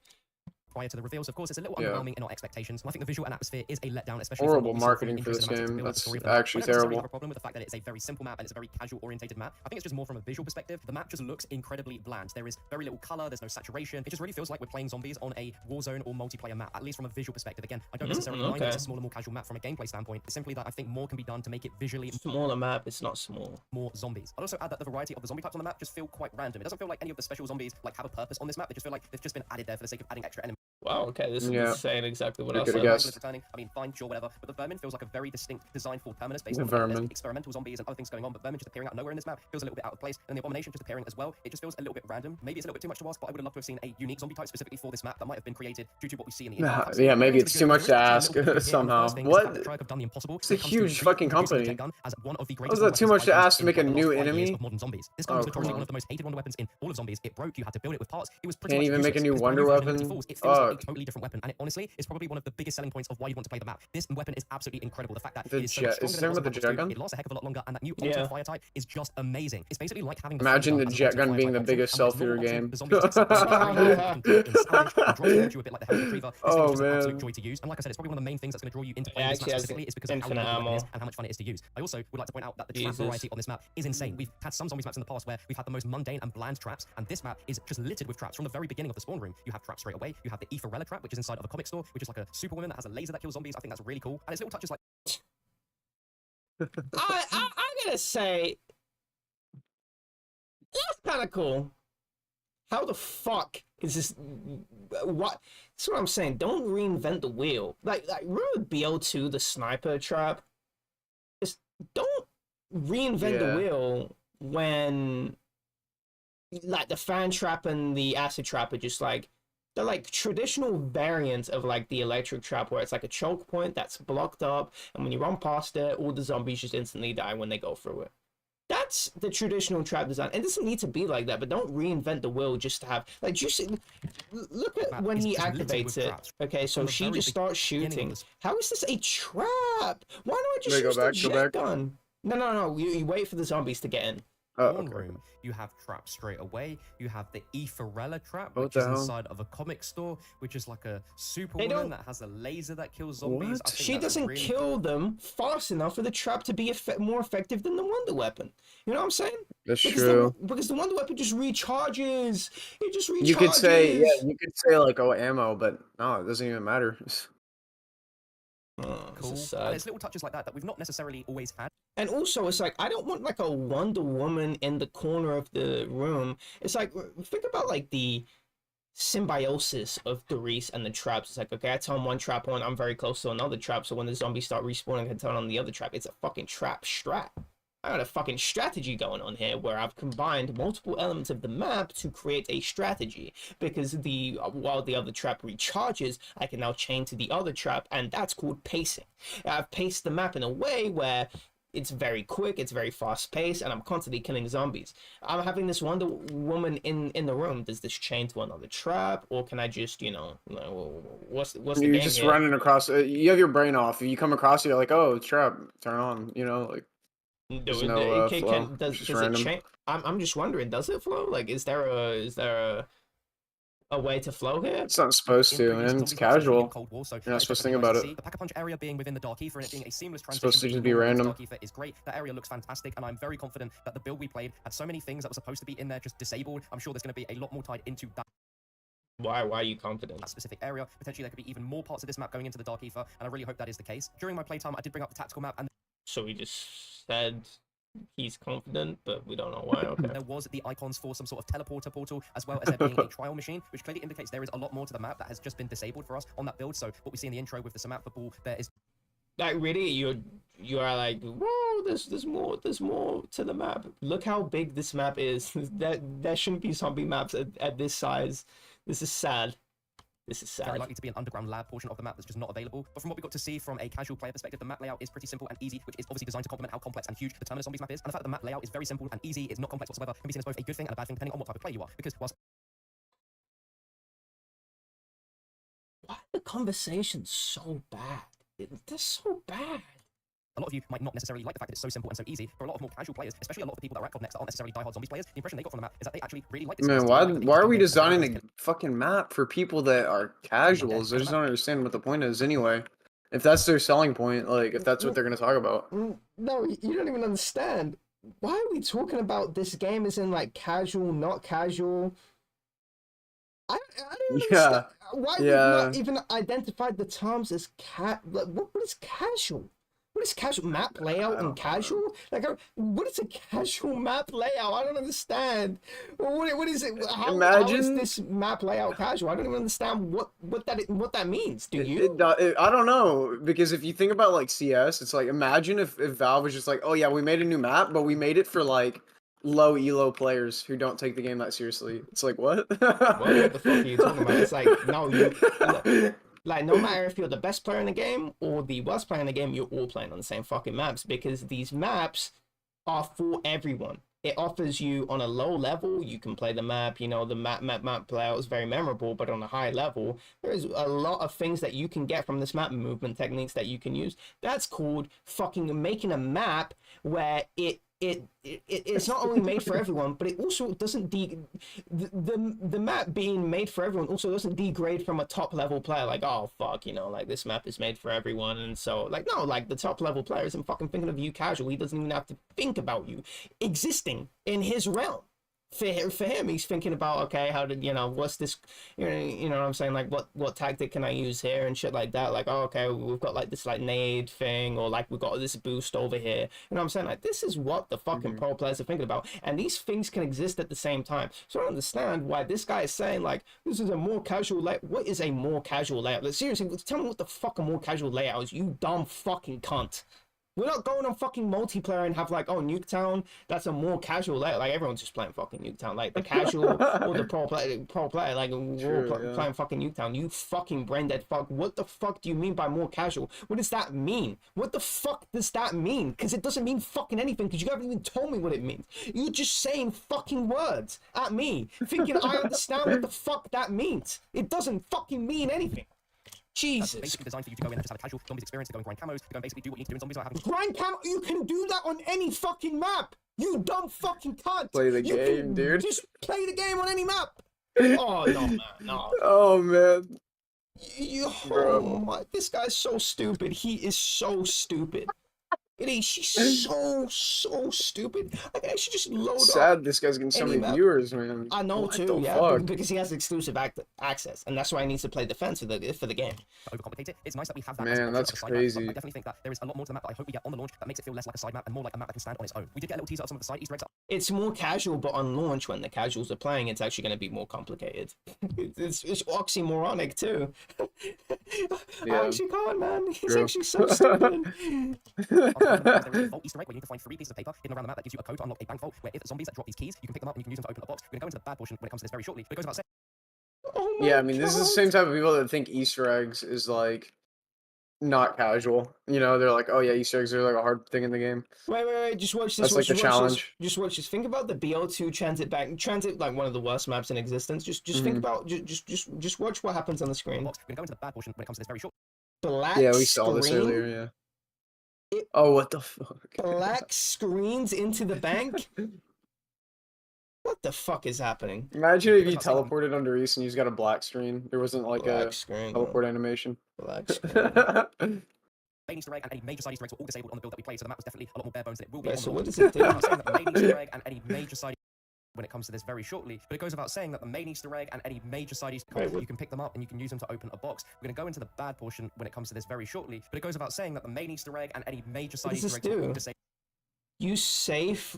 Prior to the reveals, of course, it's a little Yeah. underwhelming in our expectations. I think the visual and atmosphere is a letdown, especially Horrible from what we saw marketing from for this interesting game. amounts of That's story of the map. actually I don't necessarily terrible. have a problem with the fact that it's a very simple map and it's a very casual orientated map. I think it's just more from a visual perspective. The map just looks incredibly bland. There is very little color, there's no saturation. It just really feels like we're playing zombies on a Warzone or multiplayer map, at least from a visual perspective. Again, I don't necessarily mind that it's a smaller, more casual map from a gameplay standpoint. It's simply that I think more can be done to make it visually Smaller map, it's not small. more zombies. I'd also add that the variety of the zombie types on the map just feel quite random. It doesn't feel like any of the special zombies like have a purpose on this map. They just feel like they've just been added there for the sake of adding extra enemies. Wow, okay, this Yeah. is saying exactly what You I could've said. guessed. Returning, I mean, fine, sure, whatever. But the vermin feels like a very distinct design for Terminus based The on the fact that there's vermin. experimental zombies and other things going on. But vermin just appearing out of nowhere in this map feels a little bit out of place. And the abomination just appearing as well. It just feels a little bit random. Maybe it's a little bit too much to ask, but I would have loved to have seen a unique zombie type specifically for this map that might have been created due to what we see in the Nah, cutscene. yeah, maybe There it's is too good- much there to is actually a ask little bit here. And the somehow. first thing is the fact What? that Treyarch have done the impossible It's when a it comes to huge producing fucking the company. Jet gun as one of the What greatest was that, too weapons much to I've ask to used make a in the new last 5 years enemy? of modern zombies. This gun Oh, was come notoriously on. one of the most hated Wonder weapons in all of zombies. It broke, you had to build it with parts. It was pretty Can't much even make a useless. new This Wonder brand version of weapon? Liberty Falls, it feels like a Fuck. totally different weapon, and it, honestly, it's probably one of the biggest selling points of why you want to play the map. This weapon is absolutely incredible. The fact that The it is so jet- much stronger is than there it was about in the Black jet Ops 2. gun? It lasts a heck of a lot longer, and that new Yeah. ultimate fire type is just amazing. It's basically like having the Imagine flame the gun as jet opposed to gun fire being type the option, biggest and with its self-fear normal option, game. the zombies take separate space, and you can do it in salvage, and drop into a bit like the Hell Retriever. This thing is Oh, just an absolute man. joy to use, and like I said, it's probably one of the main things that's going to draw you into It playing this map actually has specifically is because of how infinite unique the weapon is ammo. and how much fun it is to use. I also would like to point out that the trap Jesus. variety on this map is insane. We've had some zombies maps in the past where we've had the most mundane and bland traps, and this map is just littered with traps. From the very beginning of the spawn room, you have traps straight away. You have the Ephorella trap, which is inside of a comic store, which is like a superwoman that has a laser that kills zombies. I think that's really cool, and it's little touches like I'm gonna say that's kind of cool. How the fuck is this? What? That's what I'm saying. Don't reinvent the wheel. Like remember BO2, the sniper trap? Just don't reinvent the Yeah. wheel when like the fan trap and the acid trap are just like they're like traditional variants of like the electric trap where it's like a choke point that's blocked up, and when you run past it, all the zombies just instantly die when they go through it. That's the traditional trap design. It doesn't need to be like that, but don't reinvent the wheel just to have like just look at map when is he just littered activates with it. traps. Okay, so From the she very just starts beginning of shooting. this- How is this a trap? Why don't I just Wait, go use the back, go jet back. gun? No. You wait for the zombies to get in. Oh, Spawn okay. room, you have traps straight away. You have the Ephorella trap, What which the is hell? inside of a comic store, which is like a superwoman don't- that has a laser that kills zombies. What? I think She that's doesn't really kill them fast enough for the trap to be more effective than the wonder weapon. You know what I'm saying? That's Because true. because the wonder weapon just recharges. It just recharges. You could say, yeah, you could say like, oh, ammo, but no, it doesn't even matter. Oh, this cool. is And sad. it's little touches like that that we've not necessarily always had. And also, it's like I don't want like a Wonder Woman in the corner of the room. It's like think about like the symbiosis of Doris and the traps. It's like okay, I turn one trap on, I'm very close to another trap. So when the zombies start respawning, I can turn on the other trap. It's a fucking trap strat. I got a fucking strategy going on here where I've combined multiple elements of the map to create a strategy because while the other trap recharges, I can now chain to the other trap, and that's called pacing. I've paced the map in a way where it's very quick, it's very fast paced, and I'm constantly killing zombies. I'm having this Wonder Woman in the room. Does this chain to another trap, or can I just, what's the You're game just here? running across. You have your brain off. If you come across it, you're like, oh, trap, turn on. You know, like there's no flow. Does It's just it random. change? I'm just wondering, does it flow? Like, is there a way to flow here? It's not supposed to, previous and it's zombies maps, especially in casual. Cold War, so You're not that is supposed to think definitely about nice it. see. The Pack-a-Punch area being within the Dark Ether and it being a seamless transition supposed to just between be normal and random. Dark Ether is great. That area looks fantastic, and I'm very confident that the build we played had so many things that were supposed to be in there just disabled. I'm sure there's going to be a lot more tied into that. Why are you confident? That specific area. Potentially, there could be even more parts of this map going into the Dark Ether, and I really hope that is the case. During my playtime, I did bring up the tactical map, and So we just said he's confident, but we don't know why. Okay. there was the icons for some sort of teleporter portal, as well as there being a trial machine, which clearly indicates there is a lot more to the map that has just been disabled for us on that build. So what we see in the intro with the Samantha ball, there is Like really, you are like, whoa, there's more to the map. Look how big this map is. There shouldn't be zombie maps at this size. This is sad. This is sad. Very likely to be an underground lab portion of the map that's just not available. But from what we got to see from a casual player perspective, the map layout is pretty simple and easy, which is obviously designed to complement how complex and huge the Terminus Zombies map is. And the fact that the map layout is very simple and easy, it's not complex whatsoever, can be seen as both a good thing and a bad thing depending on what type of player you are. Because whilst why are the conversations so bad? They're so bad. a lot of you might not necessarily like the fact that it's so simple and so easy. For a lot of more casual players, especially a lot of the people that are at COD Next that aren't necessarily diehard zombies players, the impression they got from the map is that they actually really like this. Man, why are we designing a fucking map for people that are casuals? I just don't understand what the point is anyway. If that's their selling point, like if that's what they're gonna talk about. No, you don't even understand. Why are we talking about this game as in like casual, not casual? I don't understand. Why we've not even identified the terms as like, what is casual? What is casual map layout and casual? Like, what is a casual map layout? I don't understand. What is it? How is this map layout casual? I don't even understand what that means. Do you? I don't know, because if you think about like CS, it's like imagine if Valve was just like, oh yeah, we made a new map, but we made it for like low elo players who don't take the game that seriously. It's like what? What the fuck are you talking about? It's like no, you. Like, no matter if you're the best player in the game or the worst player in the game, you're all playing on the same fucking maps because these maps are for everyone. It offers you on a low level, you can play the map, you know, the map layout is very memorable, but on a high level, there's a lot of things that you can get from this map, movement techniques that you can use. That's called fucking making a map where it's not only made for everyone, but it also doesn't the map being made for everyone also doesn't degrade from a top level player. Like, oh fuck, you know, like this map is made for everyone, and so like no, like the top level player isn't fucking thinking of you casual. He doesn't even have to think about you existing in his realm. For him, he's thinking about, okay, how did, you know, what's this, you know what I'm saying, like what tactic can I use here and shit like that. Like, oh, okay, we've got like this like nade thing, or like we've got this boost over here. You know what I'm saying? Like, this is what the fucking pro players are thinking about, and these things can exist at the same time. So I don't understand why this guy is saying like this is a more casual layout. What is a more casual layout? Like, seriously, tell me what the fuck a more casual layout is, you dumb fucking cunt. We're not going on fucking multiplayer and have like, oh, Nuketown, that's a more casual layout. Like, everyone's just playing fucking Nuketown. Like, the casual or the pro player, like, we're all playing fucking Nuketown. You fucking brain dead fuck. What the fuck do you mean by more casual? What does that mean? What the fuck does that mean? Because it doesn't mean fucking anything, because you haven't even told me what it means. You're just saying fucking words at me, thinking I understand what the fuck that means. It doesn't fucking mean anything. Jesus. That's basically designed for you to go in and just have a casual zombies experience, to go and grind camos, to go and basically do what you need to do in zombies without having to grind camo. You can do that on any fucking map. You dumb fucking cunt. Play the game, dude. Just play the game on any map. Oh no, man, no. Oh man. Oh my, this guy's so stupid. He is so stupid. She's so stupid. Like, I should just load up. Sad this guy's getting so many viewers, man. I know what too, yeah, because he has exclusive access, and that's why he needs to play defense for the game. Overcomplicate it. It's nice that we have that. Man, that's crazy. I definitely think that there is a lot more to the map that I hope we get on the launch that makes it feel less like a side map and more like a map that can stand on its own. We did get a little teaser of some of the side Easter eggs. It's more casual, but on launch, when the casuals are playing, it's actually going to be more complicated. it's oxymoronic too. I actually can't, man. He's actually so stupid. There is a vault Easter egg where you need to find 3 pieces of paper hidden around the map that gives you a code to unlock a bank vault, where if zombies that drop these keys, you can pick them up and you can use them to open a box. We're going to go into the bad portion when it comes to this very shortly, but it goes without saying. Yeah, I mean, this is the same type of people that think Easter eggs is like not casual. You know, they're like, oh yeah, Easter eggs are like a hard thing in the game. Wait, just watch this. That's like the challenge. Just watch this. Think about the BO2 transit, like one of the worst maps in existence. Just think about, just watch what happens on the screen. We're going to go into the bad portion when it comes to this very short. Black yeah, we saw this earlier, yeah. Oh, what the fuck? Black screens into the bank? What the fuck is happening? Imagine if you teleported under East and you just got a black screen. There wasn't like a teleport animation. Black screen. Main Easter egg and any major side Easter eggs were all disabled on the build that we played, so the map was definitely a lot more bare bones than it will be. So what does it do? I'm saying that the main Easter egg and any major side when it comes to this very shortly, but it goes without saying that the main Easter egg and any major side Easter eggs, you can pick them up and you can use them to open a box. We're going to go into the bad portion when it comes to this very shortly, but it goes without saying that the main Easter egg and any major side Easter eggs are all disabled. You safe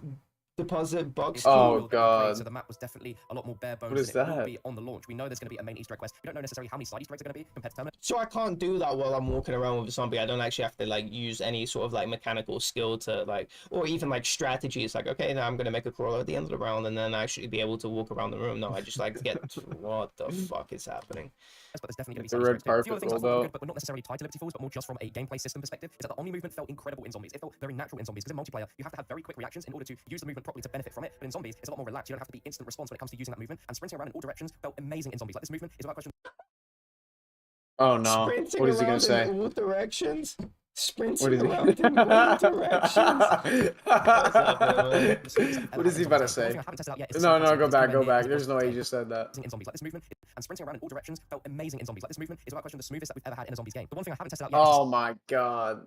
deposit box. Oh, key. God. So the map was definitely a lot more bare bones What is than it will that? be on the launch. We know there's going to be a main Easter egg quest. We don't know necessarily how many side Easter eggs are going to be compared to Terminus. So I can't do that while I'm walking around with a zombie. I don't actually have to like use any sort of like mechanical skill to like, or even like strategy. It's like, okay, now I'm gonna make a crawler at the end of the round and then actually be able to walk around the room. No, I just like get what the fuck is happening? But there's definitely going The to be red some Easter eggs too. A few other carpet things I rolled thought were out. good, but not necessarily tied to Liberty Falls, but more just from a gameplay system perspective, is that the Omni movement felt incredible in zombies. It felt very natural in zombies, because in multiplayer, you have to have very quick reactions in order to use the movement properly to benefit from it. But in zombies, it's a lot more relaxed. You don't have to be instant response when it comes to using that movement. And sprinting around in all directions felt amazing in zombies. Like, this movement is about question. Oh no. Sprinting What is he gonna around say? in all directions. What Sprinting is he? around in all directions. What's up, man? What is he about to say? No, go back. There's no way you just said that. In zombies, like this movement and sprinting around in all directions felt amazing in zombies. Like, this movement is about question the smoothest that we've ever had in a zombies game. The one thing I haven't tested out yet is Oh my god.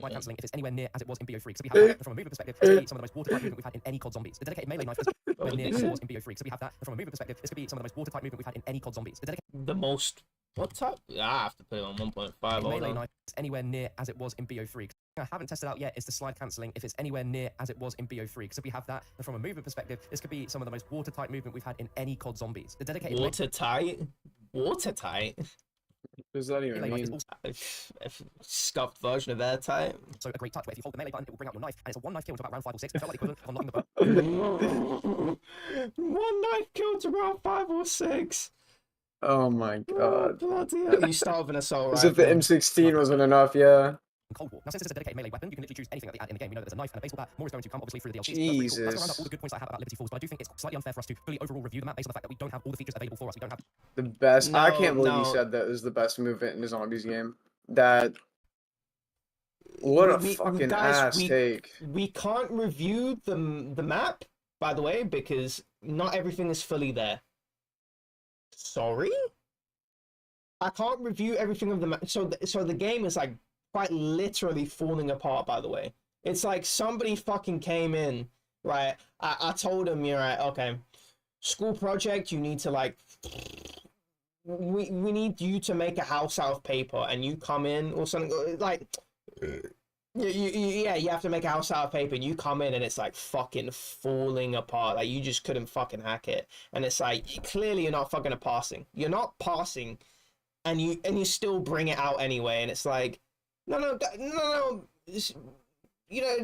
mind cancelling if it's anywhere near as it was in BO3. So we have that from a movement perspective. This could be some of the most watertight movement we've had in any COD zombies. The dedicated melee knife is anywhere near as it was in BO3. So we have that from a movement perspective. This could be some of the most watertight movement we've had in any COD zombies. The most what type? I have to put it on 1.5. Melee knife is anywhere near as it was in BO3. I haven't tested out yet is the slide cancelling if it's anywhere near as it was in BO3. So we have that, and from a movement perspective, this could be some of the most watertight movement we've had in any COD zombies. The dedicated watertight. Watertight. What does that even mean? A scuffed version of airtight. So a great touch where if you hold the melee button, it will bring out your knife, and it's a one knife kill to about round 5 or 6. It felt like the equivalent of unlocking the One knife kill to round 5 or 6. Oh my god. Bloody hell. You start with an assault As if the M16 wasn't enough, yeah. Cold War. Now, since it's a dedicated melee weapon, you can literally choose anything in the game. We know that there's a knife and a baseball bat. More is going to come, obviously, through the DLCs. Jesus. That's around all the good points I have about Liberty Falls, but I do think it's slightly unfair for us to fully overall review the map based on the fact that we don't have all the features available for us. We don't have The best. I can't believe no. you said that is the best movement in the zombies game. That. What a fucking guys, ass take. We can't review the map, by the way, because not everything is fully there. Sorry? I can't review everything of the map. So the game is like quite literally falling apart, by the way. It's like somebody fucking came in, right? I told him, you're right, okay. School project, you need to like... We need you to make a house out of paper, and you come in or something, like... Yeah, you have to make a house out of paper, and you come in and it's like fucking falling apart. Like you just couldn't fucking hack it. And it's like, clearly you're not fucking passing. You're not passing, and you still bring it out anyway. And it's like, no. You know,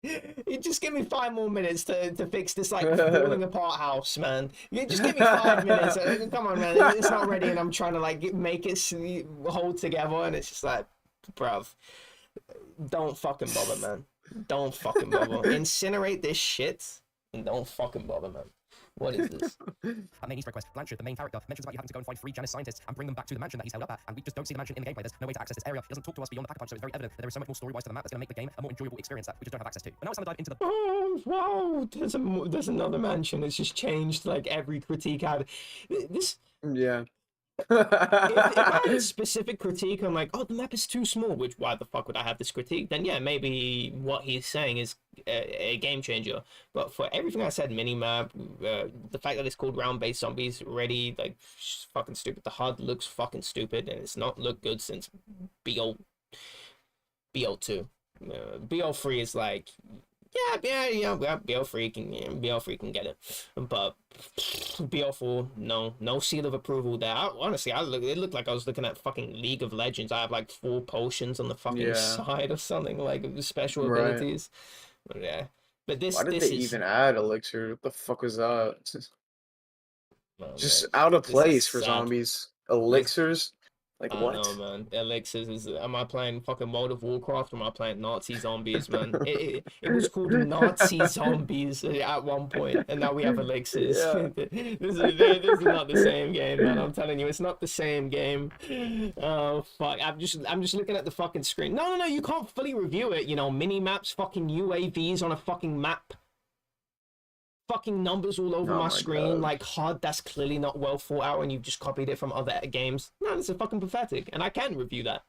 you just give me 5 more minutes to fix this like falling apart house, man. You just give me 5 minutes. Come on, man. It's not ready, and I'm trying to like make it hold together, and it's just like, bruv, don't fucking bother, man. Don't fucking bother. Incinerate this shit, and don't fucking bother, man. What is this? Our main Easter egg quest, Blanchard, the main character, mentions about you having to go and find 3 Janus scientists and bring them back to the mansion that he's held up at, and we just don't see the mansion in the gameplay. There's no way to access this area. He doesn't talk to us beyond the pack-a-punch, so it's very evident that there is so much more story-wise to the map that's going to make the game a more enjoyable experience that we just don't have access to. But now it's time to dive into the... Oh, wow, there's another mansion. It's just changed like every critique I had. This... Yeah. if I had a specific critique on like, oh, the map is too small, which why the fuck would I have this critique? Then yeah, maybe what he's saying is a game changer. But for everything I said, minimap, the fact that it's called round-based zombies already, like, fucking stupid. The HUD looks fucking stupid, and it's not looked good since BO2. BO3 is like, yeah, BO3 can get it, but BO4, no seal of approval there. Honestly, it looked like I was looking at fucking League of Legends. I have like 4 potions on the fucking side or something, like special abilities. But, yeah, but this. Why did they even add elixir? What the fuck was that? Just man, out of place for sad. Zombies. Elixirs? Like I what? know, man. Elixirs is. Am I playing fucking World of Warcraft or am I playing Nazi zombies, man? It was called Nazi zombies at one point, and now we have elixirs. Yeah. this is not the same game, man. I'm telling you, it's not the same game. Oh fuck! I'm just looking at the fucking screen. No. You can't fully review it. You know, mini maps, fucking UAVs on a fucking map. Fucking numbers all over my screen, God. like HUD that's clearly not well thought out, and you've just copied it from other games. No, this is fucking pathetic, and I can review that.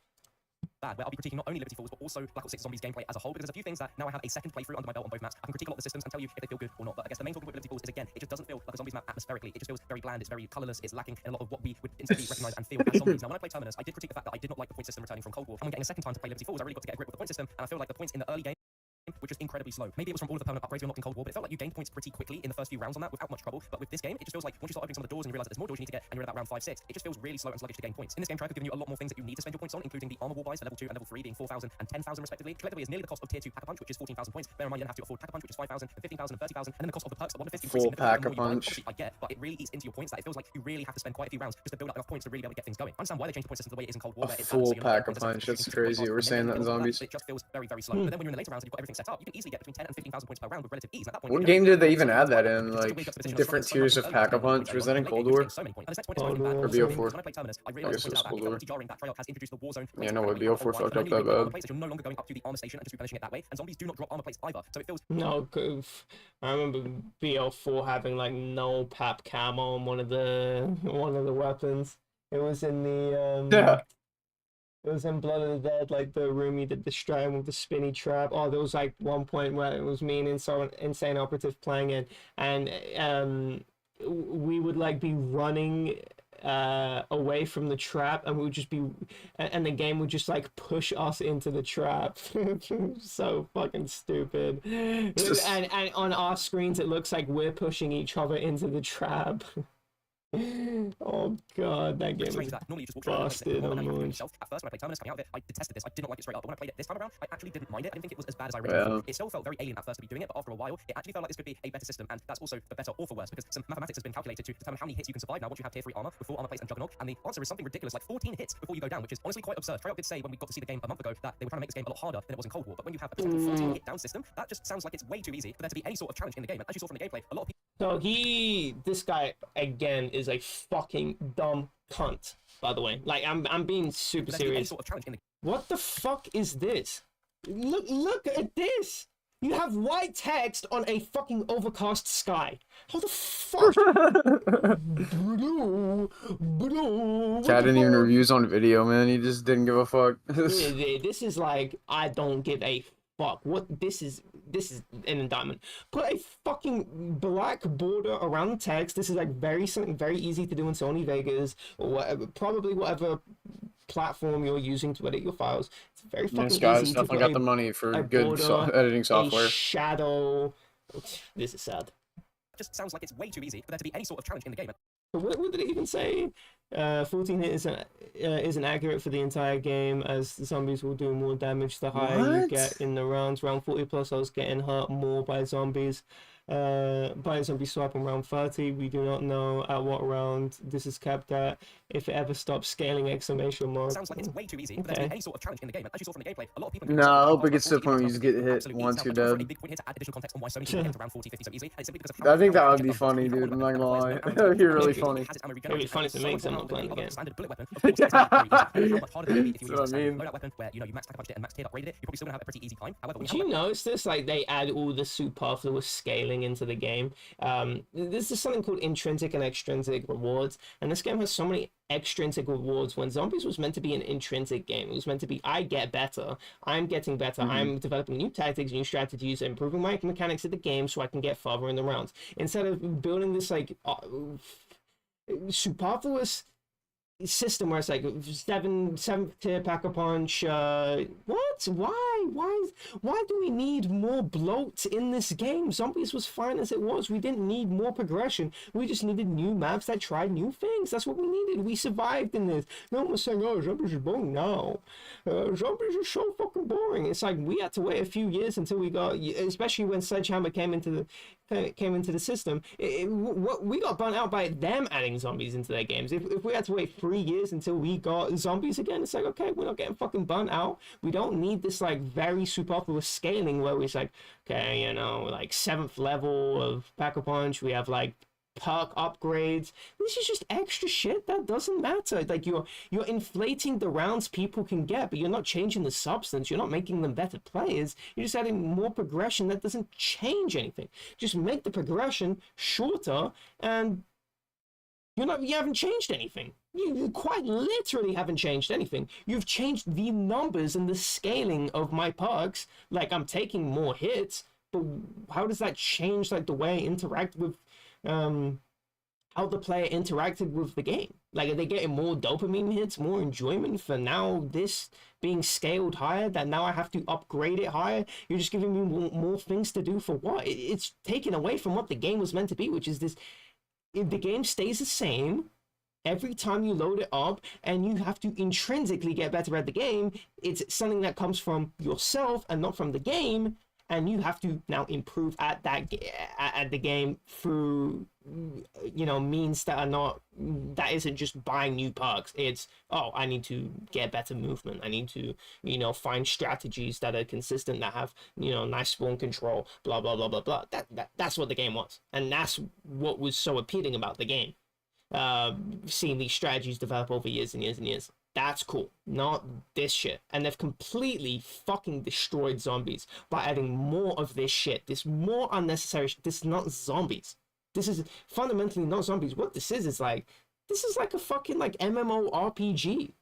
bad, where I'll be critiquing not only Liberty Falls, but also Black Ops 6 Zombies gameplay as a whole, because there's a few things that now I have a second playthrough under my belt on both maps. I can critique a lot of the systems and tell you if they feel good or not. But I guess the main talking point with Liberty Falls is, again, it just doesn't feel like a Zombies map atmospherically. It just feels very bland, it's very colourless, it's lacking in a lot of what we would instantly recognise and feel as zombies. Now, when I played Terminus, I did critique the fact that I did not like the point system returning from Cold War. And when getting a second time to play Liberty Falls, I really got to get a grip with the point system, and I feel like the points in the early game were just incredibly slow. Maybe it was from all of the permanent upgrades we unlocked in Cold War, but it felt like you gained points pretty quickly in the first few rounds on that without much trouble. But with this game, it just feels like once you start opening some of the doors and you realise that there's more doors you need to get, and you're at about round 5-6, it just feels really slow and sluggish to gain points. In this game, Treyarch have given you a lot more things that you need to spend your points on, including the armor war buys for level 2 and level 3 being 4,000 and 10,000 respectively, which collectively is nearly the cost of tier 2 Pack-a-Punch, which is 14,000 points. Bear in mind you don't have to afford Pack-a-Punch, which is 5,000 and 15,000 and 30,000, and then the cost of the perks at 150 Full Pack-a-Punch. Pack-a-Punch. I get, but it really eats into your points that it feels like you really have to spend quite a few rounds just to build up enough points to really be able to get things going. I understand why they changed the point system the way it is in Cold War. A full Pack-a-Punch, that's crazy. We're saying that in Zombies. It just feels very, very slow. But then when you're in the later rounds and you've got everything set up, you can easily get between 10 and 15,000 points per round with relative ease. And at that point, What game did they even add that in? Like, different tiers of Pack-a-Punch? Was that in Cold War? Or BO4? I guess it was Cold War. Yeah, no way, BO4 fucked up that bad. You're no longer going up to the armor station and just replenishing it that way, and zombies do not drop armor plates either, so it feels... No, goof. I remember BL4 having like no pap camo on one of the weapons. It was in the It was in Blood of the Dead, like the room you did the strat with the spinny trap. Oh, there was like one point where it was me and Insane Operative playing it, and we would like be running away from the trap, and we would just be, and the game would just like push us into the trap. So fucking stupid. And on our screens it looks like we're pushing each other into the trap. Oh god, that game is busted on launch. At first, when I played Terminus coming out of it, I detested this. I did not like it straight up. But when I played it this time around, I actually didn't mind it. I didn't think it was as bad as I really thought. It still felt very alien at first to be doing it, but after a while, it actually felt like this could be a better system, and that's also for better or for worse, because some mathematics has been calculated to determine how many hits you can survive now once you have tier 3 armor with full armor plates and Juggernaut, and the answer is something ridiculous, like 14 hits before you go down, which is honestly quite absurd. Treyarch did say when we got to see the game a month ago that they were trying to make this game a lot harder than it was in Cold War, but when you have a 14 hit down system, that just sounds like it's way too easy for there to be any sort of challenge in the game. And as you saw from the gameplay, a lot of people... So this guy again is a fucking dumb cunt, by the way. Like I'm being super serious. What the fuck is this? Look at this. You have white text on a fucking overcast sky. How the fuck? Cat didn't even reviews on video, man. He just didn't give a fuck. This is like, I don't give a fuck. What this is an indictment. Put a fucking black border around the text. This is like something very easy to do in Sony Vegas or whatever, probably whatever platform you're using to edit your files. It's very fucking this guy's easy. Definitely got the money for good editing software. A shadow. This is sad. Just sounds like it's way too easy for there to be any sort of challenge in the game. What did it even say? 14 hit isn't accurate for the entire game, as the zombies will do more damage the higher you get in the rounds. Round 40 plus, I was getting hurt more by zombies. By a zombie swipe on round 30. We do not know at what round this is capped at. If it ever stops scaling, exclamation mark. Sounds like it's way too easy for there to be any sort of challenge in the game. And as you saw from the gameplay, a lot of people... No, I hope it gets to the point where you just get hit once you're dead. I think that would be funny, dude. I'm not gonna lie. That would be really funny. It would be funny to me because I'm not playing the game. That's what I mean. Do you notice this? Like, they add all the superfluous scaling into the game. This is something called intrinsic and extrinsic rewards, and this game has so many extrinsic rewards when Zombies was meant to be an intrinsic game. It was meant to be, I get better, I'm getting better, I'm developing new tactics, new strategies, improving my mechanics of the game so I can get farther in the rounds. Instead of building this like superfluous system where it's like seventh tier Pack-a-Punch. What? Why do we need more bloat in this game? Zombies was fine as it was. We didn't need more progression. We just needed new maps that tried new things. That's what we needed. We survived in this. No one was saying, oh, zombies are boring. No, zombies are so fucking boring. It's like we had to wait a few years until we got, especially when Sledgehammer came into the system. We got burnt out by them adding zombies into their games. If we had to wait 3 years until we got zombies again, it's like, okay, we're not getting fucking burnt out. We don't need this like very superfluous scaling where it's like, okay, you know, like 7th level of Pack-a-Punch, we have like perk upgrades. This is just extra shit that doesn't matter. Like you're inflating the rounds people can get, but you're not changing the substance. You're not making them better players. You're just adding more progression that doesn't change anything. Just make the progression shorter, and you haven't changed anything. You quite literally haven't changed anything. You've changed the numbers and the scaling of my perks. Like, I'm taking more hits, but how does that change, like, the way I interact with, how the player interacted with the game? Like, are they getting more dopamine hits, more enjoyment for now this being scaled higher, that now I have to upgrade it higher? You're just giving me more things to do for what? It's taken away from what the game was meant to be, which is this, if the game stays the same every time you load it up and you have to intrinsically get better at the game, it's something that comes from yourself and not from the game, and you have to now improve at that at the game through, you know, means that are not, that isn't just buying new perks. It's, oh, I need to get better movement, I need to, you know, find strategies that are consistent, that have, you know, nice spawn control, blah blah blah blah blah. That's what the game was, and that's what was so appealing about the game. Seeing these strategies develop over years and years and years. That's cool. Not this shit. And they've completely fucking destroyed zombies by adding more of this shit. This more unnecessary shit. This is not zombies. This is fundamentally not zombies. What this is like, this is like a fucking like MMORPG.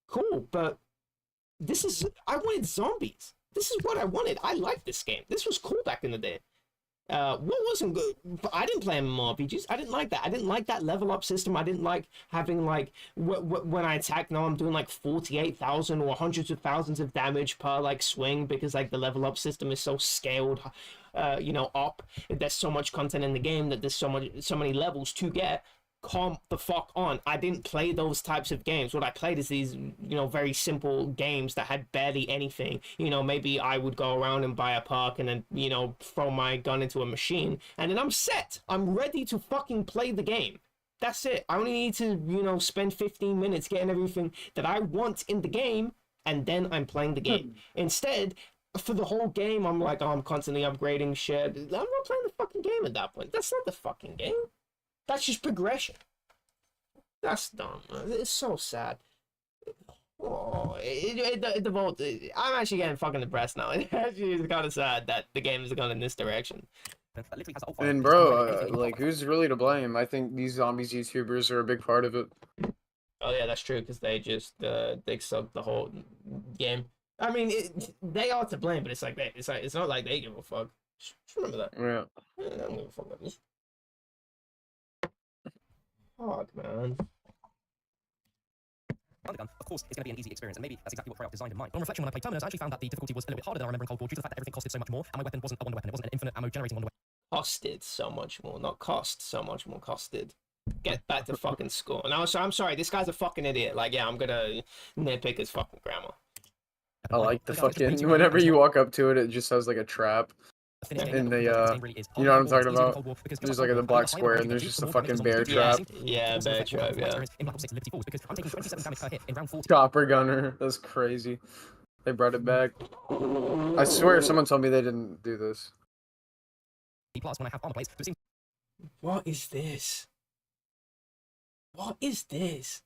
Cool, but this is, I wanted zombies. This is what I wanted. I liked this game. This was cool back in the day. What wasn't good, but I didn't play MMORPGs. I didn't like that. I didn't like that level up system. I didn't like having like when I attack now I'm doing like 48,000 or hundreds of thousands of damage per like swing, because like the level up system is so scaled, you know, up. There's so much content in the game that there's so many levels to get. Calm the fuck on. I didn't play those types of games. What I played is these, you know, very simple games that had barely anything. You know, maybe I would go around and buy a perk and then, you know, throw my gun into a machine, and then I'm set. I'm ready to fucking play the game. That's it. I only need to, you know, spend 15 minutes getting everything that I want in the game, and then I'm playing the game. Instead, for the whole game, I'm like, oh, I'm constantly upgrading shit. I'm not playing the fucking game at that point. That's not the fucking game. That's just progression. That's dumb. It's so sad. Oh, the vote. I'm actually getting fucking depressed now. It actually is kind of sad that the game is going in this direction. And bro, like, who's really to blame? I think these zombies YouTubers are a big part of it. Oh yeah, that's true, because they just they suck the whole game. I mean, they are to blame, but it's like it's not like they give a fuck. Just remember that. Yeah. I don't give a fuck about this. Fuck, man. Gun, of course, it's going to be an easy experience, and maybe that's exactly what Treyarch designed in mind. On reflection, when I played Terminus, I actually found that the difficulty was a little bit harder than I remember in Cold War, due to the fact that everything costed so much more, and my weapon wasn't a wonder weapon. It wasn't an infinite ammo generating wonder weapon. Costed so much more, not cost so much more. Costed. Get back to fucking school. And I'm sorry, this guy's a fucking idiot. Like, yeah, I'm gonna nitpick his fucking grammar. I like the fucking, whenever you walk up to it, it just has like a trap. In the, you know what I'm talking about? There's like the black square, and there's just a fucking bear trap. Yeah, bear trap, yeah. Chopper gunner, that's crazy. They brought it back. I swear someone told me they didn't do this. What is this? What is this?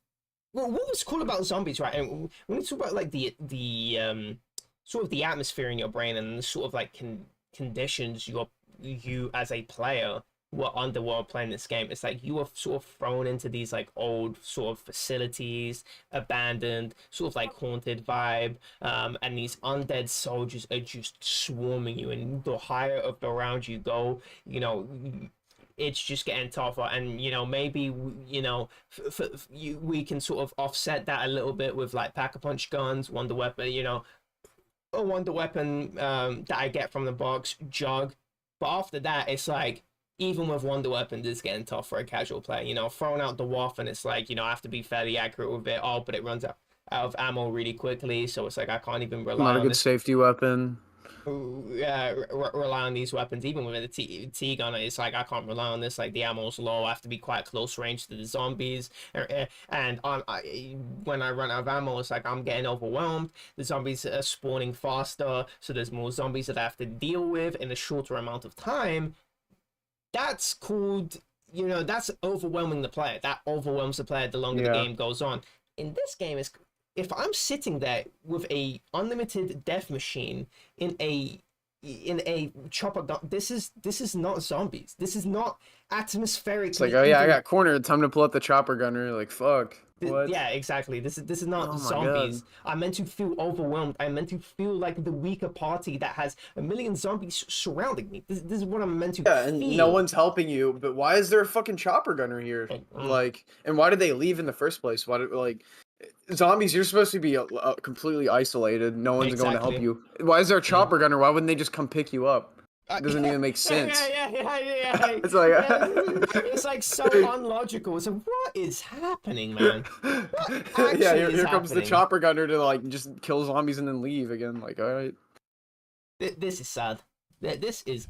Well, what was cool about zombies, right? And when we talk about like the sort of the atmosphere in your brain and the sort of like conditions you as a player were under while playing this game, it's like you were sort of thrown into these like old sort of facilities, abandoned, sort of like haunted vibe, and these undead soldiers are just swarming you, and the higher up around you go, you know, it's just getting tougher. And you know, maybe, you know, we can sort of offset that a little bit with like pack-a-punch guns, wonder weapon, you know, a wonder weapon that I get from the box, jug. But after that, it's like, even with wonder weapons, it's getting tough for a casual player. You know, throwing out the waff, and it's like, you know, I have to be fairly accurate with it. Oh, but it runs out of ammo really quickly, so it's like I can't even rely Not on a good this. safety weapon. Rely on these weapons. Even with a T gunner, it's like I can't rely on this. Like, the ammo's low, I have to be quite close range to the zombies, and when I run out of ammo, it's like I'm getting overwhelmed. The zombies are spawning faster, so there's more zombies that I have to deal with in a shorter amount of time. That's called, you know, that's overwhelming the player. That overwhelms the player the longer the game goes on. In this game, if I'm sitting there with a unlimited death machine in a in a chopper gun. This is not zombies. This is not atmospheric. It's like, oh yeah, I got cornered. Time to pull up the chopper gunner. Like, fuck. What? Yeah, exactly. This is not Oh my zombies. God. I'm meant to feel overwhelmed. I'm meant to feel like the weaker party that has a million zombies surrounding me. This is what I'm meant to Yeah, and feel. no one's helping you. But why is there a fucking chopper gunner here? Like, and why did they leave in the first place? Why did like zombies? You're supposed to be completely isolated. No one's going to help Exactly. you. Why is there a chopper gunner? Why wouldn't they just come pick you up? It doesn't even make sense. Yeah. It's like it's like so unlogical. It's like, what is happening, man? What yeah, actually here is comes the happening? chopper gunner to like just kill zombies and then leave again. Like, all right. This is sad. This is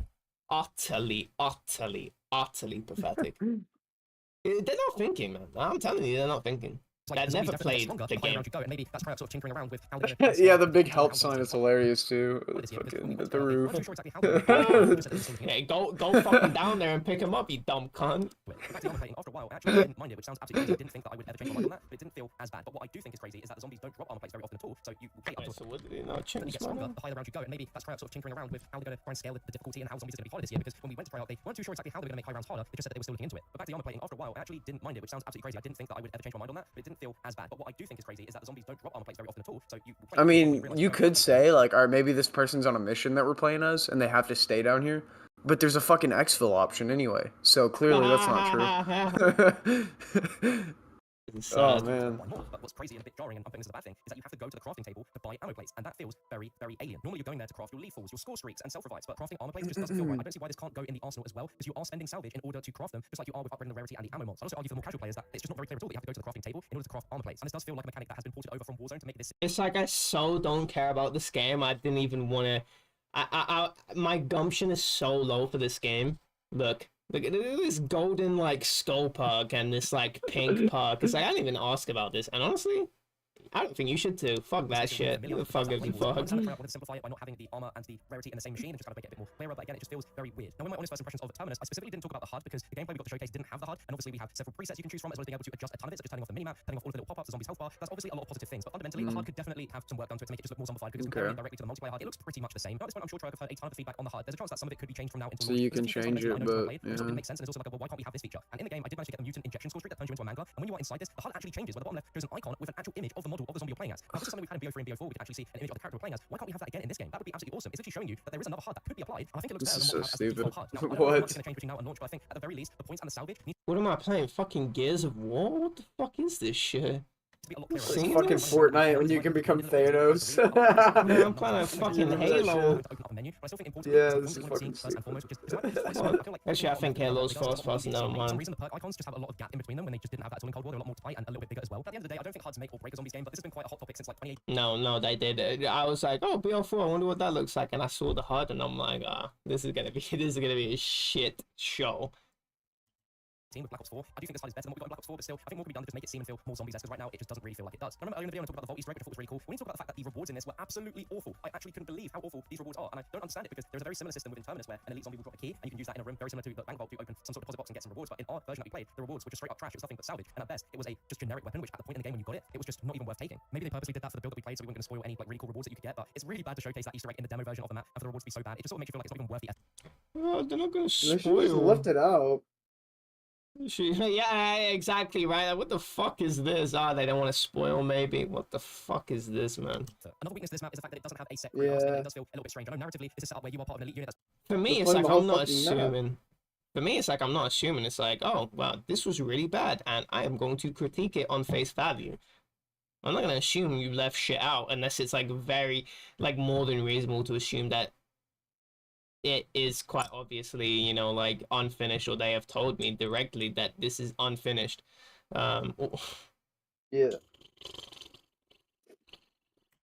utterly pathetic. They're not thinking, man. I'm telling you, they're not thinking. They've never played the game. Yeah, the big help sign is hilarious too. It's fucking at the roof. Yeah, go fucking down there and pick him up, you dumb cunt. After a while, I actually didn't mind it, which sounds absolutely crazy. I didn't think that I would ever change my mind on that, but it didn't feel as bad. But what I do think is crazy is that the zombies don't drop armor plates very often at all. So you play up to So what did they not and you change? get stronger the higher round you go, and maybe that's Tryout sort of tinkering around with how they're going to try and scale the difficulty and how zombies are going to be harder this year. Because when we went to Tryout, they weren't too sure exactly how they were going to make high rounds harder. They just said that they were still looking into it. But back to the armor plating, after a while, I actually didn't mind it, which sounds absolutely crazy. I didn't think that I would ever change my mind on that, but it didn't feel as bad. But what I do think is crazy is that the zombies don't drop armor plates very often at all. So you. I mean, you could say like, all right, maybe this person's on a mission that we're playing as, and they have to stay down here. But there's a fucking exfil option anyway, so clearly that's not true. Oh man. But what's crazy and a bit jarring, and I think this is a bad thing, is that you have to go to the crafting table to buy ammo plates, and that feels very, very alien. Normally you're going there to craft your lethals, your score streaks, and self-revives, but crafting armor plates just doesn't feel right. I don't see why this can't go in the arsenal as well, because you are spending salvage in order to craft them, just like you are with upgrading the rarity and the ammo mods. I'd also argue for the more casual players that it's just not very clear at all that you have to go to the crafting table in order to craft armor plates, and this does feel like a mechanic that has been ported over from Warzone to make this. It's like I so don't care about this game. I didn't even want to. My gumption is so low for this game. Look at this golden like skull perk and this like pink perk. It's like I didn't even ask about this, and honestly, I don't think you should too. Fuck that shit. Fuck it. Fuck. I wanted to simplify it by not having the armor and the rarity in the same machine and just kind of make it a bit more clearer, but again, it just feels very weird. Now, in my honest first impressions of Terminus, I specifically didn't talk about the HUD because the gameplay we got to showcase didn't have the HUD, and obviously we have several presets you can choose from, as well as being able to adjust a ton of it, such as turning off the minimap, turning off all of the little pop-ups, the zombies' health bar. That's obviously a lot of positive things, but fundamentally, the HUD could definitely have some work done to it to make it just look more zombified, because comparing it directly to the multiplayer HUD, it looks pretty much the same. Now, at this point, I'm sure Treyarch have heard a ton of the feedback on the HUD. There's a chance that some of it could be changed from now until So you can change it, but it didn't make sense, and it's also like, well, why can't we have this feature? And in the game, I did manage to get the mutant injection score streak that turns you into a mangler, and when you are inside this, the HUD actually changes, where the bottom left shows an icon with an actual image of the model of the zombie you're playing as. Now, this is something we've had in BO3 and BO4, we can actually see an image of the character we're playing as. Why can't we have that again in this game? That would be absolutely awesome. It's literally showing you that there is another HUD that could be applied, and I think it looks This better is than so what we have as the default HUD. Now, I don't know What? what's going to change between now and launch, but I think at the very least, the points and the salvage need What am I playing? Fucking Gears of War? What the fuck is this shit? to be a lot clearer. Seen fucking this? Fortnite when you can become Thanos. Man, I'm playing a fucking Halo. Yeah, this is fucking stupid. Actually, I think Halo's first, For some never mind. reason, the perk icons just have a lot of gap in between them when they just didn't have that at all in Cold War. They're a lot more tight and a little bit bigger as well. But at the end of the day, I don't think HUDs make or break a zombies game, but this has been quite a hot topic since like 2018. No, they did. I was like, oh, BO4, I wonder what that looks like, and I saw the HUD, and I'm like, this is gonna be a shit show. With Black Ops 4. I do think this HUD is better than what we got in Black Ops 4, but still, I think more could be done to just make it seem and feel more zombies-esque, because right now it just doesn't really feel like it does. I remember earlier in the video when I talked about the Vault Easter egg, which I thought was really cool. We need to talk about the fact that the rewards in this were absolutely awful. I actually couldn't believe how awful these rewards are, and I don't understand it because there's a very similar system within Terminus where an elite zombie will drop a key, and you can use that in a room very similar to the bank vault to open some sort of deposit box and get some rewards. But in our version that we played, the rewards were just straight up trash. It was nothing but salvage, and at best, it was a just generic weapon, which at the point in the game when you got it, it was just not even worth taking. Maybe they purposely did that for the build that we played, so we weren't going to spoil any like really cool rewards that you could get. But it's really bad to showcase that Easter egg in the demo version of the map and for the rewards to be so bad. It just sort of makes you feel like it's not even worth the effort. Well, they're not gonna They should just spoil. left it out. Yeah, exactly, right? What the fuck is this? They don't want to spoil, maybe? What the fuck is this, man? Another weakness to this map is the fact that it doesn't have a set grid house, and it does feel a little bit strange. I know narratively, this is set up where you are part of an elite unit. For me, They're it's playing like the I'm whole not fucking map. assuming. For me, it's like I'm not assuming. It's like, oh, well, this was really bad, and I am going to critique it on face value. I'm not gonna assume you left shit out unless it's like very, like more than reasonable to assume that it is quite obviously, you know, like unfinished, or they have told me directly that this is unfinished. Yeah.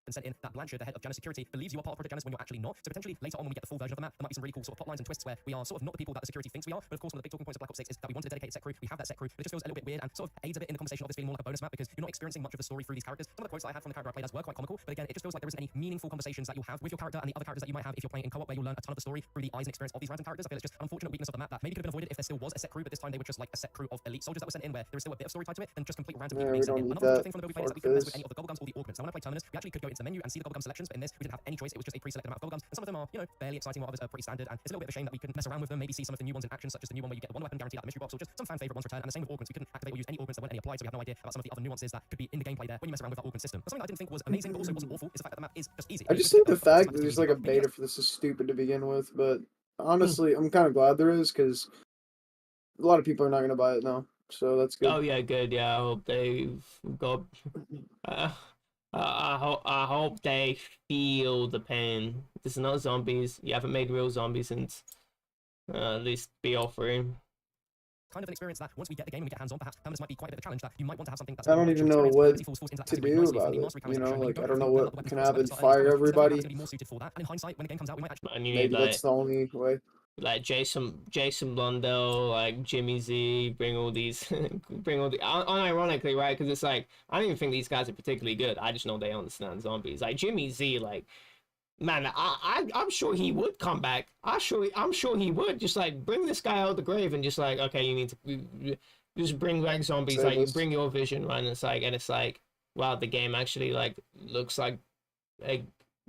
And sent in that Blanchard, the head of Janus Security, believes you are part of Project Janus when you're actually not. So potentially later on when we get the full version of the map, there might be some really cool sort of plot lines and twists where we are sort of not the people that the security thinks we are. But of course, one of the big talking points of Black Ops 6 is that we wanted a dedicated set crew. We have that set crew, but it just feels a little bit weird and sort of aids a bit in the conversation of this being more like a bonus map because you're not experiencing much of the story through these characters. Some of the quotes that I had from the character I played as were quite comical, but again, it just feels like there isn't any meaningful conversations that you'll have with your character and the other characters that you might have if you're playing in co-op, where you'll learn a ton of the story through the eyes and experience of these random characters. I feel it's just an unfortunate weakness of the map that maybe could have been avoided if there still was a set crew, but this time they were just like a set crew of elite soldiers that were sent in where there is still a bit of story tied to it, and just complete random people being sent in. Another thing from the build we played is that we couldn't mess with any of the gobble guns or the augments. Now when I played Terminus, we actually could go in into the menu and see the bubblegum selections, but in this, we didn't have any choice. It was just a pre-selected amount of bubblegums, and some of them are, you know, barely exciting, while others are pretty standard, and it's a little bit of a shame that we couldn't mess around with them, maybe see some of the new ones in action, such as the new one where you get one weapon guaranteed out of the mystery box, or just some fan favorite ones return, and the same with augments. We couldn't activate or use any augments that weren't any applied, so we have no idea about some of the other nuances that could be in the gameplay there when you mess around with that augment system. But something that I didn't think was amazing, but also wasn't awful, is the fact that the map is just easy. I just think the fact that there's like a beta for this is stupid to begin with, but honestly, I'm kind of glad there is because a lot of people are not going to buy it now, so that's good. Oh yeah, good. Yeah, I hope they've got. I hope they feel the pain. This is not zombies. You haven't made real zombies since at least BL3. Kind of an experience that once we get the game and we get hands on, perhaps permanence might be quite a bit of a challenge. That you might want to have something that's. I don't even know what to do about it. You know, like I don't know what can happen. Fire everybody. And in hindsight, when the game comes out, we might actually. And you Maybe need, like, that's the only way. Like Jason Blundell, like Jimmy Z, bring all the unironically, right? Because it's like I don't even think these guys are particularly good. I just know they understand zombies. Like Jimmy Z, like, man, I'm sure he would come back. I'm sure he would just like bring this guy out of the grave and just like, okay, you need to just bring back zombies. Like you bring your vision, right? And it's like, wow, the game actually like looks like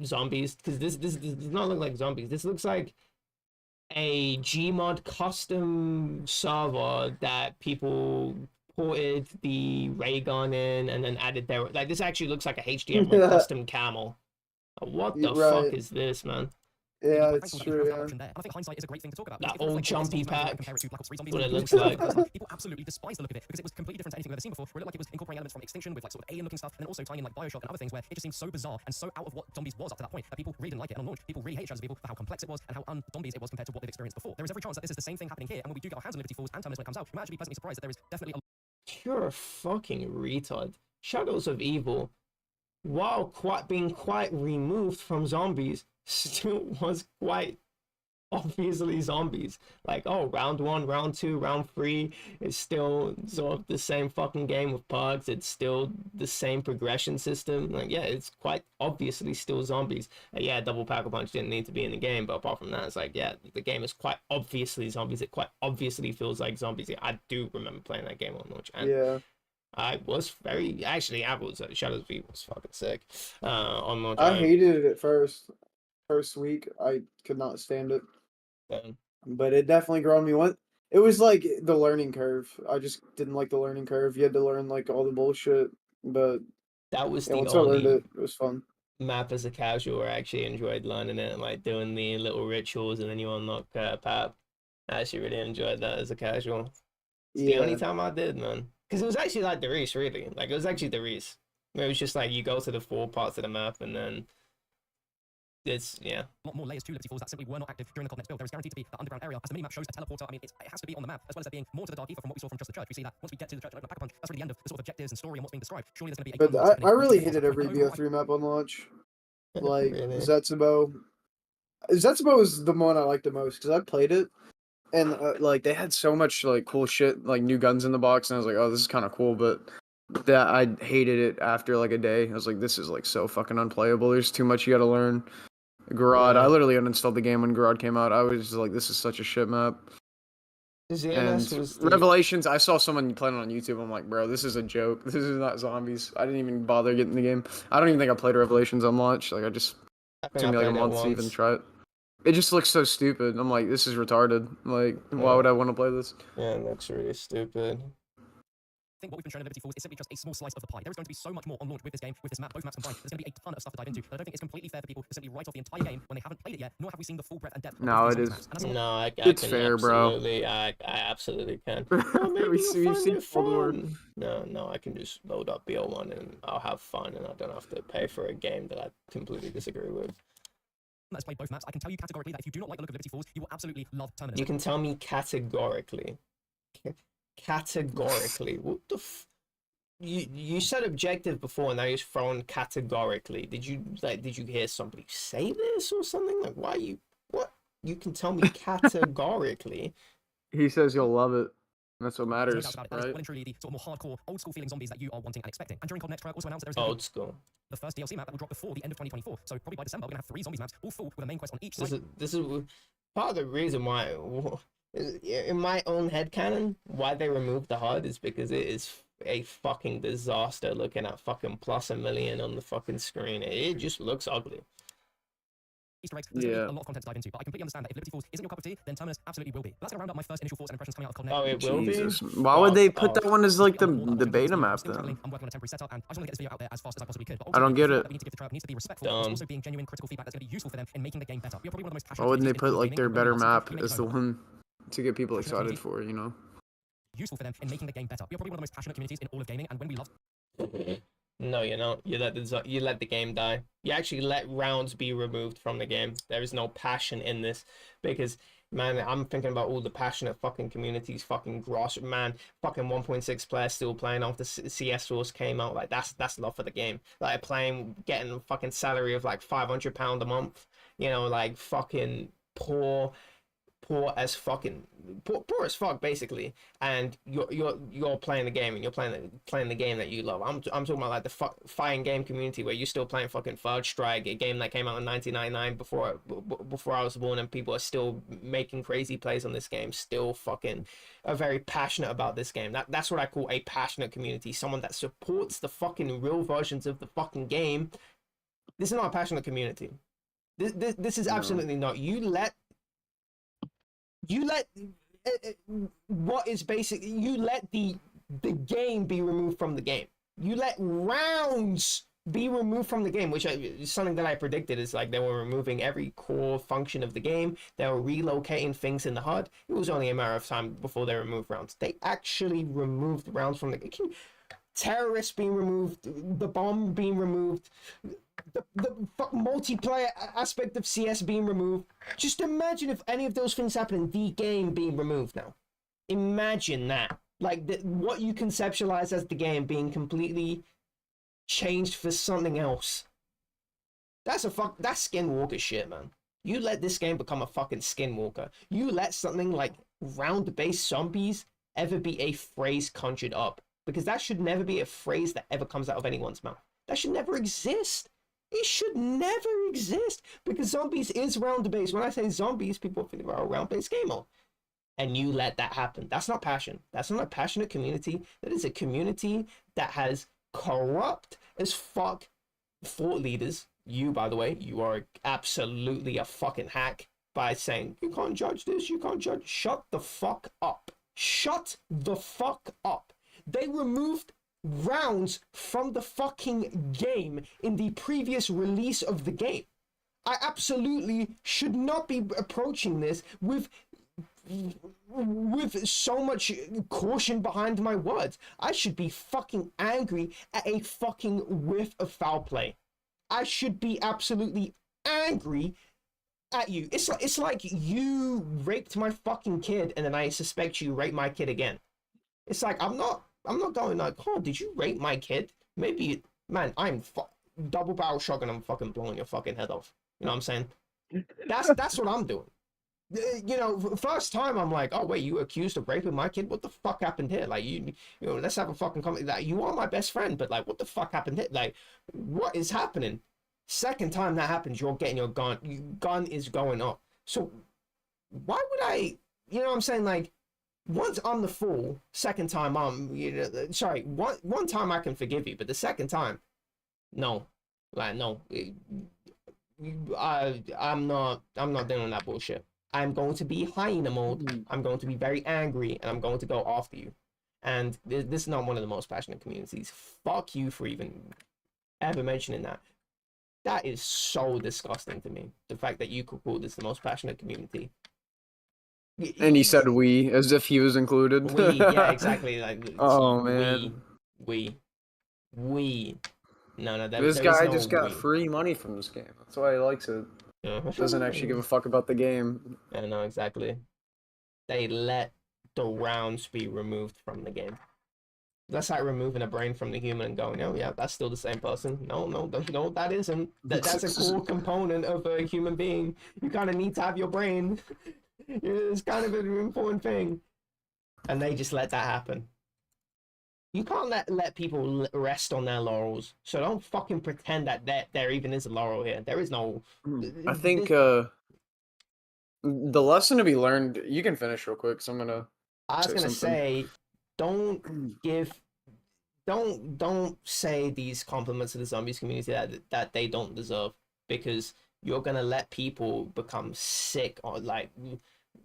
zombies, because this does not look like zombies. This looks like a Gmod custom server that people ported the ray gun in and then added their, like, this actually looks like a HDMI custom camel. What the fuck is this, man? Yeah, it's true. Yeah. I think hindsight is a great thing to talk about. That old jumpy pack. What it looks like. like. People absolutely despise the look of it because it was completely different to anything we've ever seen before. Where it looked like it was incorporating elements from Extinction with like sort of alien looking stuff, and then also tying in like Bioshock and other things where it just seemed so bizarre and so out of what zombies was up to that point that people really didn't like it. And on launch, people really hated people for how complex it was and how un-zombies it was compared to what they've experienced before. There is every chance that this is the same thing happening here, and when we do get our hands on Liberty Falls and Terminus when it comes out, we might actually be pleasantly surprised that there is definitely a. You're a fucking retard. Shadows of Evil, while being quite removed from zombies, still was quite obviously zombies. Like, oh, round 1, round 2, round 3 is still sort of the same fucking game with pugs. It's still the same progression system. Like, yeah, it's quite obviously still zombies. Yeah, double Pack-a-Punch didn't need to be in the game, but apart from that, it's like, yeah, the game is quite obviously zombies. It quite obviously feels like zombies. Yeah, I do remember playing that game on launch, and yeah, I was very, actually, I was, Shadows of Evil was fucking sick on launch. I hated it at first week. I could not stand it. But it definitely grown me. It was like the learning curve. I just didn't like the learning curve. You had to learn like all the bullshit. But that was once I learned it, it was fun. Map as a casual where I actually enjoyed learning it and like doing the little rituals, and then you unlock Pap. I actually really enjoyed that as a casual. It's the only time I did, man. Because it was actually like the Reese, really. Like, it was actually the Reese. It was just like you go to the 4 parts of the map and then it's, yeah. A lot more layers to Liberty Falls that simply were not active during the Covenant's build. There is guaranteed to be that underground area. As the minimap shows, a teleporter, I mean, it has to be on the map, as well as there being more to the Dark Ether from what we saw from just the church. We see that once we get to the church and open Pack-a-Punch, that's really the end of the sort of objectives and story and what's being described. Surely there's going to be a... But I really hated every BO3 map on launch. Like, really? Zetsubo was the one I liked the most, because I played it, and like, they had so much like cool shit, like new guns in the box, and I was like, oh, this is kind of cool, but that I hated it after like a day. I was like, this is like so fucking unplayable. There's too much you gotta learn. Garod, I literally uninstalled the game when Garod came out. I was just like, this is such a shit map. And Revelations, I saw someone playing it on YouTube. I'm like, bro, this is a joke. This is not zombies. I didn't even bother getting the game. I don't even think I played Revelations on launch. Like, it took me like a month to even try it. It just looks so stupid. I'm like, this is retarded. Like, why would I want to play this? Yeah, it looks really stupid. I think what we've been shown in Liberty Falls is simply just a small slice of the pie. There is going to be so much more on launch with this game, with this map, both maps combined. There's going to be a ton of stuff to dive into. But I don't think it's completely fair for people to simply write off the entire game when they haven't played it yet, nor have we seen the full breadth and depth. No, it is. No, it's fair, bro. I absolutely can. We've seen fun. No, I can just load up BL1 and I'll have fun, and I don't have to pay for a game that I completely disagree with. That's played both maps. I can tell you categorically that if you do not like the look of Liberty Falls, you will absolutely love Terminus. You can tell me categorically. Categorically. What the You said objective before, and now you're thrown categorically. Did you hear somebody say this or something? Like, what? You can tell me categorically. He says you'll love it. That's what matters, right? That is well and truly the sort of more hardcore, old school feeling zombies that you are wanting and expecting. And during Cold Next also announced that there is old school. The first DLC map that will drop before the end of 2024. So probably by December we're gonna have 3 zombies maps, all full with a main quest on each side. This is part of the reason why, in my own headcanon, why they removed the HUD is because it is a fucking disaster looking at fucking plus 1,000,000 on the fucking screen. It just looks ugly. Easter eggs. There's really a lot of content to dive into, but I completely understand that if Liberty Falls isn't your cup of tea, then Terminus absolutely will be. But that's gonna round up my first initial thoughts and impressions coming out of COD. Oh, it will Jesus. be? Why would they put Fuck that one as like the I'm beta map still then? traveling, I'm working on a temporary setup, and I just want to get this video out there as fast as I possibly could. But I don't get ultimately, it. that we need to give the crowd needs to be respectful, whilst also being genuine critical feedback that's going to be useful for them in making the game better. We are probably one of the most passionate Why wouldn't they communities put in like their gaming, and better when we map love something, we make as it the known. one to get people excited for, you know? Useful for them in making the game better. We are probably one of the most passionate communities in all of gaming, and when we love No, you're not. You let the game die. You actually let rounds be removed from the game. There is no passion in this because, man, I'm thinking about all the passionate fucking communities, fucking gross, man, fucking 1.6 players still playing after CS Source came out. Like that's love for the game. Like playing, getting a fucking salary of like £500 a month. You know, like fucking poor as fucking poor as fuck basically, and you're playing the game and you're playing the game that you love. I'm talking about like the fighting game community where you're still playing fucking Third Strike, a game that came out in 1999 before I was born, and people are still making crazy plays on this game, still fucking are very passionate about this game. That's what I call a passionate community, someone that supports the fucking real versions of the fucking game. This is not a passionate community. This is absolutely not. You let what is basically, you let the game be removed from the game. You let rounds be removed from the game, which is something that I predicted. Is like they were removing every core function of the game. They were relocating things in the HUD. It was only a matter of time before they removed rounds. They actually removed rounds from the game. Terrorists being removed, the bomb being removed, the multiplayer aspect of CS being removed. Just imagine if any of those things happen, the game being removed now. Imagine that. Like what you conceptualize as the game being completely changed for something else. That's Skinwalker shit, man. You let this game become a fucking Skinwalker. You let something like round-based zombies ever be a phrase conjured up. Because that should never be a phrase that ever comes out of anyone's mouth. That should never exist. It should never exist. Because zombies is round-based. When I say zombies, people think about a round-based game mode. And you let that happen. That's not passion. That's not a passionate community. That is a community that has corrupt as fuck thought leaders. You, by the way, you are absolutely a fucking hack by saying, you can't judge this, you can't judge. Shut the fuck up. Shut the fuck up. They removed rounds from the fucking game in the previous release of the game. I absolutely should not be approaching this with so much caution behind my words. I should be fucking angry at a fucking whiff of foul play. I should be absolutely angry at you. It's like you raped my fucking kid and then I suspect you raped my kid again. It's like I'm not going like, oh, did you rape my kid? Maybe, man, I'm double barrel shotgun. I'm fucking blowing your fucking head off. You know what I'm saying? That's what I'm doing. You know, first time I'm like, oh wait, you accused of raping my kid? What the fuck happened here? Like, you know, let's have a fucking comment. Like, you are my best friend, but like, what the fuck happened here? Like, what is happening? Second time that happens, you're getting your gun. Your gun is going up. So why would I? You know what I'm saying? Like, once I'm the fool, second time sorry, one time I can forgive you, but the second time, no, like no, I'm not doing that bullshit. I'm going to be hyena mode. I'm going to be very angry, and I'm going to go after you. And this is not one of the most passionate communities. Fuck you for even ever mentioning that. That is so disgusting to me. The fact that you could call this the most passionate community. And he said we, as if he was included. We, yeah, exactly. Like, oh man, we. No, this guy just got free money from this game. That's why he likes it. Doesn't actually give a fuck about the game. Yeah, no, exactly. They let the rounds be removed from the game. That's like removing a brain from the human and going, oh yeah, that's still the same person. No, that isn't. That's a core component of a human being. You kind of need to have your brain. It's kind of an important thing. And they just let that happen. You can't let people rest on their laurels. So don't fucking pretend that there even is a laurel here. There is no... I think the lesson to be learned... You can finish real quick, so I'm gonna... I was going to say, don't give... don't say these compliments to the zombies community that they don't deserve, because you're gonna let people become sick or like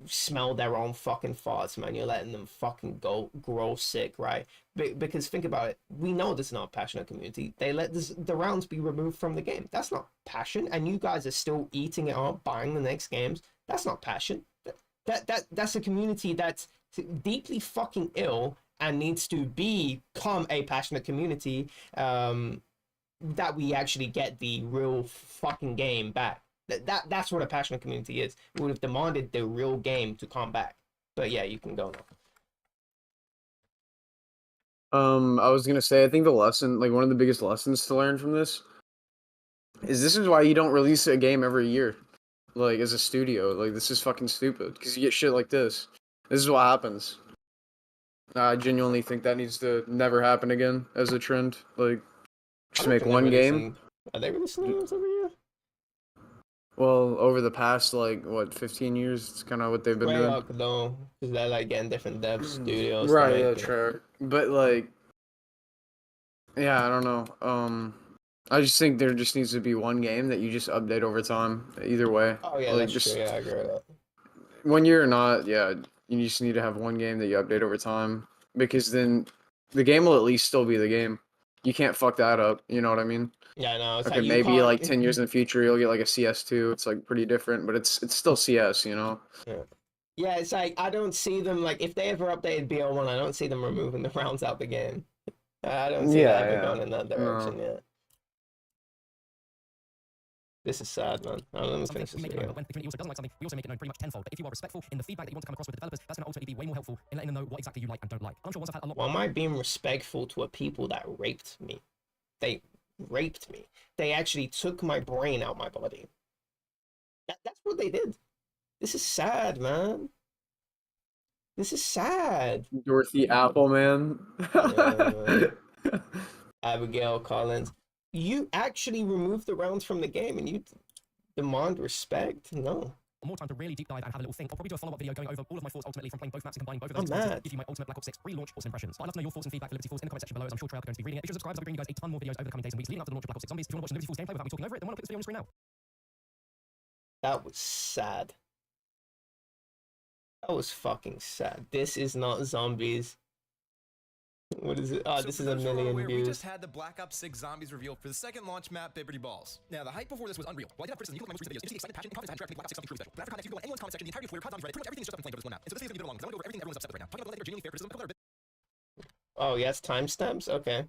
smell their own fucking farts, man. You're letting them fucking grow sick, right? Because think about it. We know this is not a passionate community. They let the rounds be removed from the game. That's not passion. And you guys are still eating it up, buying the next games. That's not passion. That's a community that's deeply fucking ill and needs to become a passionate community. That we actually get the real fucking game back. That's what a passionate community is. We would have demanded the real game to come back. But yeah, you can go now. I was gonna say, I think the lesson, like one of the biggest lessons to learn from this is why you don't release a game every year, like as a studio. Like this is fucking stupid because you get shit like this. This is what happens. I genuinely think that needs to never happen again as a trend. Like, just make one game. Are they releasing games every year? Well, over the past, like, what, 15 years, it's kind of what they've been Way doing. up, though, because they're, like, getting different dev studios. Right, yeah, sure. But, like, yeah, I don't know. I just think there just needs to be one game that you just update over time, either way. Oh, yeah, like, that's true. Yeah, I agree with that. 1 year or not, yeah, you just need to have one game that you update over time, because then the game will at least still be the game. You can't fuck that up, you know what I mean? Yeah, no, it's okay, like maybe like 10 years in the future you'll get like a CS2. It's like pretty different, but it's still CS, you know? Yeah, it's like I don't see them, like, if they ever updated BO1, I don't see them removing the rounds out the game. I don't see that ever going in that direction yet. This is sad, man. Let me finish this video. When the community also doesn't like something, we also make it known pretty much tenfold. But if you are respectful in the feedback that you want to come across with the developers, that's going to ultimately be way more helpful in letting them know what exactly you like and don't like. I'm sure once I've had a lot. Why am I being respectful to a people that raped me? They raped me. They actually took my brain out my body. That's what they did. This is sad, man. This is sad. Dorothy Appleman. Abigail Collins. You actually removed the rounds from the game and you demand respect? No. More time to really deep dive and have a little think. I'll probably do a follow-up video going over all of my thoughts ultimately from playing both maps and combining both of those mad. give you my ultimate Black Ops 6 pre-launch thoughts and impressions. But I'd love to know your thoughts and feedback for Liberty Falls in the comment section below, as I'm sure Trey are going to be reading it. If you're subscribed, I'll be bringing you guys a ton more videos over the coming days and weeks leading up to the launch of Black Ops 6 Zombies. If you want to watch Liberty Falls gameplay without me talking over it, then why not put this video on the screen now? That was sad. That was fucking sad. This is not Zombies. What is it? Oh, this is a million views. We just had the Black Ops 6 Zombies reveal for the second launch map, Bibbidi Balls. Now, the hype before this was unreal. While I did have criticism, you can look at my most recent videos, and you see the excitement, passion, and confidence I have to make Black Ops 6 something truly special. But after context, you can go on anyone's comment section, the entirety of Twitter, COD Zombies Reddit, pretty much everything is just up in flame over this one map. And so this video is going to be a bit long, because I want to go over everything that everyone's upset with right now. Talking about the genuinely fair criticism, a couple other Oh, yes, timestamps? Okay.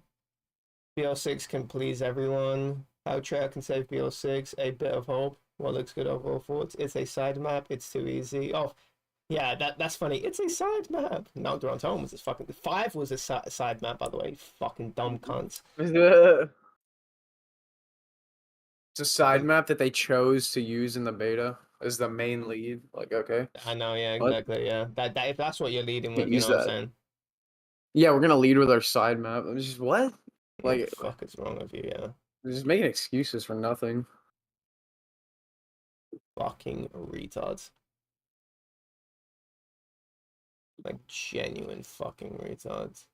BO6 can please everyone. How Trey can save BO6. A bit of hope. What looks good overall thoughts? It's a side map. It's too easy. Oh, yeah, that's funny. It's a side map. No, Durant Home was this fucking... 5 was a side map, by the way. Fucking dumb cunts. It's a side map that they chose to use in the beta as the main lead. Like, okay. I know, yeah, What? exactly, yeah. That if that's what you're leading with, Can't you use know what I'm that. saying? Yeah, we're gonna lead with our side map. I'm just what? What Like, the fuck is wrong with you, yeah? just making excuses for nothing. Fucking retards. Like, genuine fucking retards.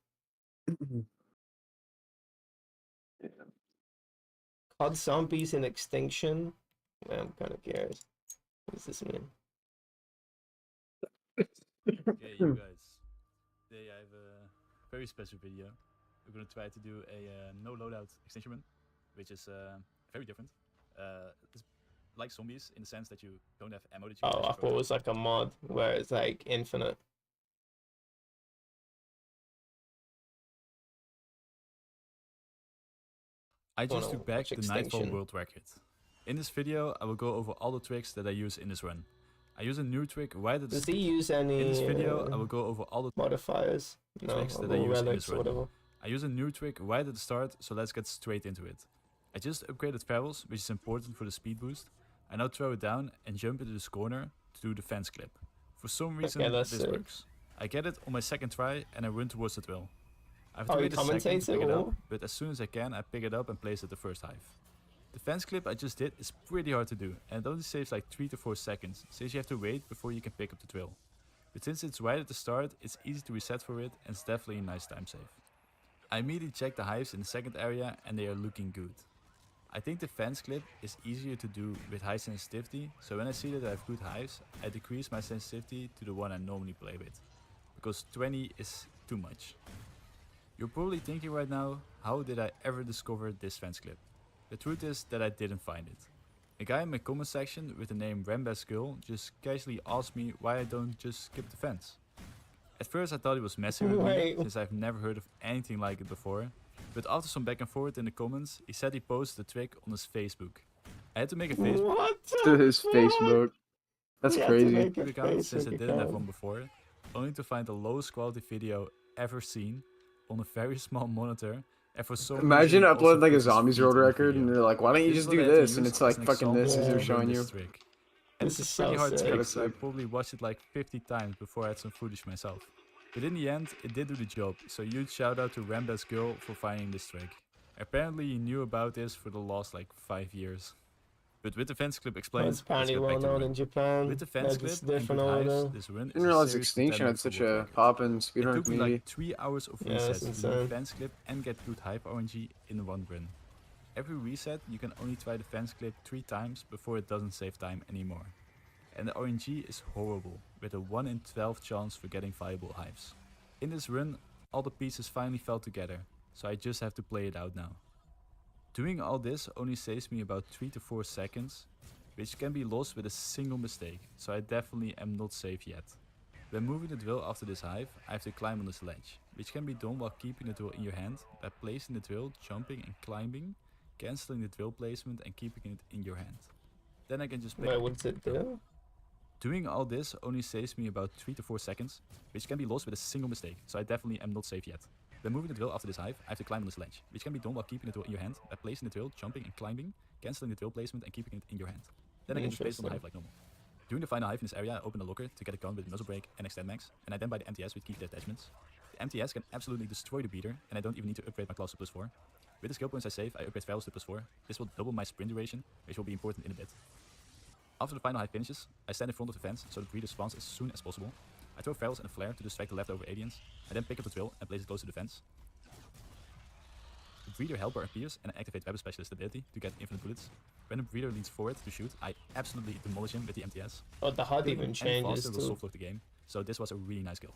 COD Zombies in Extinction? Man, I'm kind of curious. What does this mean? Okay, you guys. Today I have a very special video. We're gonna try to do a no loadout extinction run, which is very different. It's like zombies in the sense that you don't have ammo that you can Oh, I thought it was like a mod where it's like infinite. I just Wanna took back watch the Nightfall Extinction. world record. In this video, I will go over all the tricks that I use in this run. I use a new trick right at the Does he use any In this video, I will go over all the modifiers? No, tricks that I or use in relics this or run. whatever. I use a new trick right at the start, so let's get straight into it. I just upgraded Ferals, which is important for the speed boost. I now throw it down and jump into this corner to do the fence clip. For some reason, that's this sick. works. I get it on my second try and I run towards the drill. I have Oh, to you wait a second to commentate pick it, it up, or? but as soon as I can, I pick it up and place it the first hive. The fence clip I just did is pretty hard to do, and it only saves like 3 to 4 seconds, since you have to wait before you can pick up the drill. But since it's right at the start, it's easy to reset for it, and it's definitely a nice time save. I immediately checked the hives in the second area and they are looking good. I think the fence clip is easier to do with high sensitivity, so when I see that I have good hives, I decrease my sensitivity to the one I normally play with, because 20 is too much. You're probably thinking right now, how did I ever discover this fence clip? The truth is that I didn't find it. A guy in my comment section with the name Rambas Girl just casually asked me why I don't just skip the fence. At first I thought he was messing with me, since I've never heard of anything like it before. But after some back and forth in the comments, he said he posted the trick on his Facebook. I had to make a Facebook To his Facebook. That's crazy. account since I didn't have one before, only to find the lowest quality video ever seen on a very small monitor. And for some Imagine reason, upload like a also Zombies feet World in the record and video. they're like, why don't you This just is what I do had to this? And use it's as like an fucking example this as to they're learn showing this you. trick. This It's a is pretty so hard sick. trick, That's so I sick. probably watched it like 50 times before I had some footage myself. But in the end, it did do the job, so huge shout out to Rambas Girl for finding this trick. Apparently he knew about this for the last like 5 years. But with the fence clip Well, explained, it's let's apparently get well back to the known run. in Japan. With the They're fence clip just and good different over hives, there. this run I is didn't a realize serious Extinction had contender for such world a record. poppin' It speedrun took me community. like 3 hours of Yeah, that's resets to do the insane. fence clip and get good hype RNG in one run. Every reset, you can only try the fence clip 3 times before it doesn't save time anymore. And the RNG is horrible, with a 1 in 12 chance for getting viable hives. In this run, all the pieces finally fell together, so I just have to play it out now. Doing all this only saves me about 3 to 4 seconds, which can be lost with a single mistake, so I definitely am not safe yet. When moving the drill after this hive, I have to climb on this ledge, which can be done while keeping the drill in your hand by placing the drill, jumping and climbing, cancelling the drill placement and keeping it in your hand. Then I can just pick Wait, up what's it do? Doing all this only saves me about 3 to 4 seconds, which can be lost with a single mistake, so I definitely am not safe yet. When moving the drill after this hive, I have to climb on this ledge, which can be done while keeping the drill in your hand by placing the drill, jumping and climbing, cancelling the drill placement and keeping it in your hand. Then I can just place it on the hive like normal. During the final hive in this area, I open a locker to get a gun with muzzle brake and extend max, and I then buy the MTS with key attachments. The MTS can absolutely destroy the beater, and I don't even need to upgrade my class to +4. With the skill points I save, I upgrade Ferals to +4. This will double my sprint duration, which will be important in a bit. After the final hive finishes, I stand in front of the fence so the breeder spawns as soon as possible. I throw Ferals and a flare to distract the leftover aliens. I then pick up the drill and place it close to the fence. The breeder helper appears and I activate weapon specialist ability to get infinite bullets. When the breeder leans forward to shoot, I absolutely demolish him with the MTS. Oh, the HUD Killing even him any changes faster will too. soft lock the game, so this was a really nice kill.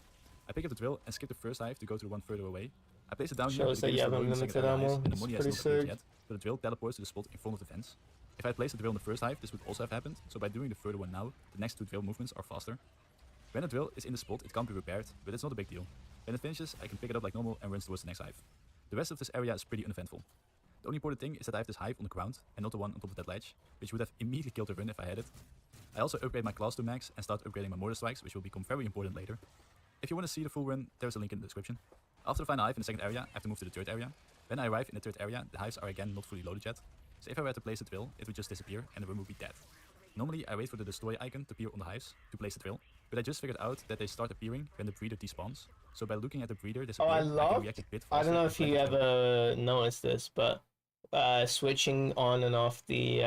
I pick up the drill and skip the first hive to go to the one further away. I place it down here, Shows but that the you game is have still loading the second unlimited area hives, ammo. and the It's money has pretty not appeared sick. yet, so the drill teleports to the spot in front of the fence. If I placed the drill in the first hive, this would also have happened, so by doing the further one now, the next 2 drill movements are faster. When the drill is in the spot, it can't be repaired, but it's not a big deal. When it finishes, I can pick it up like normal and run towards the next hive. The rest of this area is pretty uneventful. The only important thing is that I have this hive on the ground, and not the one on top of that ledge, which would have immediately killed the run if I had it. I also upgrade my class to max and start upgrading my mortar strikes, which will become very important later. If you want to see the full run, there's a link in the description. After the final hive in the second area, I have to move to the third area. When I arrive in the third area, the hives are again not fully loaded yet, so if I were to place the drill, it would just disappear and the room would be dead. Normally I wait for the destroy icon to appear on the hives to place the drill, but I just figured out that they start appearing when the breeder despawns, so by looking at the breeder disappear, Oh, I can love. react a bit faster. I don't know and if plant you the drill. ever noticed this, but switching on and off the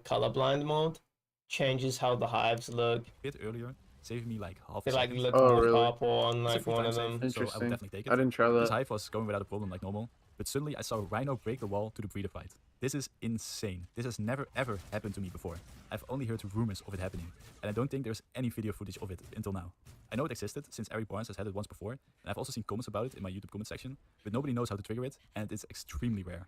colorblind mode changes how the hives look. A bit earlier, saving me like half They a like second. look Oh, more really? purple on It's a like free one time of save, them. so I would Interesting. definitely take it. I didn't try This that. hive was going without a problem like normal, but suddenly I saw Rhino break the wall to the breeder fight. This is insane. This has never ever happened to me before. I've only heard rumors of it happening, and I don't think there's any video footage of it until now. I know it existed since Eric Barnes has had it once before, and I've also seen comments about it in my YouTube comment section, but nobody knows how to trigger it, and it's extremely rare.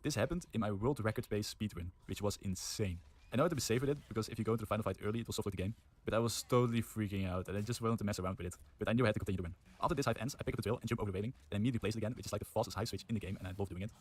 This happened in my world record pace speedrun, which was insane. I know how to be safe with it, because if you go into the final fight early, it will soft lock the game. But I was totally freaking out, and I just wanted to mess around with it. But I knew I had to continue the run. After this hive ends, I pick up the drill and jump over the railing, then immediately place it again, which is like the fastest hive switch in the game, and I love doing it.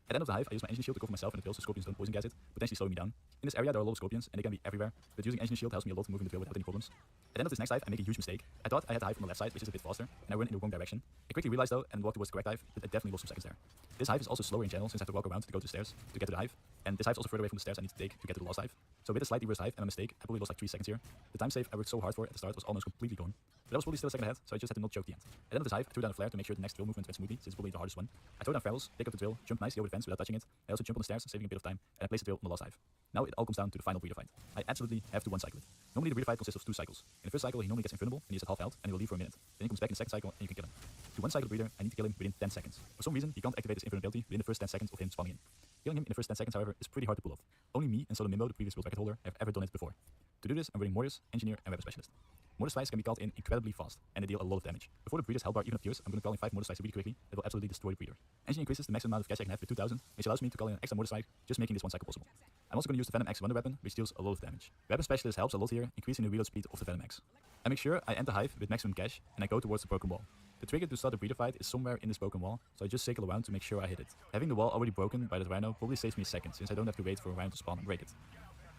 At the end of the hive, I use my engine shield to cover myself and the drill so scorpions don't poison gas it, potentially slowing me down. In this area, there are a lot of scorpions, and they can be everywhere, but using engine shield helps me a lot moving the drill without any problems. At the end of this next hive, I make a huge mistake. I thought I had the hive on the left side, which is a bit faster, and I went in the wrong direction. I quickly realized though, and walked towards the correct hive, but I definitely lost some seconds there. This hive is also slower in general, since I have to walk around to go to the stairs to get to the hive, and this hive is also further away from the stairs I need to take to get to the last hive. So with a slightly worse hive and a mistake, I probably lost like 3 seconds here. The time save I worked so hard for at the start was almost completely gone. But I was probably still a second ahead, so I just had to not choke the end. At the end of this hive, I threw down a flare to make sure the next drill movement went smoothly, since it's probably the hardest one. I throw down ferals, pick up the drill, jump nicely over the fence, fence without touching it. I also jump on the stairs, saving a bit of time, and I place the drill on the last hive. Now it all comes down to the final breeder fight. I absolutely have to one-cycle it. Normally the breeder fight consists of 2 cycles. In the first cycle he normally gets invulnerable and he's at half health and he will leave for a minute. Then he comes back in the second cycle and you can kill him. To one-cycle the breeder, I need to kill him within 10 seconds. For some reason he can't activate his invulnerability within the first 10 seconds of him spawning in. Killing him in the first 10 seconds, however, is pretty hard to pull off. Only me and Solomimbo, the previous world record holder, have ever done it before. To do this, I'm running Mortis, Engineer, and Weapon Specialist. Mortis flies can be called in incredibly fast, and they deal a lot of damage. Before the breeder's health bar even appears, I'm going to call in 5 Mortis flies really quickly that will absolutely destroy the breeder. Engineer increases the maximum amount of cash I can have with 2000, which allows me to call in an extra Mortis flight, just making this one cycle possible. I'm also going to use the Venom X Wonder Weapon, which deals a lot of damage. Weapon Specialist helps a lot here, increasing the reload speed of the Venom X. I make sure I enter Hive with maximum cash, and I go towards the broken wall. The trigger to start the breeder fight is somewhere in this broken wall, so I just circle around to make sure I hit it. Having the wall already broken by the Rhino probably saves me a second, since I don't have to wait for a Rhino to spawn and break it.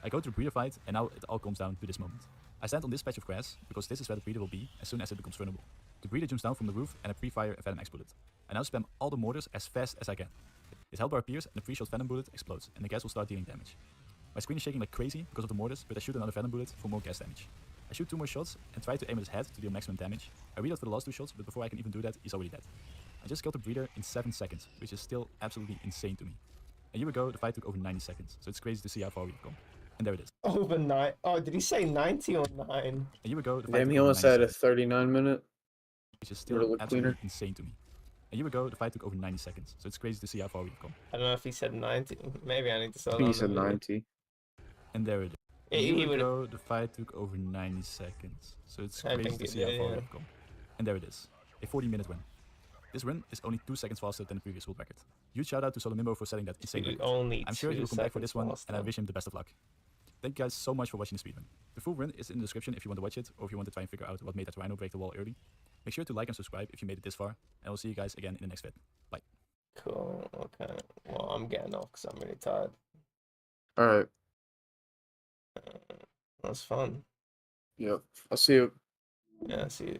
I go to the breeder fight, and now it all comes down to this moment. I stand on this patch of grass, because this is where the breeder will be as soon as it becomes vulnerable. The breeder jumps down from the roof, and I pre-fire a Venom X bullet. I now spam all the mortars as fast as I can. His health bar appears, and the pre-shot Venom bullet explodes, and the gas will start dealing damage. My screen is shaking like crazy because of the mortars, but I shoot another Venom bullet for more gas damage. I shoot 2 more shots, and try to aim at his head to deal maximum damage. I reload for the last 2 shots, but before I can even do that, he's already dead. I just killed the breeder in 7 seconds, which is still absolutely insane to me. A year ago, the fight took over 90 seconds, so it's crazy to see how far we've come. And there it is. Over 9. Oh, did he say 90 or 9? A year ago, the fight Damn, took he over almost 90 had a seconds, 39-minute. which is still absolutely insane to me. A year ago, the fight took over 90 seconds, so it's crazy to see how far we've come. I don't know if he said 90. Maybe I need to I slow think he down said a minute. 90. And there it is. A He year would ago, the fight took over 90 seconds, so it's I crazy think to it see how did, far yeah. we've come. And there it is, a 40-minute win. This run is only 2 seconds faster than the previous world record. Huge shout out to Solomimbo for setting that insane Dude, record. only I'm sure he 2 will come back for seconds this one, faster. and I wish him the best of luck. Thank you guys so much for watching the speedrun. The full run is in the description if you want to watch it, or if you want to try and figure out what made that Rhino break the wall early. Make sure to like and subscribe if you made it this far, and I'll see you guys again in the next vid. Bye. Cool, okay. Well, I'm getting off because I'm really tired. Alright. That's fun. Yep. I'll see you. Yeah, see you.